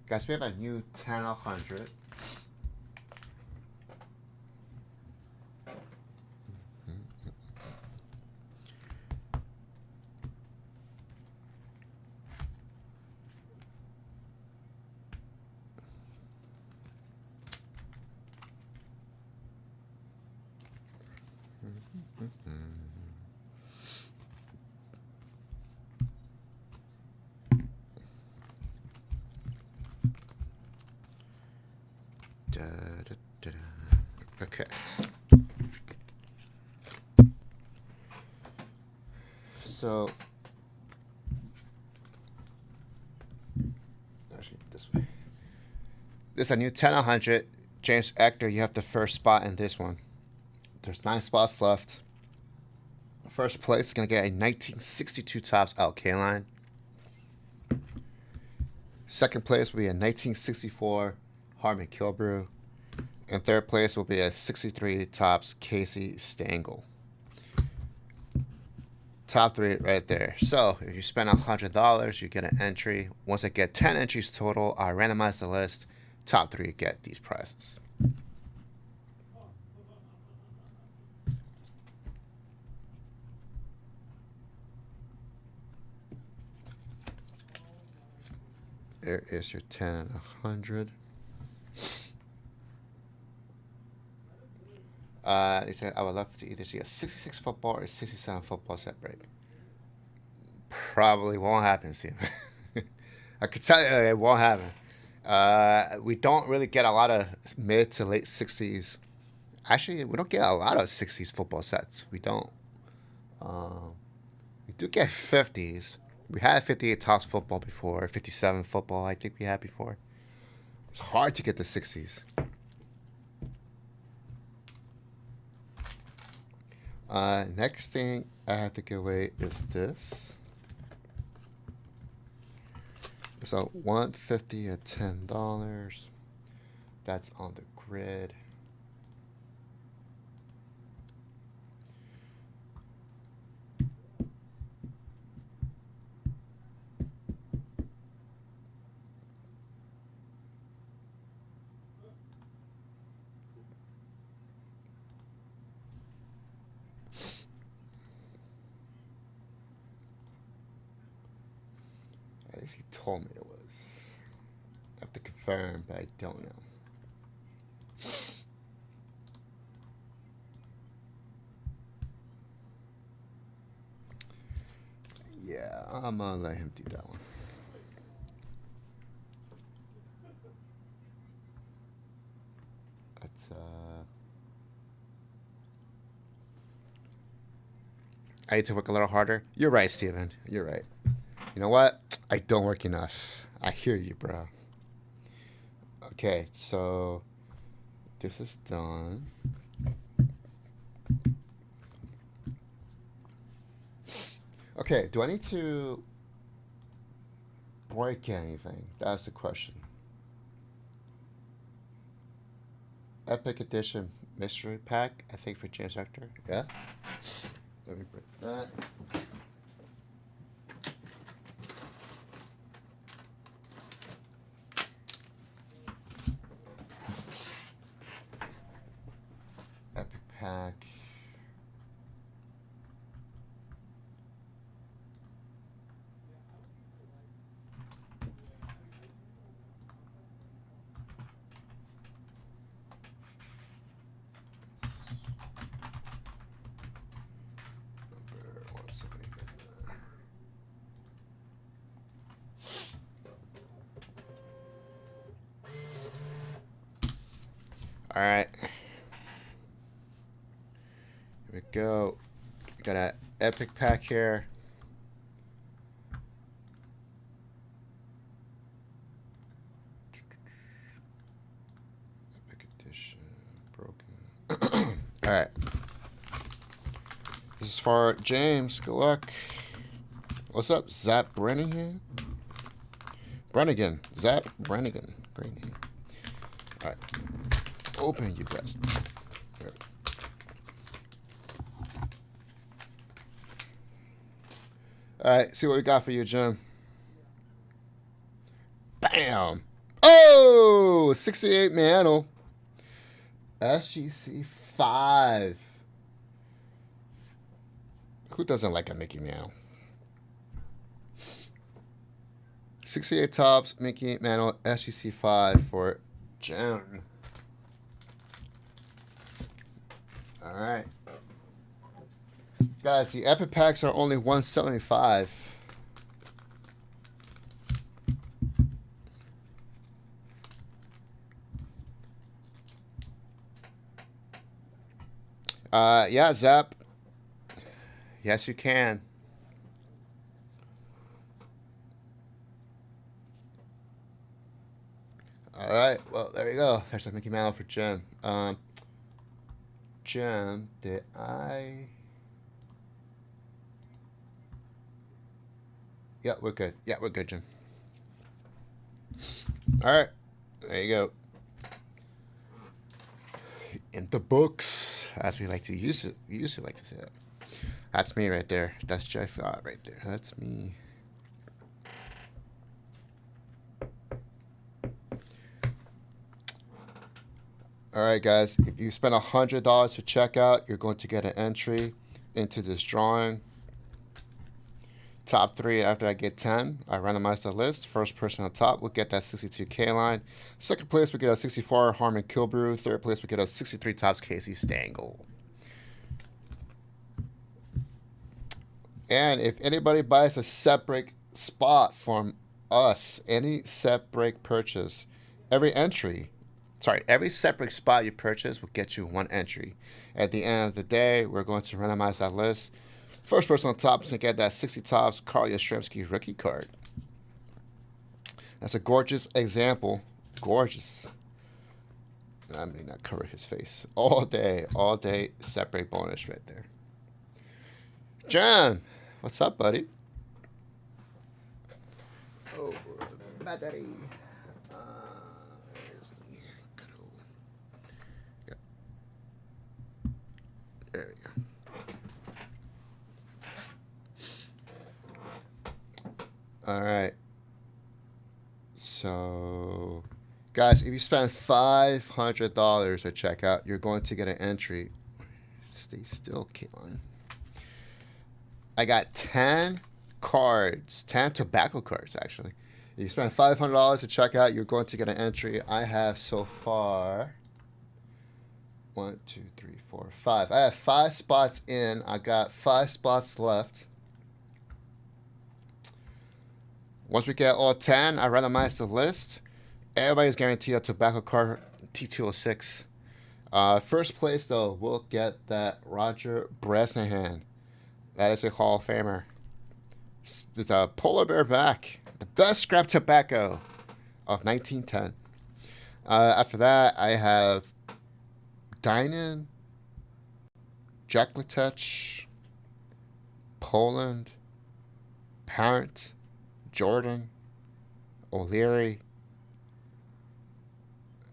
guys, we have a new 10 100. Okay. So, actually, this way. This is a new 10 100. James Hector, you have the first spot in this one. There's 9 spots left. First place is going to get a 1962 Topps LK line. Second place will be a 1964 Harmon Killebrew. And third place will be a 63 Topps Casey Stengel. Top 3 right there. So if you spend $100, you get an entry. Once I get 10 entries total, I randomize the list. Top 3 get these prizes. There is your 10 and 100. They said I would love to either see a 66 football or a 67 football set break. Probably won't happen, Steve. I could tell you it won't happen. We don't really get a lot of mid to late 60s. Actually, we don't get a lot of 60s football sets. We don't. We do get 50s. We had 58 Topps football before. 57 football, I think we had before. It's hard to get the 60s. Next thing I have to give away is this. So $150 at $10. That's on the grid. guess he told me it was. I have to confirm, but I don't know. Yeah, I'm gonna let him do that one. That's I need to work a little harder. You're right, Steven. You're right. You know what? I don't work enough. I hear you, bro. Okay, so this is done. Okay, do I need to break anything? That's the question. Epic Edition Mystery Pack, I think, for James Hector. Yeah? Let me break that. Epic Pack. All right. Here we go. We got an epic pack here. Epic edition. Broken. All right. This is for James. Good luck. What's up, Zap Brennigan? Zap Brennigan. All right. Open, you best. All right, see what we got for you, Jim. Bam! Oh, 68 Mantle. SGC 5. Who doesn't like a Mickey Mantle? 68 tops, Mickey Mantle, SGC 5 for Jim. All right. Guys, the Epic Packs are only $175. Yeah, Zap. Yes, you can. All right. Well, there you go. There's a Mickey Mantle for Jim. Jim, did I? Yeah, we're good. Yeah, we're good, Jim. All right. There you go. In the books, as we like to use it. We used to like to say that. That's me right there. That's Jeff right there. That's me. All right, guys. If you spend $100 to checkout, you're going to get an entry into this drawing. Top 3 after I get 10. I randomize the list. First person on top will get that 62K line. Second place, we get a 64 Harmon Kilbrew. Third place, we get a 63 tops Casey Stengel. And if anybody buys a separate spot from us, any separate purchase, every separate spot you purchase will get you 1 entry. At the end of the day, we're going to randomize that list. First person on top is going to get that 60 tops Carl Yastrzemski rookie card. That's a gorgeous example. Gorgeous. I may not cover his face. All day, separate bonus right there. John, what's up, buddy? Oh, battery. There's the good old. Yeah. There we go. All right. So, guys, if you spend $500 at checkout, you're going to get an entry. Stay still, Caitlin. I got 10 cards, 10 tobacco cards, actually. If you spend $500 to check out, you're going to get an entry. I have so far 1, 2, 3, 4, 5. I have 5 spots in. I got 5 spots left. Once we get all 10, I randomize the list. Everybody's guaranteed a tobacco card T206. First place, though, will get that Roger Bresnahan. That is a Hall of Famer. It's a polar bear back. The best scrap tobacco of 1910. After that, I have Dynan, Jack Latech, Poland, Parent, Jordan, O'Leary.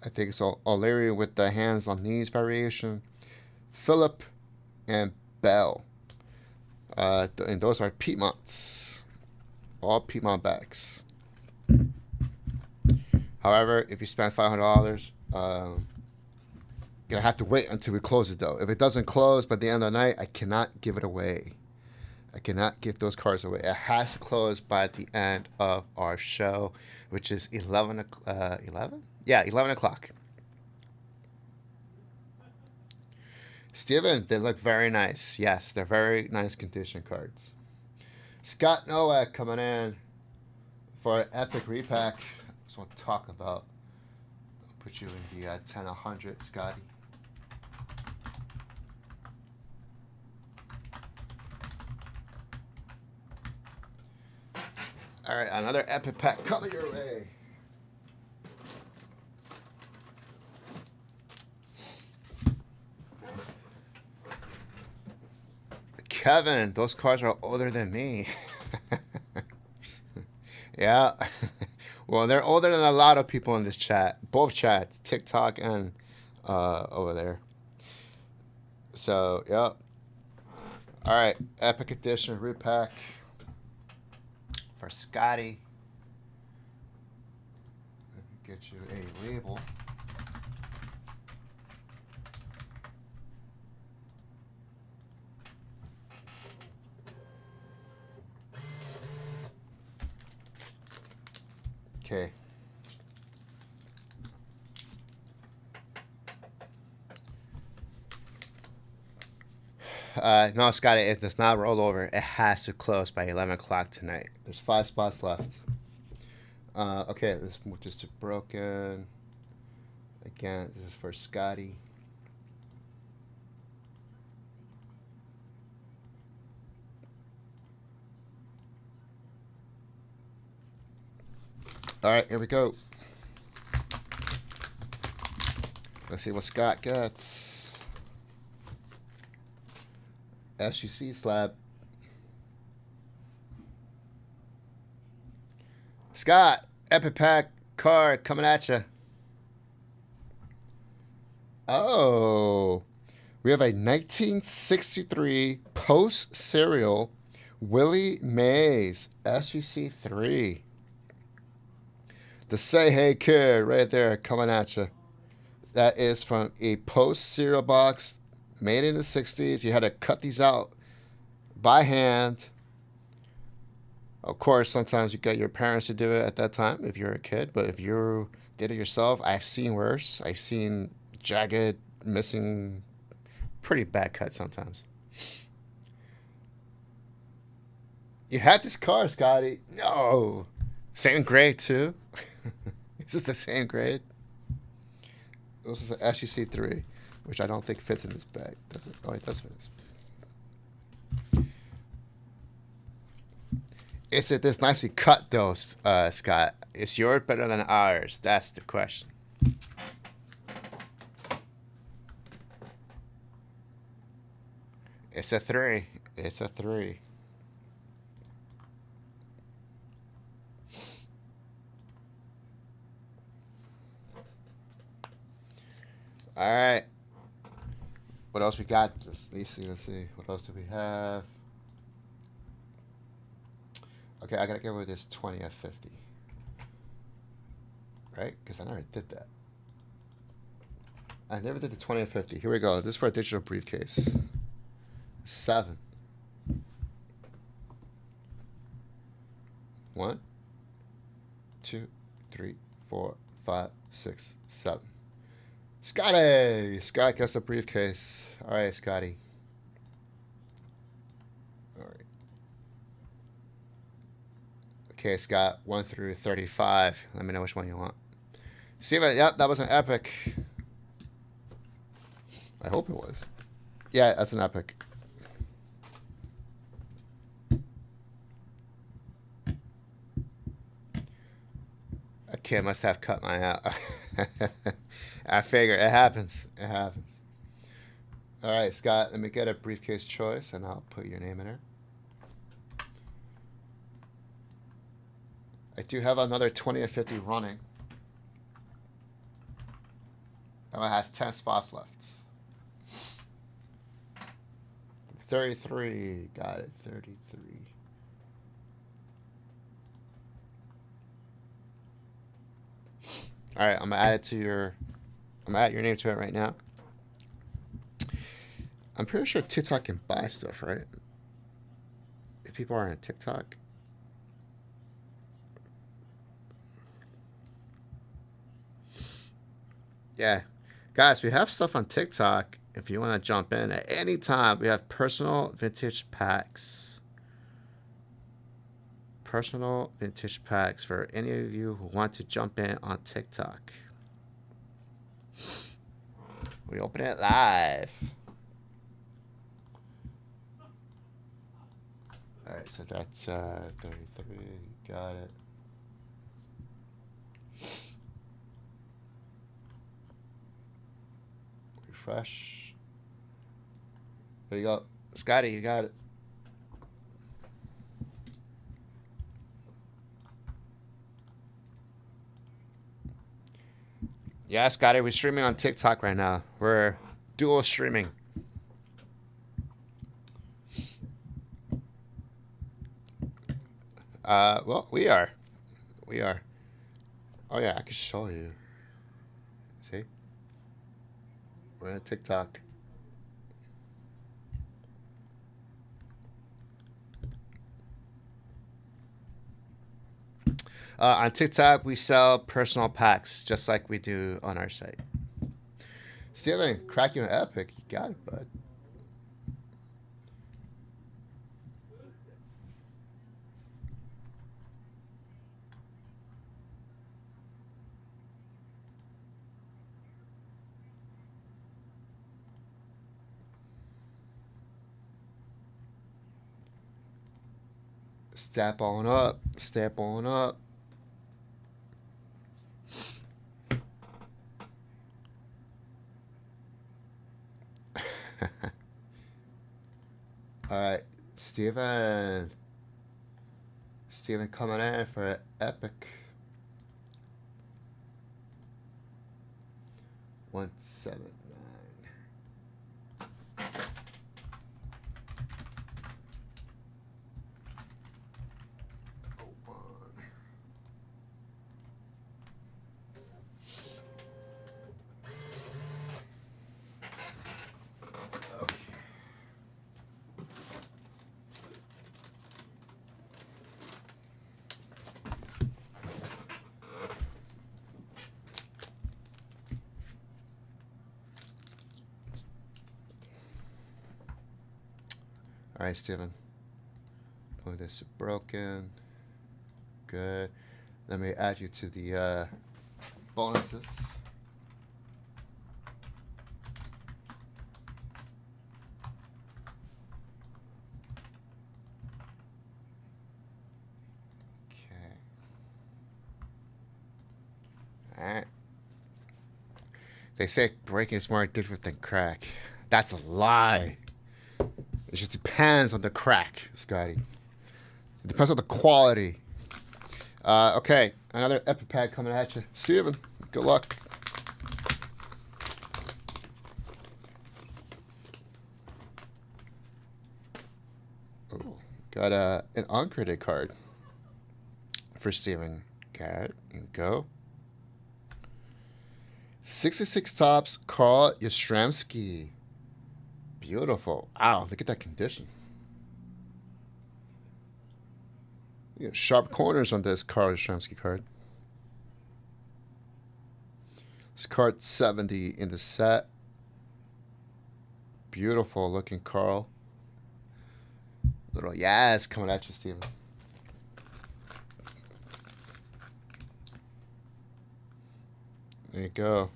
I think it's O'Leary with the hands on knees variation. Phillip and Bell. And those are Piedmonts. All Piedmont bags. However, if you spend $500, you're gonna have to wait until we close it though. If it doesn't close by the end of the night, I cannot give it away. I cannot give those cards away. It has to close by the end of our show, which is 11. 11? Yeah, 11 o'clock. Steven, they look very nice. Yes, they're very nice condition cards. Scott Nowak coming in for an epic repack. Just want to talk about. I'll put you in the 10-100, Scotty. All right, another epic pack coming your way. Kevin, those cards are older than me. Yeah. Well, they're older than a lot of people in this chat. Both chats, TikTok and over there. So, yep. All right, Epic Edition repack for Scotty. Let me get you a label. Okay. No, Scotty, it does not roll over. It has to close by 11 o'clock tonight. There's 5 spots left. Okay, let's move this to broken. Again, this is for Scotty. All right, here we go. Let's see what Scott gets. SUC slab. Scott, Epic Pack card coming at you. Oh, we have a 1963 post serial Willie Mays SUC 3. The Say Hey Kid right there coming at you. That is from a post cereal box made in the 60s. You had to cut these out by hand. Of course, sometimes you get your parents to do it at that time if you're a kid. But if you did it yourself, I've seen worse. I've seen jagged, missing, pretty bad cuts sometimes. You had this car, Scotty. No. Same grade, too. Is this the same grade? This is an SUC 3, which I don't think fits in this bag. Does it? Oh, it does fit in this bag. Is it this nicely cut, though, Scott? Is yours better than ours? That's the question. It's a 3. It's a 3. All right. What else we got? Let's see. What else do we have? Okay, I gotta go with this 20 at 50. Right? Because I never did that. I never did the 20 at 50. Here we go. This is for a digital briefcase. 7. 1, 2, 3, 4, 5, 6, 7. Scotty! Scott gets a briefcase. All right, Scotty. All right. Okay, Scott, 1 through 35. Let me know which one you want. Steven, yep, that was an epic. I hope it was. Yeah, that's an epic. A kid must have cut mine out. I figure it happens. It happens. All right, Scott, let me get a briefcase choice, and I'll put your name in there. I do have another 20 or 50 running. That one has 10 spots left. 33. Got it. 33. All right, I'm gonna add it to your. I'm gonna add your name to it right now. I'm pretty sure TikTok can buy stuff, right? If people are on TikTok. Yeah, guys, we have stuff on TikTok. If you want to jump in at any time, we have personal vintage packs. Personal vintage packs for any of you who want to jump in on TikTok. We open it live. All right, so that's 33. Got it. Refresh. There you go. Scotty, you got it. Yeah, Scotty, we're streaming on TikTok right now. We're dual streaming. Well, we are. We are. Oh, yeah, I can show you. See? We're on TikTok. On TikTok, we sell personal packs just like we do on our site. Steven, crack you an epic. You got it, bud. Step on up. Step on up. All right, Steven. Steven coming in for an epic. 179. All right, Steven. Oh, this is broken. Good. Let me add you to the bonuses. Okay. All right. They say breaking is more addictive than crack. That's a lie. It just depends on the crack, Scotty. It depends on the quality. Okay, another epic pack coming at you. Steven, good luck. Oh, got an uncredited card for Steven. Got it. And go. 66 tops, Carl Yastrzemski. Beautiful. Wow, look at that condition. Look Yeah, sharp corners on this Carl Yastrzemski card. It's card 70 in the set. Beautiful looking Carl. Little yes coming at you, Steven. There you go.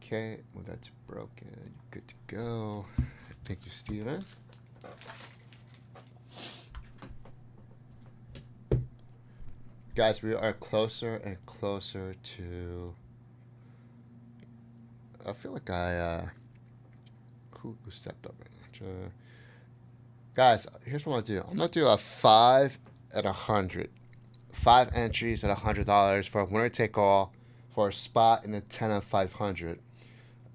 Okay, well that's broken. Good to go. Thank you, Steven. Guys, we are closer and closer to... I feel like who stepped up right now? Guys, here's what I'm gonna do. I'm gonna do a 5 at 100. 5 entries at $100 for a winner take all for a spot in the 10 of 500.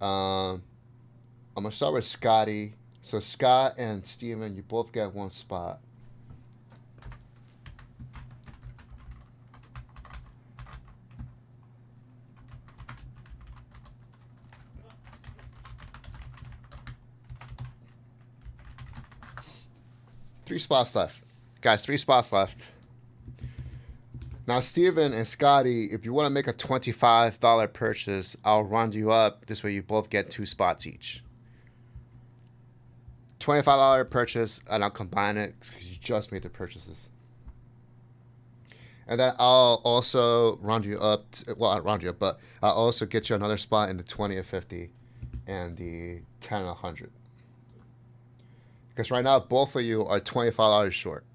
I'm gonna start with Scotty. So Scott and Steven, you both get one spot. Three spots left. Guys, 3 spots left. Now, Steven and Scotty, if you want to make a $25 purchase, I'll round you up. This way you both get 2 spots each. $25 purchase, and I'll combine it because you just made the purchases. And then I'll also round you up. Well, I'll round you up, but I'll also get you another spot in the 20 of 50 and the 10 of 100. Because right now, both of you are $25 short.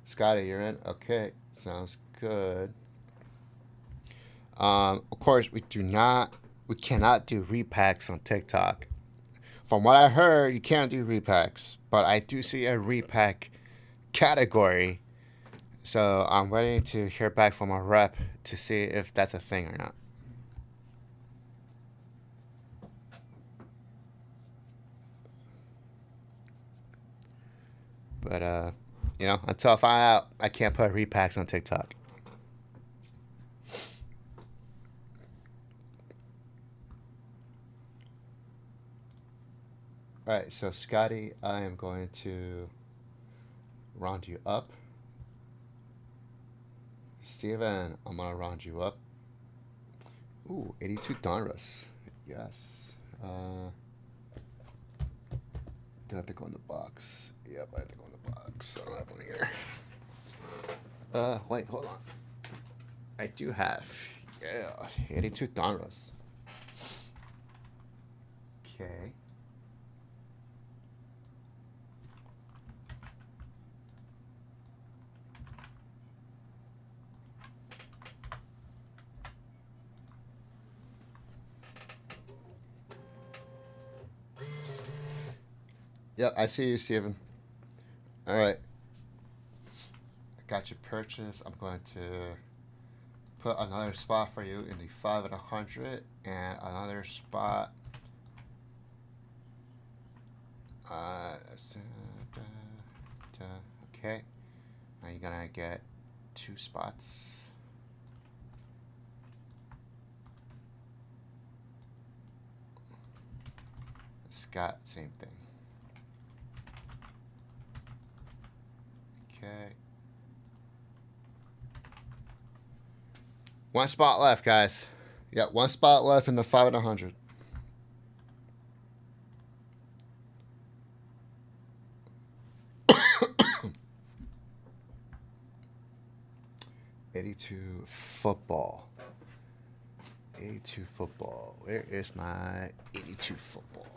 Scotty, you're in? Okay, sounds good. Of course, we cannot do repacks on TikTok. From what I heard, you can't do repacks, but I do see a repack category. So I'm waiting to hear back from a rep to see if that's a thing or not. But, you know, until I find out, I can't put repacks on TikTok. All right, so Scotty, I am going to round you up. Steven, I'm going to round you up. Ooh, 82 Donruss. Yes. Do I have to go in the box? Yep, I have to go in the box. I don't have one here. Wait, hold on. I do have. Yeah, 82 Donruss. Okay. Yep, I see you, Steven. All right. I got your purchase. I'm going to put another spot for you in the 5 and 100 and another spot. Okay. Now you're going to get 2 spots. Scott, same thing. Okay. 1 spot left, guys. Yeah, 1 spot left in the 5 and 100. '82 football. 82 football. Where is my 82 football?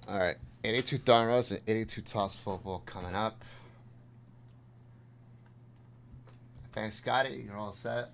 All right, 82 Donruss and 82 Toss football coming up. Thanks, Scotty. You're all set.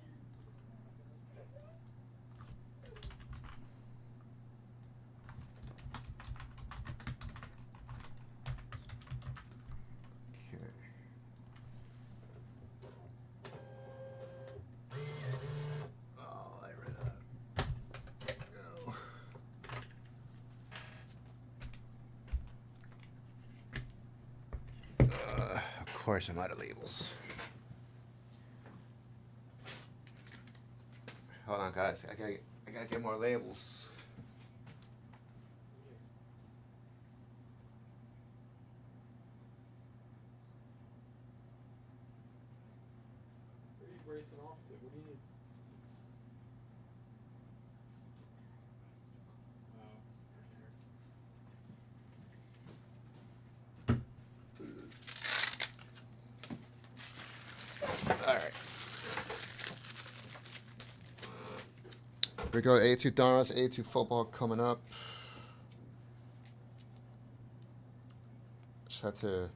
course, I'm out of labels. Hold on, guys. I gotta get more labels. Where are you racing off to? What do you need? All right. Here we go. A2 Dons, A2 football coming up. Just had to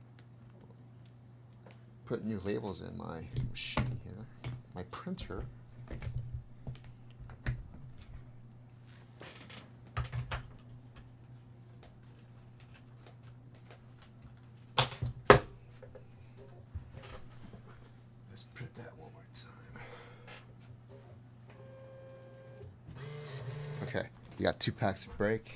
put new labels in my machine here, my printer. Let's print that one more time. Okay, you got 2 packs of break.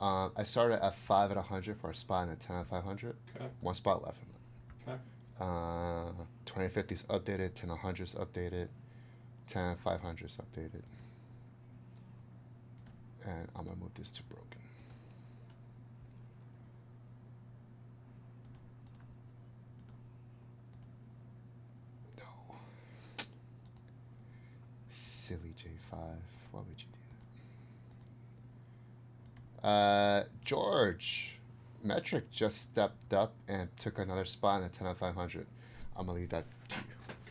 I started at 5 at 100 for a spot and a 10 at 500. Okay. 1 spot left in Okay. that. 2050's updated, 10 at 100's updated, 10 at 500's updated. And I'm gonna move this to broken. No. Silly J5. Why would you do that? George. Metric just stepped up and took another spot in the 10 at 500. I'm gonna leave that to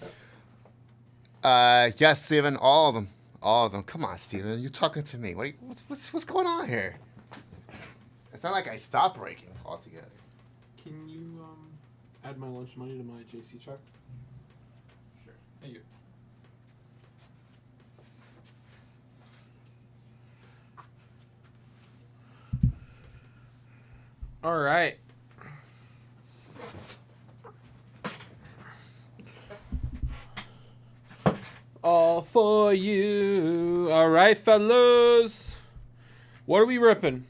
you. Yes, Steven, all of them. All of them. Come on, Steven. You're talking to me. What's going on here? It's not like I stopped breaking altogether. Can you add my lunch money to my JC check? Sure. Thank you. All right. All for you. All right, fellas. What are we ripping?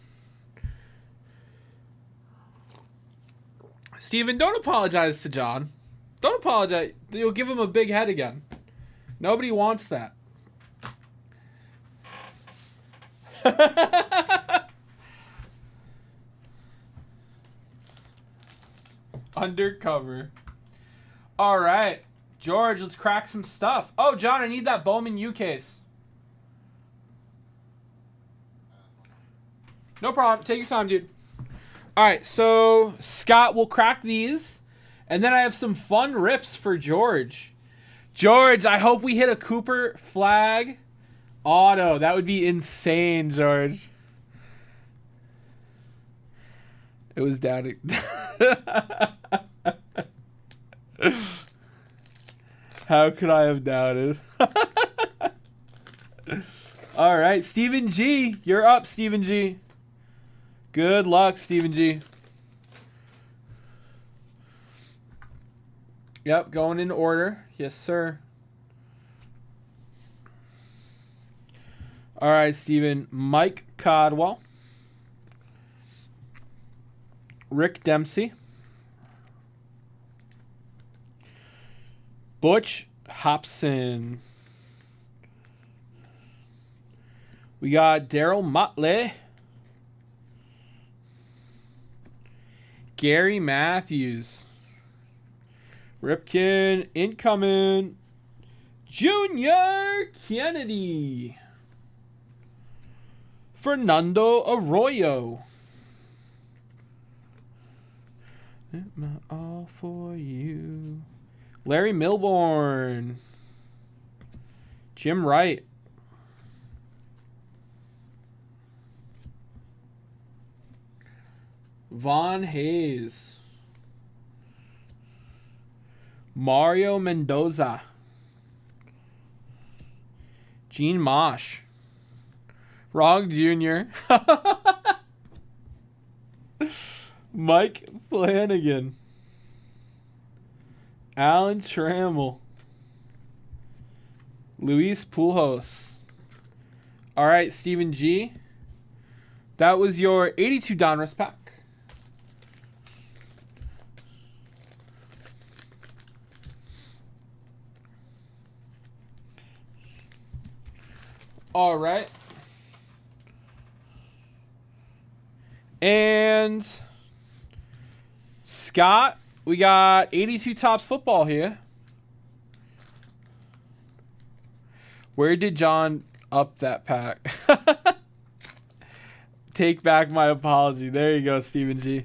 Steven, don't apologize to John. Don't apologize. You'll give him a big head again. Nobody wants that. Undercover. All right. George, let's crack some stuff. Oh, John, I need that Bowman U case. No problem. Take your time, dude. All right, so Scott will crack these. And then I have some fun rips for George. George, I hope we hit a Cooper flag auto. That would be insane, George. It was doubting. How could I have doubted? All right, Stephen G. You're up, Stephen G. Good luck, Stephen G. Yep, going in order. Yes, sir. All right, Stephen. Mike Codwell. Rick Dempsey. Butch Hobson. We got Daryl Motley. Gary Matthews. Ripken incoming. Junior Kennedy. Fernando Arroyo. All for you. Larry Milbourne. Jim Wright. Von Hayes. Mario Mendoza. Gene Mosh. Wrong Jr. Mike Flanagan. Alan Trammell. Luis Pujols. All right, Stephen G. That was your 82 Donruss pack. All right. And Scott, we got 82 Topps football here. Where did John up that pack? Take back my apology. There you go, Stephen G.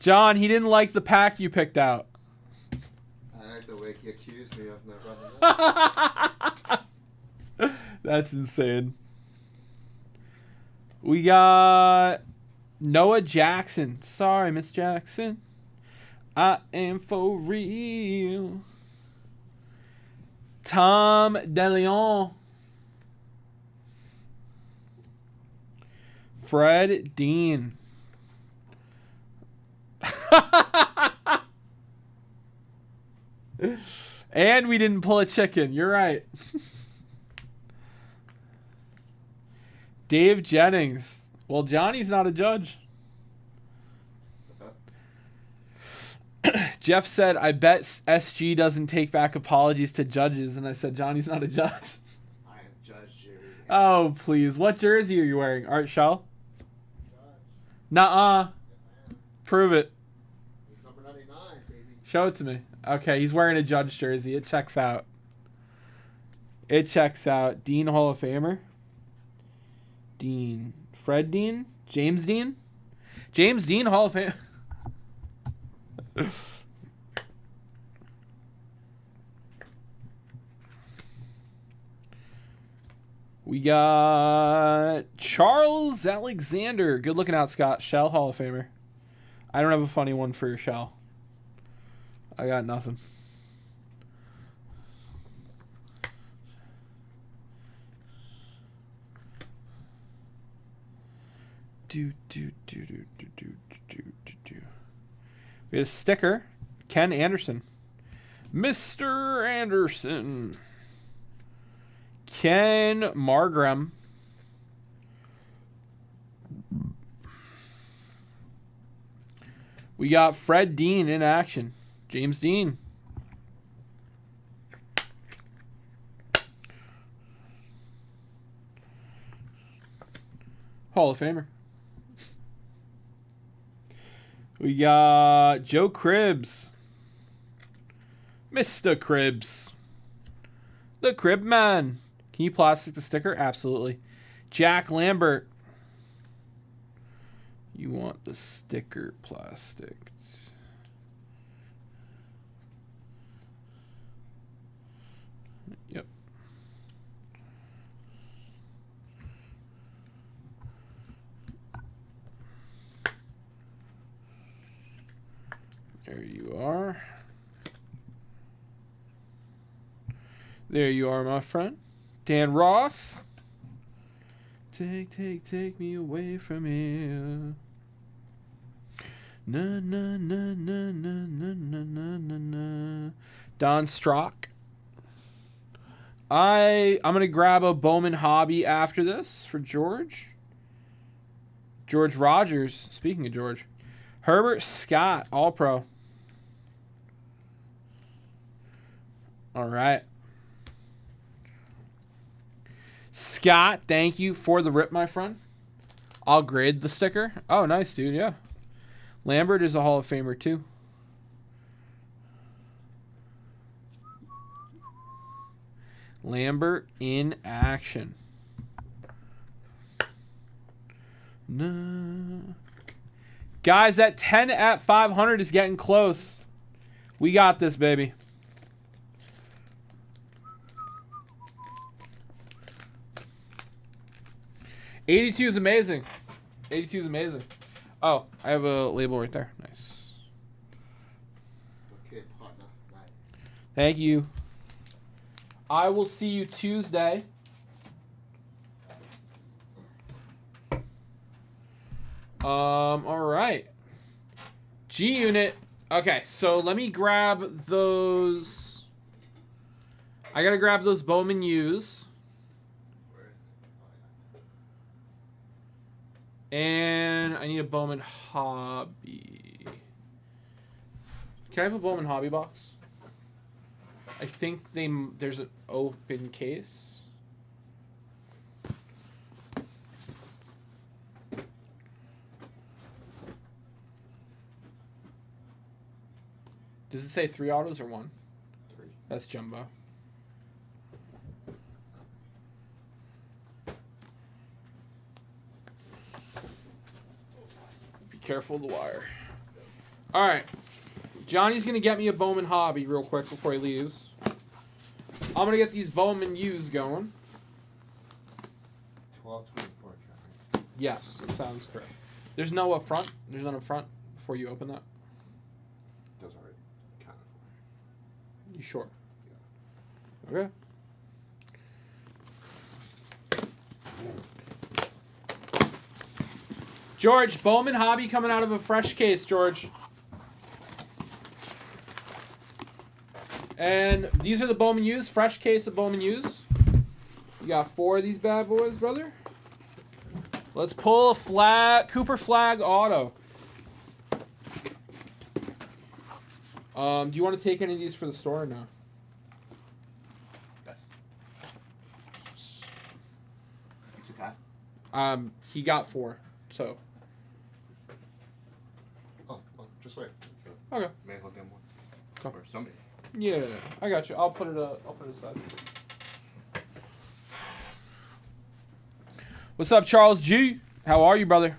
John, he didn't like the pack you picked out. I like the way he accused me of not running. That's insane. We got Noah Jackson. Sorry, Miss Jackson. I am for real. Tom DeLeon. Fred Dean. And we didn't pull a chicken. You're right. Dave Jennings. Well, Johnny's not a judge. Jeff said, I bet SG doesn't take back apologies to judges. And I said, Johnny's not a judge. I am Judge Jerry. Oh, please. What jersey are you wearing? Art Shell? Judge. Nuh-uh. Yes, I am. Prove it. It's number 99, baby. Show it to me. Okay, he's wearing a judge jersey. It checks out. It checks out. Dean Hall of Famer. Dean. Fred Dean? James Dean? James Dean Hall of Fame. We got Charles Alexander. Good looking out, Scott. Shell Hall of Famer. I don't have a funny one for your Shell. I got nothing. We had a sticker. Ken Anderson. Mr. Anderson. Ken Margram. We got Fred Dean in action. James Dean. Hall of Famer. We got Joe Cribbs. Mr. Cribbs. The Crib Man. Can you plastic the sticker? Absolutely. Jack Lambert. You want the sticker plastic. Yep. There you are. There you are, my friend. Dan Ross. Take me away from here. Na na na na na na na na na na. Don Strock. I'm gonna grab a Bowman hobby after this for George. George Rogers. Speaking of George, Herbert Scott, All Pro. All right. Scott, thank you for the rip, my friend. I'll grade the sticker. Oh, nice, dude. Yeah. Lambert is a Hall of Famer, too. Lambert in action. No. Guys, that 10 at 500 is getting close. We got this, baby. '82 is amazing. 82 is amazing. Oh, I have a label right there. Nice. Okay, partner. Right. Thank you. I will see you Tuesday. All right. G unit. Okay, so let me grab those. I gotta grab those Bowman U's. Where is it? Oh, And I need a Bowman hobby. Can I have a Bowman hobby box? I think there's an open case. Does it say 3 autos or 1? 3. That's jumbo. Be careful of the wire. All right. Johnny's going to get me a Bowman hobby real quick before he leaves. I'm going to get these Bowman U's going. 12, 24 count. Yes, it sounds correct. There's no up front. There's none up front before you open that. Those already counted for. You sure? Yeah. Okay. George, Bowman hobby coming out of a fresh case, George. And these are the Bowman U's, fresh case of Bowman U's. You got 4 of these bad boys, brother. Let's pull a flag, Cooper flag auto. Do you want to take any of these for the store or no? Yes. You took half? He got 4, so. Oh, well, just wait. Okay. May as well get one. Come. Or somebody. Yeah, I got you. I'll put it aside. What's up, Charles G? How are you, brother?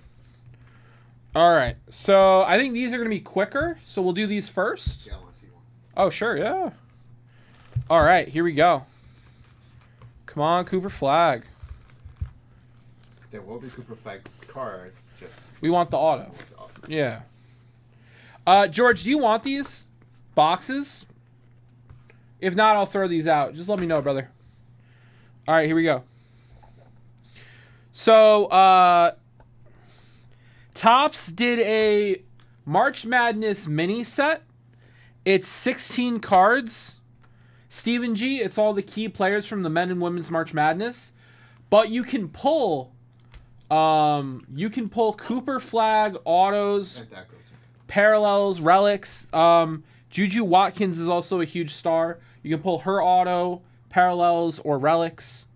All right. So I think these are going to be quicker. So we'll do these first. Yeah, I want to see one. Oh, sure. Yeah. All right. Here we go. Come on, Cooper flag. There will be Cooper flag cards. Just We want the auto. Yeah. George, do you want these boxes? If not, I'll throw these out. Just let me know, brother. All right, here we go. So, Topps did a March Madness mini set. It's 16 cards. Steven G, it's all the key players from the men and women's March Madness. But you can pull Cooper flag, autos, Let that go too. parallels, relics. Juju Watkins is also a huge star. You can pull her auto, parallels, or relics.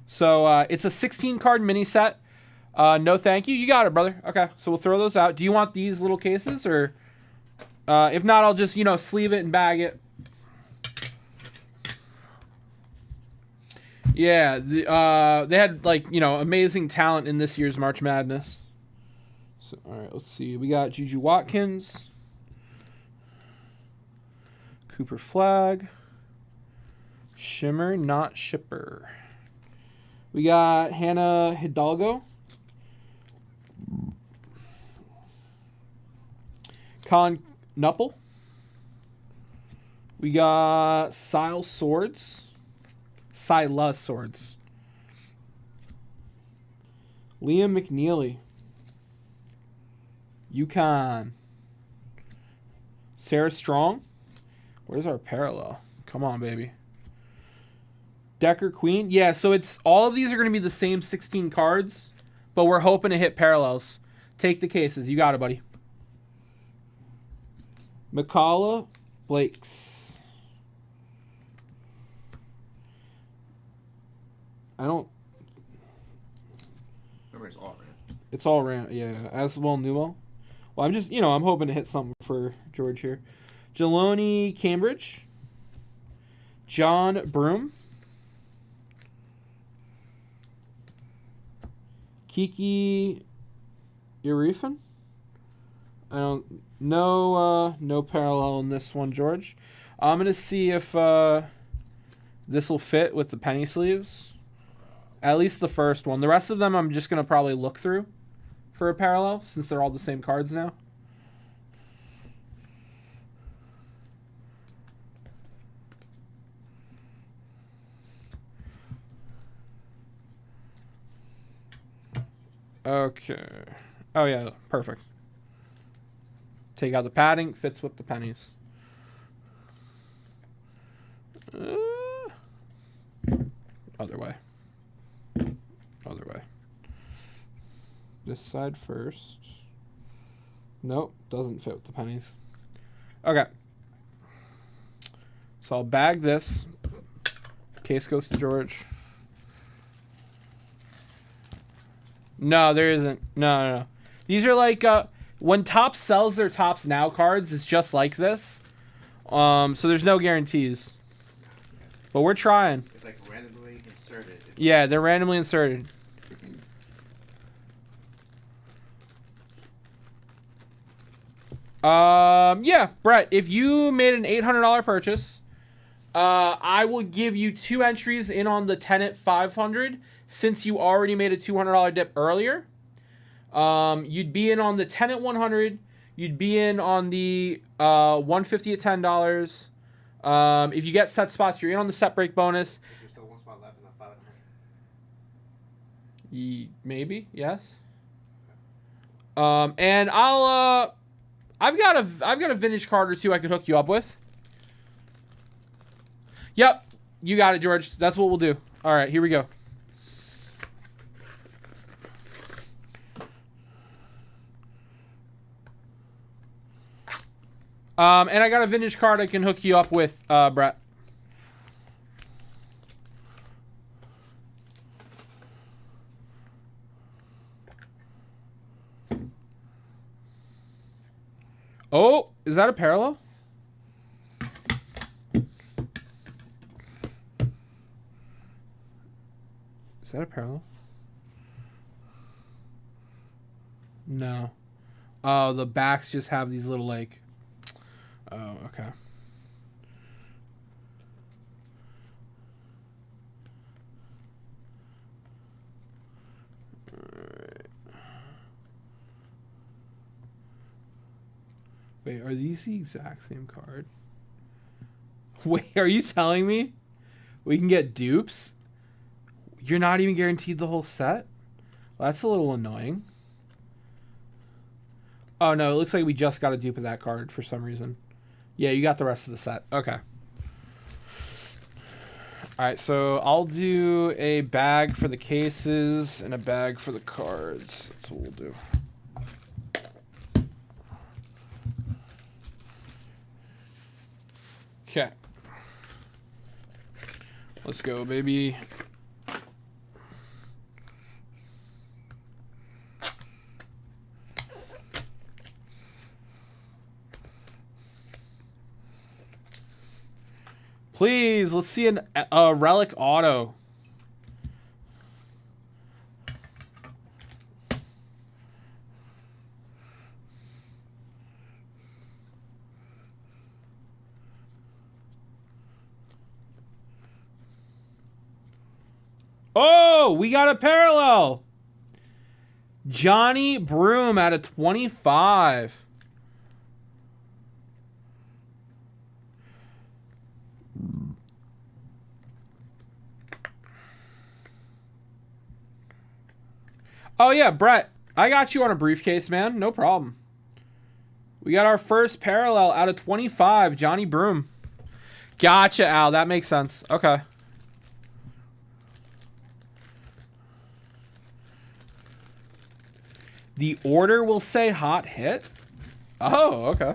So it's a 16 card mini set. No thank you. You got it, brother. Okay, so we'll throw those out. Do you want these little cases, or if not, I'll just sleeve it and bag it. Yeah, they had amazing talent in this year's March Madness. So all right, let's see. We got Juju Watkins, Cooper flag, Shimmer, not Shipper. We got Hannah Hidalgo, Con Knuppel. We got Sila Swords. Liam McNeely. UConn. Sarah Strong. Where's our parallel? Come on, baby. Decker Queen. Yeah, so it's all of these are going to be the same 16 cards, but we're hoping to hit parallels. Take the cases. You got it, buddy. McCullough Blakes. I don't. Remember, it's all ran. It's all ran. Yeah, as well, Newell. Well, I'm just, I'm hoping to hit something for George here. Jeloni Cambridge. John Broom. Kiki Irifan. I don't no parallel in this one, George. I'm gonna see if this will fit with the penny sleeves. At least the first one. The rest of them I'm just gonna probably look through for a parallel since they're all the same cards now. Okay. Oh, yeah. Perfect. Take out the padding. Fits with the pennies. Other way. Other way. This side first. Nope. Doesn't fit with the pennies. Okay. So I'll bag this. Case goes to George. No, there isn't. No. These are like when Topps sells their Topps Now cards, it's just like this. So there's no guarantees. But we're trying. It's like randomly inserted. Yeah, they're randomly inserted. Yeah, Brett, if you made an $800 purchase, I will give you 2 entries in on the Tenet 500 since you already made a $200 dip earlier. You'd be in on the Tenet 100. You'd be in on the 150 at $10. If you get set spots, you're in on the set break bonus. Is there still one spot left in the 500? Maybe, yes. And I've got a vintage card or two I could hook you up with. Yep, you got it, George. That's what we'll do. All right, here we go. And I got a vintage card I can hook you up with, Brett. Oh, is that a parallel? Is that a parallel? No. Oh, the backs just have these little like... Oh, okay. Wait, are these the exact same card? Wait, are you telling me we can get dupes? You're not even guaranteed the whole set? Well, that's a little annoying. Oh, no, it looks like we just got a dupe of that card for some reason. Yeah, you got the rest of the set. Okay. All right, so I'll do a bag for the cases and a bag for the cards. That's what we'll do. Okay. Let's go, baby. Please, let's see a relic auto. Oh, we got a parallel. Johnny Broom out of 25. Oh, yeah, Brett. I got you on a briefcase, man. No problem. We got our first parallel out of 25. Johnny Broom. Gotcha, Al. That makes sense. Okay. The order will say hot hit? Oh, okay.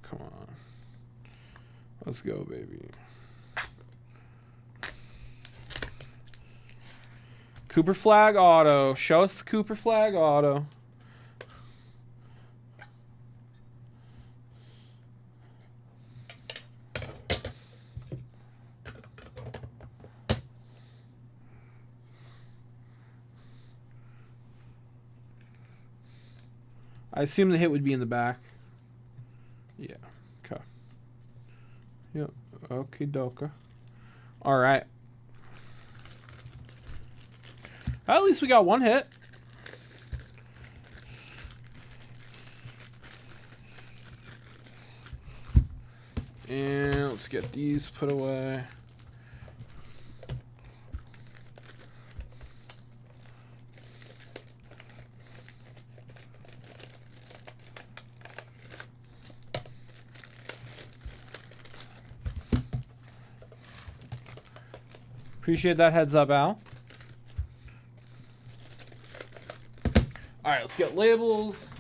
Come on. Let's go, baby. Cooper Flag auto. Show us the Cooper Flag auto. I assume the hit would be in the back. Yeah. Okay. Yep. Okay, doka. All right. At least we got one hit. And let's get these put away. Appreciate that heads up, Al. let's get labels.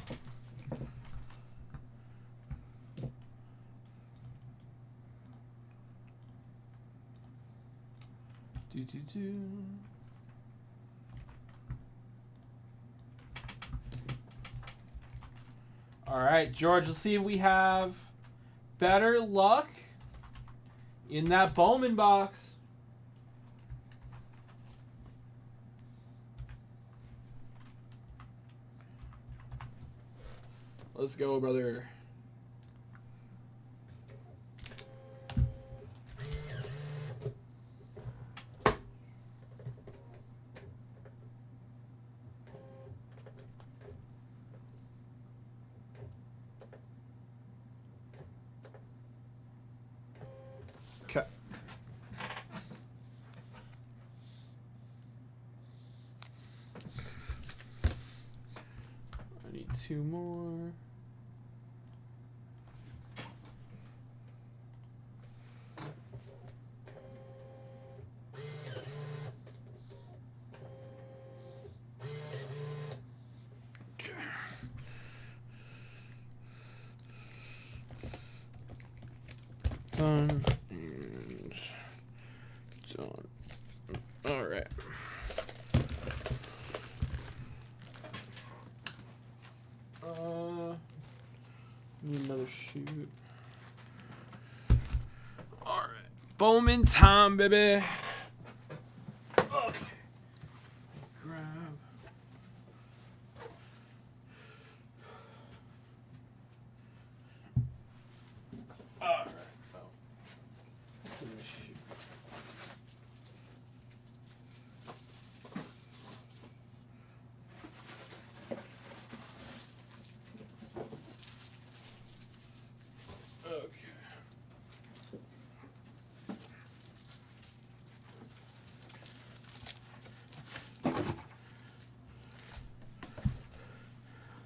Do. All right, George, let's see if we have better luck in that Bowman box. Let's go, brother. Okay. I need 2 more. Done and done. All right. Need another shoot. All right, Bowman time, baby. Okay. Grab. All right. Oh. That's in the shoot. Okay.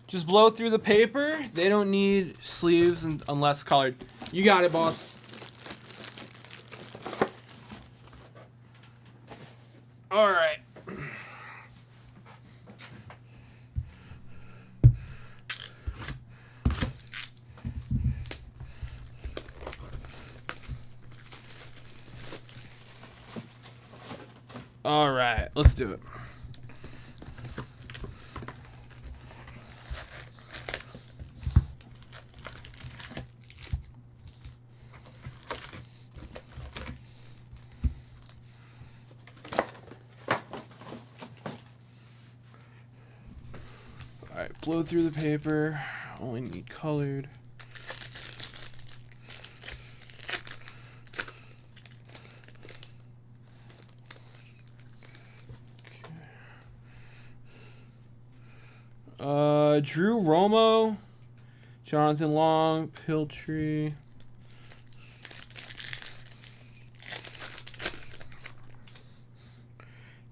Just blow through the paper. They don't need sleeves unless colored. You got it, boss. All right. All right, let's do it. All right, blow through the paper. Only need colored. Drew Romo, Jonathan Long, Piltree.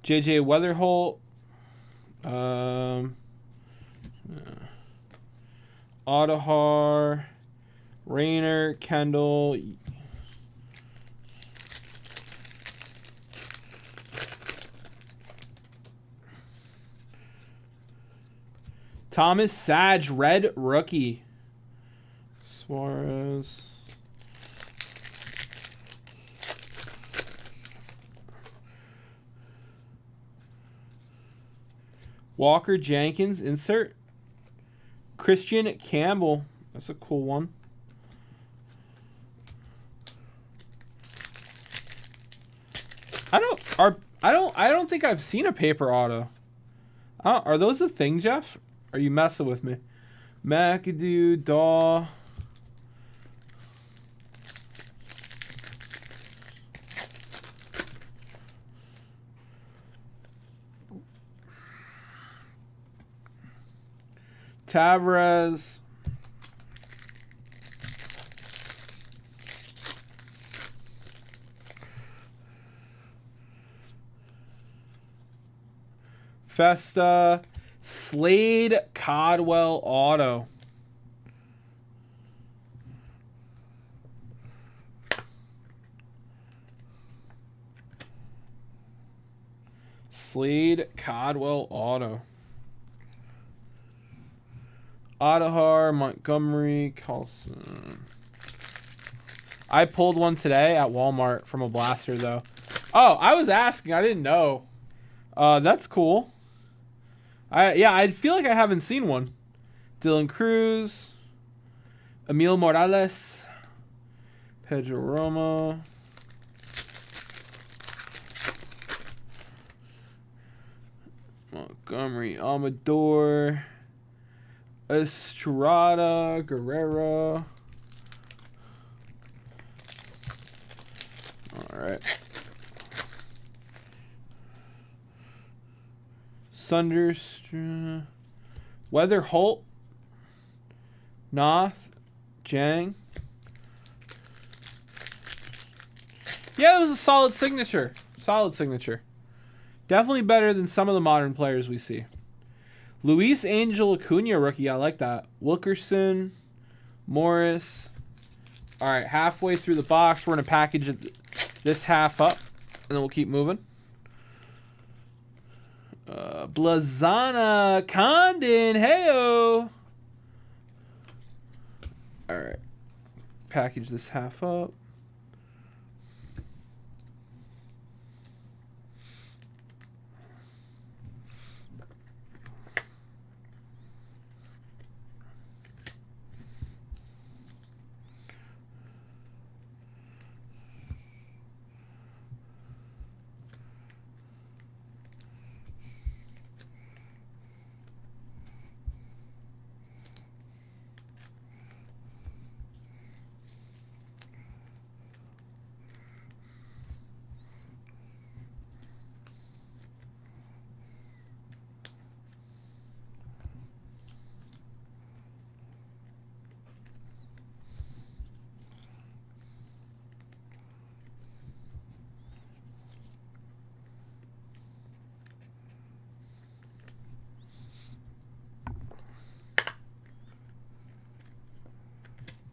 JJ Weatherholt. Ottahar, Rayner, Kendall. Thomas Sage, red rookie. Suarez. Walker Jenkins, insert. Christian Campbell. That's a cool one. I don't think I've seen a paper auto. Are those a thing, Jeff? Are you messing with me? McAdoo, Daw. Tavares. Festa. Slade Codwell auto. Slade Codwell auto. Adahar, Montgomery, Carlson. I pulled one today at Walmart from a blaster, though. Oh, I was asking. I didn't know. That's cool. I feel like I haven't seen one. Dylan Cruz, Emil Morales, Pedro Roma, Montgomery, Amador, Estrada, Guerrero. All right. Sunderstrom, Weather Holt, Noth, Jang. Yeah, it was a solid signature. Solid signature. Definitely better than some of the modern players we see. Luis Angel Acuna rookie. I like that. Wilkerson, Morris. All right, halfway through the box. We're going to package this half up, and then we'll keep moving. Blazana Condon. Heyo. All right. Package this half up.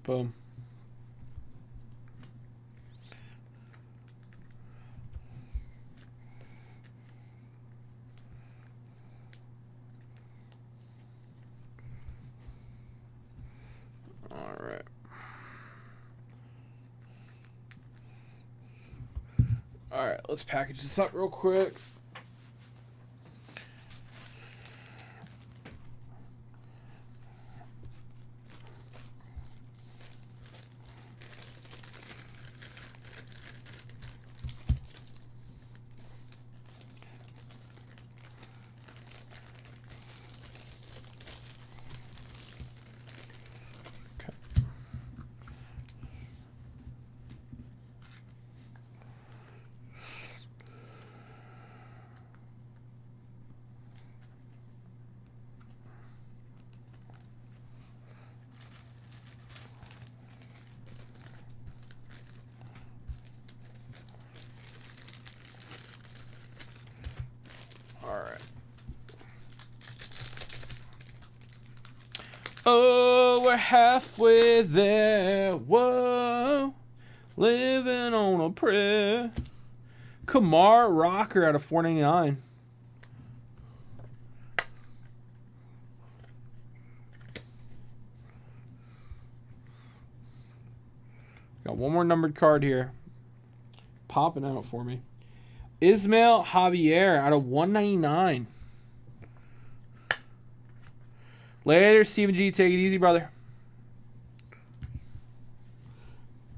Boom. All right. All right, let's package this up real quick. Oh, we're halfway there. Whoa. Living on a prayer. Kamar Rocker out of 499. Got one more numbered card here. Popping out for me. Ismail Javier out of 199. Later, Stephen G. Take it easy, brother.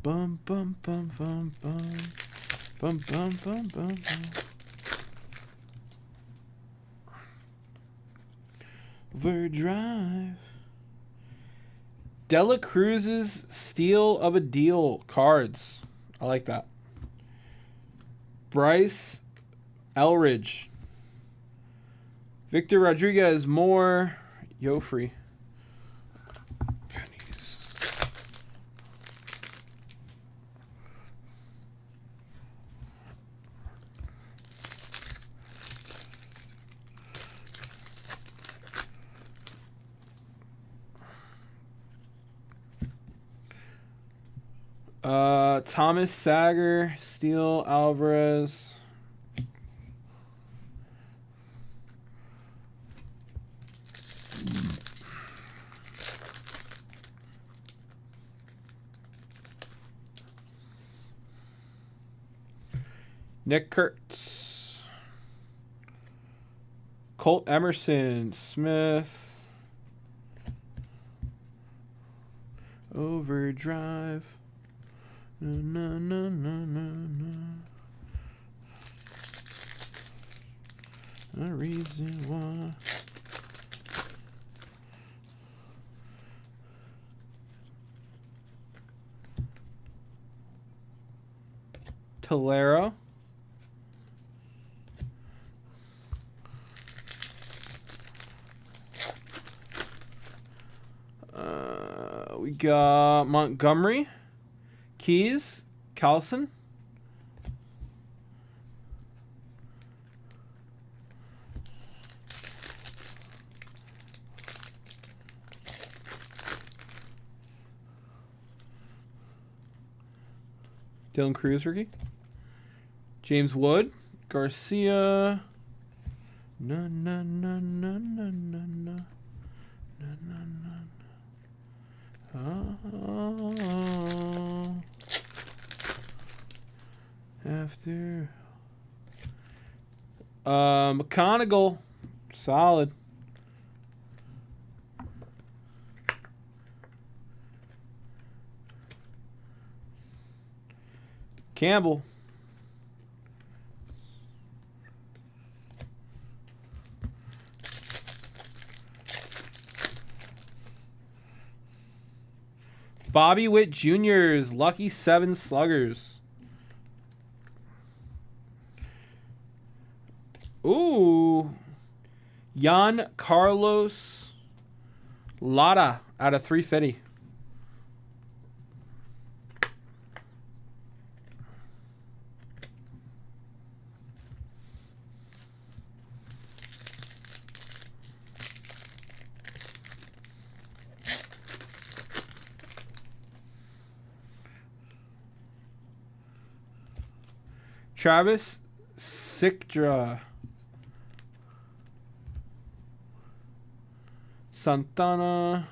Bum, bum, bum, bum, bum. Bum, bum, bum, bum, bum. Overdrive. Dela Cruz's Steal of a Deal cards. I like that. Bryce Elridge. Victor Rodriguez, Moore. Yofree. Pennies. Thomas Sager, Steele Alvarez. Nick Kurtz. Colt Emerson. Smith. Overdrive. No, no, no, no, no, no. A reason why. Tolero. We got Montgomery, Keys, Carlson. Dylan Cruz rookie. James Wood, Garcia. No, no, no, no, no, no, no. No, no, no. Oh. After. McConaughey. Solid. Campbell. Bobby Witt Jr.'s Lucky 7 Sluggers. Ooh. Jan Carlos Lara out of 350. Travis Sikdra. Santana.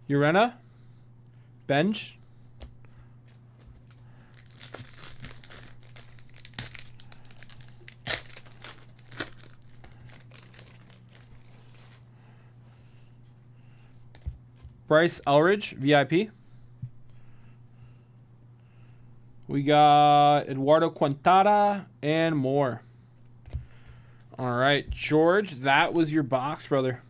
Urena. Bench. Bryce Elridge, VIP. We got Eduardo Quintana and more. All right, George, that was your box, brother.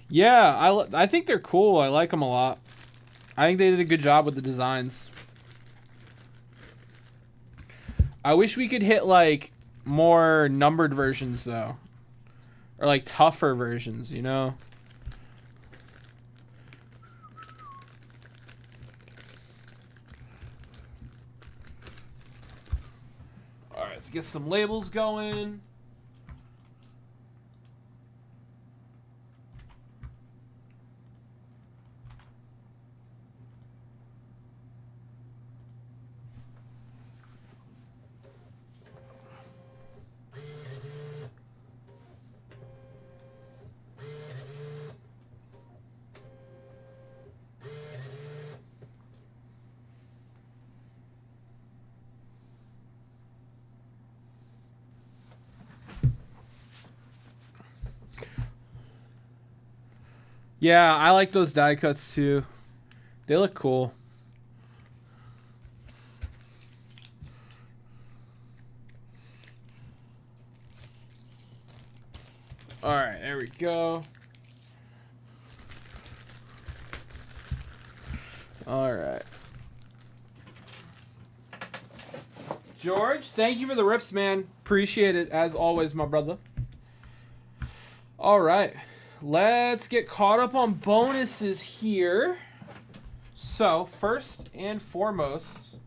Yeah, I think they're cool. I like them a lot. I think they did a good job with the designs. I wish we could hit like more numbered versions though. Or like tougher versions, you know? Alright, let's get some labels going. Yeah, I like those die cuts too. They look cool. All right, there we go. All right. George, thank you for the rips, man. Appreciate it as always, my brother. All right. Let's get caught up on bonuses here. So, first and foremost,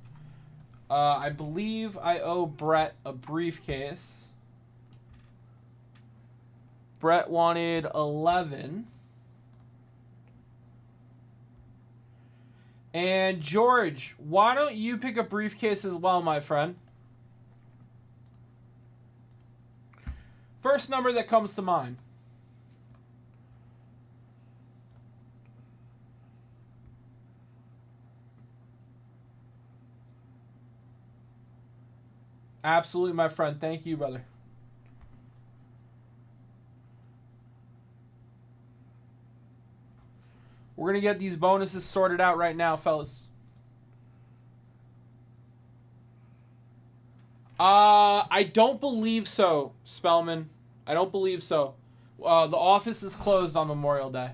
I believe I owe Brett a briefcase. Brett wanted 11. And George, why don't you pick a briefcase as well, my friend? First number that comes to mind. Absolutely, my friend. Thank you, brother. We're going to get these bonuses sorted out right now, fellas. I don't believe so, Spellman. I don't believe so. The office is closed on Memorial Day.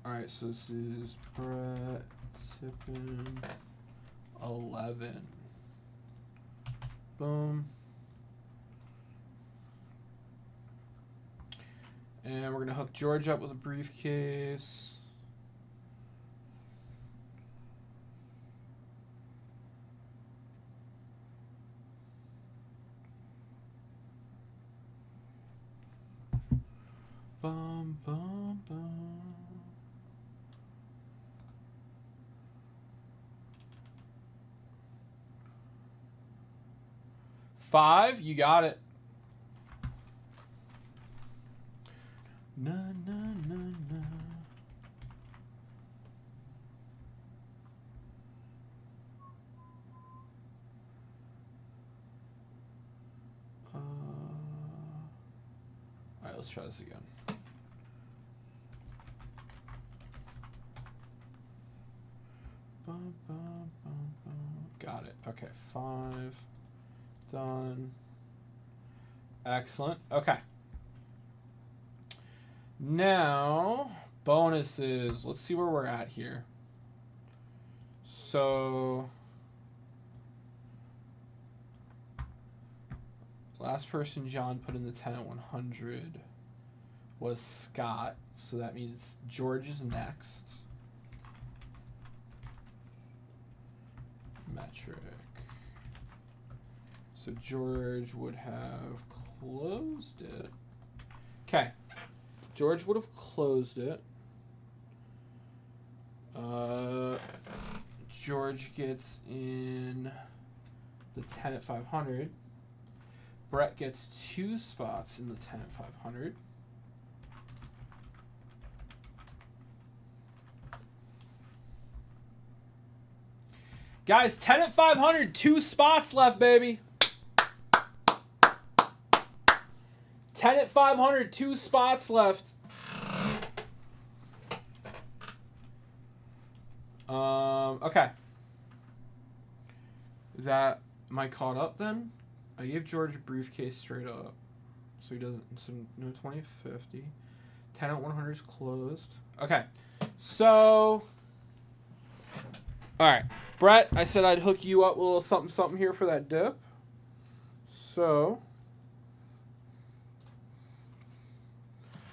All right, so this is Brett Tippin 11. Boom. And we're going to hook George up with a briefcase. Bum, bum, bum. Five, you got it. Na, na, na, na. All right, let's try this again. Bum, bum, bum, bum. Got it. Okay, 5. Done. Excellent. Okay. Now, bonuses. Let's see where we're at here. So, last person John put in the 10 at 100 was Scott. So that means George is next. Metric. So George would have closed it. Okay. George would have closed it. George gets in the 10 at 500. Brett gets 2 spots in the 10 at 500. Guys, 10 at 500, 2 spots left, baby. 10 at 500, 2 spots left. Okay. Am I caught up then? I gave George a briefcase straight up. So he doesn't, so no 2050. 10 at 100 is closed. Okay. So, alright. Brett, I said I'd hook you up with a little something something here for that dip. So,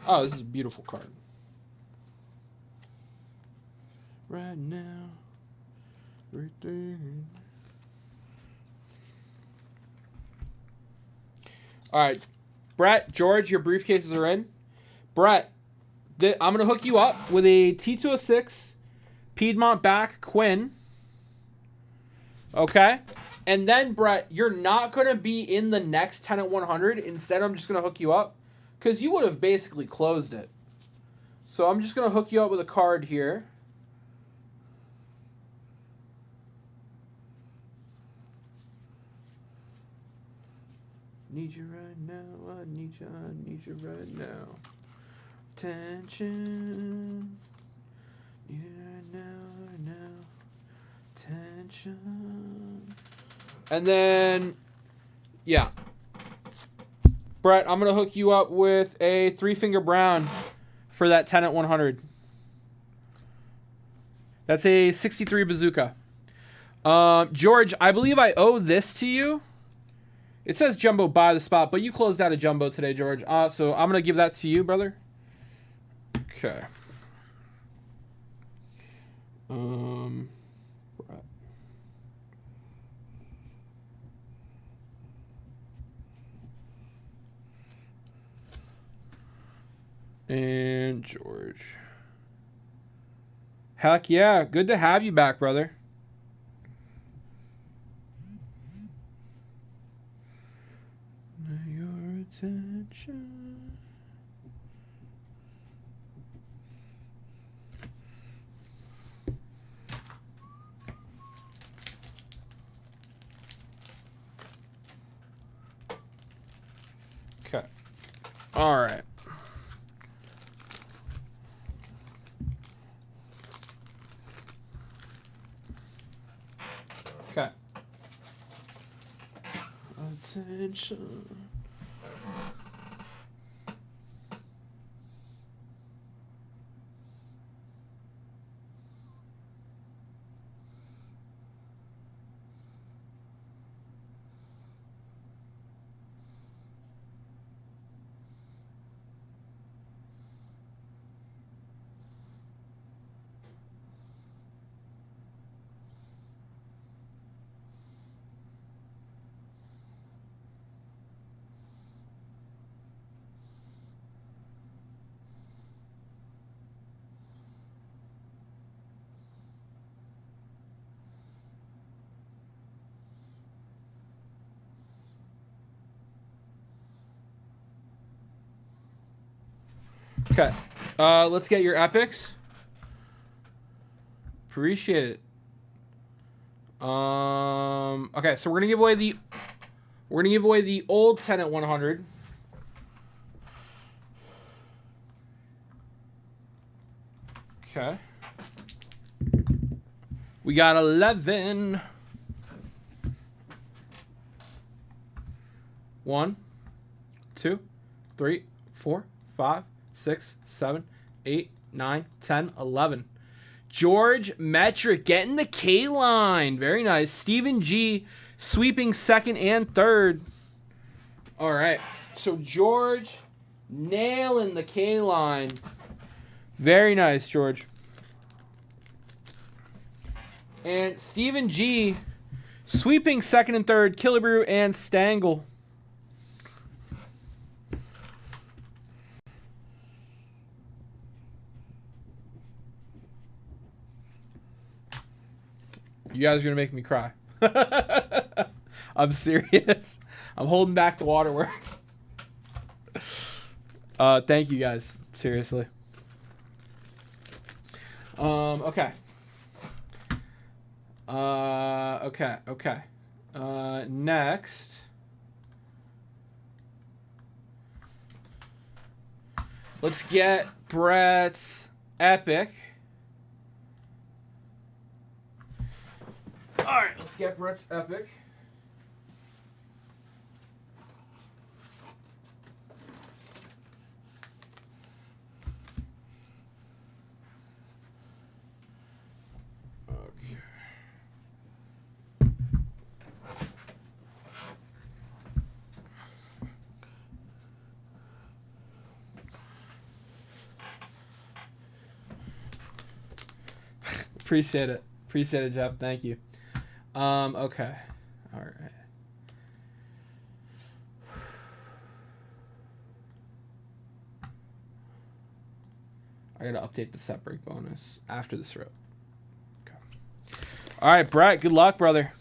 oh, this is a beautiful card. Right now, right there. All right, Brett, George, your briefcases are in. Brett, I'm going to hook you up with a T206 Piedmont back Quinn. Okay? And then, Brett, you're not going to be in the next 10 at 100. Instead, I'm just going to hook you up because you would have basically closed it. So I'm just going to hook you up with a card here. Need you right now, I need you right now. Tension. Need it right now. Tension. And then, yeah. Brett, I'm going to hook you up with a 3-finger brown for that 10 at 100. That's a 63 bazooka. George, I believe I owe this to you. It says jumbo by the spot, but you closed out a jumbo today, George. So I'm going to give that to you, brother. Okay. And And George. Heck yeah. Good to have you back, brother. Your attention. Okay. All right. Okay. Attention. Okay. Let's get your epics. Appreciate it. Okay, so we're gonna give away the old 10 at 100. Okay. We got 11. 1, 2, 3, 4, 5, 6, 7, 8, 9, 10, 11. George Metric getting the K line. Very nice. Stephen G sweeping second and third. All right. So George nailing the K line. Very nice, George. And Stephen G sweeping second and third. Killebrew and Stangle. You guys are going to make me cry. I'm serious. I'm holding back the waterworks. Thank you guys. Seriously. Okay. Okay. Next. Let's get Brett's Epic. All right, let's get Brett's Epic. Okay. Appreciate it. Appreciate it, Jeff. Thank you. Okay. All right. I gotta update the set break bonus after this row. Okay. All right, Brett. Good luck, brother.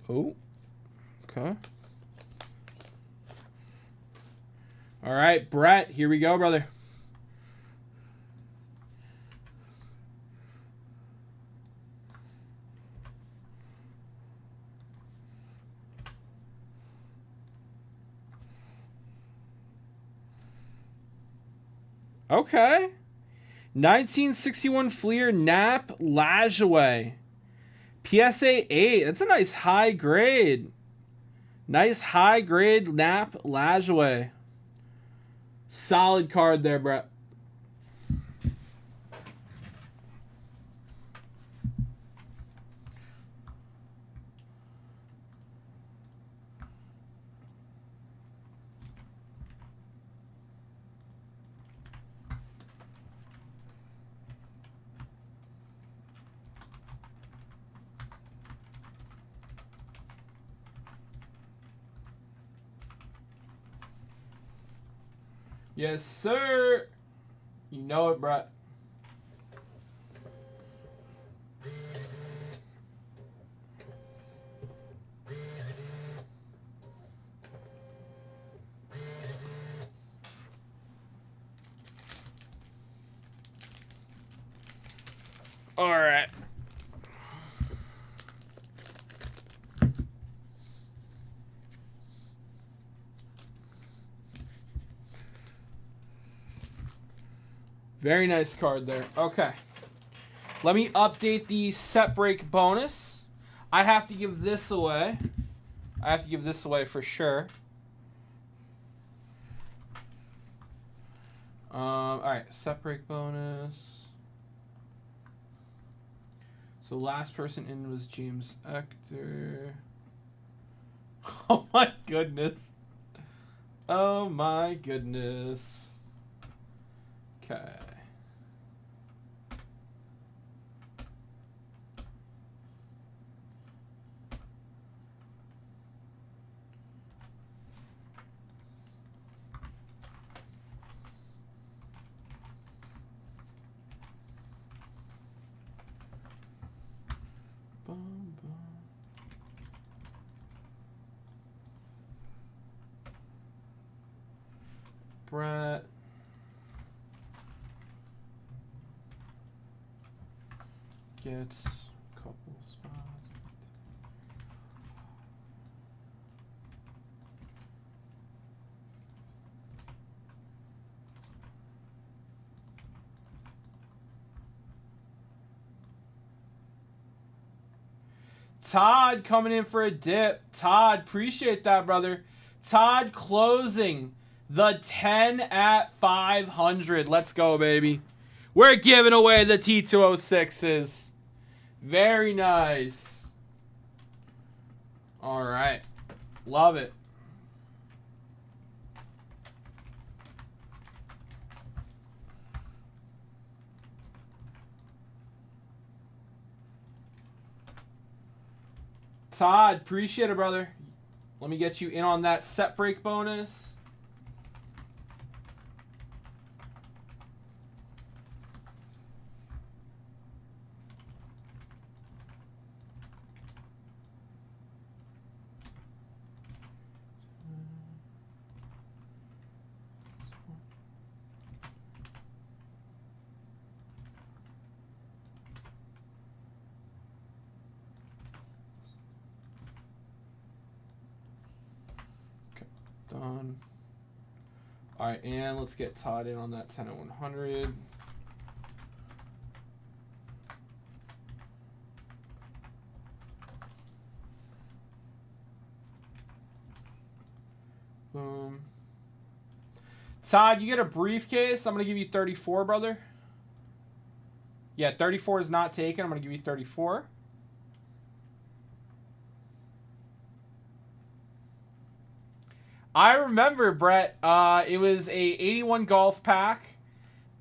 Oh. Okay. All right, Brett. Here we go, brother. Okay. 1961 Fleer Nap Lajoie. PSA 8. That's a nice high grade. Nice high grade Nap Lajoie. Solid card there, Brett. Yes, sir. You know it, Brett. All right. Very nice card there. Okay. Let me update the set break bonus. I have to give this away. I have to give this away for sure. All right, set break bonus. So last person in was James Ector. Oh my goodness. Oh my goodness. Okay. Boom, boom. Brett. Gets a couple spots. Todd coming in for a dip. Todd, appreciate that, brother. Todd closing the 10 at 500. Let's go, baby. We're giving away the T206s. Very nice. All right. Love it. Todd, appreciate it, brother. Let me get you in on that set break bonus. Done. All right, and let's get Todd in on that 10 at 100. Boom. Todd, you get a briefcase. I'm going to give you 34, brother. Yeah, 34 is not taken. I'm going to give you 34. I remember, Brett, it was a 81 golf pack,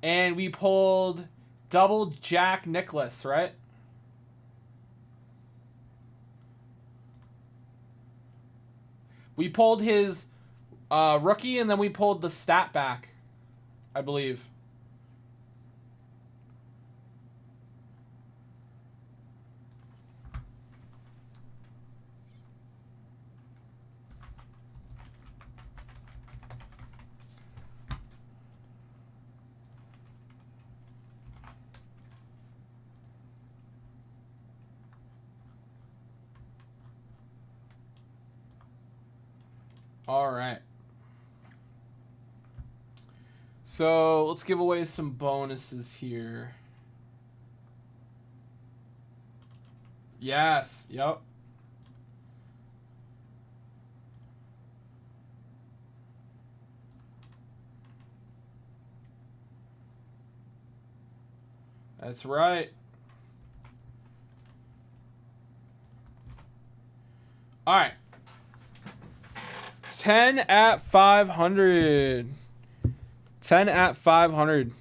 and we pulled double Jack Nicklaus, right? We pulled his rookie, and then we pulled the stat back, I believe. All right. So let's give away some bonuses here. Yes. Yep. That's right. All right. 10 at 500. 10 at 500.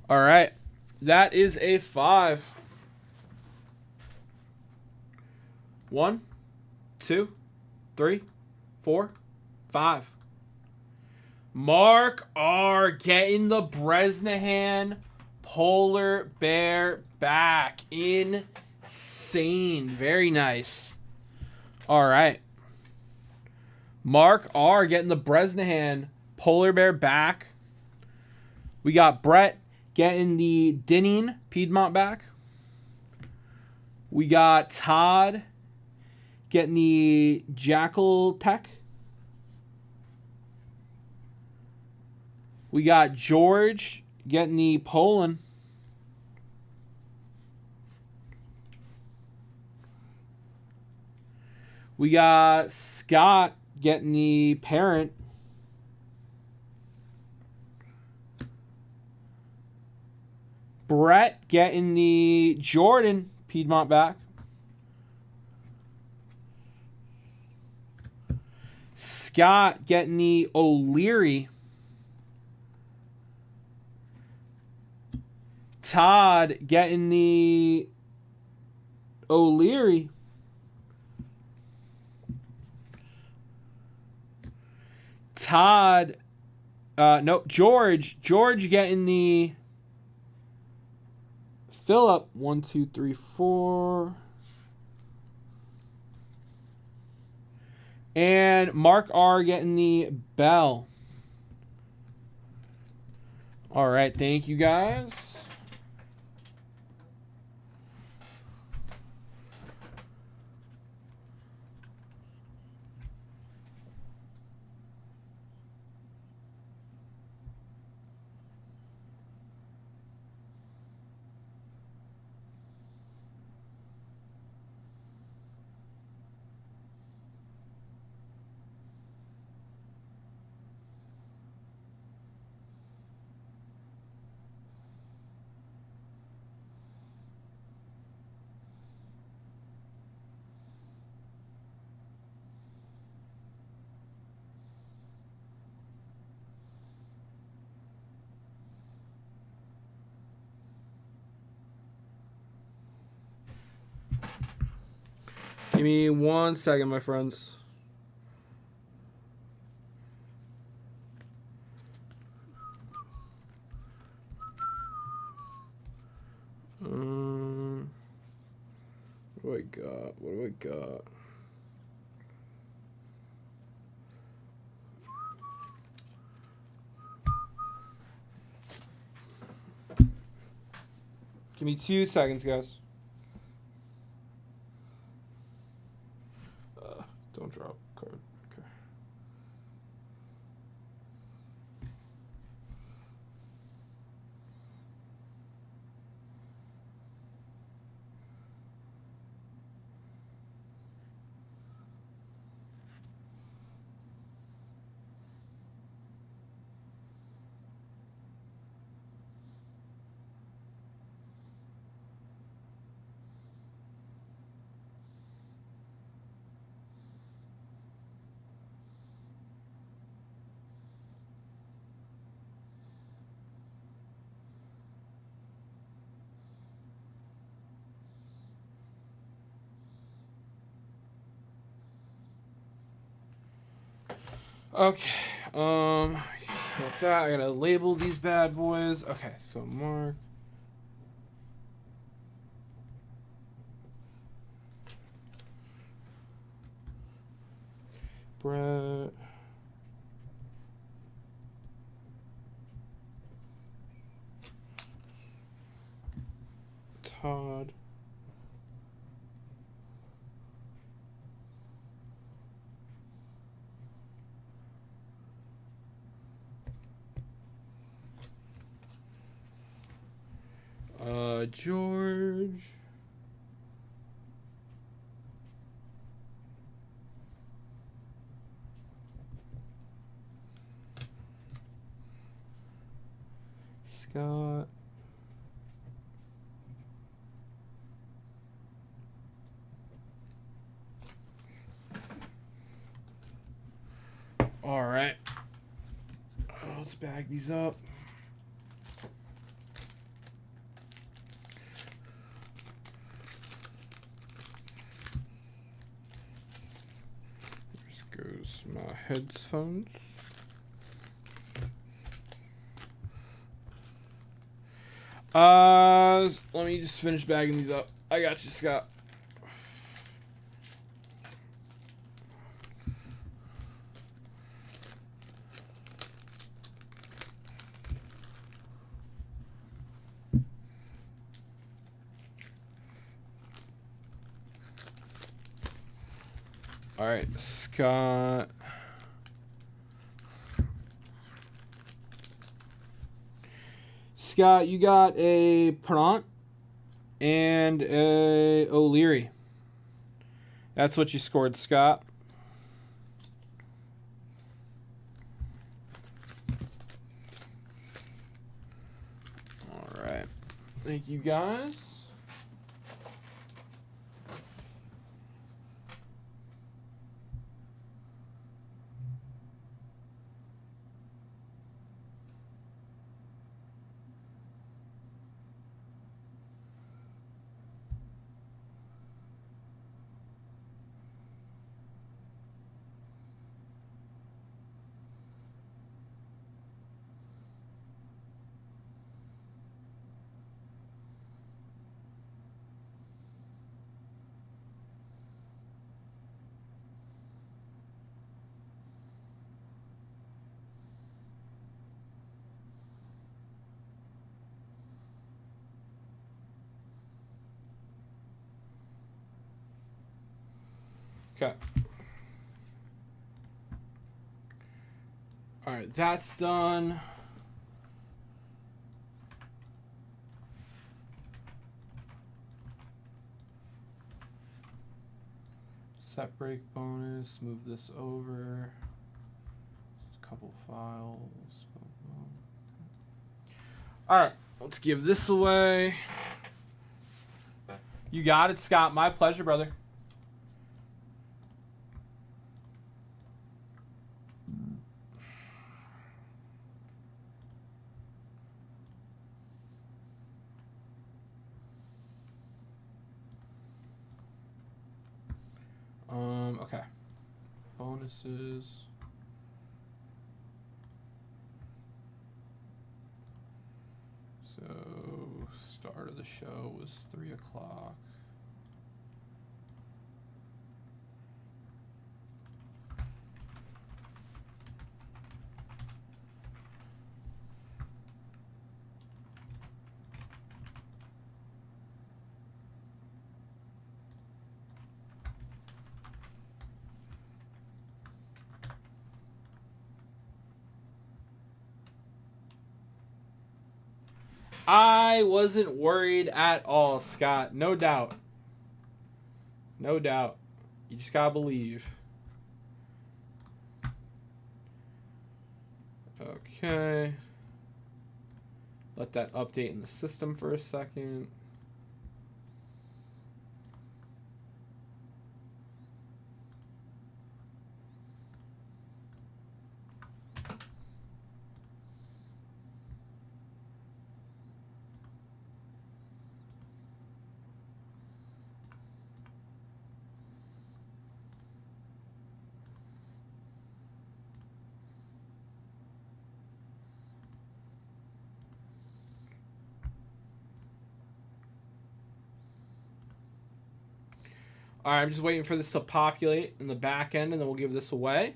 All right. That is a 5. 1, 2, 3, 4, 5. Mark R getting the Bresnahan Polar Bear back. Insane. Very nice. All right. Mark R getting the Bresnahan Polar Bear back. We got Brett getting the Dineen Piedmont back. We got Todd getting the Jackal Tech. We got George getting the Poland. We got Scott getting the Parent. Brett getting the Jordan Piedmont back. Scott getting the O'Leary. Todd getting the O'Leary. Todd, nope, George getting the Phillip. 1, 2, 3, 4. And Mark R getting the Bell. All right, thank you guys. Give me 1 second, my friends. What do I got? What do I got? Give me 2 seconds, guys. Don't drop card. Okay. Okay, got that. I gotta label these bad boys. Okay, so Mark. Brett. Todd. George. Scott. All right. Let's bag these up. my headphones. Let me just finish bagging these up. I got you, Scott. All right, Scott. Scott, you got a Perrant and a O'Leary. That's what you scored, Scott. All right. Thank you, guys. Okay. All right, that's done. Set break bonus. Move this over. A couple files. All right, let's give this away. You got it, Scott. My pleasure, brother. Okay. Bonuses. So, start of the show was 3 o'clock. I wasn't worried at all, Scott. No doubt. No doubt. You just gotta believe. Okay. Let that update in the system for a second. All right, I'm just waiting for this to populate in the back end, and then we'll give this away.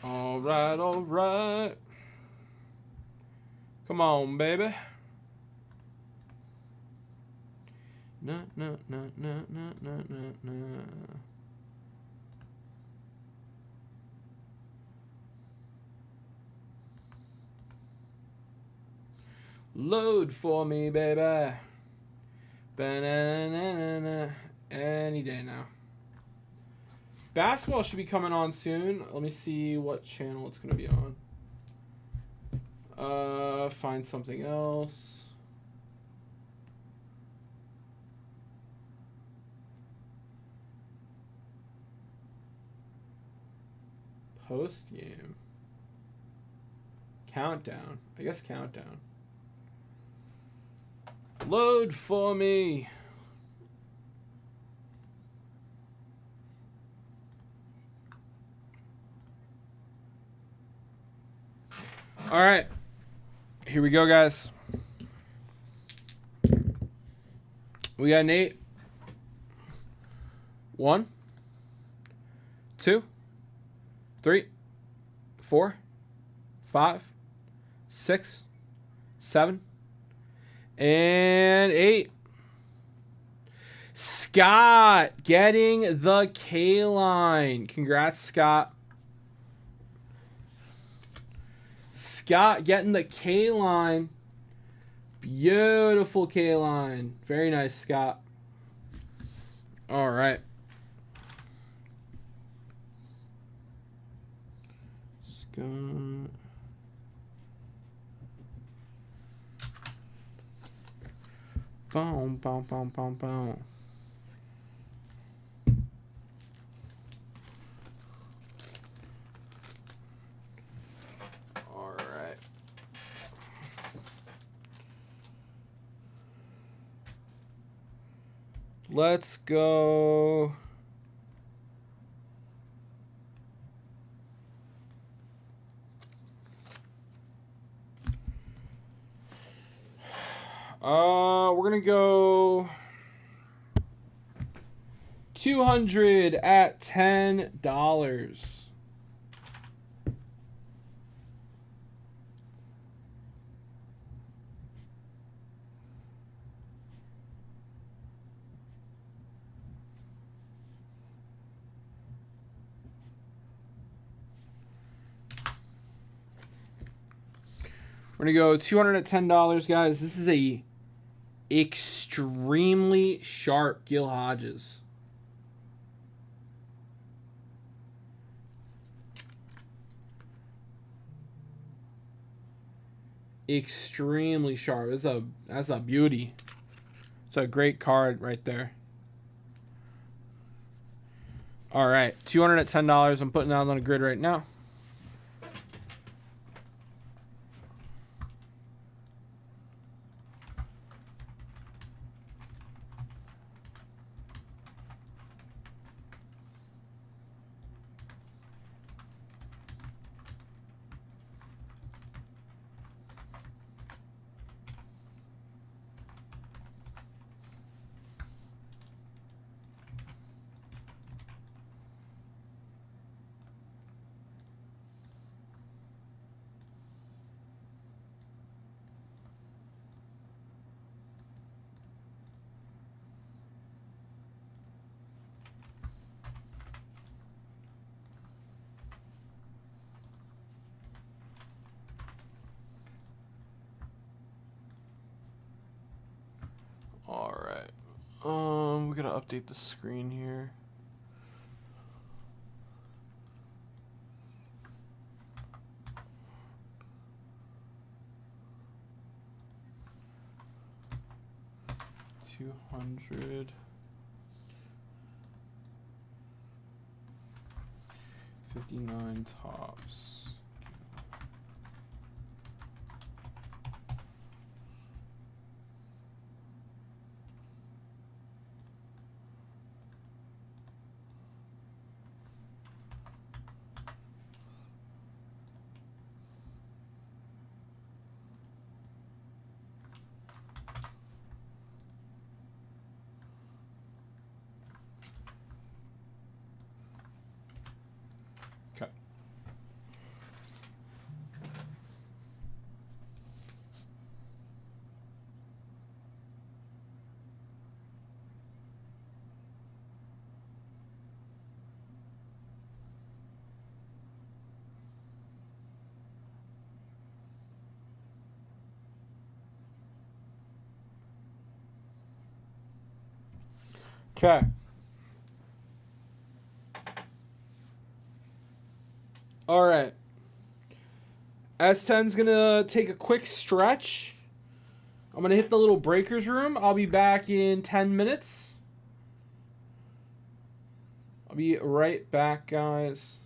All right, all right. Come on, baby. No, no, no, no, no, no, no, no. Load for me, baby. Ba-na-na-na-na. Any day now. Basketball should be coming on soon. Let me see what channel it's going to be on. Find something else. Post game. Countdown. I guess countdown. Load for me. All right. Here we go, guys. We got Nate. 1, 2, 3, 4, 5, 6, 7, and 8. Scott getting the K line. Congrats, Scott. Scott getting the K line. Beautiful K line. Very nice, Scott. All right. Scott. Boom, boom, boom, boom, boom. All right. Let's go. We're gonna go 200 at $10. We're gonna go 200 at $10, guys. This is a extremely sharp Gil Hodges. Extremely sharp. That's a beauty. It's a great card right there. All right, 200 at $10. I'm putting that on the grid right now. All right. We gotta update the screen here. $200. 59 tops. Okay. Okay. All right. S10's going to take a quick stretch. I'm going to hit the little breakers room. I'll be back in 10 minutes. I'll be right back, guys.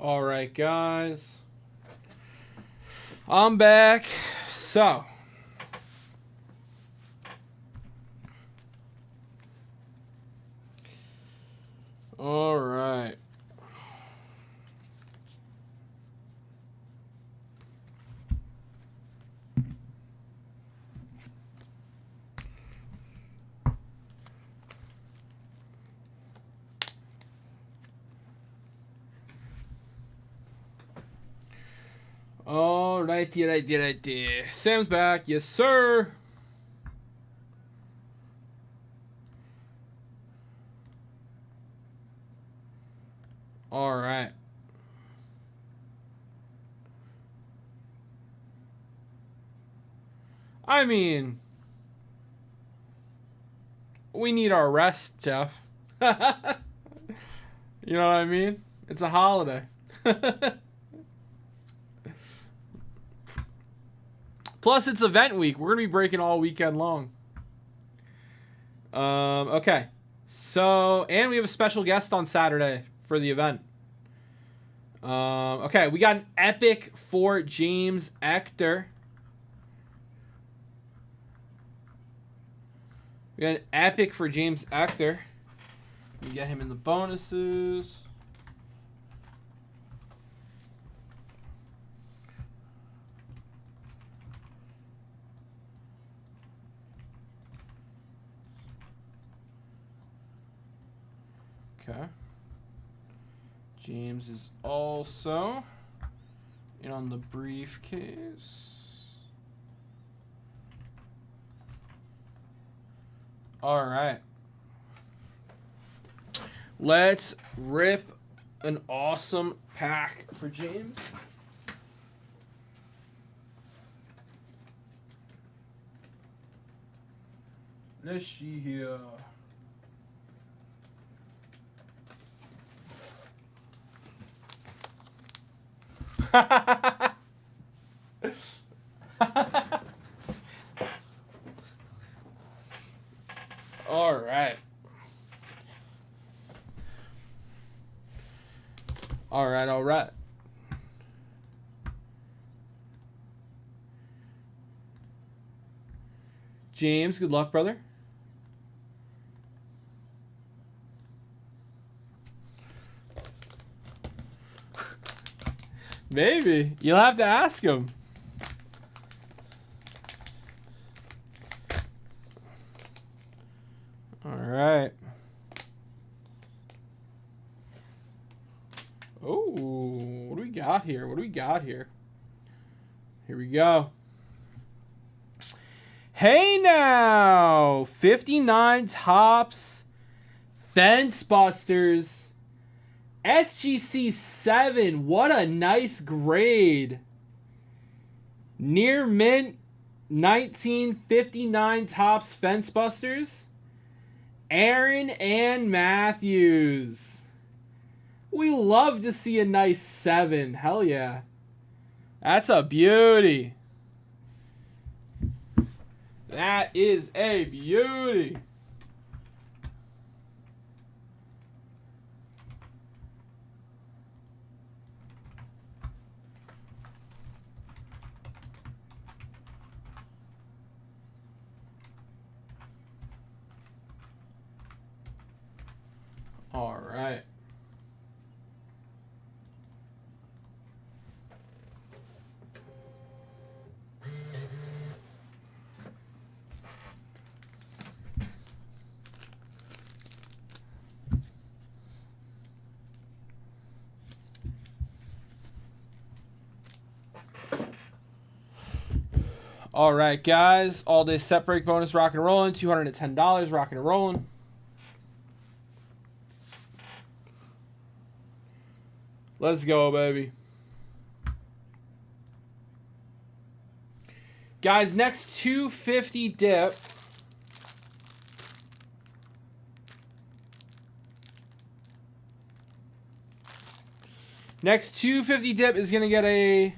All right, guys. I'm back. So. All right. All righty. Sam's back. Yes, sir. All right. I mean, we need our rest, Jeff. You know what I mean? It's a holiday. Plus, it's event week. We're going to be breaking all weekend long. Okay. So, and we have a special guest on Saturday for the event. Okay, we got an epic for James Ector. We got an epic for James Ector. We get him in the bonuses. Okay. James is also in on the briefcase. All right. Let's rip an awesome pack for James. Let's see here. All right. All right. James, good luck, brother. Maybe. You'll have to ask him. All right. Oh, what do we got here? What do we got here? Here we go. Hey now, 59 tops, Fence Busters, SGC 7. What a nice grade. Near mint, 1959 tops, Fence Busters, Aaron and Matthews. We love to see a nice 7. Hell yeah. That's a beauty. That is a beauty. All right. All right, guys. All day set break bonus, rock and rolling. $210, rock and rolling. Let's go, baby. Guys, next 250 dip. Next 250 dip is going to get a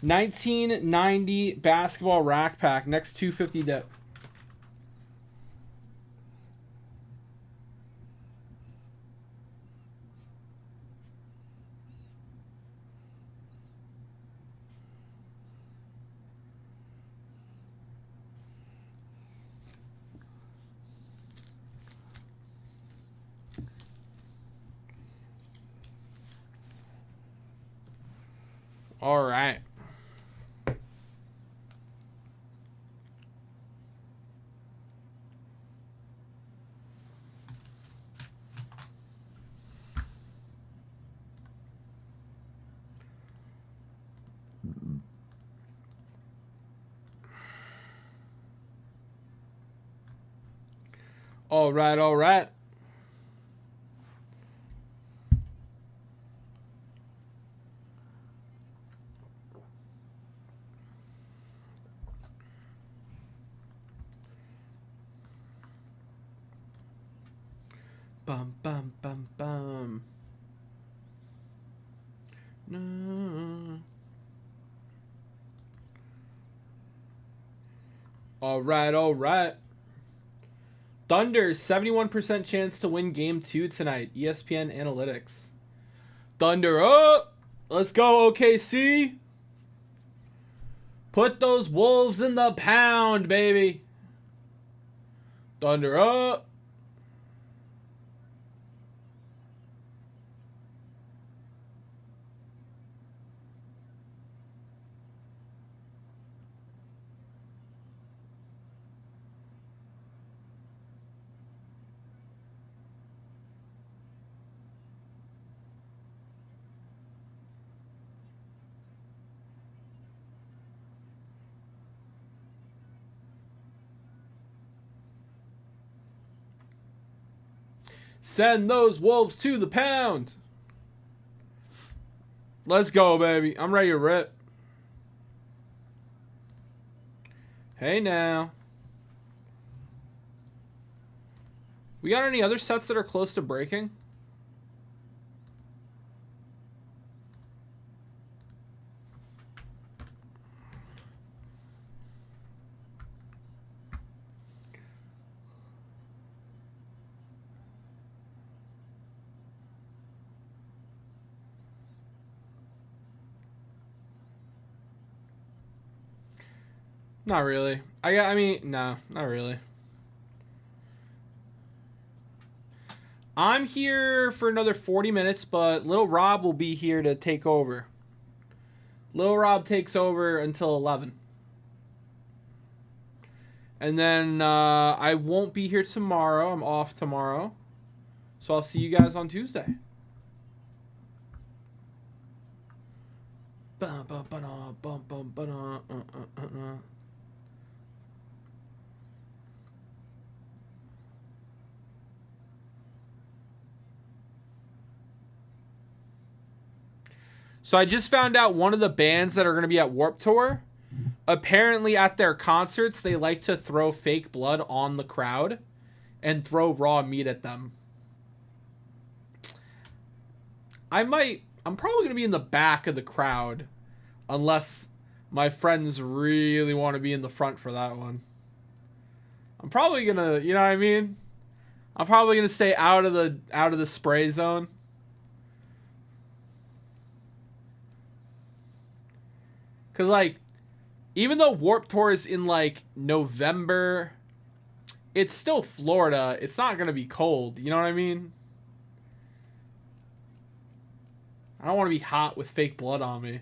1990 basketball rack pack. Next 250 dip. All right. All right, all right. Bum, bum, bum, bum. No. All right, all right. Thunder, 71% chance to win game 2 tonight. ESPN Analytics. Thunder up! Let's go, OKC! Put those Wolves in the pound, baby! Thunder up! Send those Wolves to the pound. Let's go, baby. I'm ready to rip. Hey, now. We got any other sets that are close to breaking? Not really. I mean, no, not really. I'm here for another 40 minutes, but Little Rob will be here to take over. Little Rob takes over until 11. And then I won't be here tomorrow. I'm off tomorrow. So I'll see you guys on Tuesday. So I just found out one of the bands that are going to be at Warped Tour, apparently at their concerts, they like to throw fake blood on the crowd and throw raw meat at them. I'm probably going to be in the back of the crowd unless my friends really want to be in the front for that one. I'm probably going to, you know what I mean? I'm probably going to stay out of the spray zone. Because, like, even though Warped Tour is in, like, November, it's still Florida. It's not going to be cold. You know what I mean? I don't want to be hot with fake blood on me.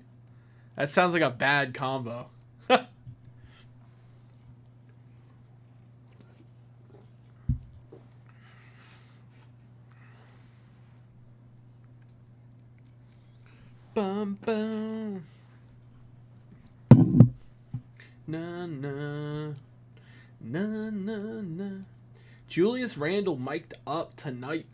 That sounds like a bad combo. Bum, bum. Na na na na na. Julius Randle mic'd up tonight.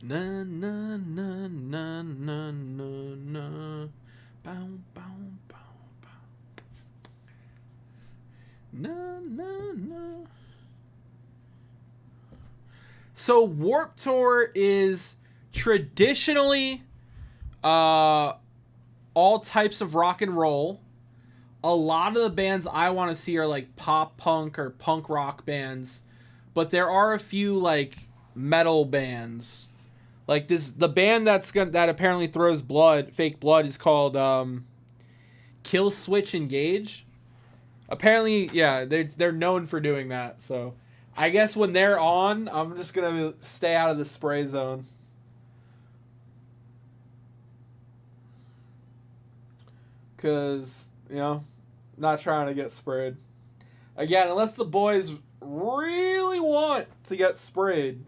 Na na na na na na na. Bow bow bow bow. Na na na. So Warped Tour is traditionally all types of rock and roll. A lot of the bands I want to see are like pop punk or punk rock bands, but there are a few like metal bands. Like the band that apparently throws fake blood is called Kill Switch Engage. Apparently, yeah, they're known for doing that. So I guess when they're on, I'm just gonna stay out of the spray zone. because, you know, not trying to get sprayed. Again, unless the boys really want to get sprayed.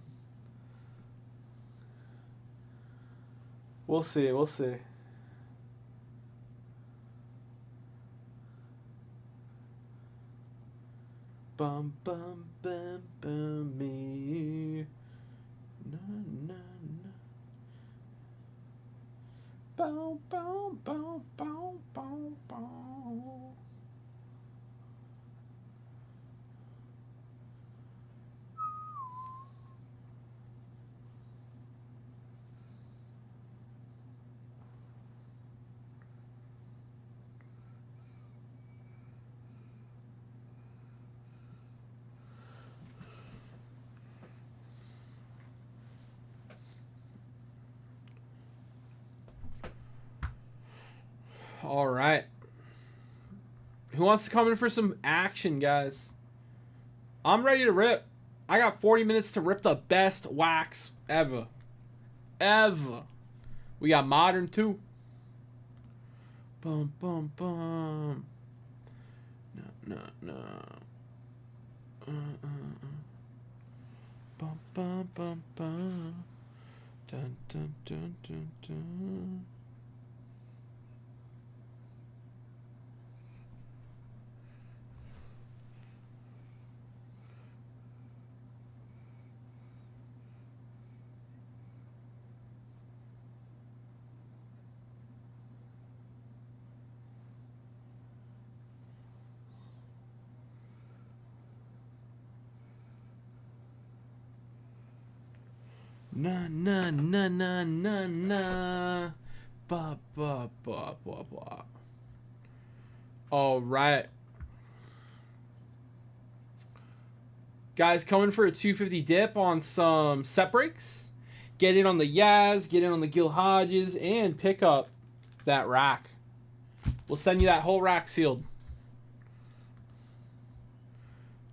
We'll see. We'll see. Bum bum bum bum me. Na na na. Bow bow bow bow bow bow. All right. Who wants to come in for some action, guys? I'm ready to rip. I got 40 minutes to rip the best wax ever. Ever. We got modern too. Bum bum bum. No. Bum bum bum bum. Dun dun dun dun dun. Na na na na na na. Ba ba ba ba ba. All right. Guys, coming for a 250 dip on some set breaks. Get in on the Yaz, get in on the Gil Hodges, and pick up that rack. We'll send you that whole rack sealed.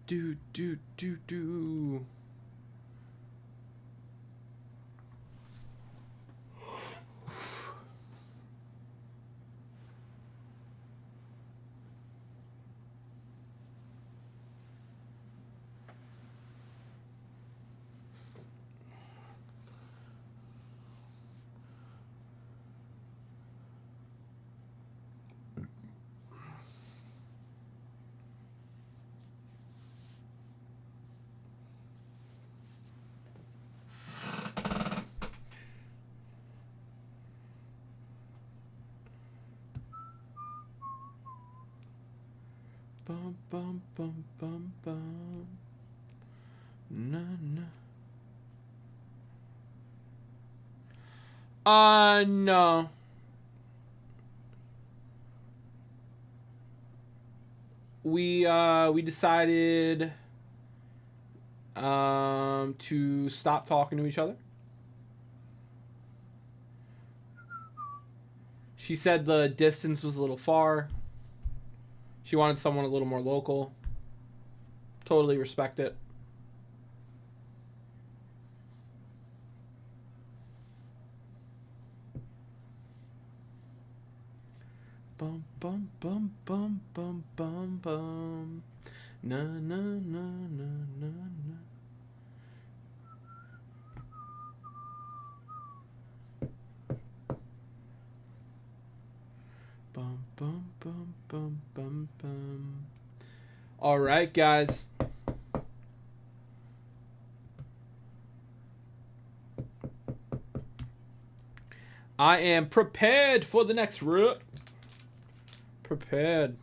Do. Bum bum bum bum bum. Na na. No. We decided to stop talking to each other. She said the distance was a little far. She wanted someone a little more local. Totally respect it. Bum bum bum bum bum bum bum. Na na na na na na. Bum bum bum bum bum bum. All right, guys. I am prepared for the next rip. Prepared.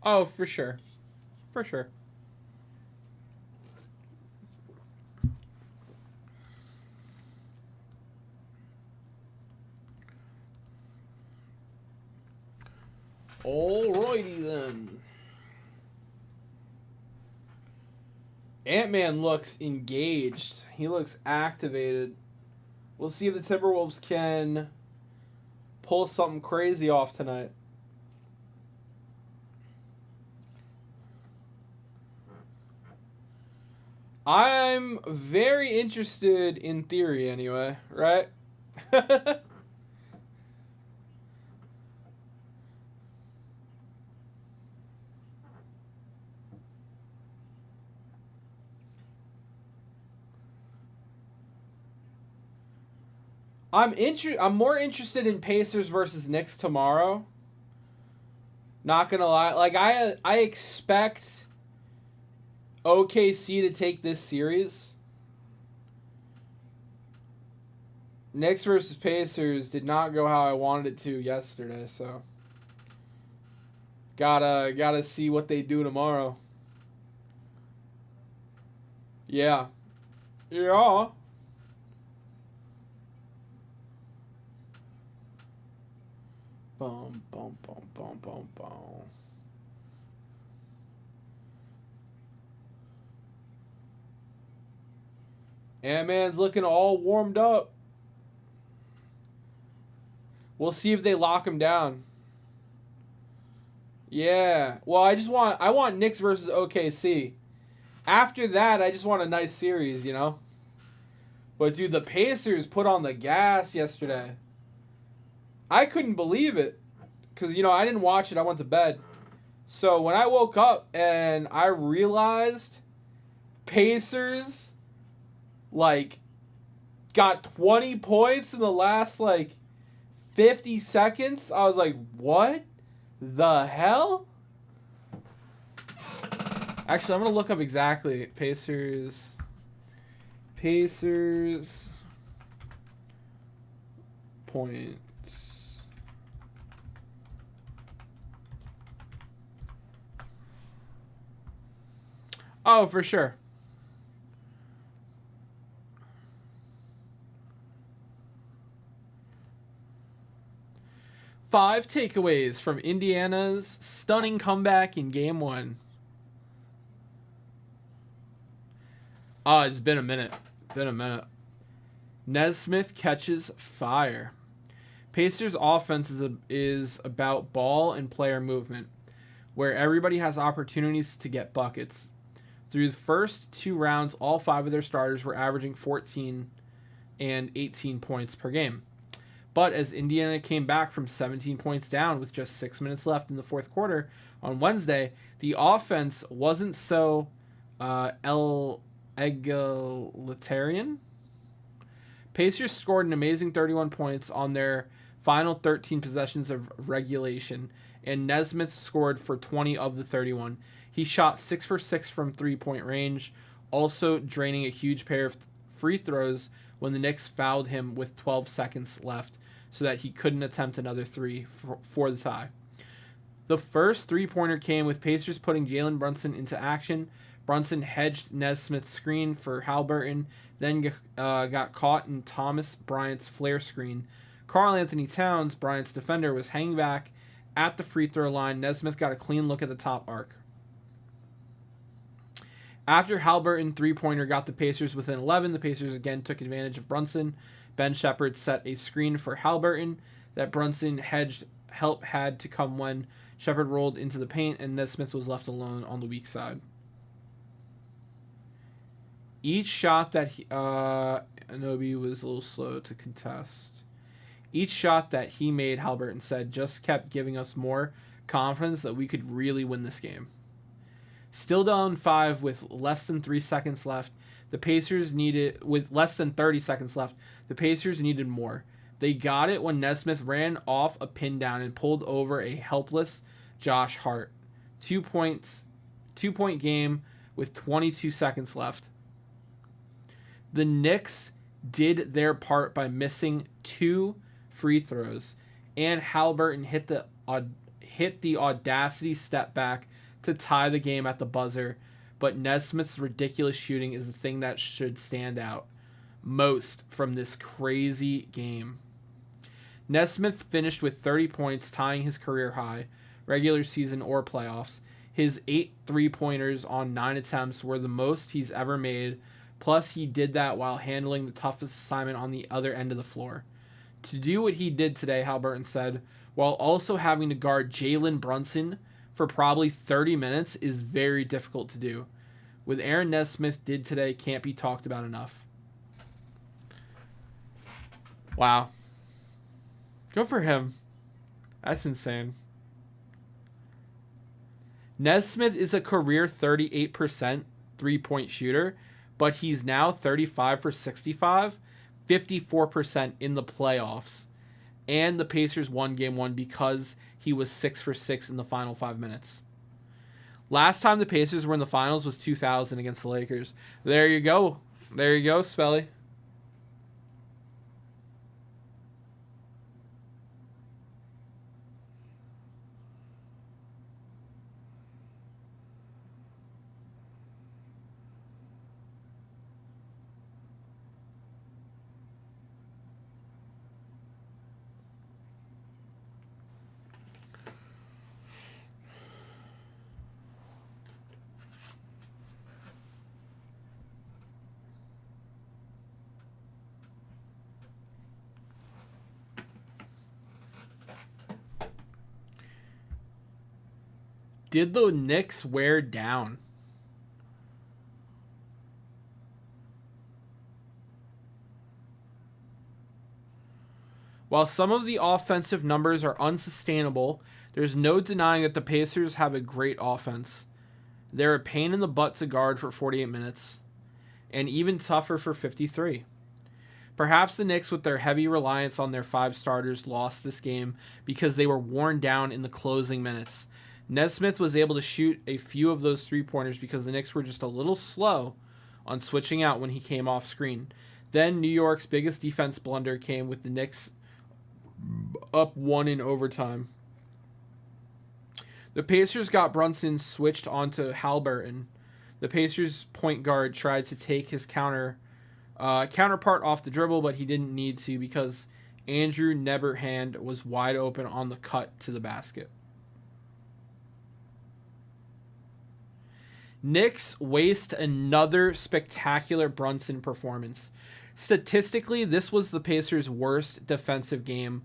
Oh, for sure. For sure. Alrighty then. Ant-Man looks engaged. He looks activated. We'll see if the Timberwolves can pull something crazy off tonight. I'm very interested in theory anyway, right? I'm more interested in Pacers versus Knicks tomorrow. Not gonna lie, like I expect OKC to take this series. Knicks versus Pacers did not go how I wanted it to yesterday, so gotta see what they do tomorrow. Yeah. Yeah. Boom, boom, boom, boom, boom, boom. Ant-Man's looking all warmed up. We'll see if they lock him down. Yeah. Well, I want Knicks versus OKC. After that, I just want a nice series, you know? But dude, the Pacers put on the gas yesterday. I couldn't believe it. Because, you know, I didn't watch it. I went to bed. So when I woke up and I realized Pacers, like, got 20 points in the last, like, 50 seconds, I was like, what the hell? Actually, I'm going to look up exactly. Pacers points. Oh, for sure. Five takeaways from Indiana's stunning comeback in Game 1. It's been a minute. Nesmith catches fire. Pacers' offense is about ball and player movement, where everybody has opportunities to get buckets. Through the first 2 rounds, all 5 of their starters were averaging 14 and 18 points per game. But as Indiana came back from 17 points down with just 6 minutes left in the fourth quarter on Wednesday, the offense wasn't so egalitarian. Pacers scored an amazing 31 points on their final 13 possessions of regulation, and Nesmith scored for 20 of the 31. He shot 6 for 6 from three-point range, also draining a huge pair of free throws when the Knicks fouled him with 12 seconds left so that he couldn't attempt another 3 for the tie. The first three-pointer came with Pacers putting Jalen Brunson into action. Brunson hedged Nesmith's screen for Haliburton, then got caught in Thomas Bryant's flare screen. Karl Anthony Towns, Bryant's defender, was hanging back at the free throw line. Nesmith got a clean look at the top arc. After Haliburton three-pointer got the Pacers within 11, the Pacers again took advantage of Brunson. Ben Shepherd set a screen for Haliburton that Brunson had to come when Shepherd rolled into the paint and Nesmith was left alone on the weak side. Each shot that Anobi was a little slow to contest. Each shot that he made, Haliburton said, just kept giving us more confidence that we could really win this game. Still down 5 with less than 3 seconds left. The Pacers needed more. They got it when Nesmith ran off a pin down and pulled over a helpless Josh Hart. 2-point game with 22 seconds left. The Knicks did their part by missing 2 free throws, and Haliburton hit the audacity step back to tie the game at the buzzer, but Nesmith's ridiculous shooting is the thing that should stand out most from this crazy game. Nesmith finished with 30 points, tying his career high, regular season or playoffs. His 8 3-pointers on 9 attempts were the most he's ever made. Plus, he did that while handling the toughest assignment on the other end of the floor. To do what he did today, Halliburton said, while also having to guard Jalen Brunson for probably 30 minutes is very difficult to do. What Aaron Nesmith did today can't be talked about enough. Wow. Good for him. That's insane. Nesmith is a career 38% three-point shooter, but he's now 35 for 65, 54% in the playoffs. And the Pacers won game 1 because he was 6 for 6 in the final 5 minutes. Last time the Pacers were in the finals was 2000 against the Lakers. There you go. There you go, Spelly. Did the Knicks wear down? While some of the offensive numbers are unsustainable, there's no denying that the Pacers have a great offense. They're a pain in the butt to guard for 48 minutes, and even tougher for 53. Perhaps the Knicks, with their heavy reliance on their 5 starters, lost this game because they were worn down in the closing minutes. Nesmith was able to shoot a few of those 3-pointers because the Knicks were just a little slow on switching out when he came off screen. Then New York's biggest defense blunder came with the Knicks up 1 in overtime. The Pacers got Brunson switched onto Halliburton. The Pacers point guard tried to take his counterpart off the dribble, but he didn't need to because Andrew Neberhand was wide open on the cut to the basket. Knicks waste another spectacular Brunson performance. Statistically, this was the Pacers' worst defensive game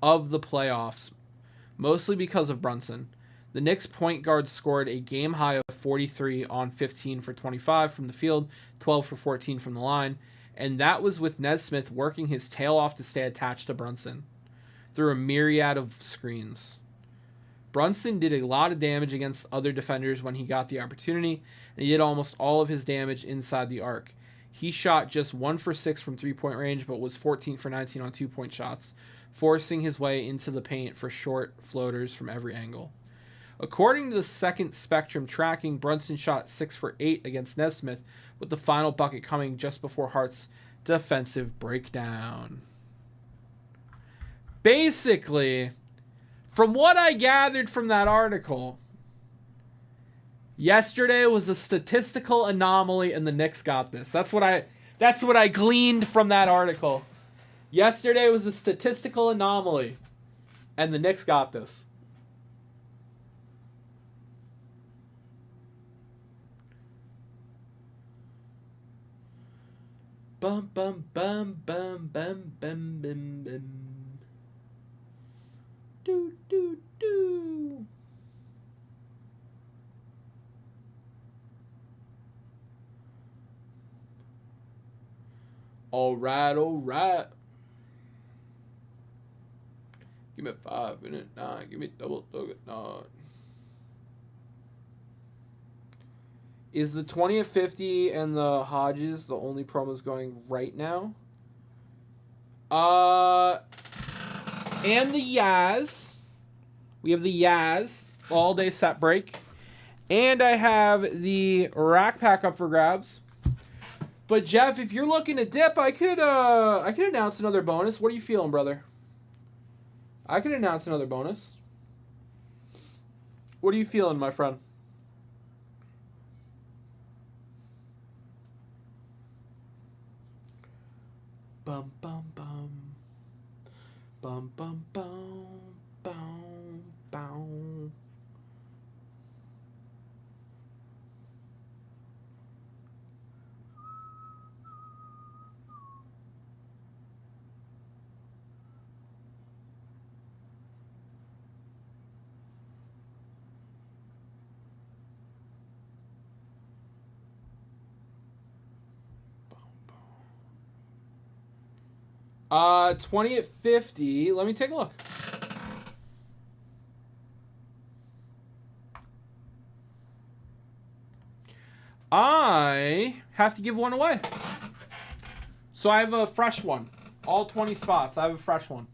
of the playoffs, mostly because of Brunson. The Knicks point guard scored a game-high of 43 on 15 for 25 from the field, 12 for 14 from the line, and that was with Nesmith working his tail off to stay attached to Brunson through a myriad of screens. Brunson did a lot of damage against other defenders when he got the opportunity, and he did almost all of his damage inside the arc. He shot just 1 for 6 from 3-point range, but was 14 for 19 on 2-point shots, forcing his way into the paint for short floaters from every angle. According to the second Spectrum tracking, Brunson shot 6 for 8 against Nesmith, with the final bucket coming just before Hart's defensive breakdown. Basically, from what I gathered from that article, yesterday was a statistical anomaly and the Knicks got this. That's what I gleaned from that article. Yesterday was a statistical anomaly and the Knicks got this. Bum bum bum bum bum bum bum bum. Do do do. All right. Give me 5 minute 9. Give me double nugget 9. Is the 20 at 50 and the Hodges the only promos going right now? And the Yaz. We have the Yaz all day set break. And I have the Rack Pack up for grabs. But Jeff, if you're looking to dip, I could announce another bonus. What are you feeling, brother? I could announce another bonus. What are you feeling, my friend? Bum bum bum. Bum bum bum bum bum. 20 at 50. Let me take a look. I have to give one away. So I have a fresh one. All 20 spots. I have a fresh one.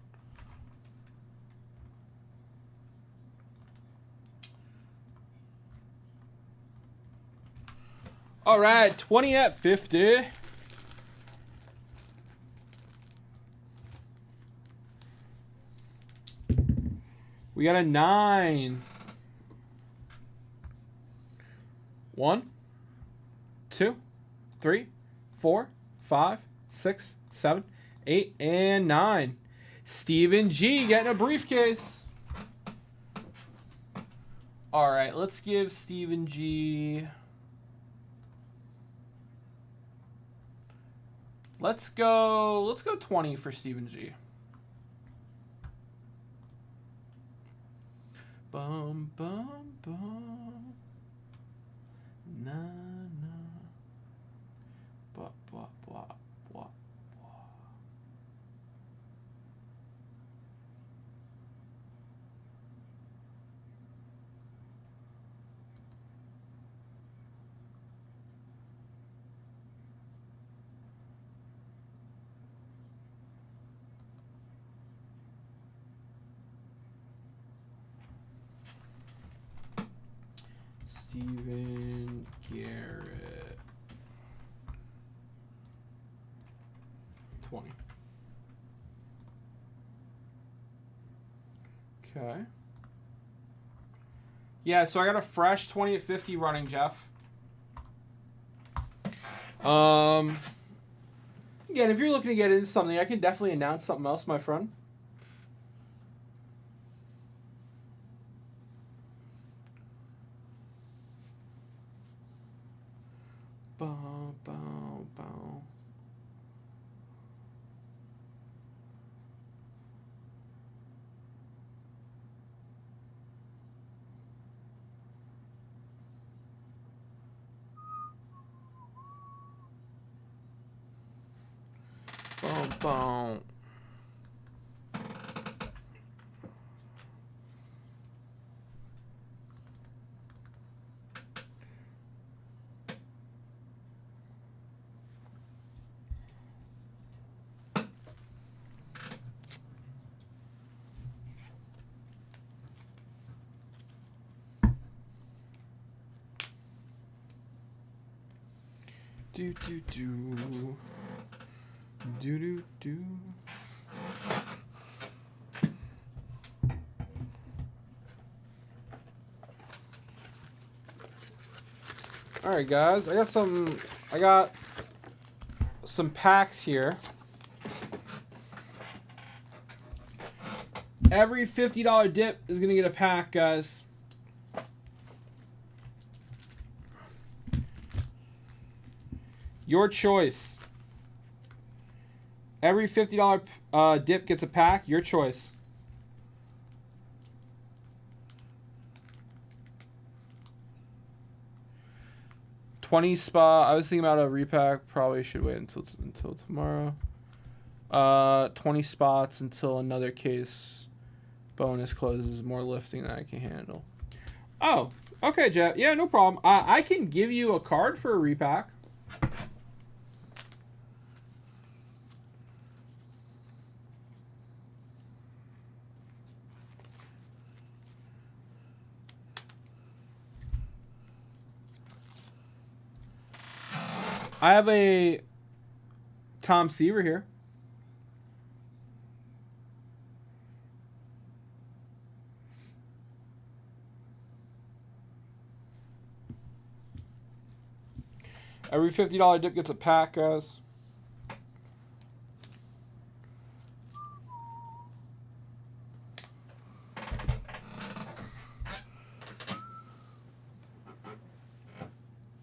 All right, 20 at 50. We got a 9. 1, 2, 3, 4, 5, 6, 7, 8, and 9. Stephen G getting a briefcase. All right, let's give Stephen G. Let's go 20 for Stephen G. Bum bum bum. Na na. Blah blah blah blah blah. Steven Garrett. 20. Okay. Yeah, so I got a fresh 20 at 50 running, Jeff. Again, if you're looking to get into something, I can definitely announce something else, my friend. Bow, bow, bow. Boom, boom. Do do do. Do do do. All right, guys. I got some packs here. Every $50 dip is gonna get a pack, guys. Your choice. Every $50 dip gets a pack. Your choice. $20 spot. I was thinking about a repack. Probably should wait until tomorrow. 20 spots until another case bonus closes. More lifting than I can handle. Oh, okay, Jeff. Yeah, no problem. I can give you a card for a repack. I have a Tom Seaver here. Every $50 dip gets a pack, guys.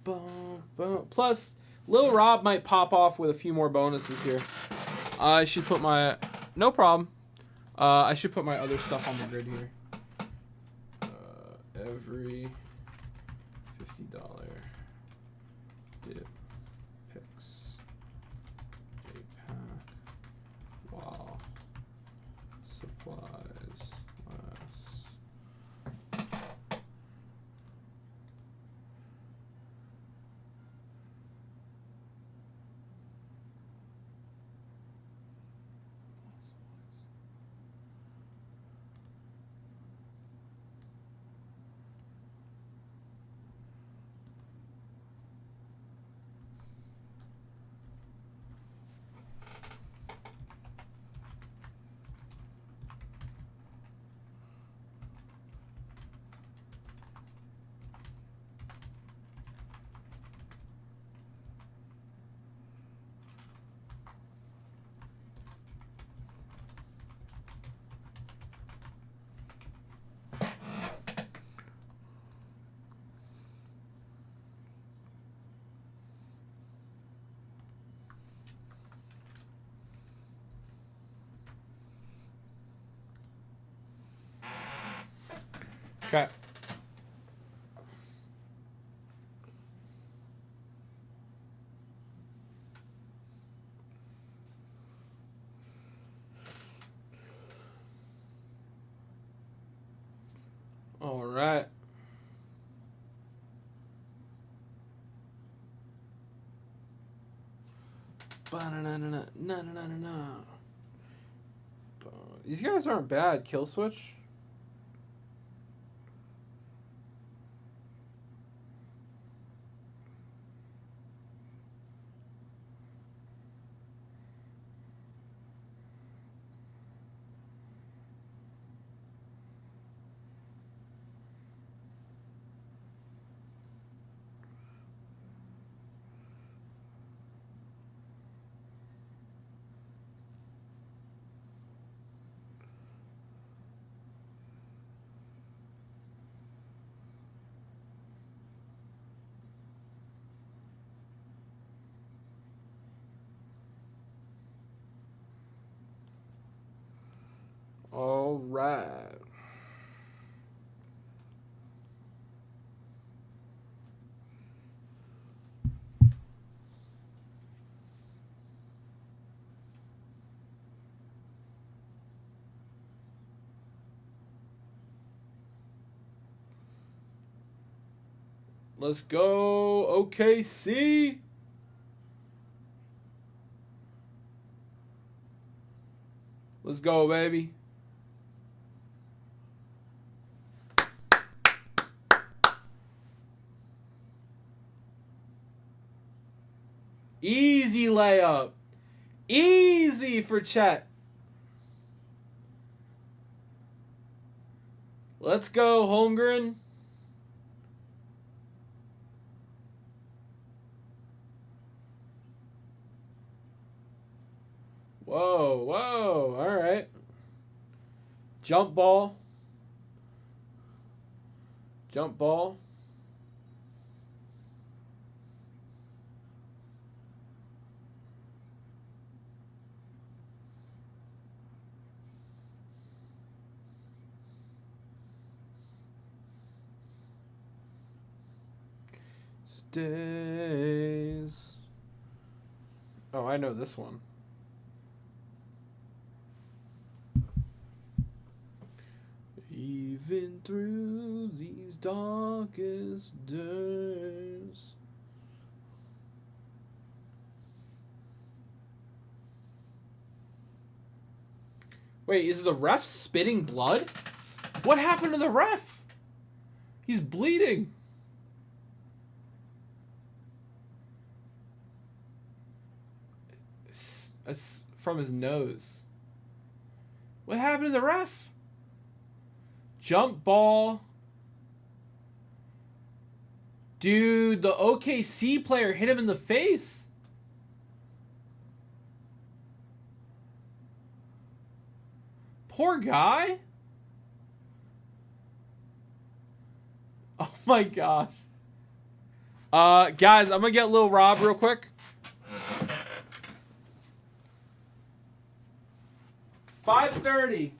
Boom, boom. Plus, Lil Rob might pop off with a few more bonuses here. I should put my... No problem. I should put my other stuff on the grid here. Every $50 dip picks a pack. Wow. Okay. All right. Ba-na-na-na-na-na-na-na-na. These guys aren't bad. Kill switch. All right. Let's go, OKC. Let's go, baby. Easy layup. Easy for Chet. Let's go, Holmgren. Whoa, whoa. All right. Jump ball. Jump ball. Stays. Oh, I know this one. Even through these darkest days. Wait, is the ref spitting blood? What happened to the ref? He's bleeding. It's from his nose. What happened to the ref? Jump ball. Dude, the OKC player hit him in the face. Poor guy. Oh my gosh. Guys, I'm gonna get Lil Rob real quick. 5:30.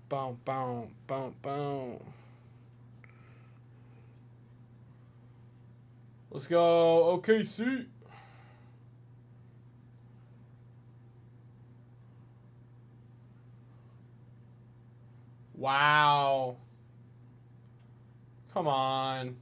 Boom, boom, boom, boom. Let's go, OKC. Wow. Come on.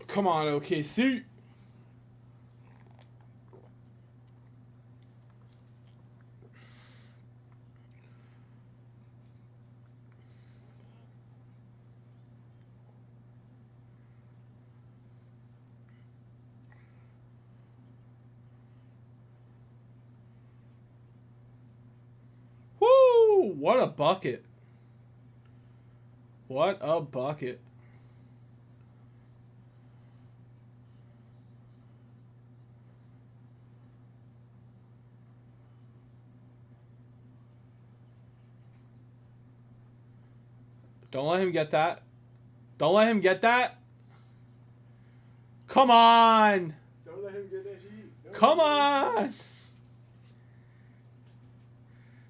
Come on, OKC. Woo! What a bucket. What a bucket. Don't let him get that. Don't let him get that. Come on. Don't let him get that heat. Come on.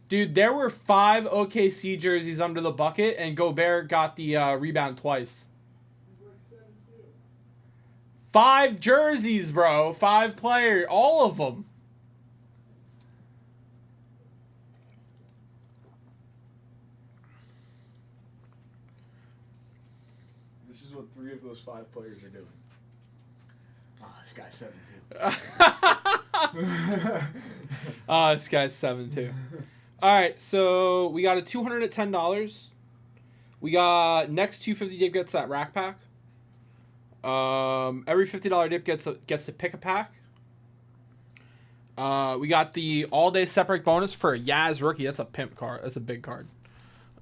Dude, there were 5 OKC jerseys under the bucket, and Gobert got the rebound twice. 5 jerseys, bro. 5 players. All of them. This is what 3 of those 5 players are doing. Oh, this guy's 7-2. This guy's 7-2. All right, so we got a $200 at $10. We got next 250 dip gets that rack pack. Every $50 dip gets to pick a pack. We got the all day separate bonus for a Yaz rookie. That's a pimp card. That's a big card.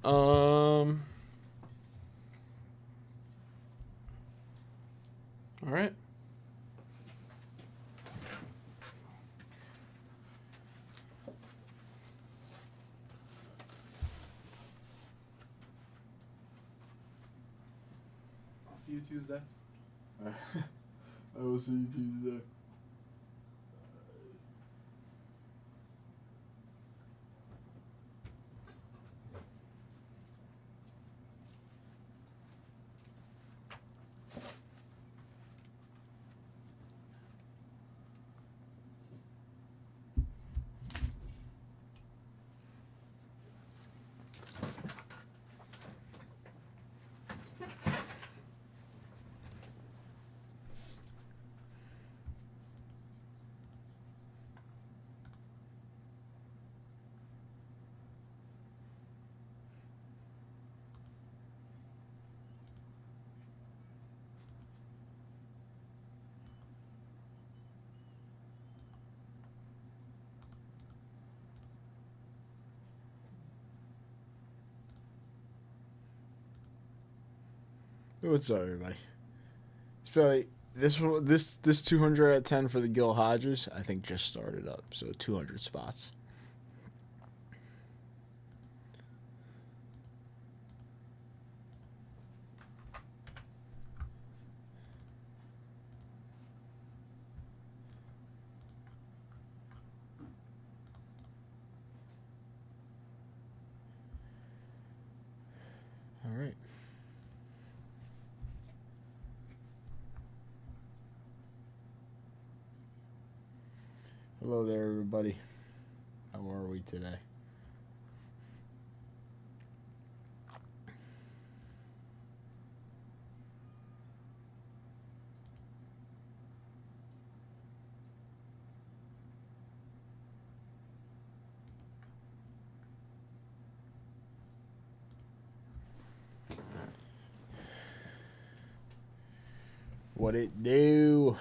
All right. See you Tuesday. I will see you Tuesday. What's up, everybody? It's probably this one. This 200 out of 10 for the Gil Hodges, I think, just started up. So 200 spots. right. Hello there, everybody. How are we today? What it do?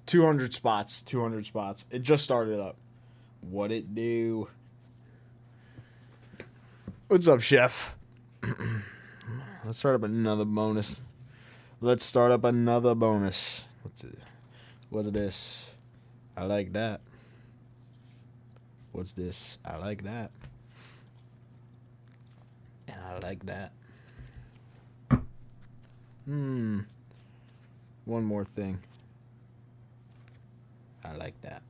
200 spots. 200 spots. It just started up. What it do? What's up, Chef? Let's start up another bonus. Let's start up another bonus. What's this? I like that. What's this? I like that. And I like that. One more thing. I like that.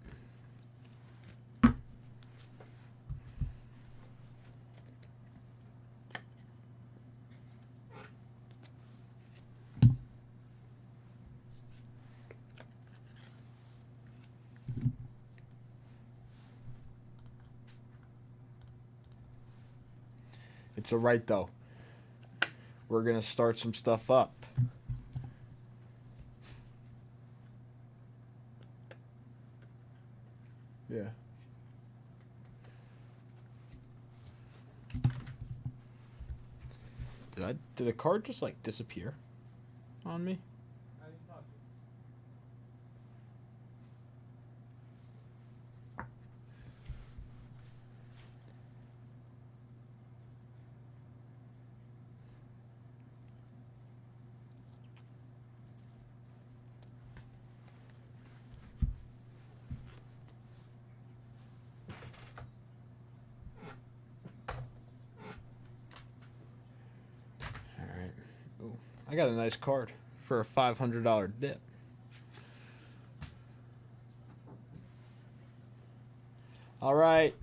It's alright though. We're gonna start some stuff up. Yeah. Did a card just like disappear on me? I got a nice card for a $500 dip. All right.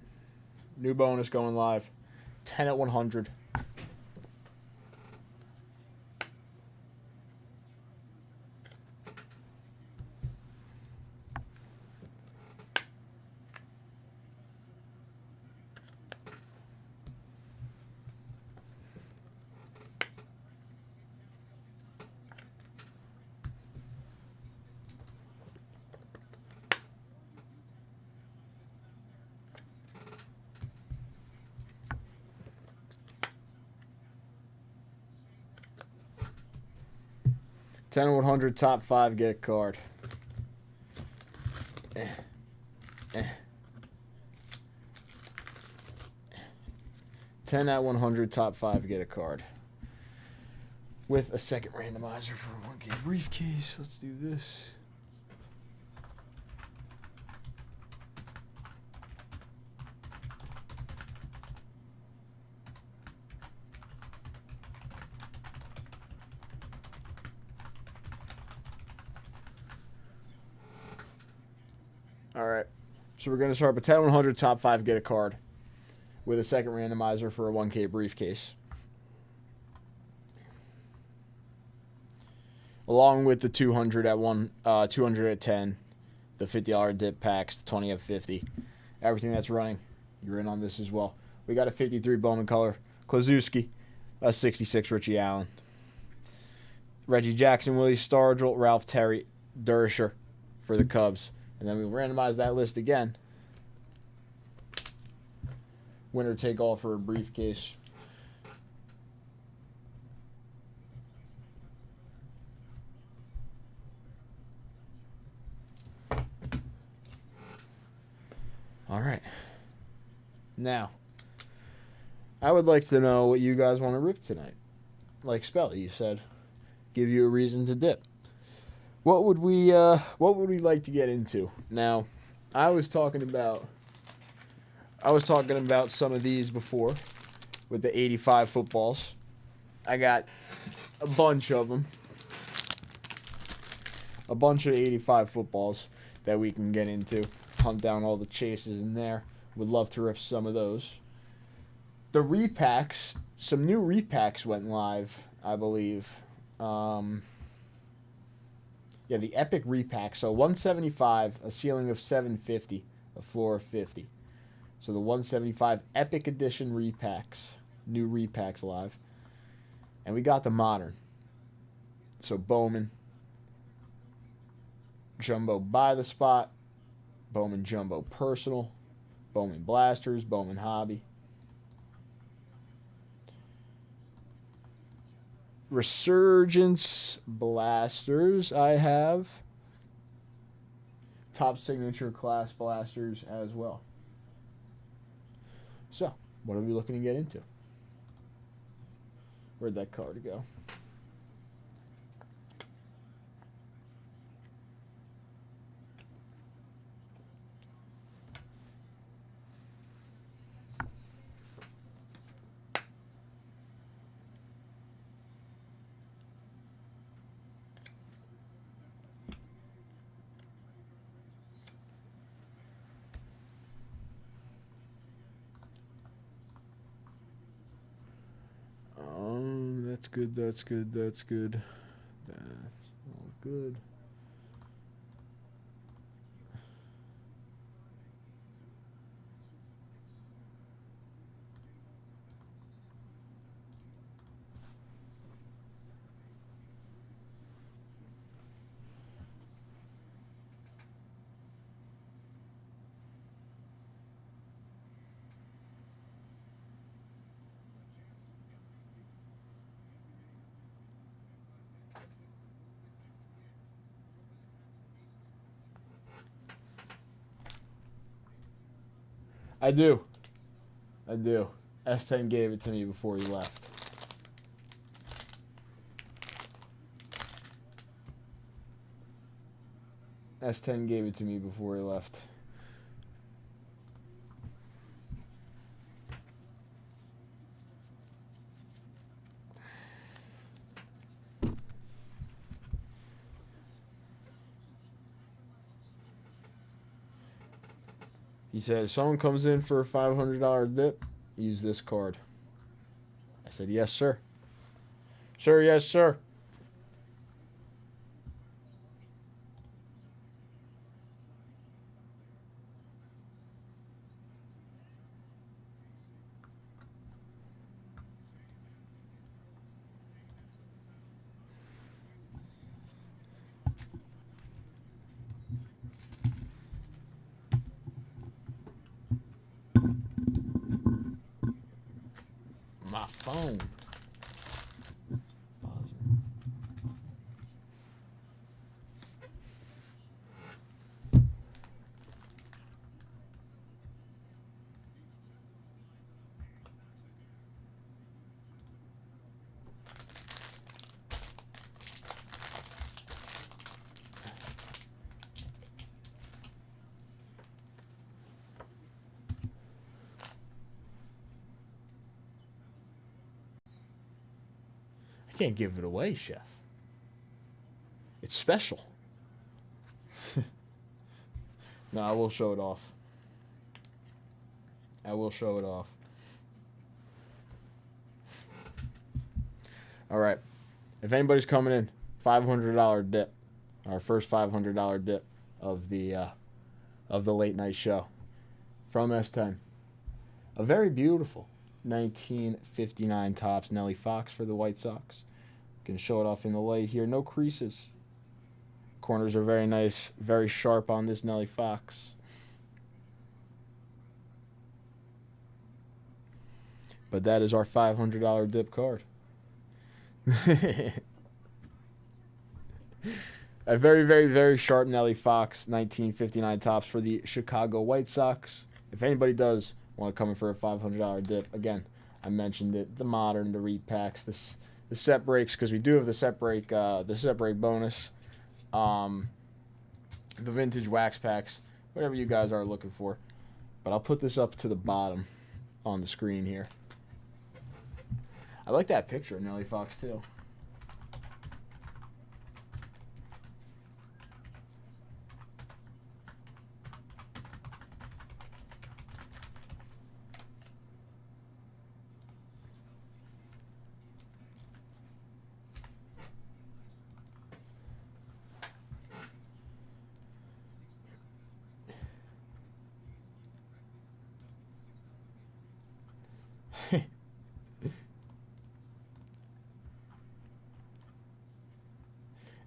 New bonus going live. 10 at 100. Ten 100 top 5 get a card. 10 at 100 top 5 get a card. With a second randomizer for a 1K briefcase. Let's do this. All right. So we're going to start with 10 100 top 5 get a card with a second randomizer for a 1K briefcase. Along with the 200 at 10, the $50 dip packs, the 20 at 50. Everything that's running, you're in on this as well. We got a 53 Bowman color, Klazuski, a 66 Richie Allen, Reggie Jackson, Willie Stargell, Ralph Terry, Dersher for the Cubs. And then we'll randomize that list again. Winner take all for a briefcase. All right. Now, I would like to know what you guys want to rip tonight. Like Spelly, you said, give you a reason to dip. What would we like to get into? Now, I was talking about some of these before with the 85 footballs. I got a bunch of them. A bunch of 85 footballs that we can get into. Hunt down all the chases in there. Would love to rip some of those. The repacks, some new repacks went live, I believe. Yeah, the Epic repack. So 175, a ceiling of 750, a floor of 50. So the 175 Epic Edition repacks, new repacks live. And we got the modern. So Bowman, Jumbo by the spot, Bowman Jumbo Personal, Bowman Blasters, Bowman Hobby. Resurgence Blasters I have. Top signature class blasters as well. So, what are we looking to get into? Where'd that card go? That's good, that's good, that's good. That's all good. I do. I do. S10 gave it to me before he left. S10 gave it to me before he left. He said, if someone comes in for a $500 dip, use this card. I said, yes, sir. Sir, yes, sir. My phone. I can't give it away, Chef. It's special. No, I will show it off. I will show it off. All right. If anybody's coming in, $500 dip. Our first $500 dip of the late night show from S10. A very beautiful 1959 Topps Nelly Fox for the White Sox. Can show it off in the light here. No creases. Corners are very nice, very sharp on this Nelly Fox. But that is our $500 dip card. A very, very, very sharp Nelly Fox 1959 Topps for the Chicago White Sox. If anybody does want to come in for a $500 dip, again, I mentioned it, the modern, the repacks, the set breaks, because we do have the set break bonus, the vintage wax packs, whatever you guys are looking for. But I'll put this up to the bottom on the screen here. I like that picture of Nelly Fox too.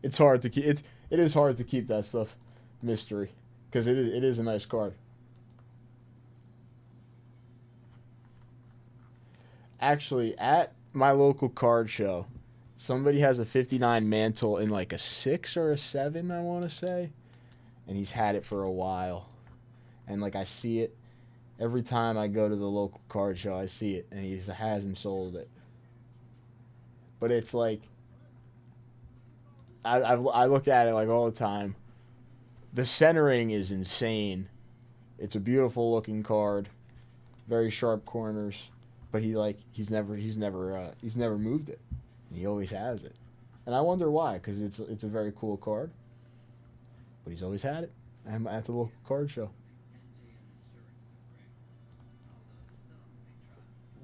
It's hard to keep it is hard to keep that stuff mystery because it is a nice card. Actually, at my local card show, somebody has a 59 mantle in like a 6 or a 7, I want to say, and he's had it for a while. And like I see it every time I go to the local card show, I see it, and he hasn't sold it. But it's like I look at it like all the time. The centering is insane. It's a beautiful looking card, very sharp corners, but he's never moved it. And he always has it, and I wonder why, because it's a very cool card. But he's always had it. I'm at the local card show.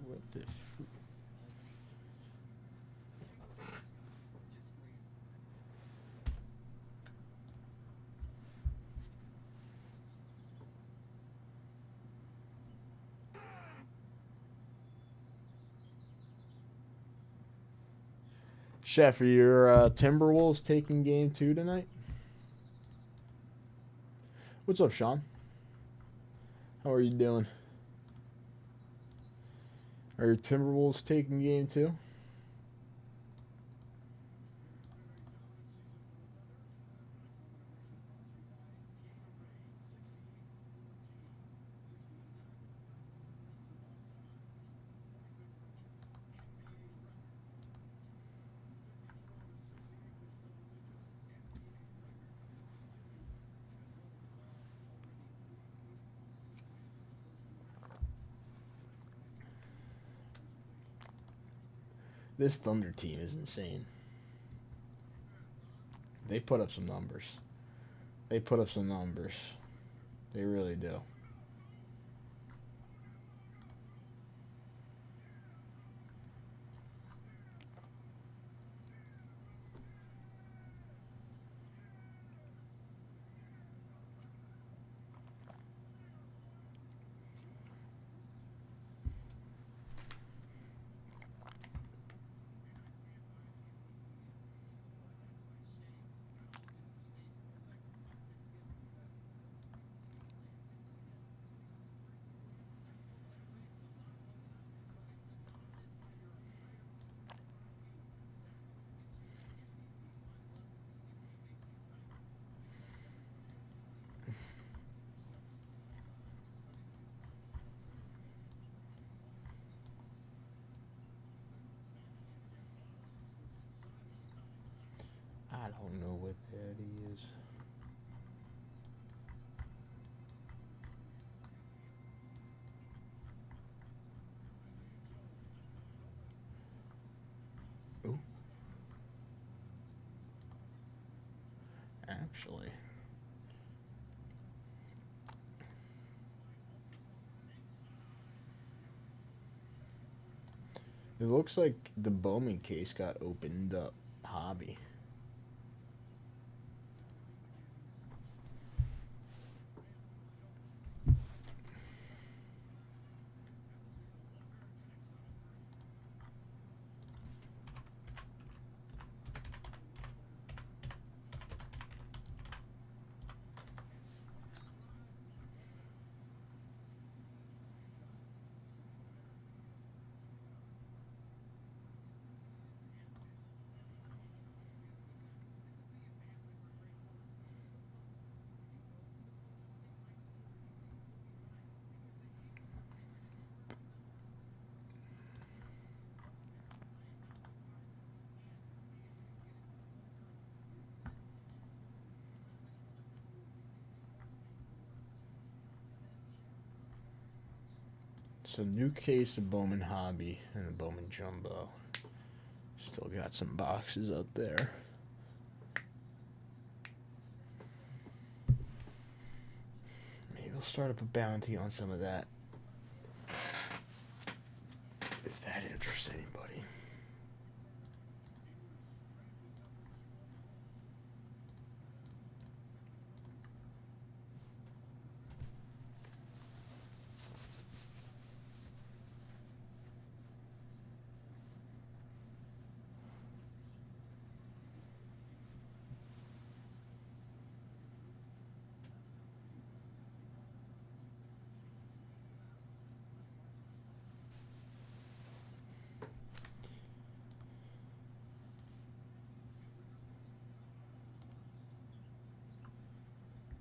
What the? Chef, are your Timberwolves taking game 2 tonight? What's up, Sean? How are you doing? Are your Timberwolves taking game 2? This Thunder team is insane. They put up some numbers. They really do. I don't know what that is. Ooh. Actually. It looks like the Bowman case got opened up. Hobby. So new case of Bowman Hobby and the Bowman Jumbo. Still got some boxes out there. Maybe we'll start up a bounty on some of that. If that interests anybody.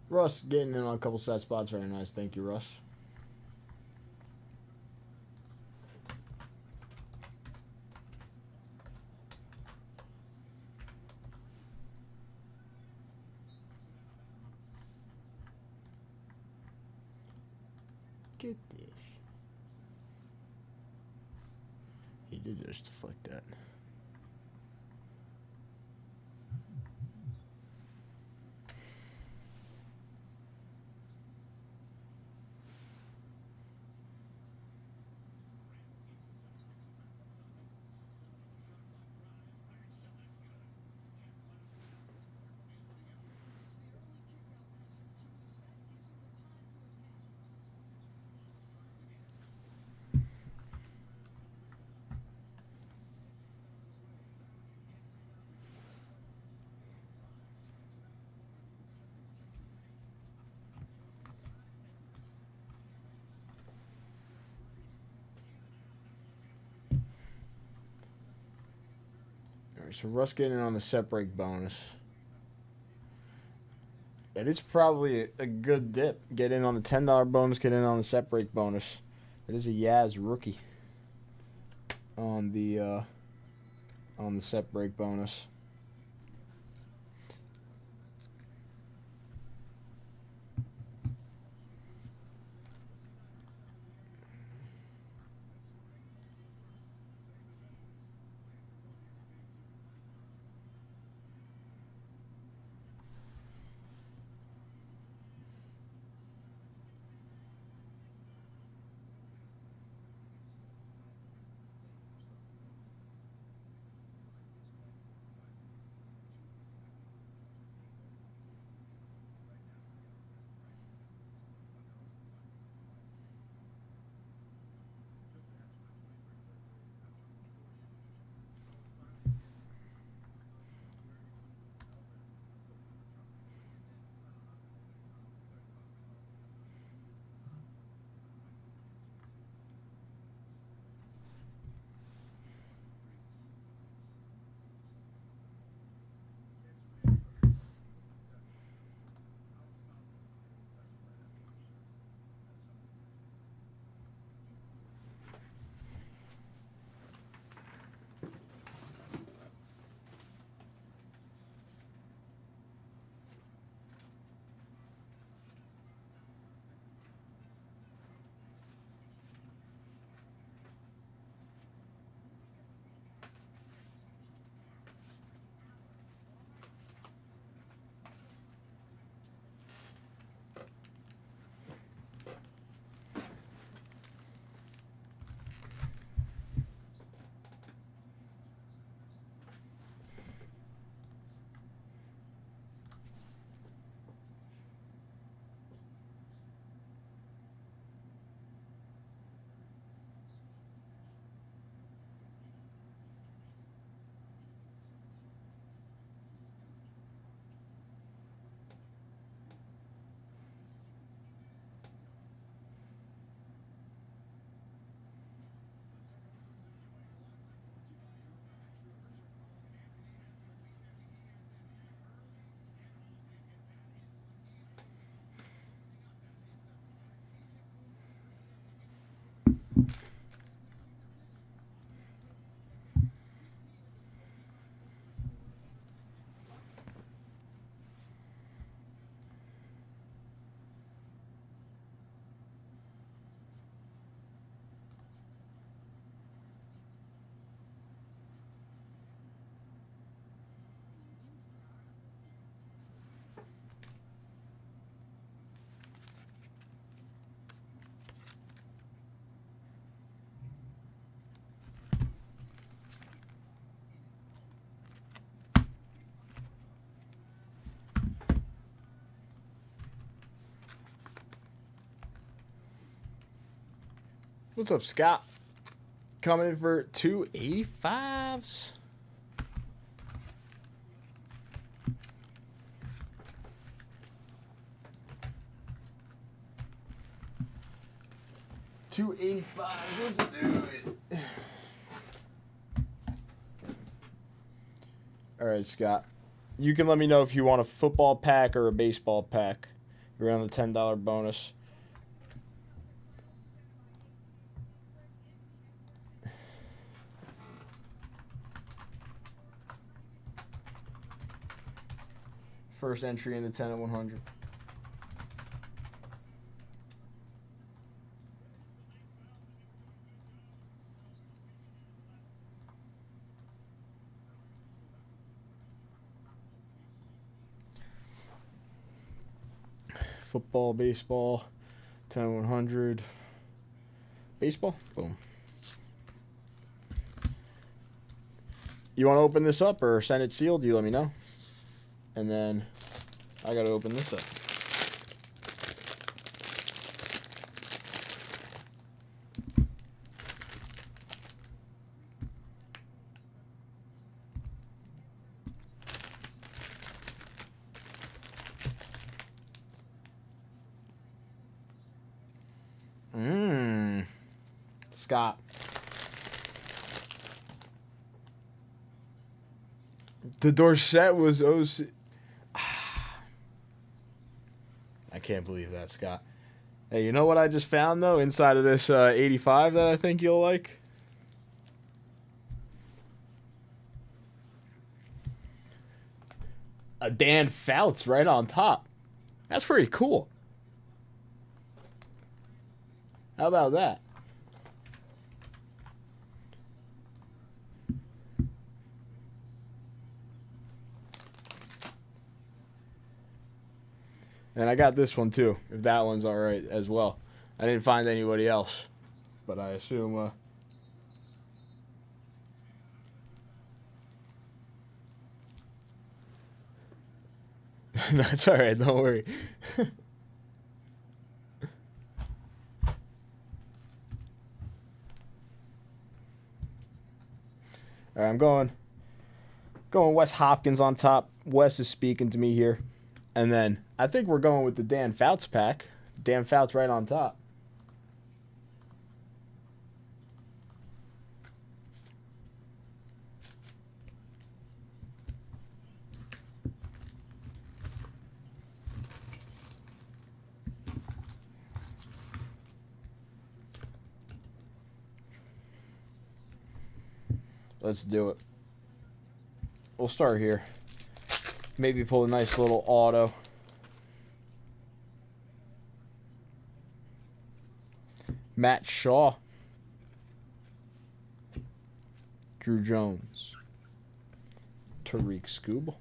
Russ getting in on a couple set spots. Very nice. Thank you, Russ. Get this. He did just deflect that. So Russ getting in on the set break bonus. That is probably a good dip. Get in on the $10 bonus, get in on the set break bonus. That is a Yaz rookie on the set break bonus. What's up, Scott? Coming in for 285s. $285. Let's do it. All right, Scott. You can let me know if you want a football pack or a baseball pack. Around the $10 bonus. First entry in the 10 and 100. Football, baseball, 10 and 100. Baseball? Boom. You want to open this up or send it sealed? You let me know. And then I got to open this up. Scott. The Dorsett was OC. I can't believe that, Scott. Hey, you know what I just found, though, inside of this 85 that I think you'll like? A Dan Fouts right on top. That's pretty cool. How about that? And I got this one too, if that one's all right as well. I didn't find anybody else, but I assume... That's all right, don't worry. All right, I'm going Wes Hopkins on top. Wes is speaking to me here. And then I think we're going with the Dan Fouts pack. Dan Fouts right on top. Let's do it. We'll start here. Maybe pull a nice little auto. Matt Shaw. Drew Jones. Tariq Skubal.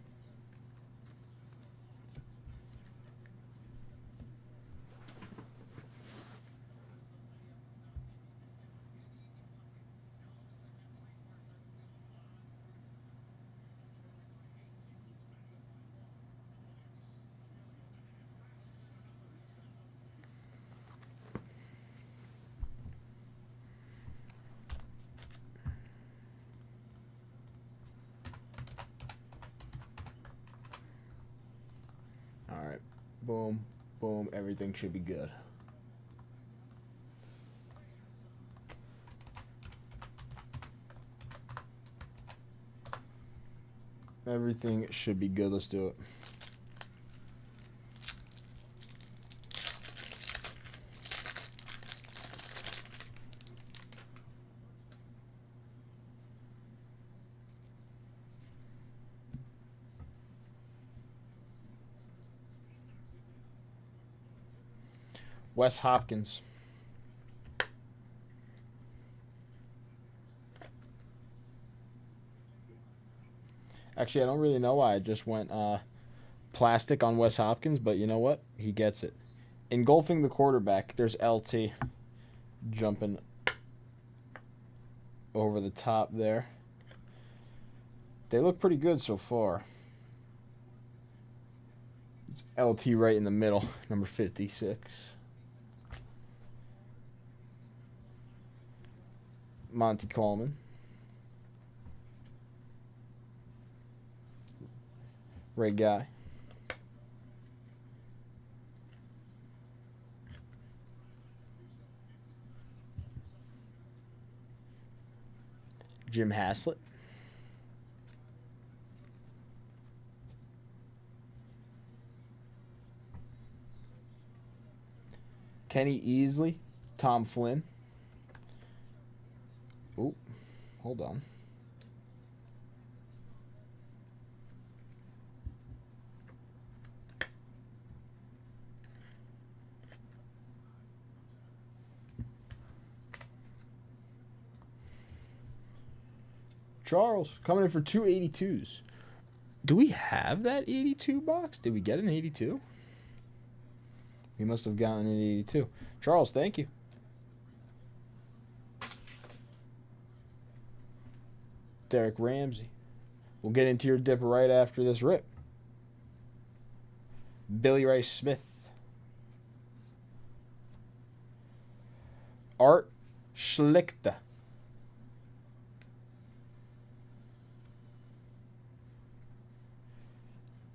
Alright. Boom. Boom. Everything should be good. Everything should be good. Let's do it. Wes Hopkins. Actually, I don't really know why I just went plastic on Wes Hopkins, but you know what? He gets it. Engulfing the quarterback, there's LT jumping over the top there. They look pretty good so far. It's LT right in the middle, number 56. Monty Coleman. Ray Guy. Jim Haslett. Kenny Easley, Tom Flynn. Oh, hold on. Charles coming in for 282s. Do we have that 82 box? Did we get an 82? We must have gotten an 82. Charles, thank you. Derek Ramsey. We'll get into your dip right after this rip. Billy Ray Smith. Art Schlichter.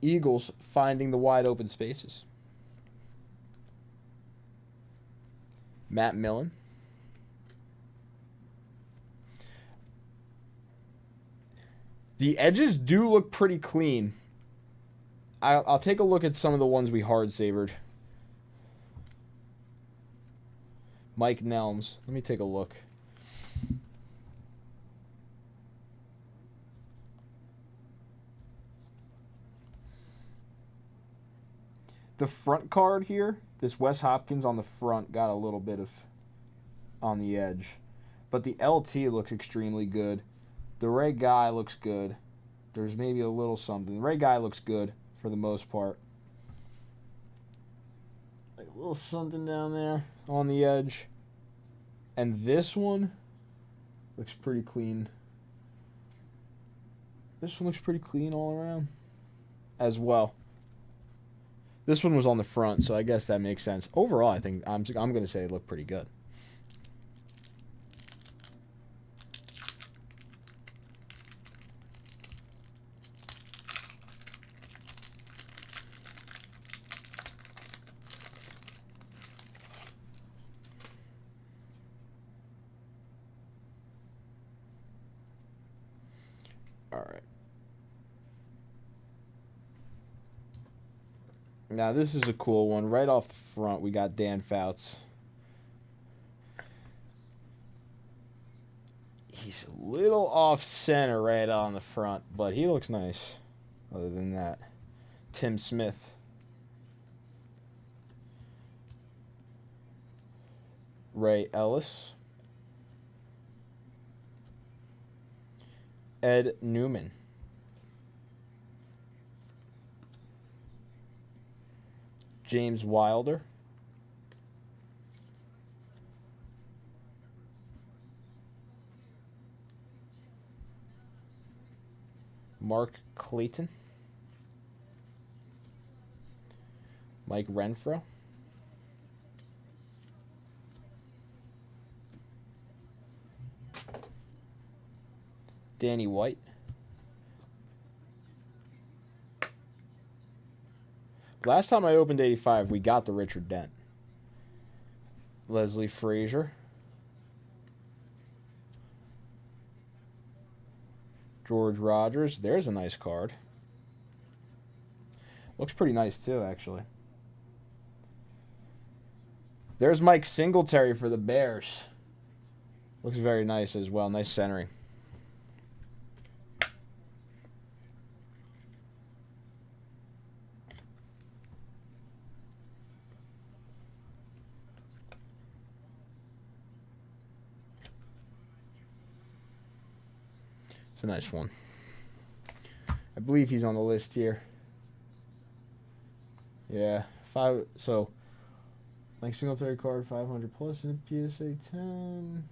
Eagles finding the wide open spaces. Matt Millen. The edges do look pretty clean. I'll take a look at some of the ones we hard savered. Mike Nelms. Let me take a look. The front card here, this Wes Hopkins on the front got a little bit of on the edge. But the LT looks extremely good. The Ray Guy looks good. There's maybe a little something. The Ray Guy looks good for the most part. Like a little something down there on the edge. And this one looks pretty clean. This one looks pretty clean all around as well. This one was on the front, so I guess that makes sense. Overall, I think I'm going to say it looked pretty good. All right. Now, this is a cool one. Right off the front, we got Dan Fouts. He's a little off center right on the front, but he looks nice. Other than that, Tim Smith. Ray Ellis. Ed Newman. James Wilder. Mark Clayton. Mike Renfro. Danny White. Last time I opened 85, we got the Richard Dent. Leslie Frazier. George Rogers. There's a nice card. Looks pretty nice too, actually. There's Mike Singletary for the Bears. Looks very nice as well. Nice centering. It's a nice one. I believe he's on the list here. Yeah, so, Mike Singletary card, 500 plus in a PSA 10.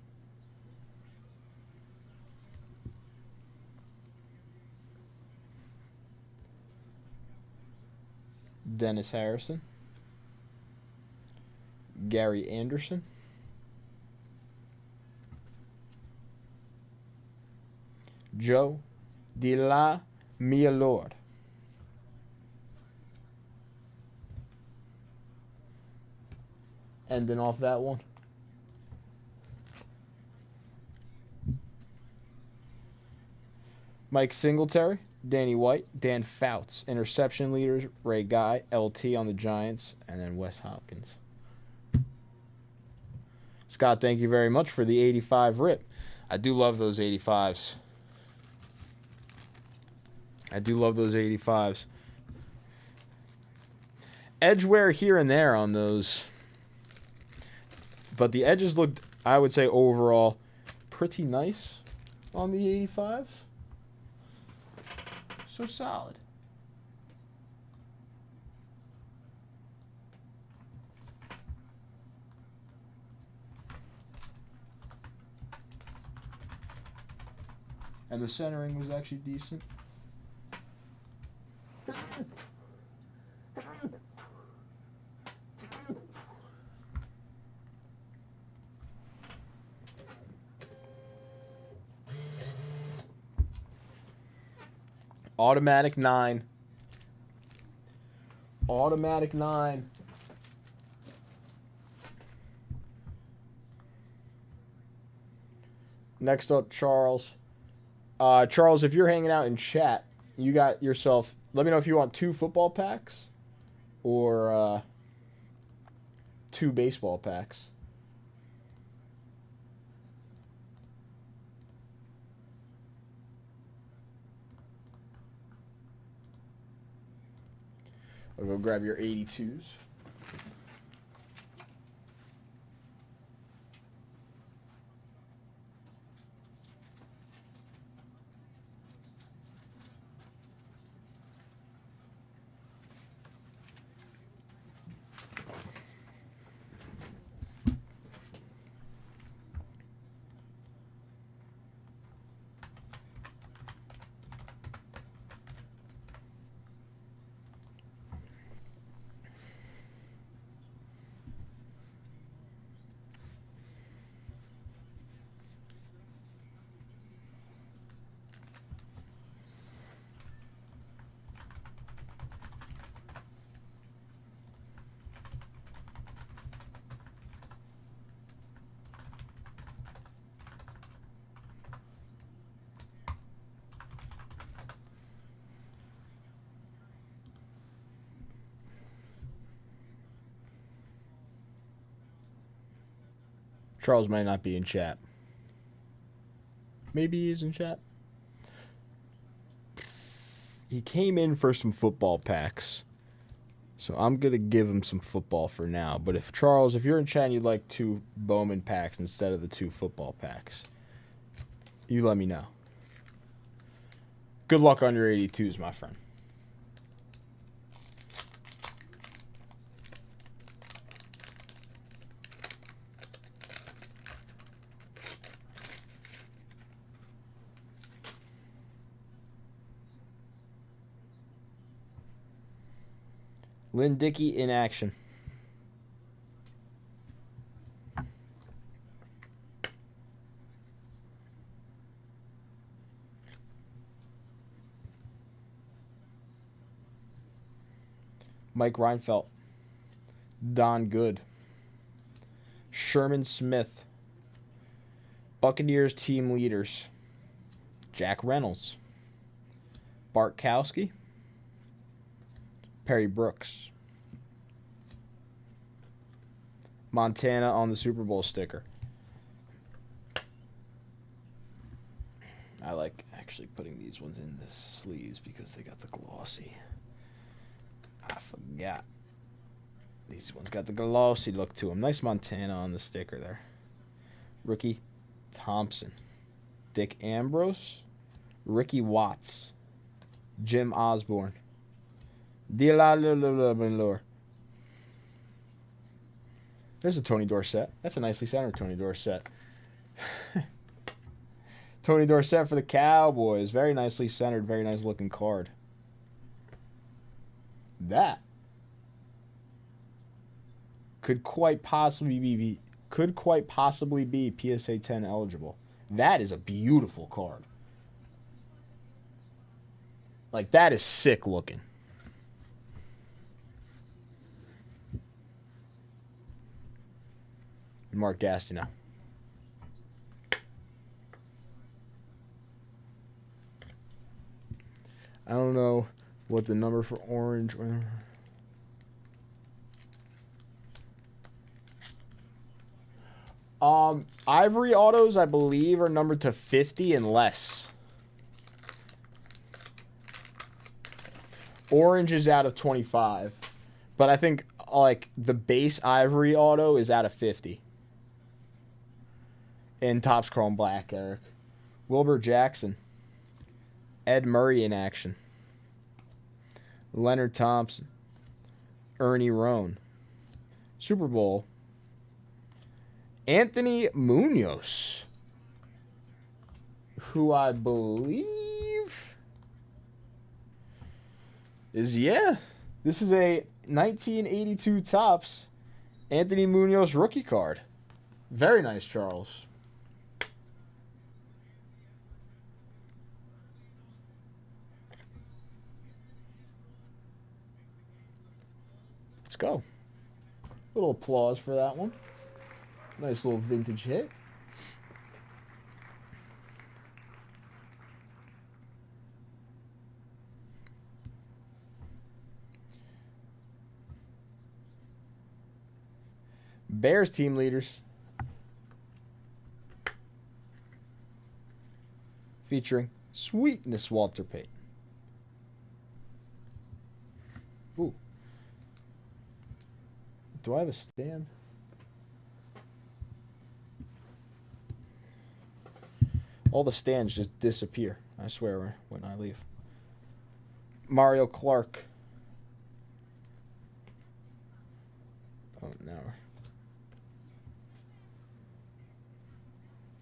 Dennis Harrison. Gary Anderson. Joe De La Mia Lord. Ending off that one. Mike Singletary, Danny White, Dan Fouts. Interception leaders, Ray Guy, LT on the Giants, and then Wes Hopkins. Scott, thank you very much for the 85 rip. I do love those 85s. I do love those 85s. Edge wear here and there on those. But the edges looked, I would say, overall pretty nice on the 85s. So solid. And the centering was actually decent. Automatic 9. Automatic 9. Next up, Charles. Charles, if you're hanging out in chat, you got yourself... Let me know if you want 2 football packs or 2 baseball packs. I'll go grab your 82s. Charles might not be in chat. Maybe he is in chat. He came in for some football packs. So I'm going to give him some football for now. But if Charles, if you're in chat and you'd like 2 Bowman packs instead of the 2 football packs, you let me know. Good luck on your 82s, my friend. Lynn Dickey in action. Mike Reinfeldt. Don Good. Sherman Smith. Buccaneers team leaders. Jack Reynolds. Bartkowski. Perry Brooks. Montana on the Super Bowl sticker. I like actually putting these ones in the sleeves because they got the glossy. I forgot. These ones got the glossy look to them. Nice Montana on the sticker there. Rookie Thompson. Dick Ambrose. Ricky Watts. Jim Osborne. There's a Tony Dorsett. That's a nicely centered Tony Dorsett. Tony Dorsett for the Cowboys. Very nicely centered. Very nice looking card. That could quite possibly be PSA 10 eligible. That is a beautiful card. Like, that is sick looking. Mark Gastineau. I don't know what the number for orange. Ivory autos, I believe, are numbered to 50 and less. Orange is out of 25. But I think, like, the base Ivory auto is out of 50. In Topps Chrome Black, Eric. Wilbur Jackson. Ed Murray in action. Leonard Thompson. Ernie Roan. Super Bowl. Anthony Munoz, who I believe is, this is a 1982 Topps Anthony Munoz rookie card. Very nice, Charles. Let's go. Little applause for that one. Nice little vintage hit. Bears team leaders. Featuring Sweetness Walter Payton. Ooh. Do I have a stand? All the stands just disappear, I swear, when I leave. Mario Clark. Oh, no.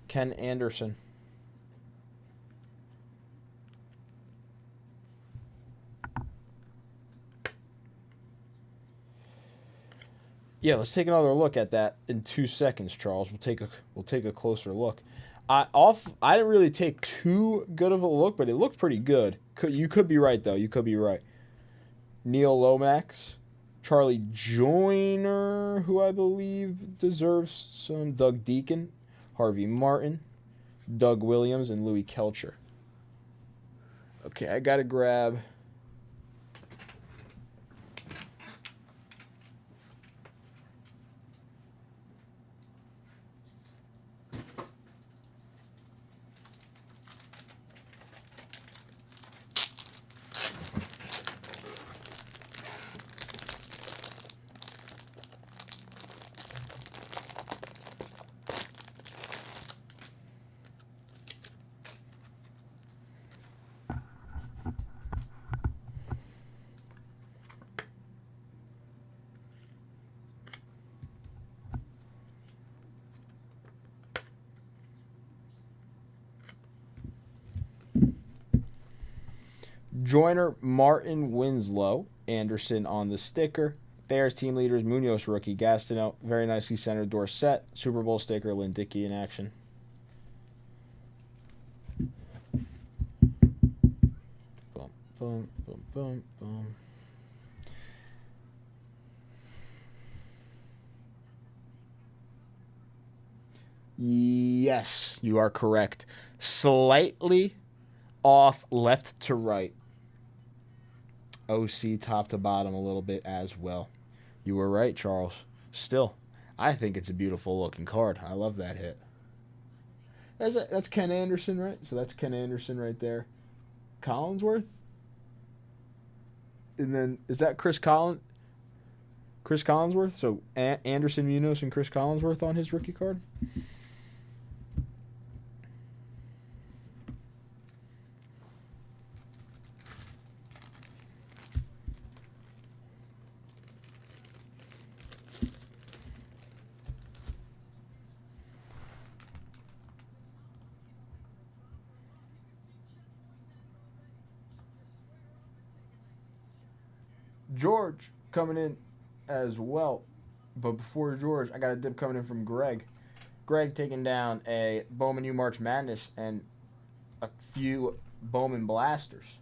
Ken Anderson. Yeah, let's take another look at that in 2 seconds, Charles. We'll take a closer look. I didn't really take too good of a look, but it looked pretty good. You could be right, though. You could be right. Neil Lomax. Charlie Joyner, who I believe deserves some. Doug Deacon. Harvey Martin. Doug Williams, and Louis Kelcher. Okay, I got to grab... Joyner, Martin, Winslow, Anderson on the sticker. Bears team leaders, Munoz rookie, Gastineau, very nicely centered Dorsett, Super Bowl sticker, Lynn Dickey in action. Boom, boom, boom, boom, boom. Yes, you are correct. Slightly off left to right. OC top to bottom a little bit as well. You were right, Charles. Still, I think it's a beautiful looking card. I love that hit. That's Ken Anderson, right? So that's Ken Anderson right there. Collinsworth? And then, is that Chris Collinsworth? So Anderson, Munoz, and Chris Collinsworth on his rookie card? George coming in as well. But before George, I got a dip coming in from Greg. Greg taking down a Bowman U March Madness and a few Bowman Blasters.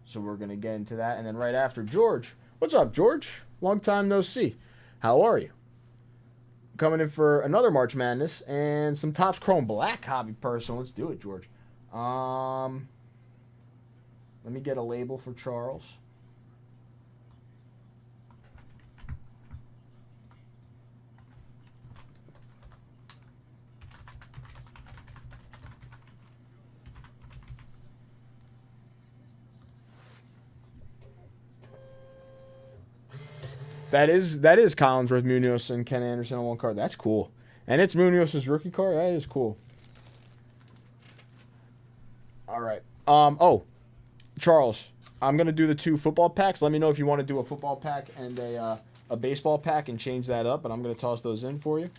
So we're going to get into that. And then right after, George. What's up, George? Long time no see. How are you? Coming in for another March Madness and some Topps Chrome Black hobby personal. Let's do it, George. Let me get a label for Charles. That is Collinsworth, Munoz, and Ken Anderson on one card. That's cool. And it's Munoz's rookie card. That is cool. All right. Oh, Charles, I'm gonna do the 2 football packs. Let me know if you want to do a football pack and a baseball pack and change that up, and I'm gonna toss those in for you.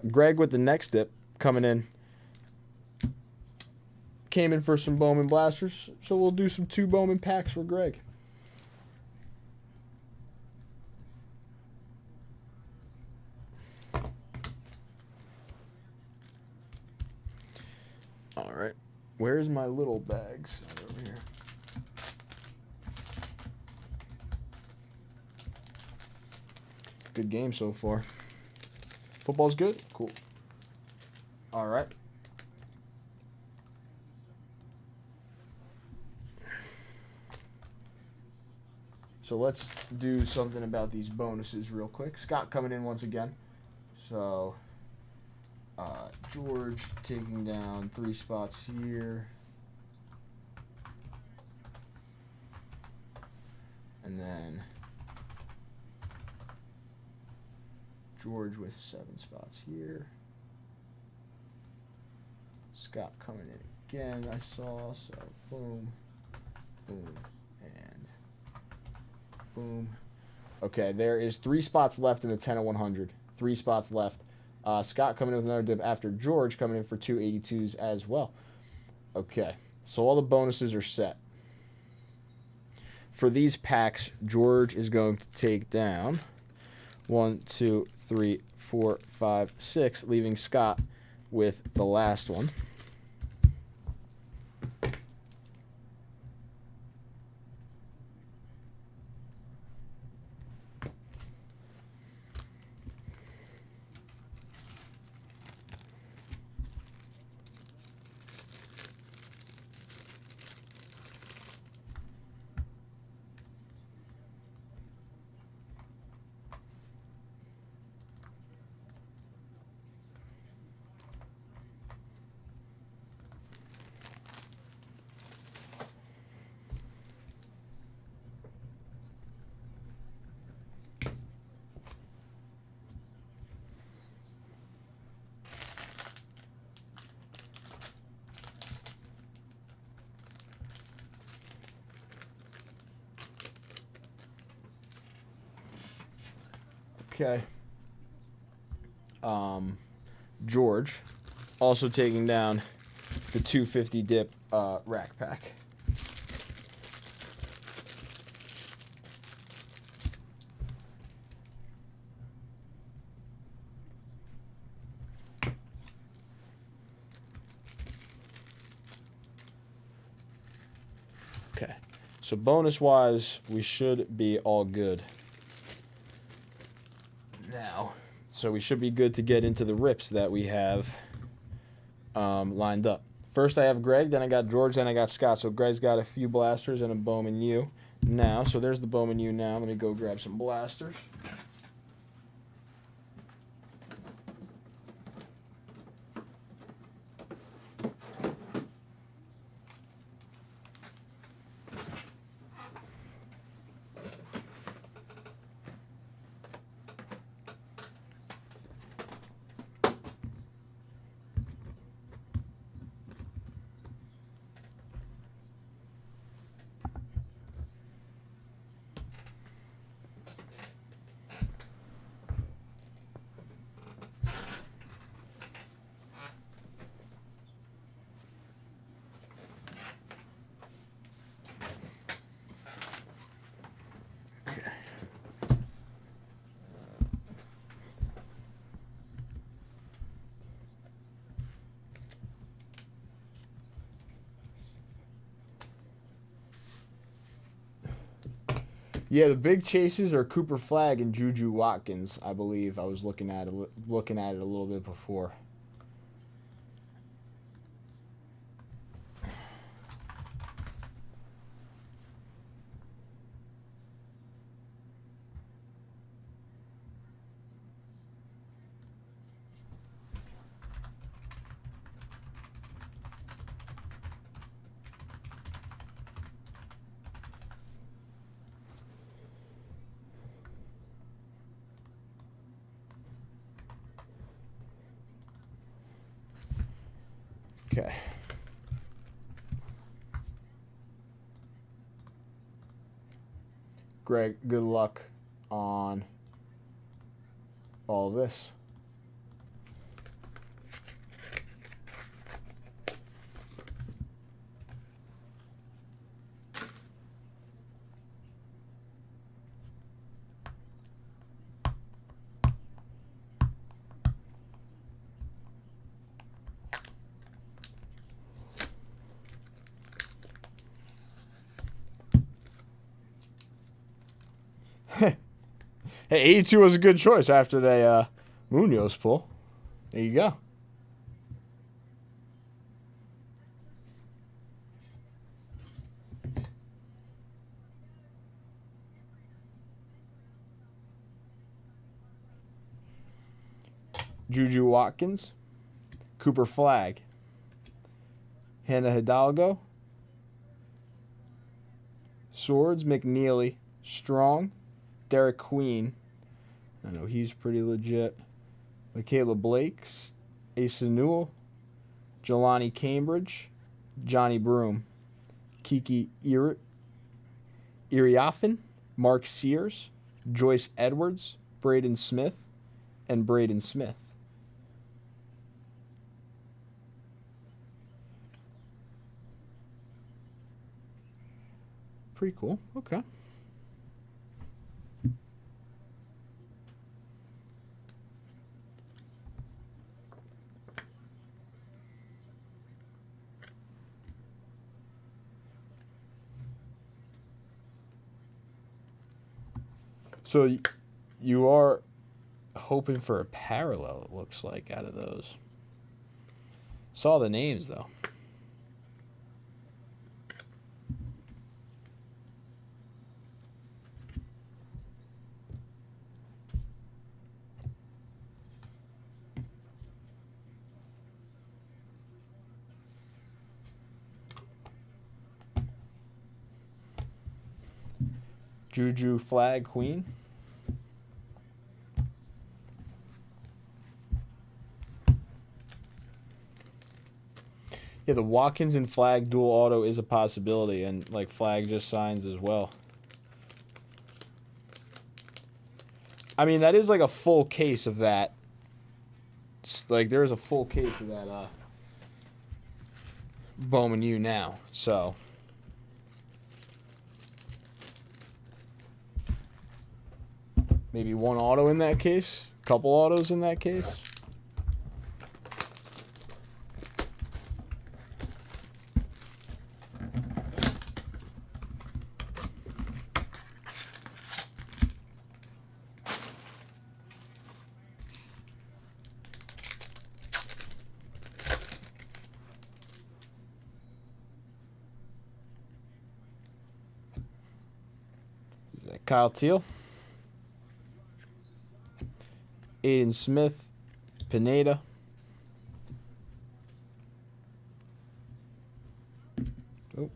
Greg with the next dip coming in. Came in for some Bowman blasters, so we'll do some 2 Bowman packs for Greg. All right, where's my little bags? Over here. Good game so far. Football's good? Cool. All right. So let's do something about these bonuses real quick. Scott coming in once again. So George taking down 3 spots here. And then George with 7 spots here. Scott coming in again, I saw. So boom, boom, and boom. Okay, there is 3 spots left in the 10 of 100. 3 spots left. Scott coming in with another dip after George coming in for 2 82s as well. Okay, so all the bonuses are set. For these packs, George is going to take down 1, 2, 3, 4, 5, 6, leaving Scott with the last one. Okay. George also taking down the 250 dip rack pack. Okay. So bonus wise, we should be all good now. So we should be good to get into the rips that we have lined up. First I have Greg, then I got George, then I got Scott. So Greg's got a few blasters and a Bowman U now. So there's the Bowman U now. Let me go grab some blasters. Yeah, the big chases are Cooper Flagg and Juju Watkins, I believe. I was looking at it a little bit before. Okay. Greg, good luck on all this. Hey, 82 was a good choice after the Munoz pull. There you go. Juju Watkins, Cooper Flagg, Hannah Hidalgo, Swords, McNeely, Strong, Derek Queen. I know he's pretty legit. Michaela Blakes, Asa Newell, Jelani Cambridge, Johnny Broom, Kiki Iriafen, Mark Sears, Joyce Edwards, Braden Smith, and Braden Smith. Pretty cool. Okay. So you are hoping for a parallel, it looks like, out of those. Saw the names, though. Juju Flag Queen. Yeah, the Watkins and Flag dual auto is a possibility, and like Flag just signs as well. I mean, that is like a full case of that. It's like there is a full case of that Bowman U now, so. Maybe one auto in that case, couple autos in that case. Is that Kyle Teal? Aiden Smith, Pineda. Oh.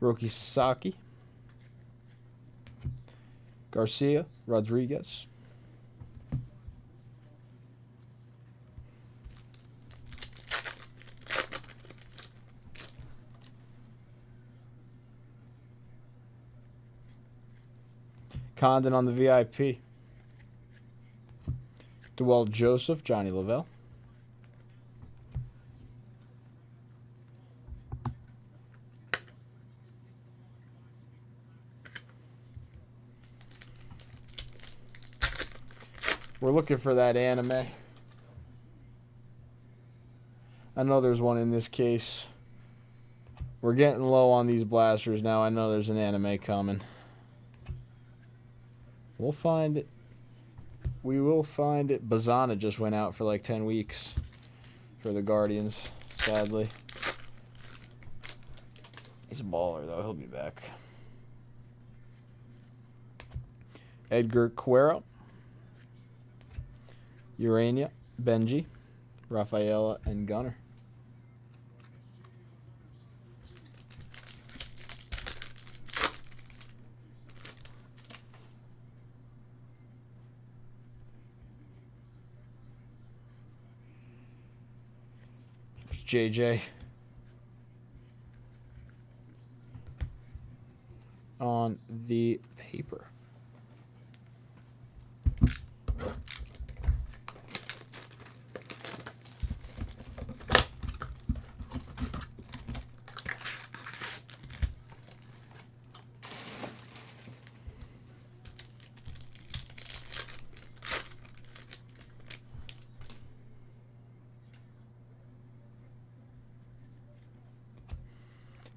Roki Sasaki. Garcia, Rodriguez. Condon on the VIP. Dewell Joseph, Johnny Lavelle. We're looking for that anime. I know there's one in this case. We're getting low on these blasters now. I know there's an anime coming. We'll find it. We will find it. Bazana just went out for like 10 weeks for the Guardians, sadly. He's a baller, though. He'll be back. Edgar Cuero. Urania, Benji, Rafaela, and Gunner. JJ. On the paper.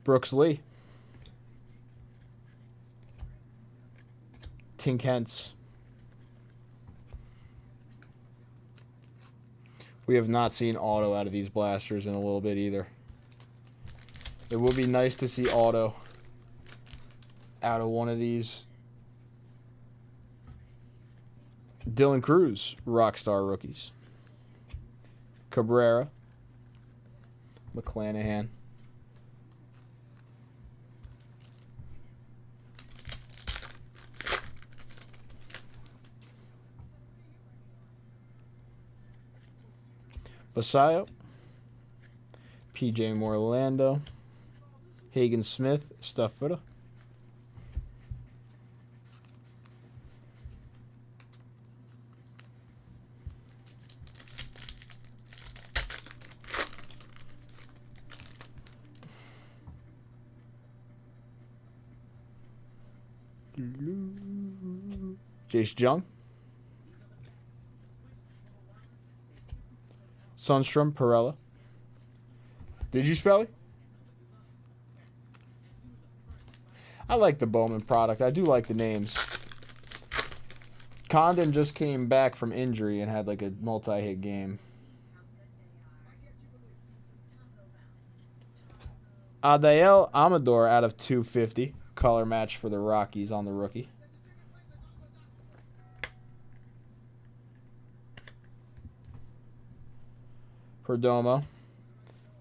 Brooks Lee. Tink Hence. We have not seen auto out of these blasters in a little bit either. It would be nice to see auto out of one of these. Dylan Cruz, Rockstar rookies. Cabrera. McClanahan. Basayo, PJ Morlando, Hagen Smith, Stuff Footer. Jace Jung. Sundstrom, Perella. Did you spell it? I like the Bowman product. I do like the names. Condon just came back from injury and had like a multi-hit game. Adael Amador out of 250. Color match for the Rockies on the rookie. Perdomo,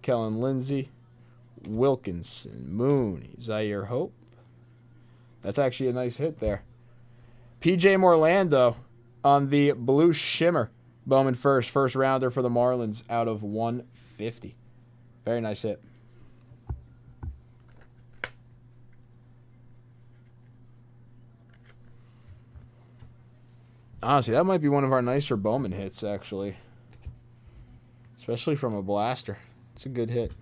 Kellen Lindsey, Wilkinson, Mooney, Zaire Hope. That's actually a nice hit there. PJ Morlando on the Blue Shimmer. Bowman first rounder for the Marlins out of 150. Very nice hit. Honestly, that might be one of our nicer Bowman hits, actually. Especially from a blaster. It's a good hit.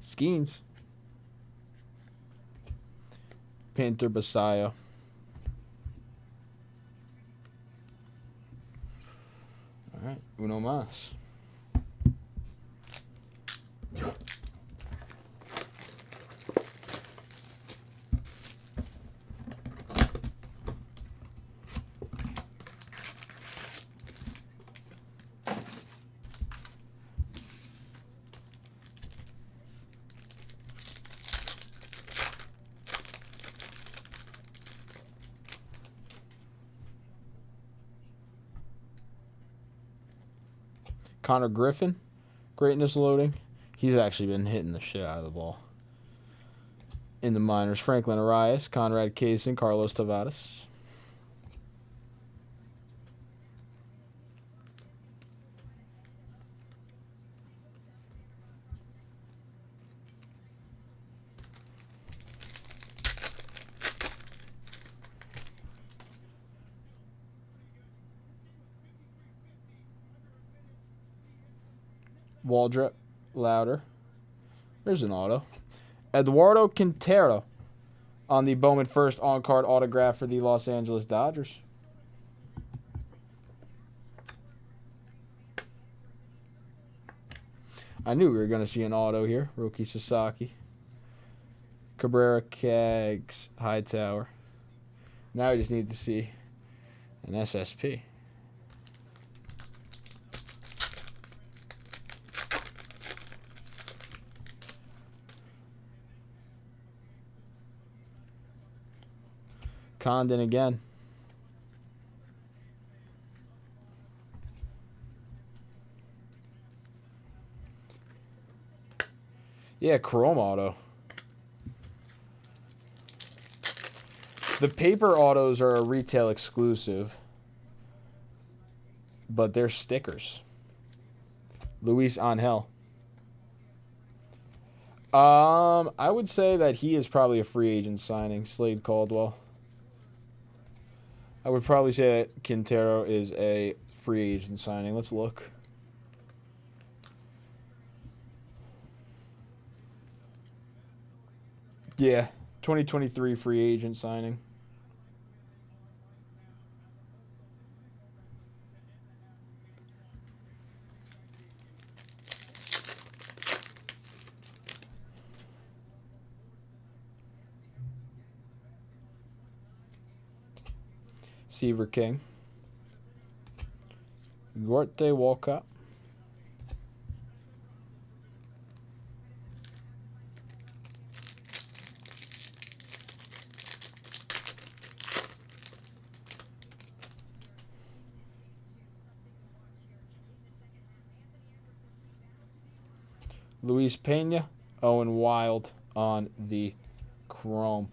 Skeens. Pinter Basayo. All right, uno más. Connor Griffin, greatness loading. He's actually been hitting the shit out of the ball. In the minors, Franklin Arias, Conrad Kaysen, Carlos Tavares. Waldrop, Louder. There's an auto. Eduardo Quintero on the Bowman first on-card autograph for the Los Angeles Dodgers. I knew we were going to see an auto here. Roki Sasaki. Cabrera, Keggs, Hightower. Now we just need to see an SSP. Condon again. Yeah, chrome auto. The paper autos are a retail exclusive, but they're stickers. Luis Angel. I would say that he is probably a free agent signing, Slade Caldwell. I would probably say that Quintero is a free agent signing. Let's look. Yeah, 2023 free agent signing. Seaver King. Gorte Walcott. Luis Pena. Owen Wild on the Chrome.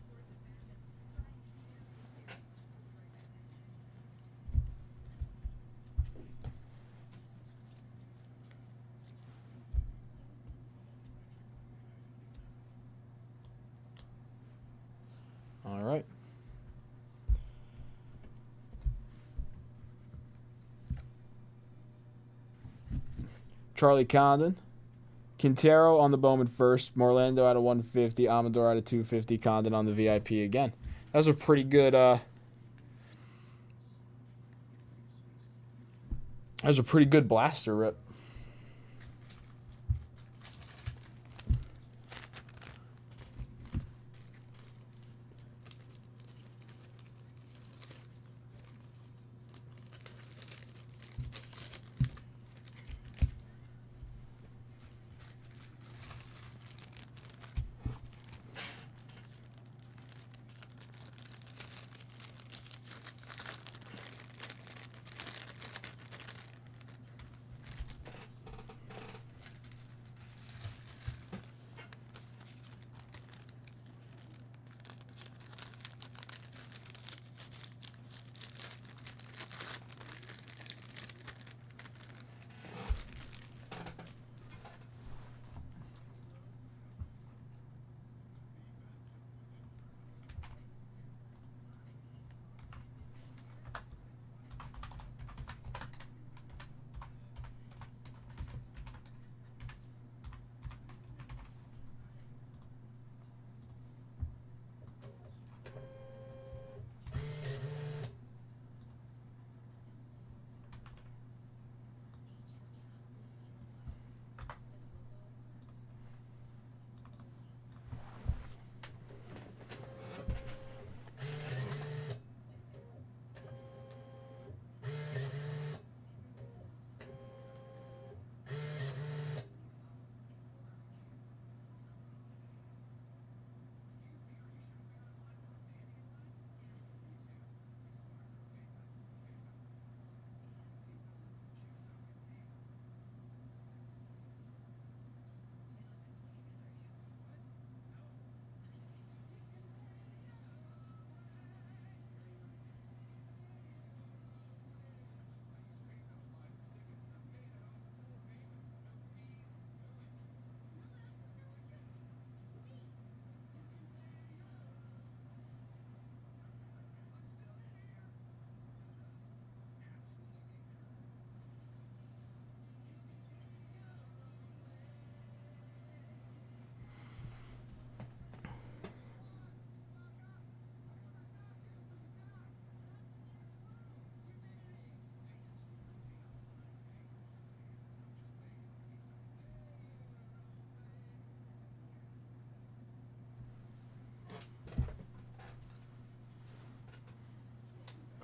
All right. Charlie Condon. Quintero on the Bowman first. Morlando out of 150. Amador out of 250. Condon on the VIP again. That was a pretty good blaster rip.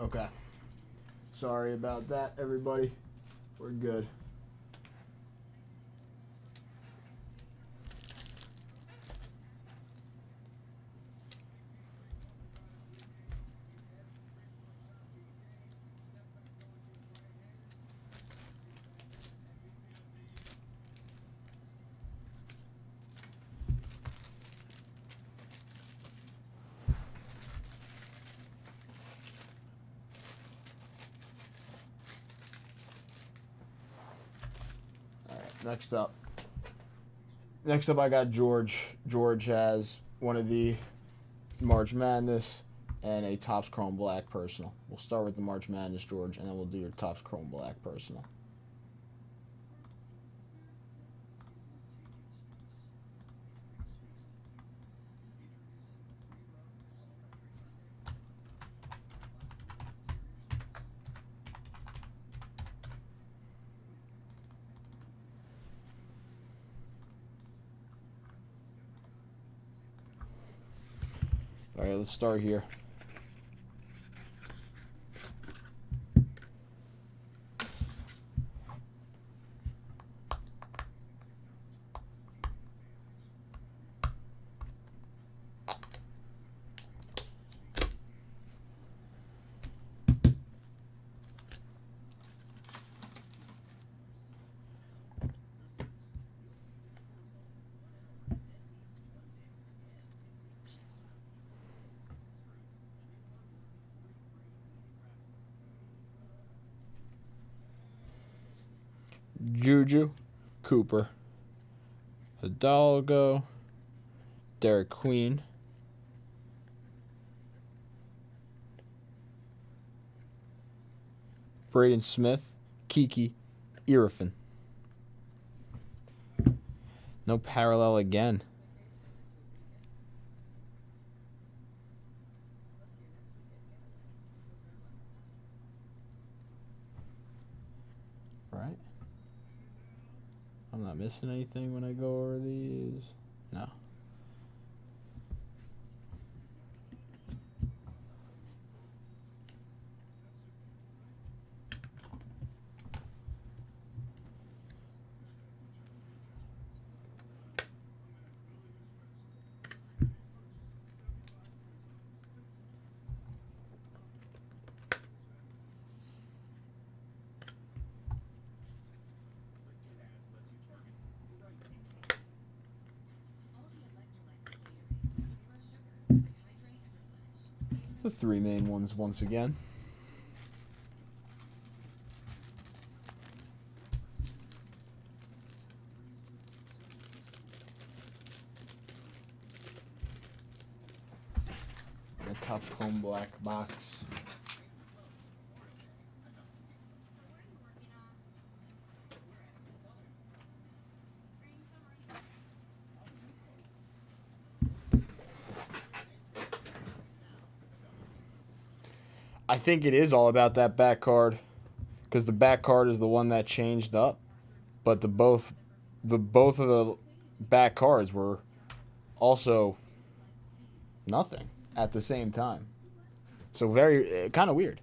Okay. Sorry about that, everybody. We're good. Next up. Next up, I got George. George has one of the March Madness and a Topps Chrome Black personal. We'll start with the March Madness, George, and then we'll do your Topps Chrome Black personal. All right, let's start here. Juju, Cooper, Hidalgo, Derek Queen, Braden Smith, Kiki, Irfan. No parallel again. Right? I'm not missing anything when I go over these. No. The three main ones once again. The Topps Chrome Black box. I think it is all about that back card, because the back card is the one that changed up, but the both of the back cards were also nothing at the same time. So very kind of weird.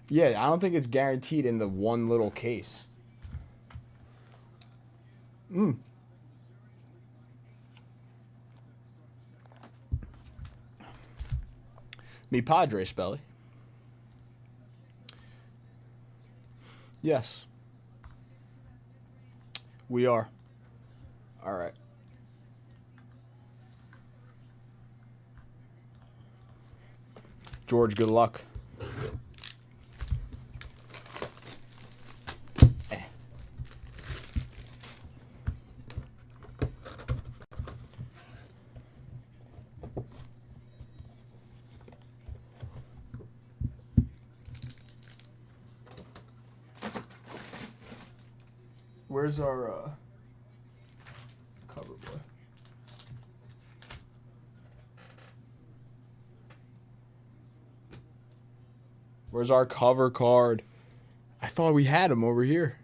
Yeah, I don't think it's guaranteed in the one little case. Mi padre, Spelly. Yes. We are. All right. George, good luck. Where's our cover boy? Where's our cover card? I thought we had him over here.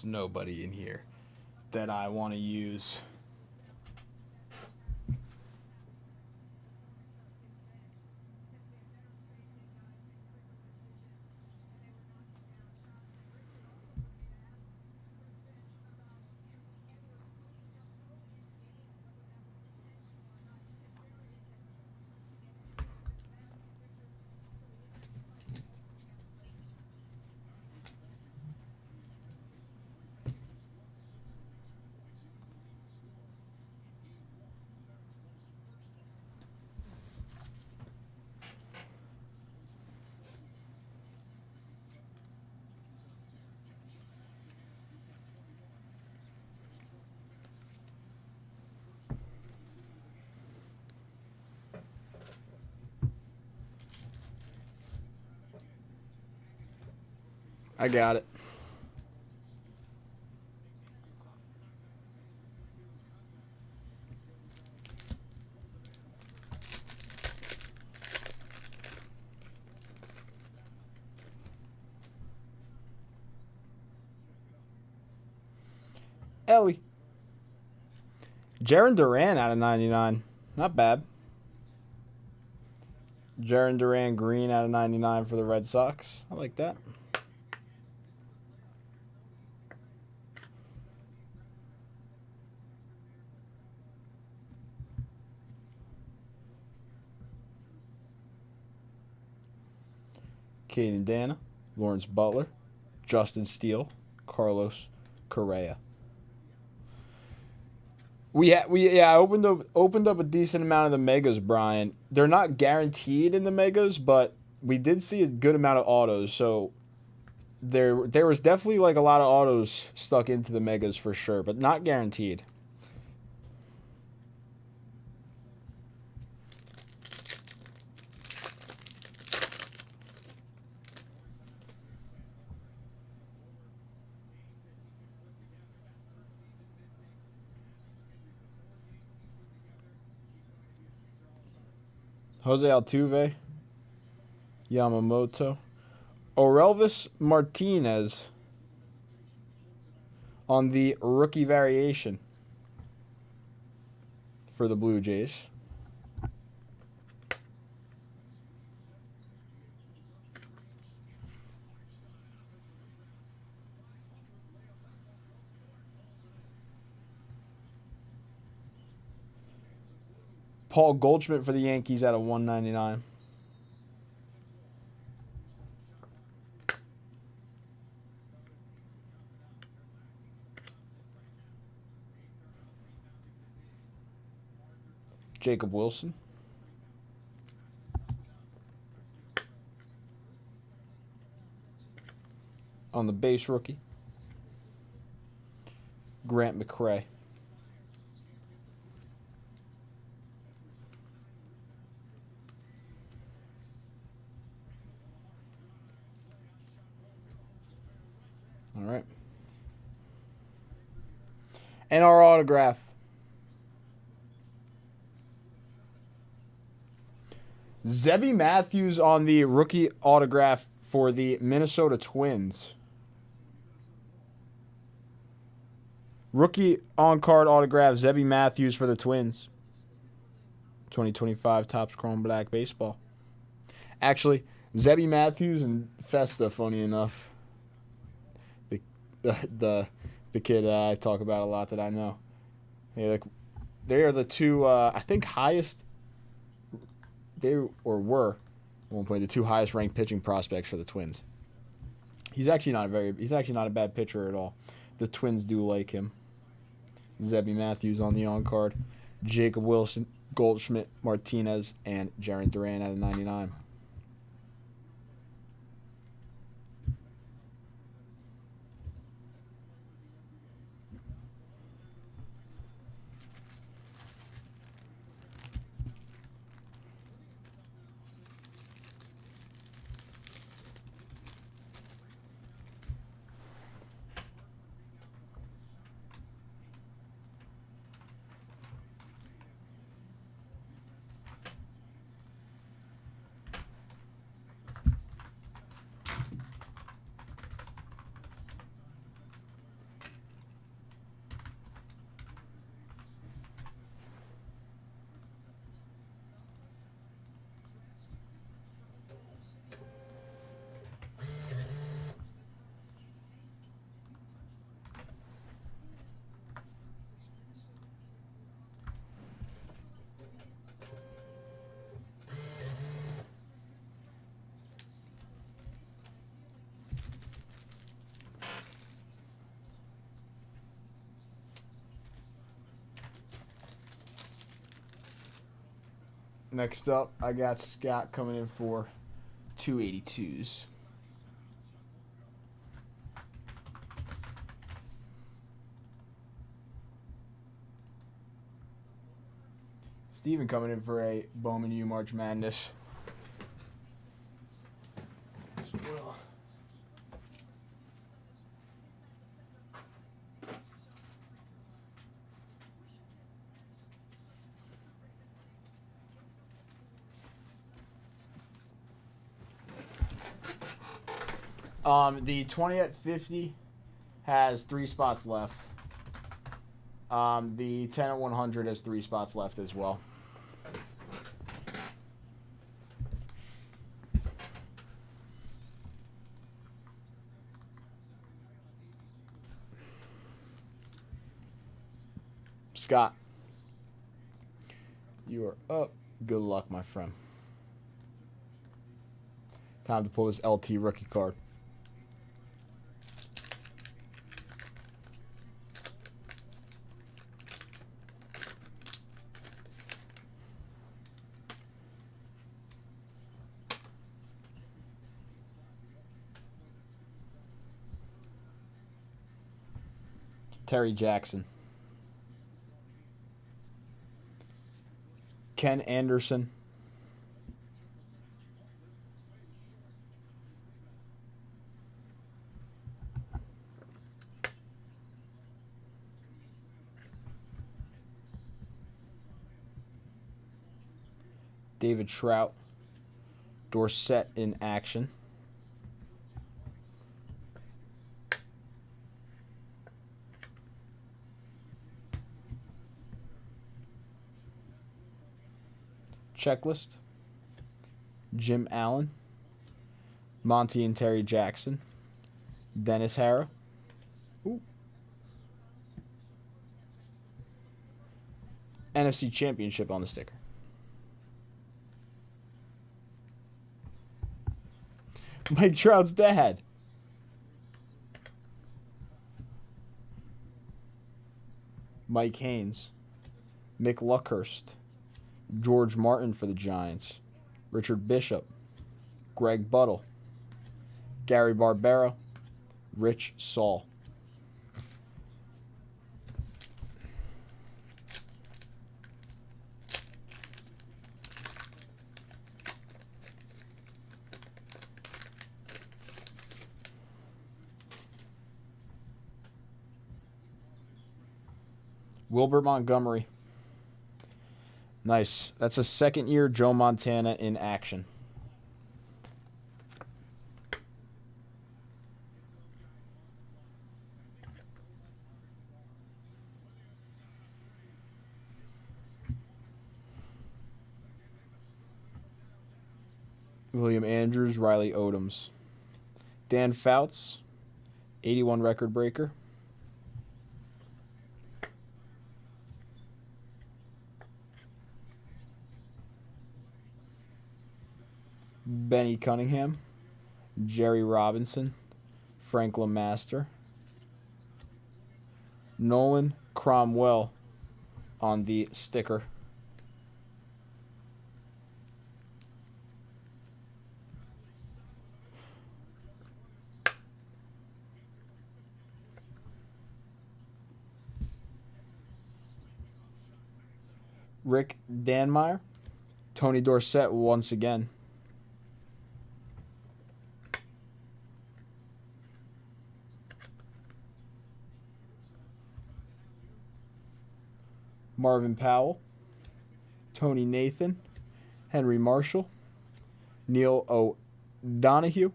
There's nobody in here that I want to use. I got it. Ellie. Jaron Duran out of 99. Not bad. Jaron Duran green out of 99 for the Red Sox. I like that. Caden Dana, Lawrence Butler, Justin Steele, Carlos Correa. I opened up a decent amount of the megas, Brian. They're not guaranteed in the megas, but we did see a good amount of autos. So there was definitely like a lot of autos stuck into the megas for sure, but not guaranteed. Jose Altuve, Yamamoto, Orelvis Martinez on the rookie variation for the Blue Jays. Paul Goldschmidt for the Yankees out of 199. Jacob Wilson. On the base rookie, Grant McCray. All right. And our autograph. Zebby Matthews on the rookie autograph for the Minnesota Twins. Rookie on-card autograph, Zebby Matthews for the Twins. 2025 Topps Chrome Black Baseball. Actually, Zebby Matthews and Festa, funny enough. The kid I talk about a lot that I know. They are the two I think highest. They were at one point the two highest ranked pitching prospects for the Twins. He's actually not a bad pitcher at all. The Twins do like him. Zebby Matthews on the on card, Jacob Wilson, Goldschmidt, Martinez, and Jaron Duran out of 99. Next up, I got Scott coming in for 282s. Steven coming in for a Bowman U March Madness. The 20 at 50 has 3 spots left. The 10 at 100 has 3 spots left as well. Scott, you are up. Good luck, my friend. Time to pull this LT rookie card. Terry Jackson. Ken Anderson. David Trout. Dorsett in action. Checklist. Jim Allen. Monty and Terry Jackson. Dennis Harrow. Ooh. NFC Championship on the sticker. Mike Trout's dad. Mike Haynes. Mick Luckhurst. George Martin for the Giants. Richard Bishop. Greg Buttle. Gary Barbero. Rich Saul. Wilbert Montgomery. Nice. That's a second-year Joe Montana in action. William Andrews, Riley Odoms. Dan Fouts, 81 record breaker. Benny Cunningham, Jerry Robinson, Franklin Master, Nolan Cromwell on the sticker. Rick Danmeyer, Tony Dorsett once again. Marvin Powell, Tony Nathan, Henry Marshall, Neil O'Donohue,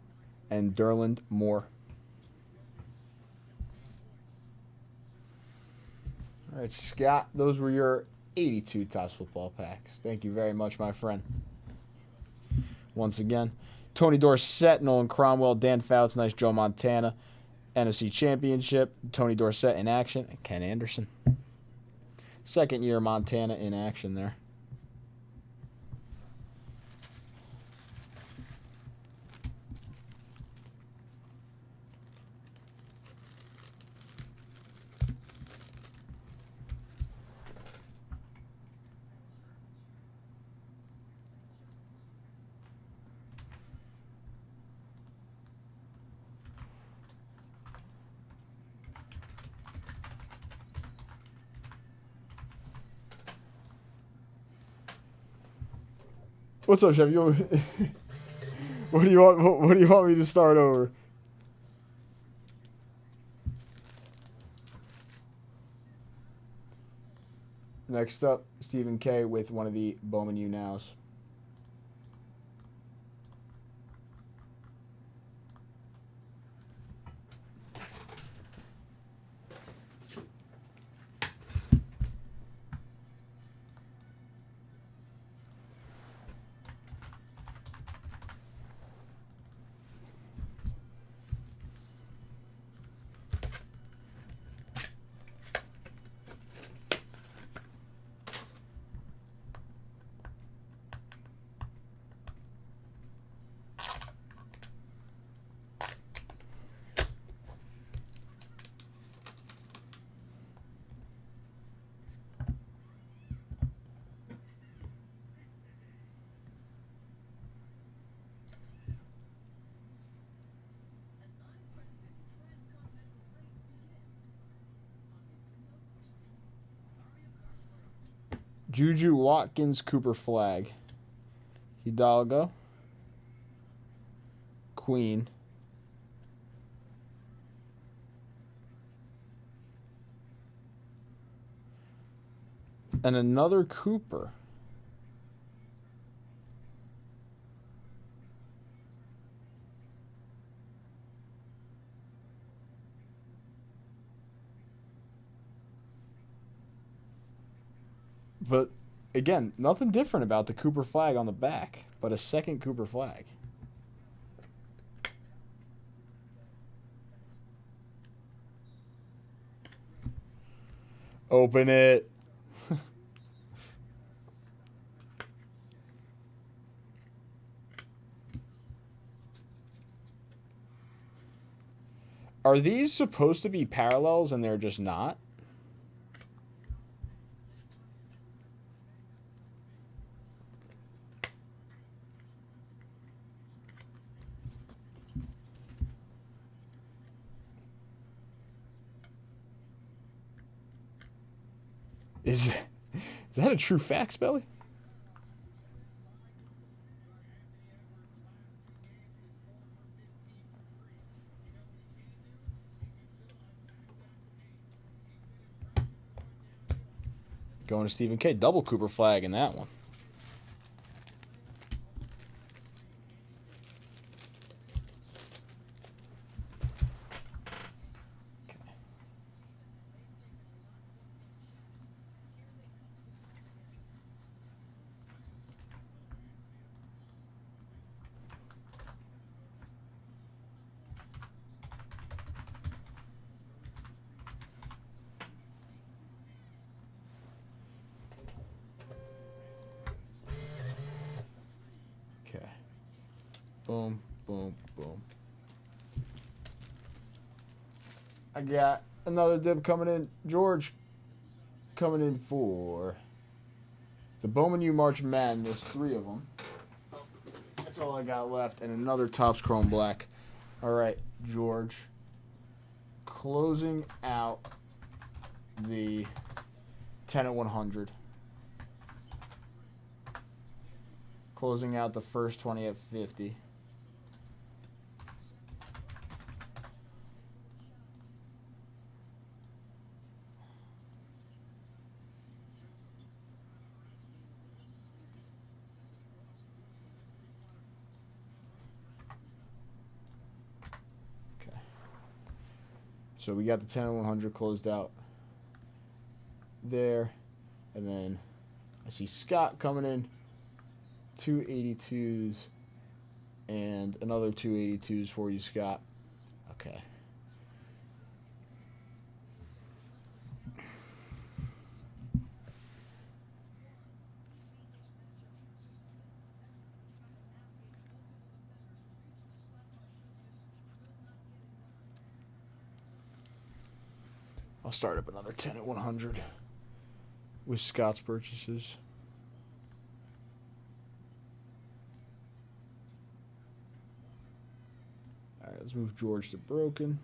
and Derland Moore. All right, Scott, those were your 82 Topps football packs. Thank you very much, my friend. Once again, Tony Dorsett, Nolan Cromwell, Dan Fouts, nice Joe Montana, NFC Championship, Tony Dorsett in action, and Ken Anderson. Second year Montana in action there. What's up, Chef? You what do you want? What do you want me to start over? Next up, Stephen K with one of the Bowman U Nows. Juju Watkins Cooper flag. Hidalgo. Queen. And another Cooper. But again, nothing different about the Cooper flag on the back, but a second Cooper flag. Open it. Are these supposed to be parallels and they're just not? Is that a true fact, Spelly? Going to Stephen K. Double Cooper flag in that one. Okay. Boom, boom, boom. I got another dip coming in. George coming in for the Bowman U March Madness. 3 of them. That's all I got left. And another Topps Chrome Black. All right, George. Closing out the 10 at 100. Closing out the first 20 at 50. Okay. So we got the 10 at 100 closed out there. And then I see Scott coming in. 282s and another 282s for you, Scott. Okay. I'll start up another 10 at 100 with Scott's purchases. All right, let's move George to broken.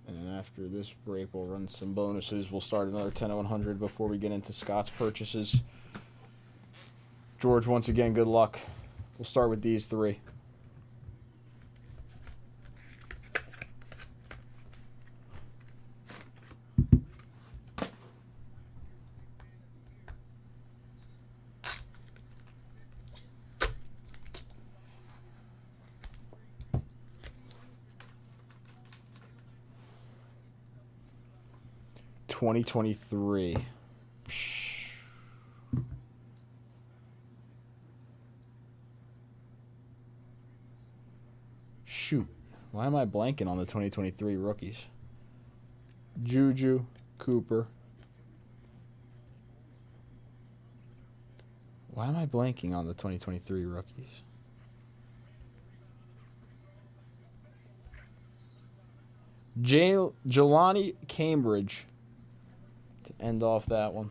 And then after this break, we'll run some bonuses. We'll start another 10 of 100 before we get into Scott's purchases. George, once again, good luck. We'll start with these three. (2023). Shoot. Why am I blanking on the 2023 rookies? Juju, Cooper. Why am I blanking on the 2023 rookies? Jelani Cambridge to end off that one.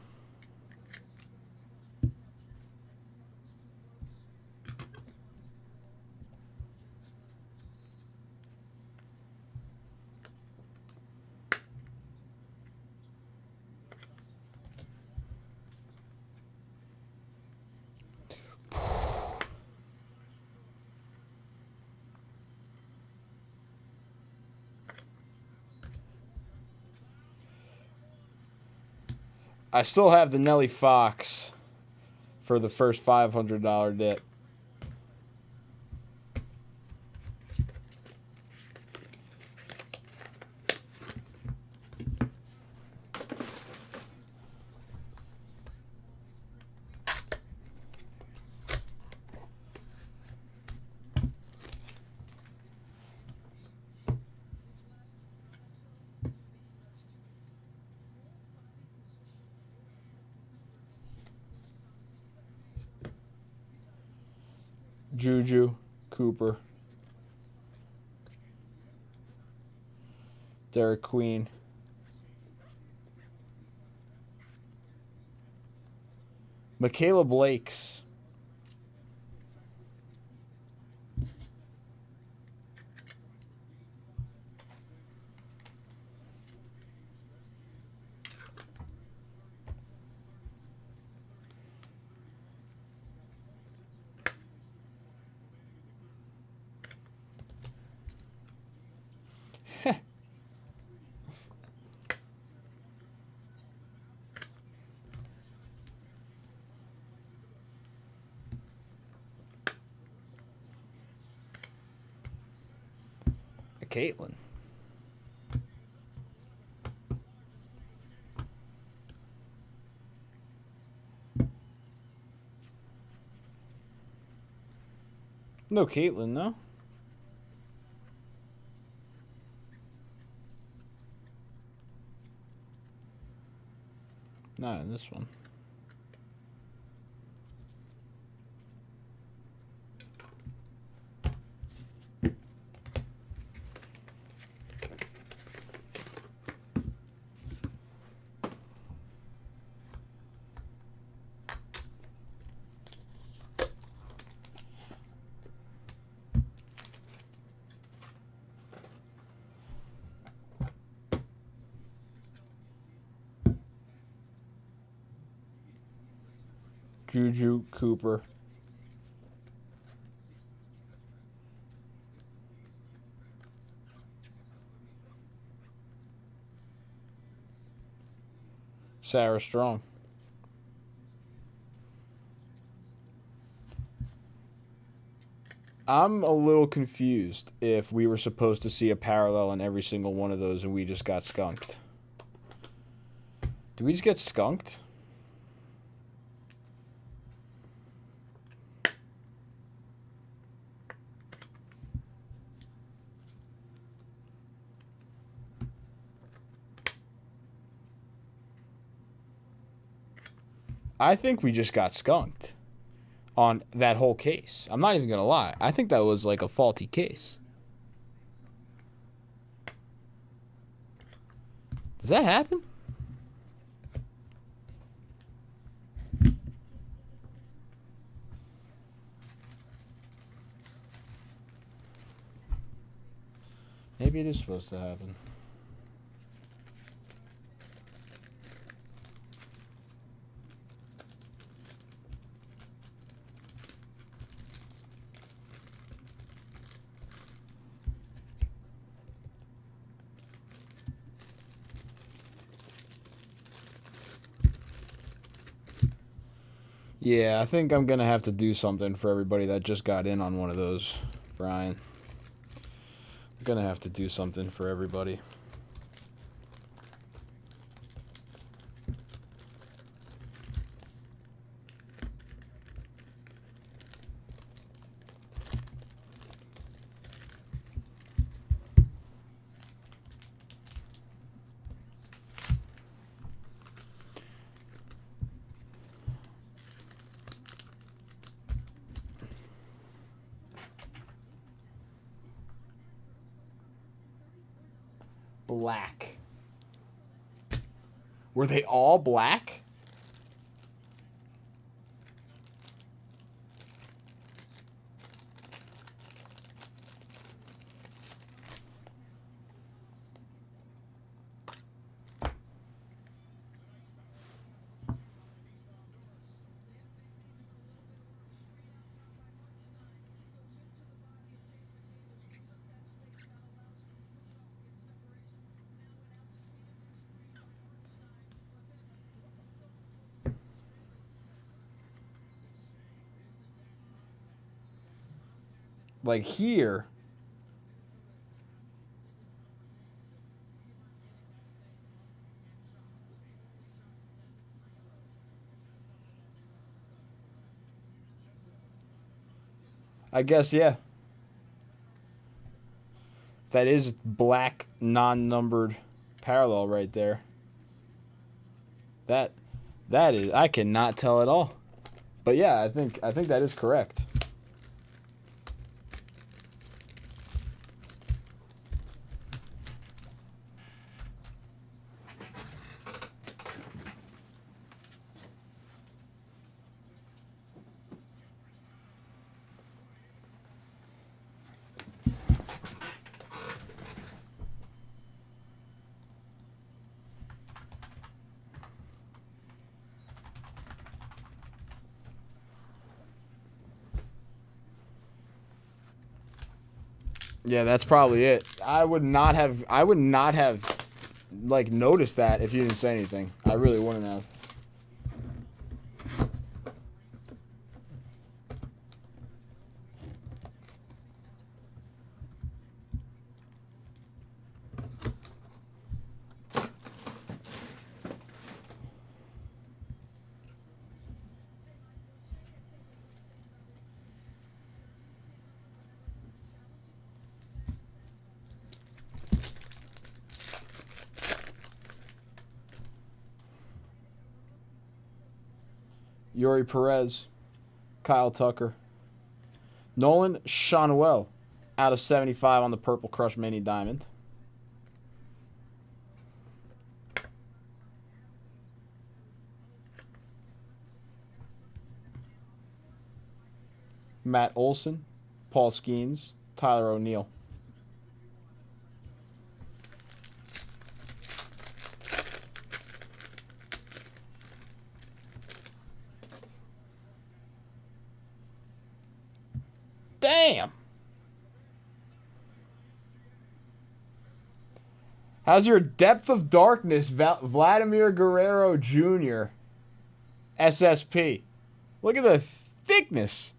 I still have the Nelly Fox for the first $500 dip. Juju, Cooper, Derek Queen, Michaela Blakes, Caitlin. No Caitlin, no? Not in this one. Juju, Cooper. Sarah Strong. I'm a little confused if we were supposed to see a parallel in every single one of those and we just got skunked. Did we just get skunked? I think we just got skunked on that whole case. I'm not even going to lie. I think that was like a faulty case. Does that happen? Maybe it is supposed to happen. Yeah, I think I'm going to have to do something for everybody that just got in on one of those, Brian. I'm going to have to do something for everybody. Black. Were they all black? Like here. I guess, yeah. That is black non-numbered parallel right there. That is, I cannot tell at all. But yeah, I think that is correct. Yeah, that's probably it. I would not have like noticed that if you didn't say anything. I really wouldn't have. Yuri Perez, Kyle Tucker, Nolan Shanuel, out of 75 on the Purple Crush Mini Diamond. Matt Olson, Paul Skeens, Tyler O'Neill. Damn. How's your Depth of Darkness, Vladimir Guerrero Jr., SSP? Look at the thickness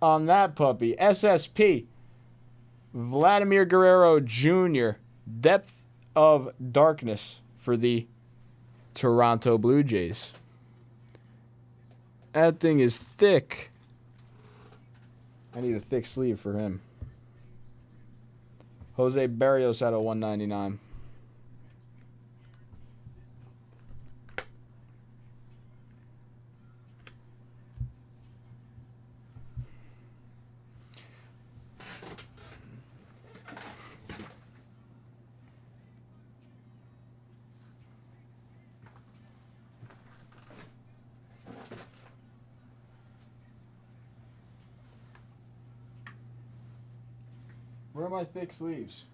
on that puppy. SSP, Vladimir Guerrero Jr., Depth of Darkness for the Toronto Blue Jays. That thing is thick. I need a thick sleeve for him. Jose Barrios out of 199. Where are my thick sleeves?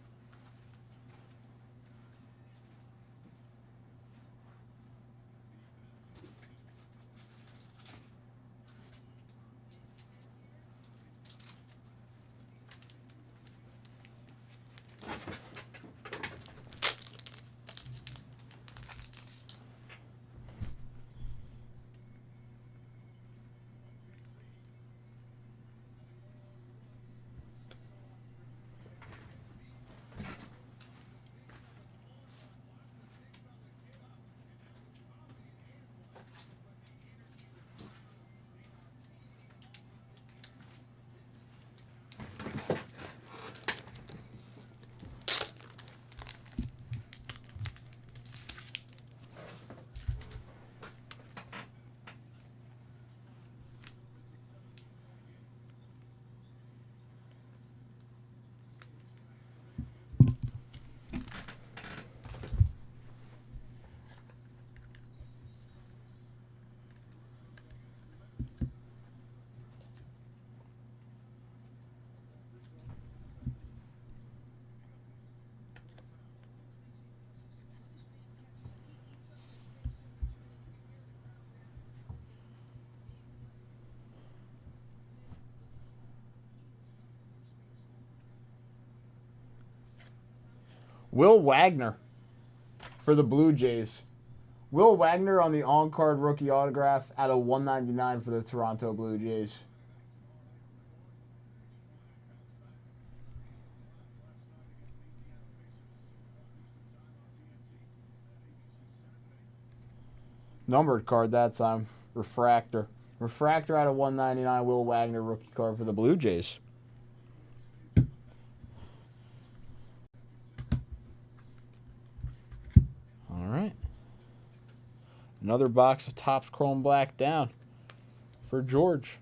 Will Wagner for the Blue Jays. Will Wagner on the on-card rookie autograph at a 199 for the Toronto Blue Jays. Numbered card that time. Refractor. Refractor out of 199. Will Wagner rookie card for the Blue Jays. All right. Another box of Topps Chrome Black down for George.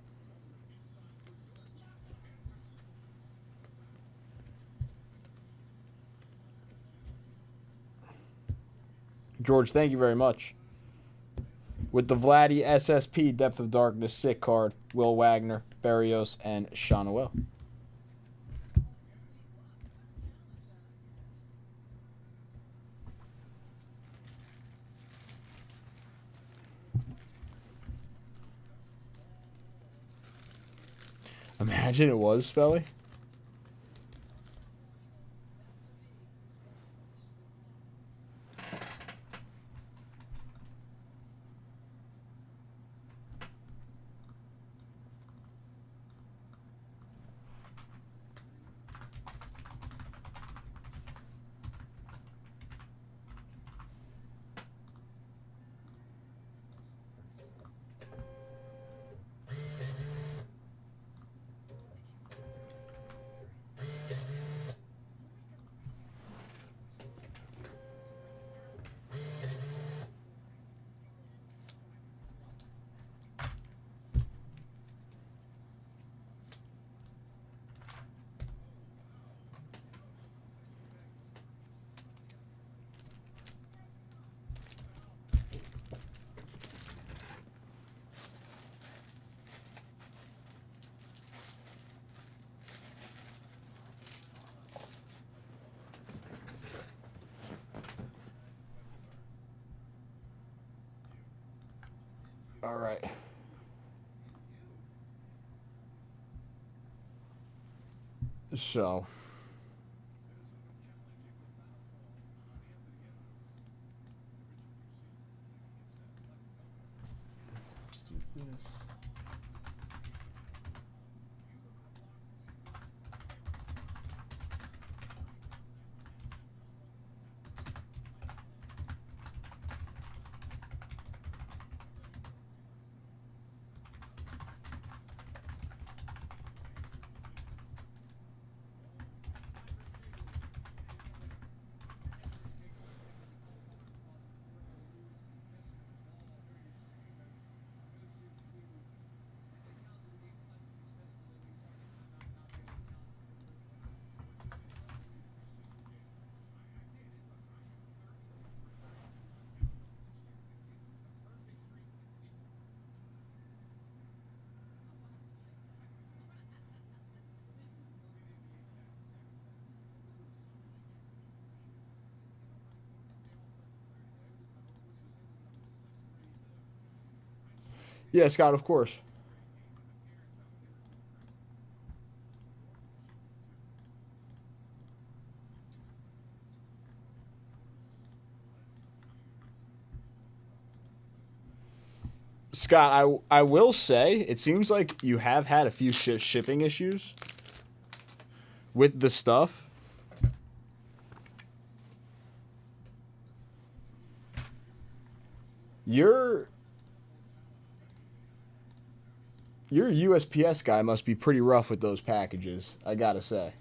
George, thank you very much. With the Vladdy SSP Depth of Darkness sick card, Will Wagner, Berrios, and Sean Noel. Imagine it was Spelly. All right. So. Let's do this. Yeah, Scott, of course. Scott, I will say, it seems like you have had a few shipping issues with the stuff. Your USPS guy must be pretty rough with those packages, I gotta say.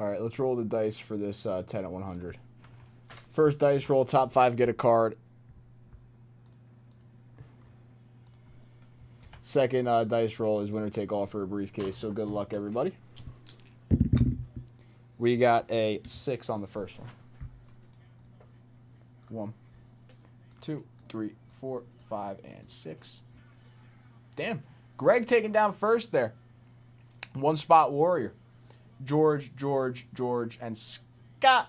All right, let's roll the dice for this 10 at 100. First dice roll, top 5 get a card. Second dice roll is winner take all for a briefcase. So good luck, everybody. We got a 6 on the first one. 1, 2, 3, 4, 5, and 6. Damn. Greg taking down first there. One spot warrior. George, and Scott.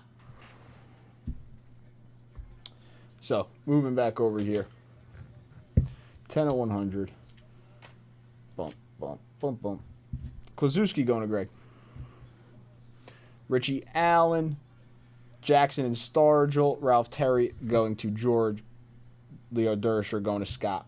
So, moving back over here. 10 at 100. Bump. Klazuski going to Greg. Richie Allen. Jackson and Stargell. Ralph Terry going to George. Leo Dersher going to Scott.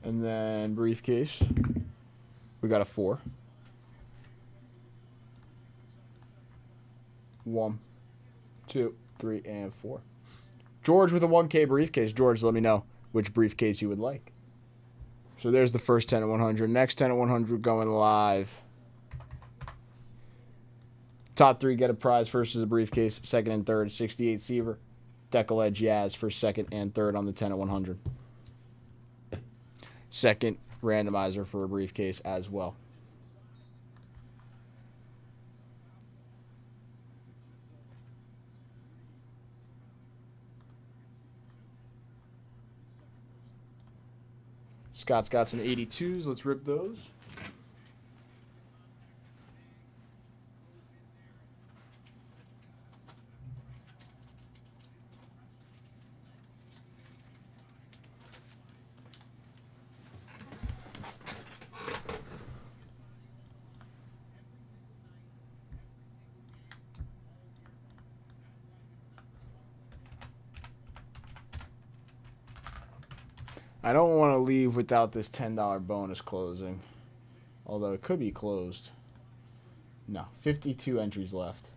And then briefcase. We got a 4. 1, 2, 3, and 4. George with a 1K briefcase. George, let me know which briefcase you would like. So there's the first 10 at 100. Next 10 at 100 going live. Top 3 get a prize. First is a briefcase. Second and third, 68 Seaver. Decollete Jazz for second and third on the 10 at 100. Second randomizer for a briefcase as well. Scott's got some 82s. Let's rip those. I don't want to leave without this $10 bonus closing. Although it could be closed. No, 52 entries left.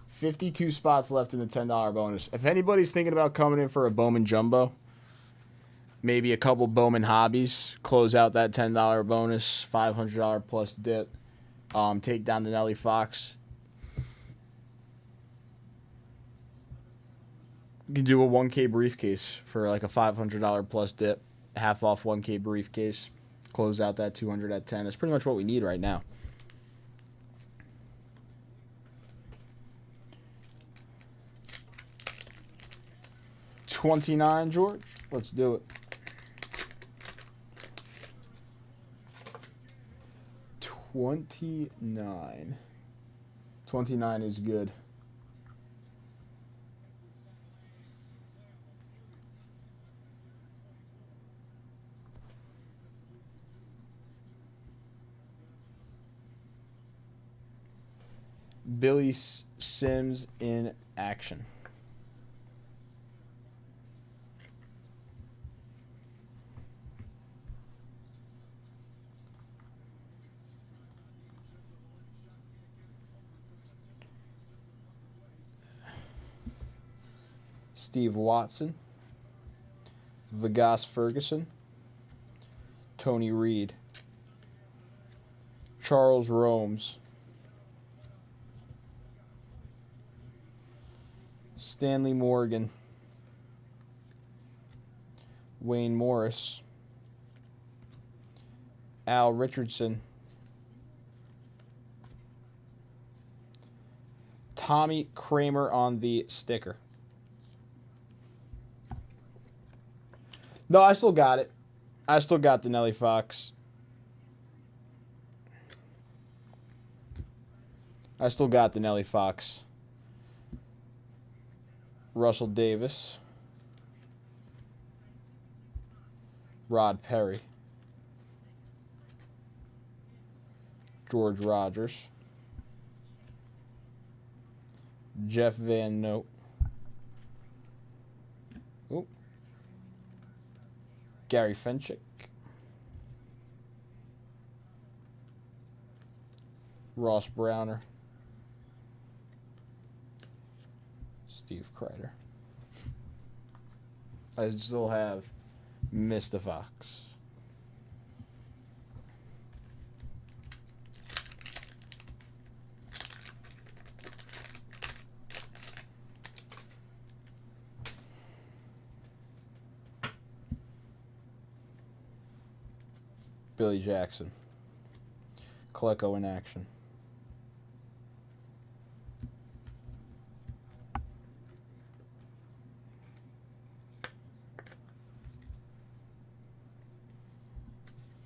52 spots left in the $10 bonus. If anybody's thinking about coming in for a Bowman Jumbo, maybe a couple Bowman hobbies, close out that $10 bonus, $500 plus dip, take down the Nelly Fox. You can do a 1K briefcase for like a $500 plus dip, half off 1K briefcase, close out that 200 at 10. That's pretty much what we need right now. $29, George. Let's do it. 29. 29 is good. Billy Sims in action. Steve Watson. Vegas Ferguson. Tony Reed. Charles Romes. Stanley Morgan. Wayne Morris. Al Richardson. Tommy Kramer on the sticker. No, I still got it. I still got the Nelly Fox. I still got the Nelly Fox. Russell Davis. Rod Perry. George Rogers. Jeff Van Note. Oop. Gary Fenchick. Ross Browner. Steve Kreider. I still have Mr. Fox. Billy Jackson. Klecko in action.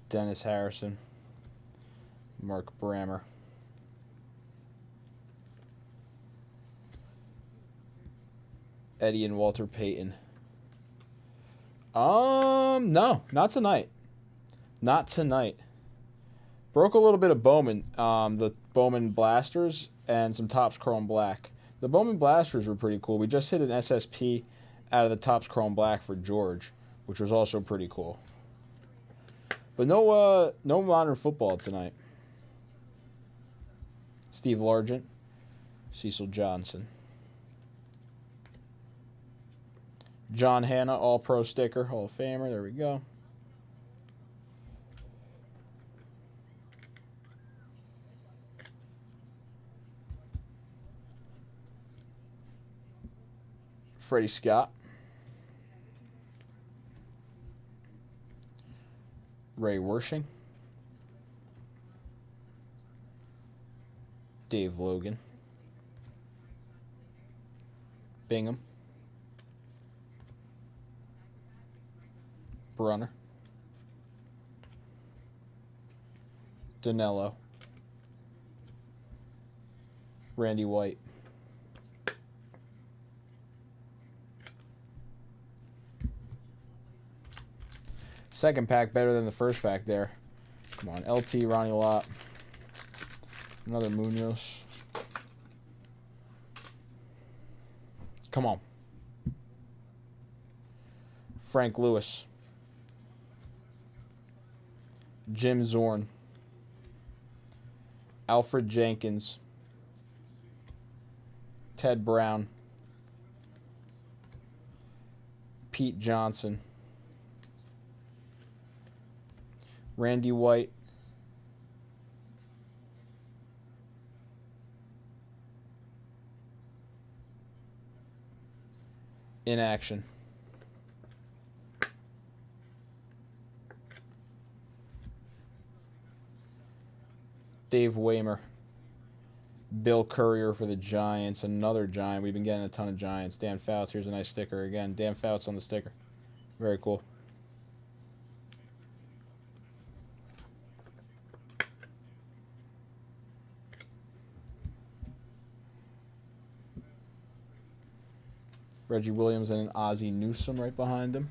Dennis Harrison. Mark Brammer. Eddie and Walter Payton. No, not tonight. Not tonight. Broke a little bit of Bowman, the Bowman Blasters, and some Topps Chrome Black. The Bowman Blasters were pretty cool. We just hit an SSP out of the Topps Chrome Black for George, which was also pretty cool. But no modern football tonight. Steve Largent, Cecil Johnson. John Hanna, All-Pro sticker, Hall of Famer. There we go. Freddie Scott. Ray Wershing. Dave Logan. Bingham. Brunner. Danello. Randy White. Second pack better than the first pack there. Come on, LT, Ronnie Lott. Another Munoz. Come on. Frank Lewis. Jim Zorn. Alfred Jenkins. Ted Brown. Pete Johnson. Randy White. In action. Dave Waymer. Bill Courier for the Giants. Another Giant. We've been getting a ton of Giants. Dan Fouts. Here's a nice sticker again. Dan Fouts on the sticker. Very cool. Reggie Williams and an Ozzie Newsome right behind him.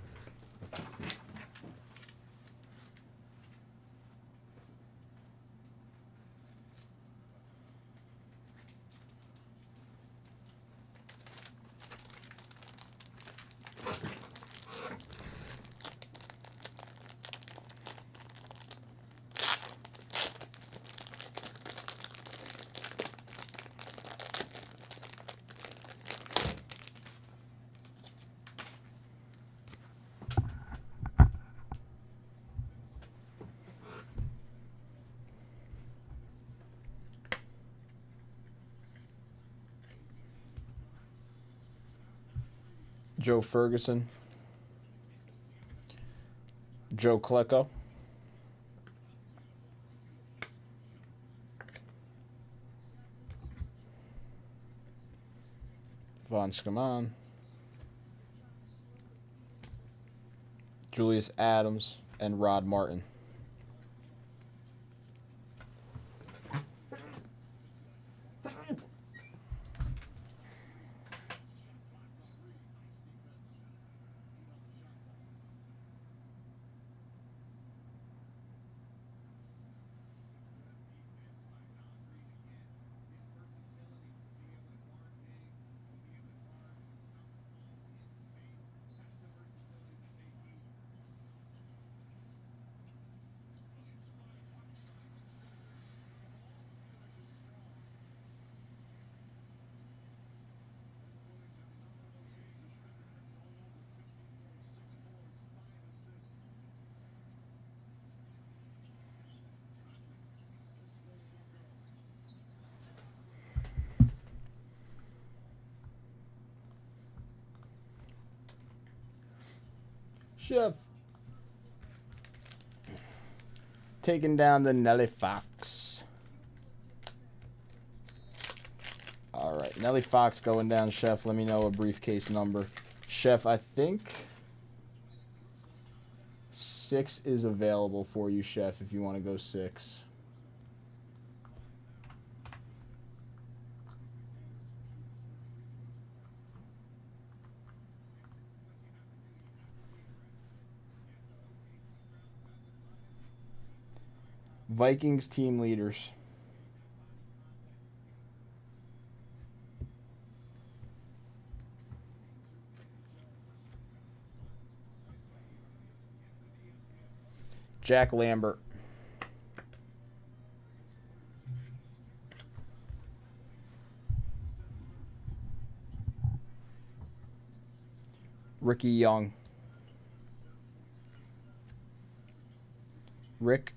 Joe Ferguson. Joe Klecko. Von Skamon. Julius Adams and Rod Martin. Chef. Taking down the Nelly Fox. All right, Nelly Fox going down, Chef. Let me know a briefcase number. Chef, I think 6 is available for you, Chef, if you want to go 6. Vikings team leaders. Jack Lambert. Ricky Young. Rick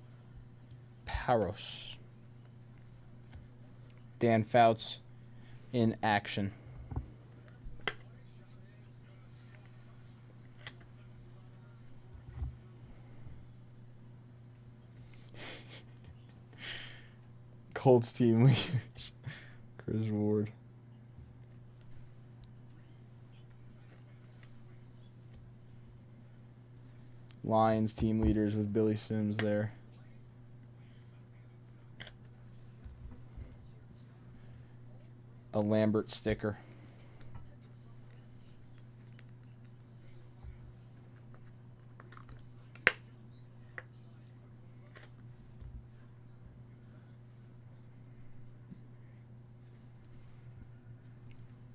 Paros. Dan Fouts in action. Colts team leaders. Chris Ward. Lions team leaders with Billy Sims there. A Lambert sticker.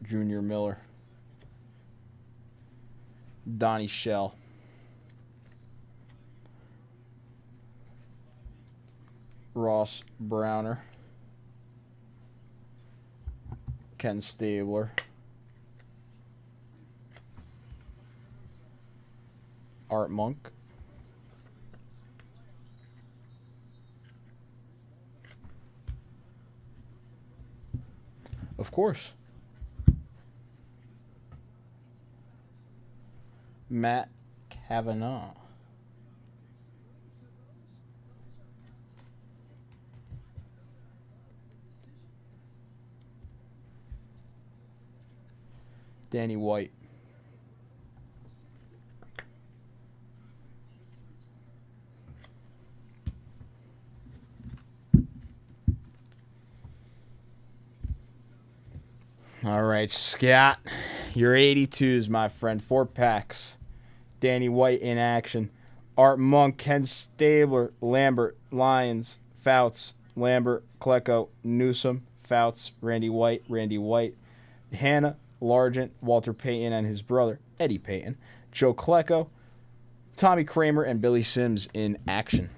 Junior Miller. Donnie Shell. Ross Browner. Ken Stabler. Art Monk. Of course. Matt Kavanaugh. Danny White. All right, Scott. Your 82s, my friend. 4 packs. Danny White in action. Art Monk, Ken Stabler, Lambert, Lyons, Fouts, Lambert, Klecko, Newsom, Fouts, Randy White, Hannah, Largent, Walter Payton and his brother, Eddie Payton, Joe Klecko, Tommy Kramer, and Billy Sims in action.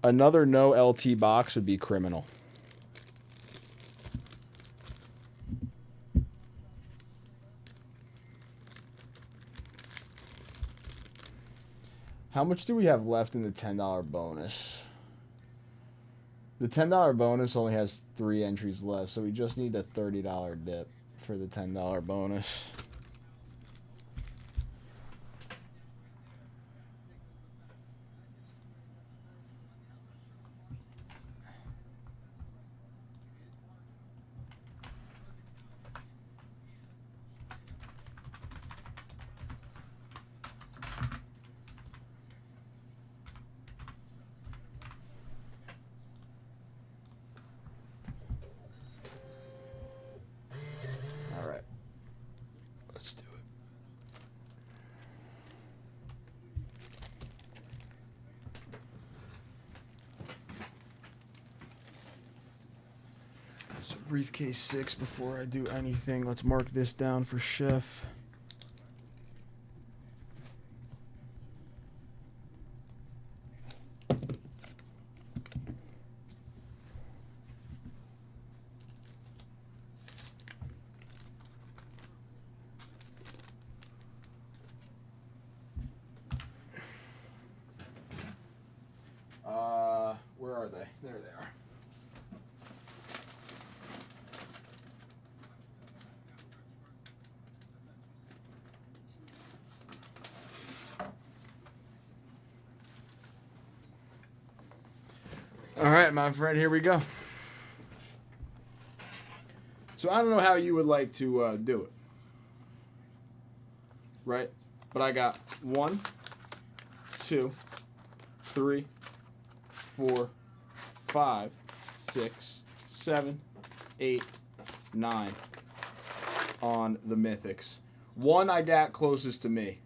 Another no LT box would be criminal. How much do we have left in the $10 bonus? The $10 bonus only has 3 entries left, so we just need a $30 dip for the $10 bonus. All right. Let's do it. So briefcase 6 before I do anything. Let's mark this down for Chef. Where are they? There they are. All right, my friend, here we go. So I don't know how you would like to do it, right? But I got 1, 2, 3, 4, 5, 6, 7, 8, 9 on the Mythics. 1 I got closest to me,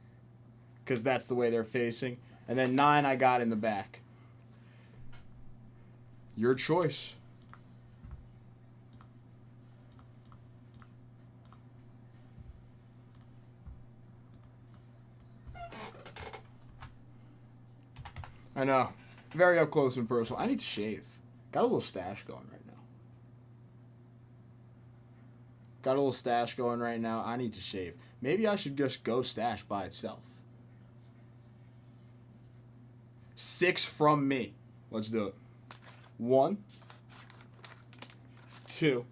because that's the way they're facing. And then 9 I got in the back. Your choice. I know. Very up close and personal. I need to shave. Got a little stash going right now. Got a little stash going right now. I need to shave. Maybe I should just go stash by itself. 6 from me. Let's do it. 1, 2,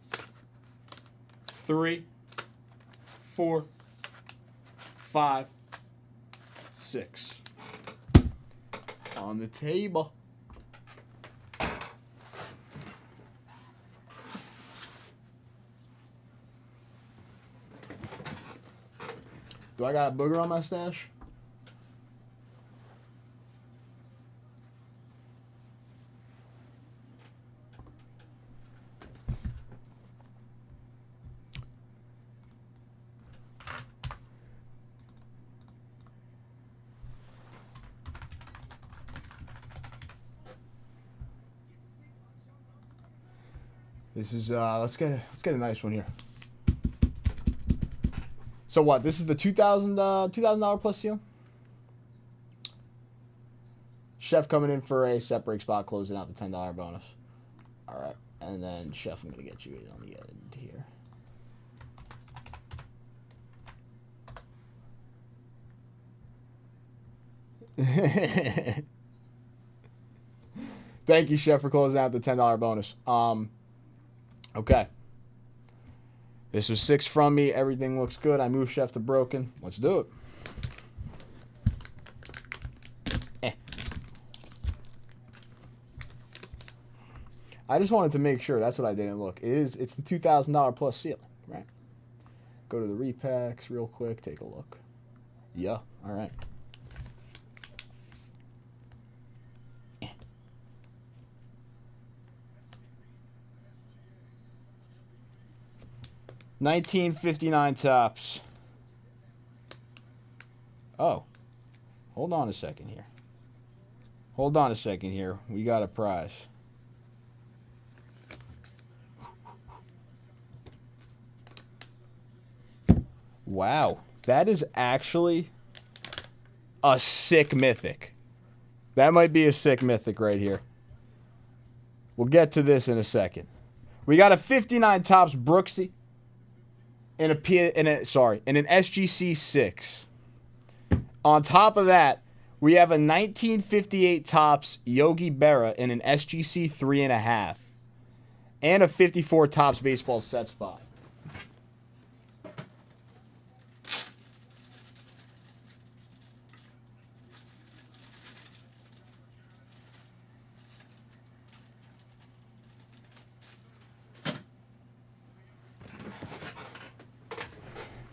3, 4, 5, 6. On the table. Do I got a booger on my stash? This is let's get a nice one here. So what? This is the $2,000 plus seal. Chef coming in for a set break spot, closing out the $10 bonus. All right, and then Chef, I'm gonna get you on the end here. Thank you, Chef, for closing out the $10 bonus. Okay. This was 6 from me. Everything looks good. I moved Chef to broken. Let's do it. I just wanted to make sure. That's what I didn't look. It's the $2,000 plus ceiling, right? Go to the repacks real quick. Take a look. Yeah. All right. $19.59 tops. Oh. Hold on a second here. Hold on a second here. We got a prize. Wow. That is actually a sick mythic. That might be a sick mythic right here. We'll get to this in a second. We got a 59 tops Brooksy in an SGC 6. On top of that, We have a 1958 Topps Yogi Berra in an SGC 3.5. And a 54 Topps baseball set spot.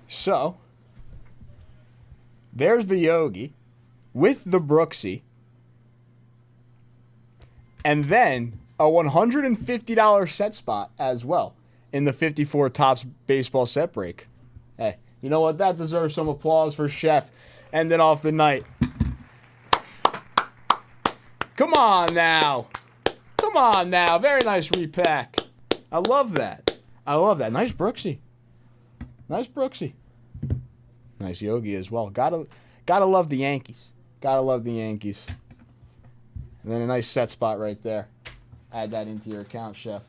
So, there's the Yogi with the Brooksy. And then a $150 set spot as well in the 54 Topps baseball set break. Hey, you know what? That deserves some applause for Chef ending off the night. Come on now. Come on now. Very nice repack. I love that. I love that. Nice Brooksy. Nice Brooksy. Nice Yogi as well. Gotta love the Yankees. Gotta love the Yankees. And then a nice set spot right there. Add that into your account, Chef.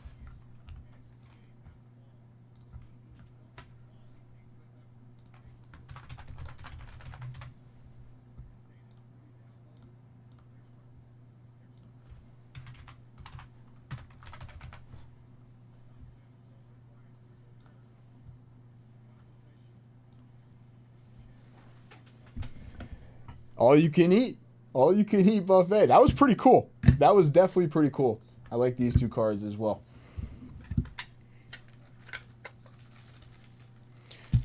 All you can eat. All you can eat buffet. That was pretty cool. That was definitely pretty cool. I like these two cards as well.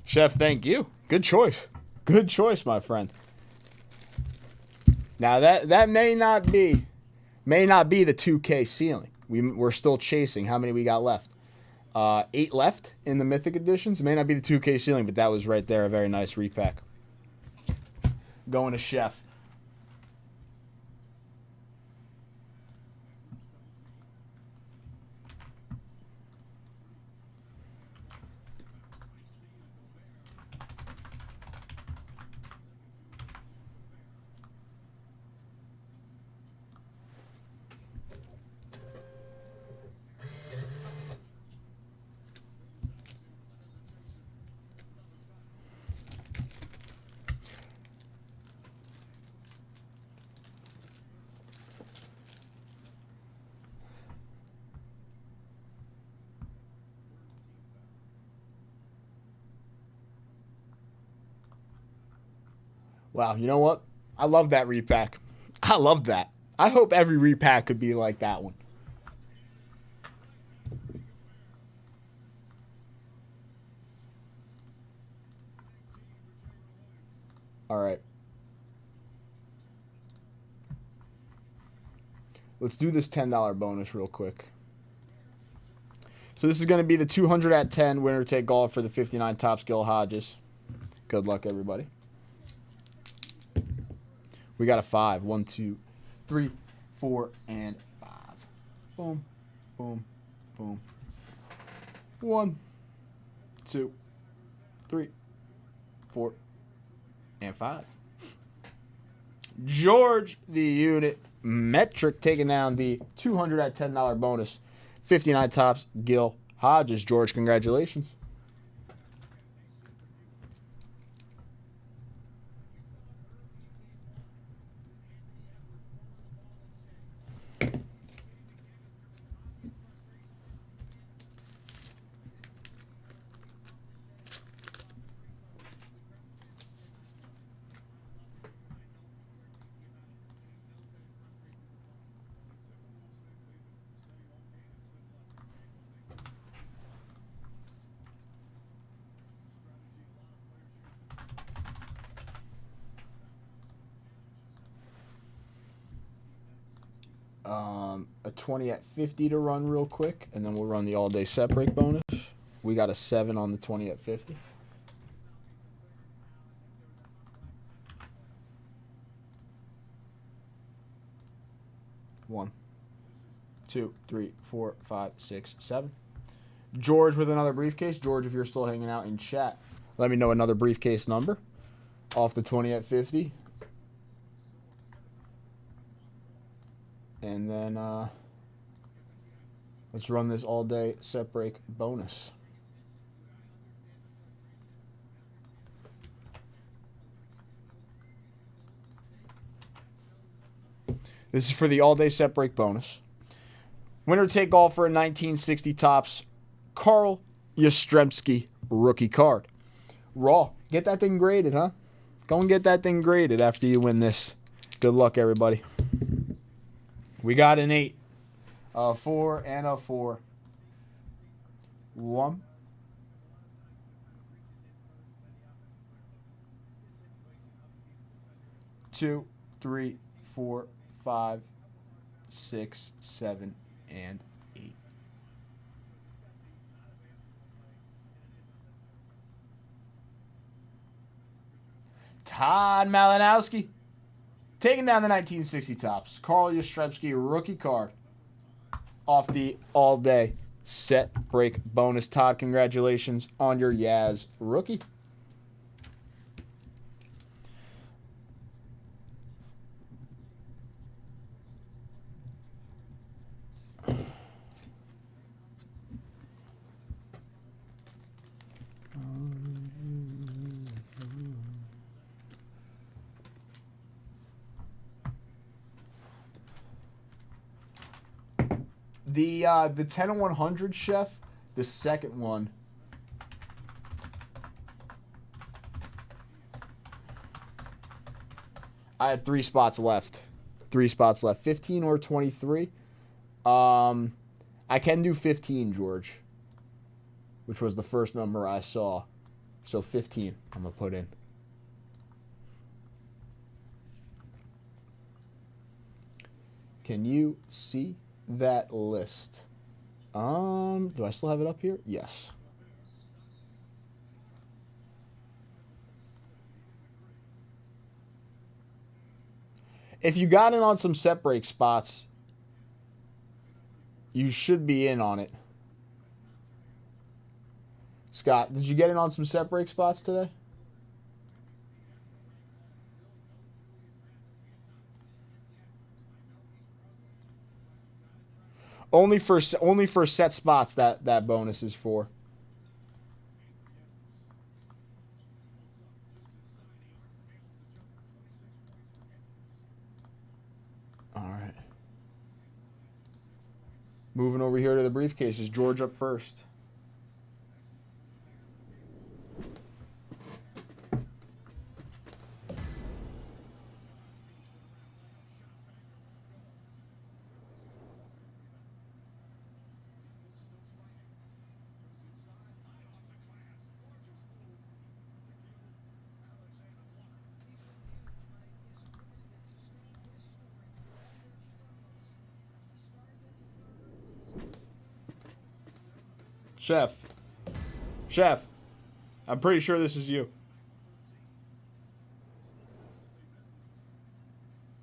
Chef, thank you. Good choice. Good choice, my friend. Now that may not be the 2K ceiling. We're still chasing. How many we got left? 8 left in the Mythic editions. It may not be the 2K ceiling, but that was right there. A very nice repack. Going to Chef. Wow, you know what? I love that repack. I love that. I hope every repack could be like that one. All right. Let's do this $10 bonus real quick. So this is going to be the 200 at 10 winner take all for the 59 Topps Gil Hodges. Good luck, everybody. We got a 5. 1, 2, 3, 4, and 5. Boom, boom, boom. 1, 2, 3, 4, and 5. George, the unit metric, taking down the 200 at $10 bonus. 59 Topps Gil Hodges. George, congratulations. A 20 at 50 to run real quick, and then we'll run the all-day set break bonus. We got a 7 on the 20 at 50. One, 2, 3, 4, 5, 6, 7. George with another briefcase. George, if you're still hanging out in chat, let me know another briefcase number off the 20 at 50. And then let's run this all-day set break bonus. This is for the all-day set break bonus. Winner take all for a 1960 Topps Carl Yastrzemski rookie card. Raw, get that thing graded, huh? Go and get that thing graded after you win this. Good luck, everybody. We got an 8, a 4, and a 4. 1, 2, 3, 4, 5, 6, 7, and 8. Todd Malinowski taking down the 1960 Topps Carl Yastrzemski rookie card off the all-day set break bonus. Todd, congratulations on your Yaz rookie. The 10 and 100 chef, the second one. I had 3 spots left. 3 spots left. 15 or 23. I can do 15, George, which was the first number I saw. So 15 I'm going to put in. Can you see that list? Do I still have it up here? Yes. If you got in on some set break spots, you should be in on it. Scott, did you get in on some set break spots today? Only for set spots that bonus is for. All right. Moving over here to the briefcases. George up first. Chef, I'm pretty sure this is you.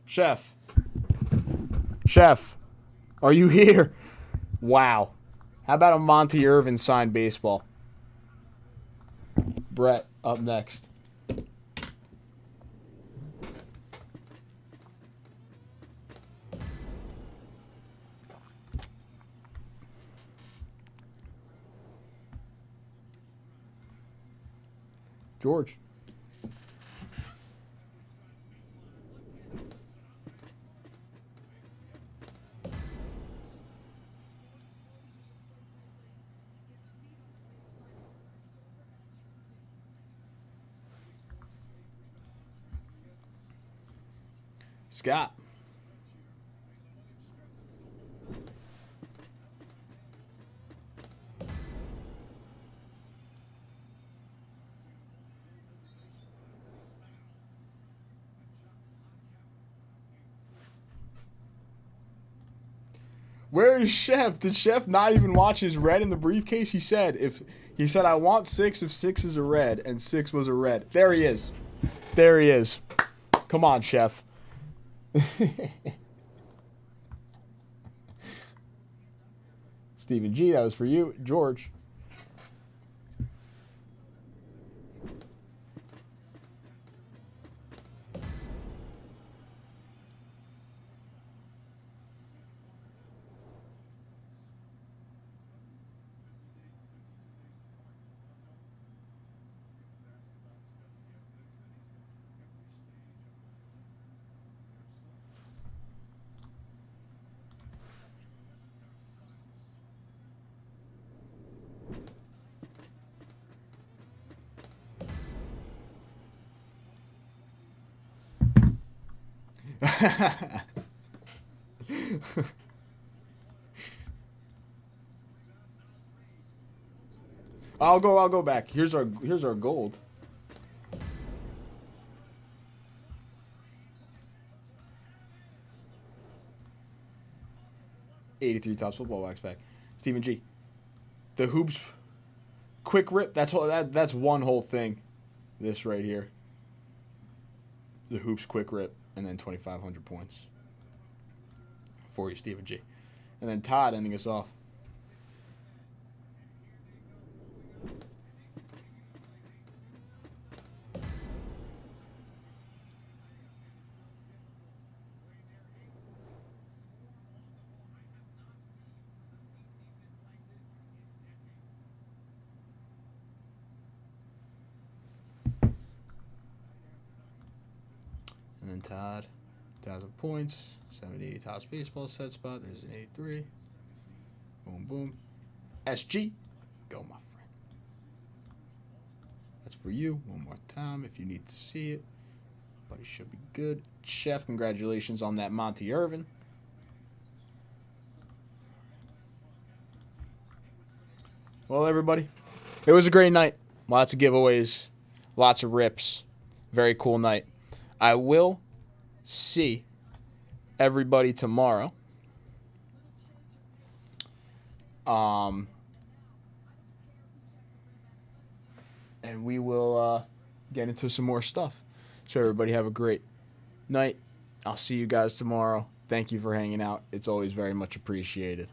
Chef, are you here? Wow. How about a Monty Irvin signed baseball? Brett up next. George. Scott. Where is Chef? Did Chef not even watch his red in the briefcase? He said I want 6 if 6 is a red and 6 was a red. There he is. There he is. Come on, Chef. Stephen G, that was for you. George. I'll go back. Here's our gold. '83 Topps Football Wax Pack. Stephen G. The hoops quick rip. That's one whole thing. This right here. The hoops quick rip, and then 2,500 points for you, Stephen G. And then Todd ending us off. And then Todd, 1,000 points, 70 Topps baseball set spot. There's an 83. Boom, boom. SG, go, my friend. That's for you. One more time if you need to see it. But it should be good. Chef, congratulations on that Monty Irvin. Well, everybody, it was a great night. Lots of giveaways, lots of rips. Very cool night. I will see everybody tomorrow. And we will get into some more stuff. So everybody have a great night. I'll see you guys tomorrow. Thank you for hanging out. It's always very much appreciated.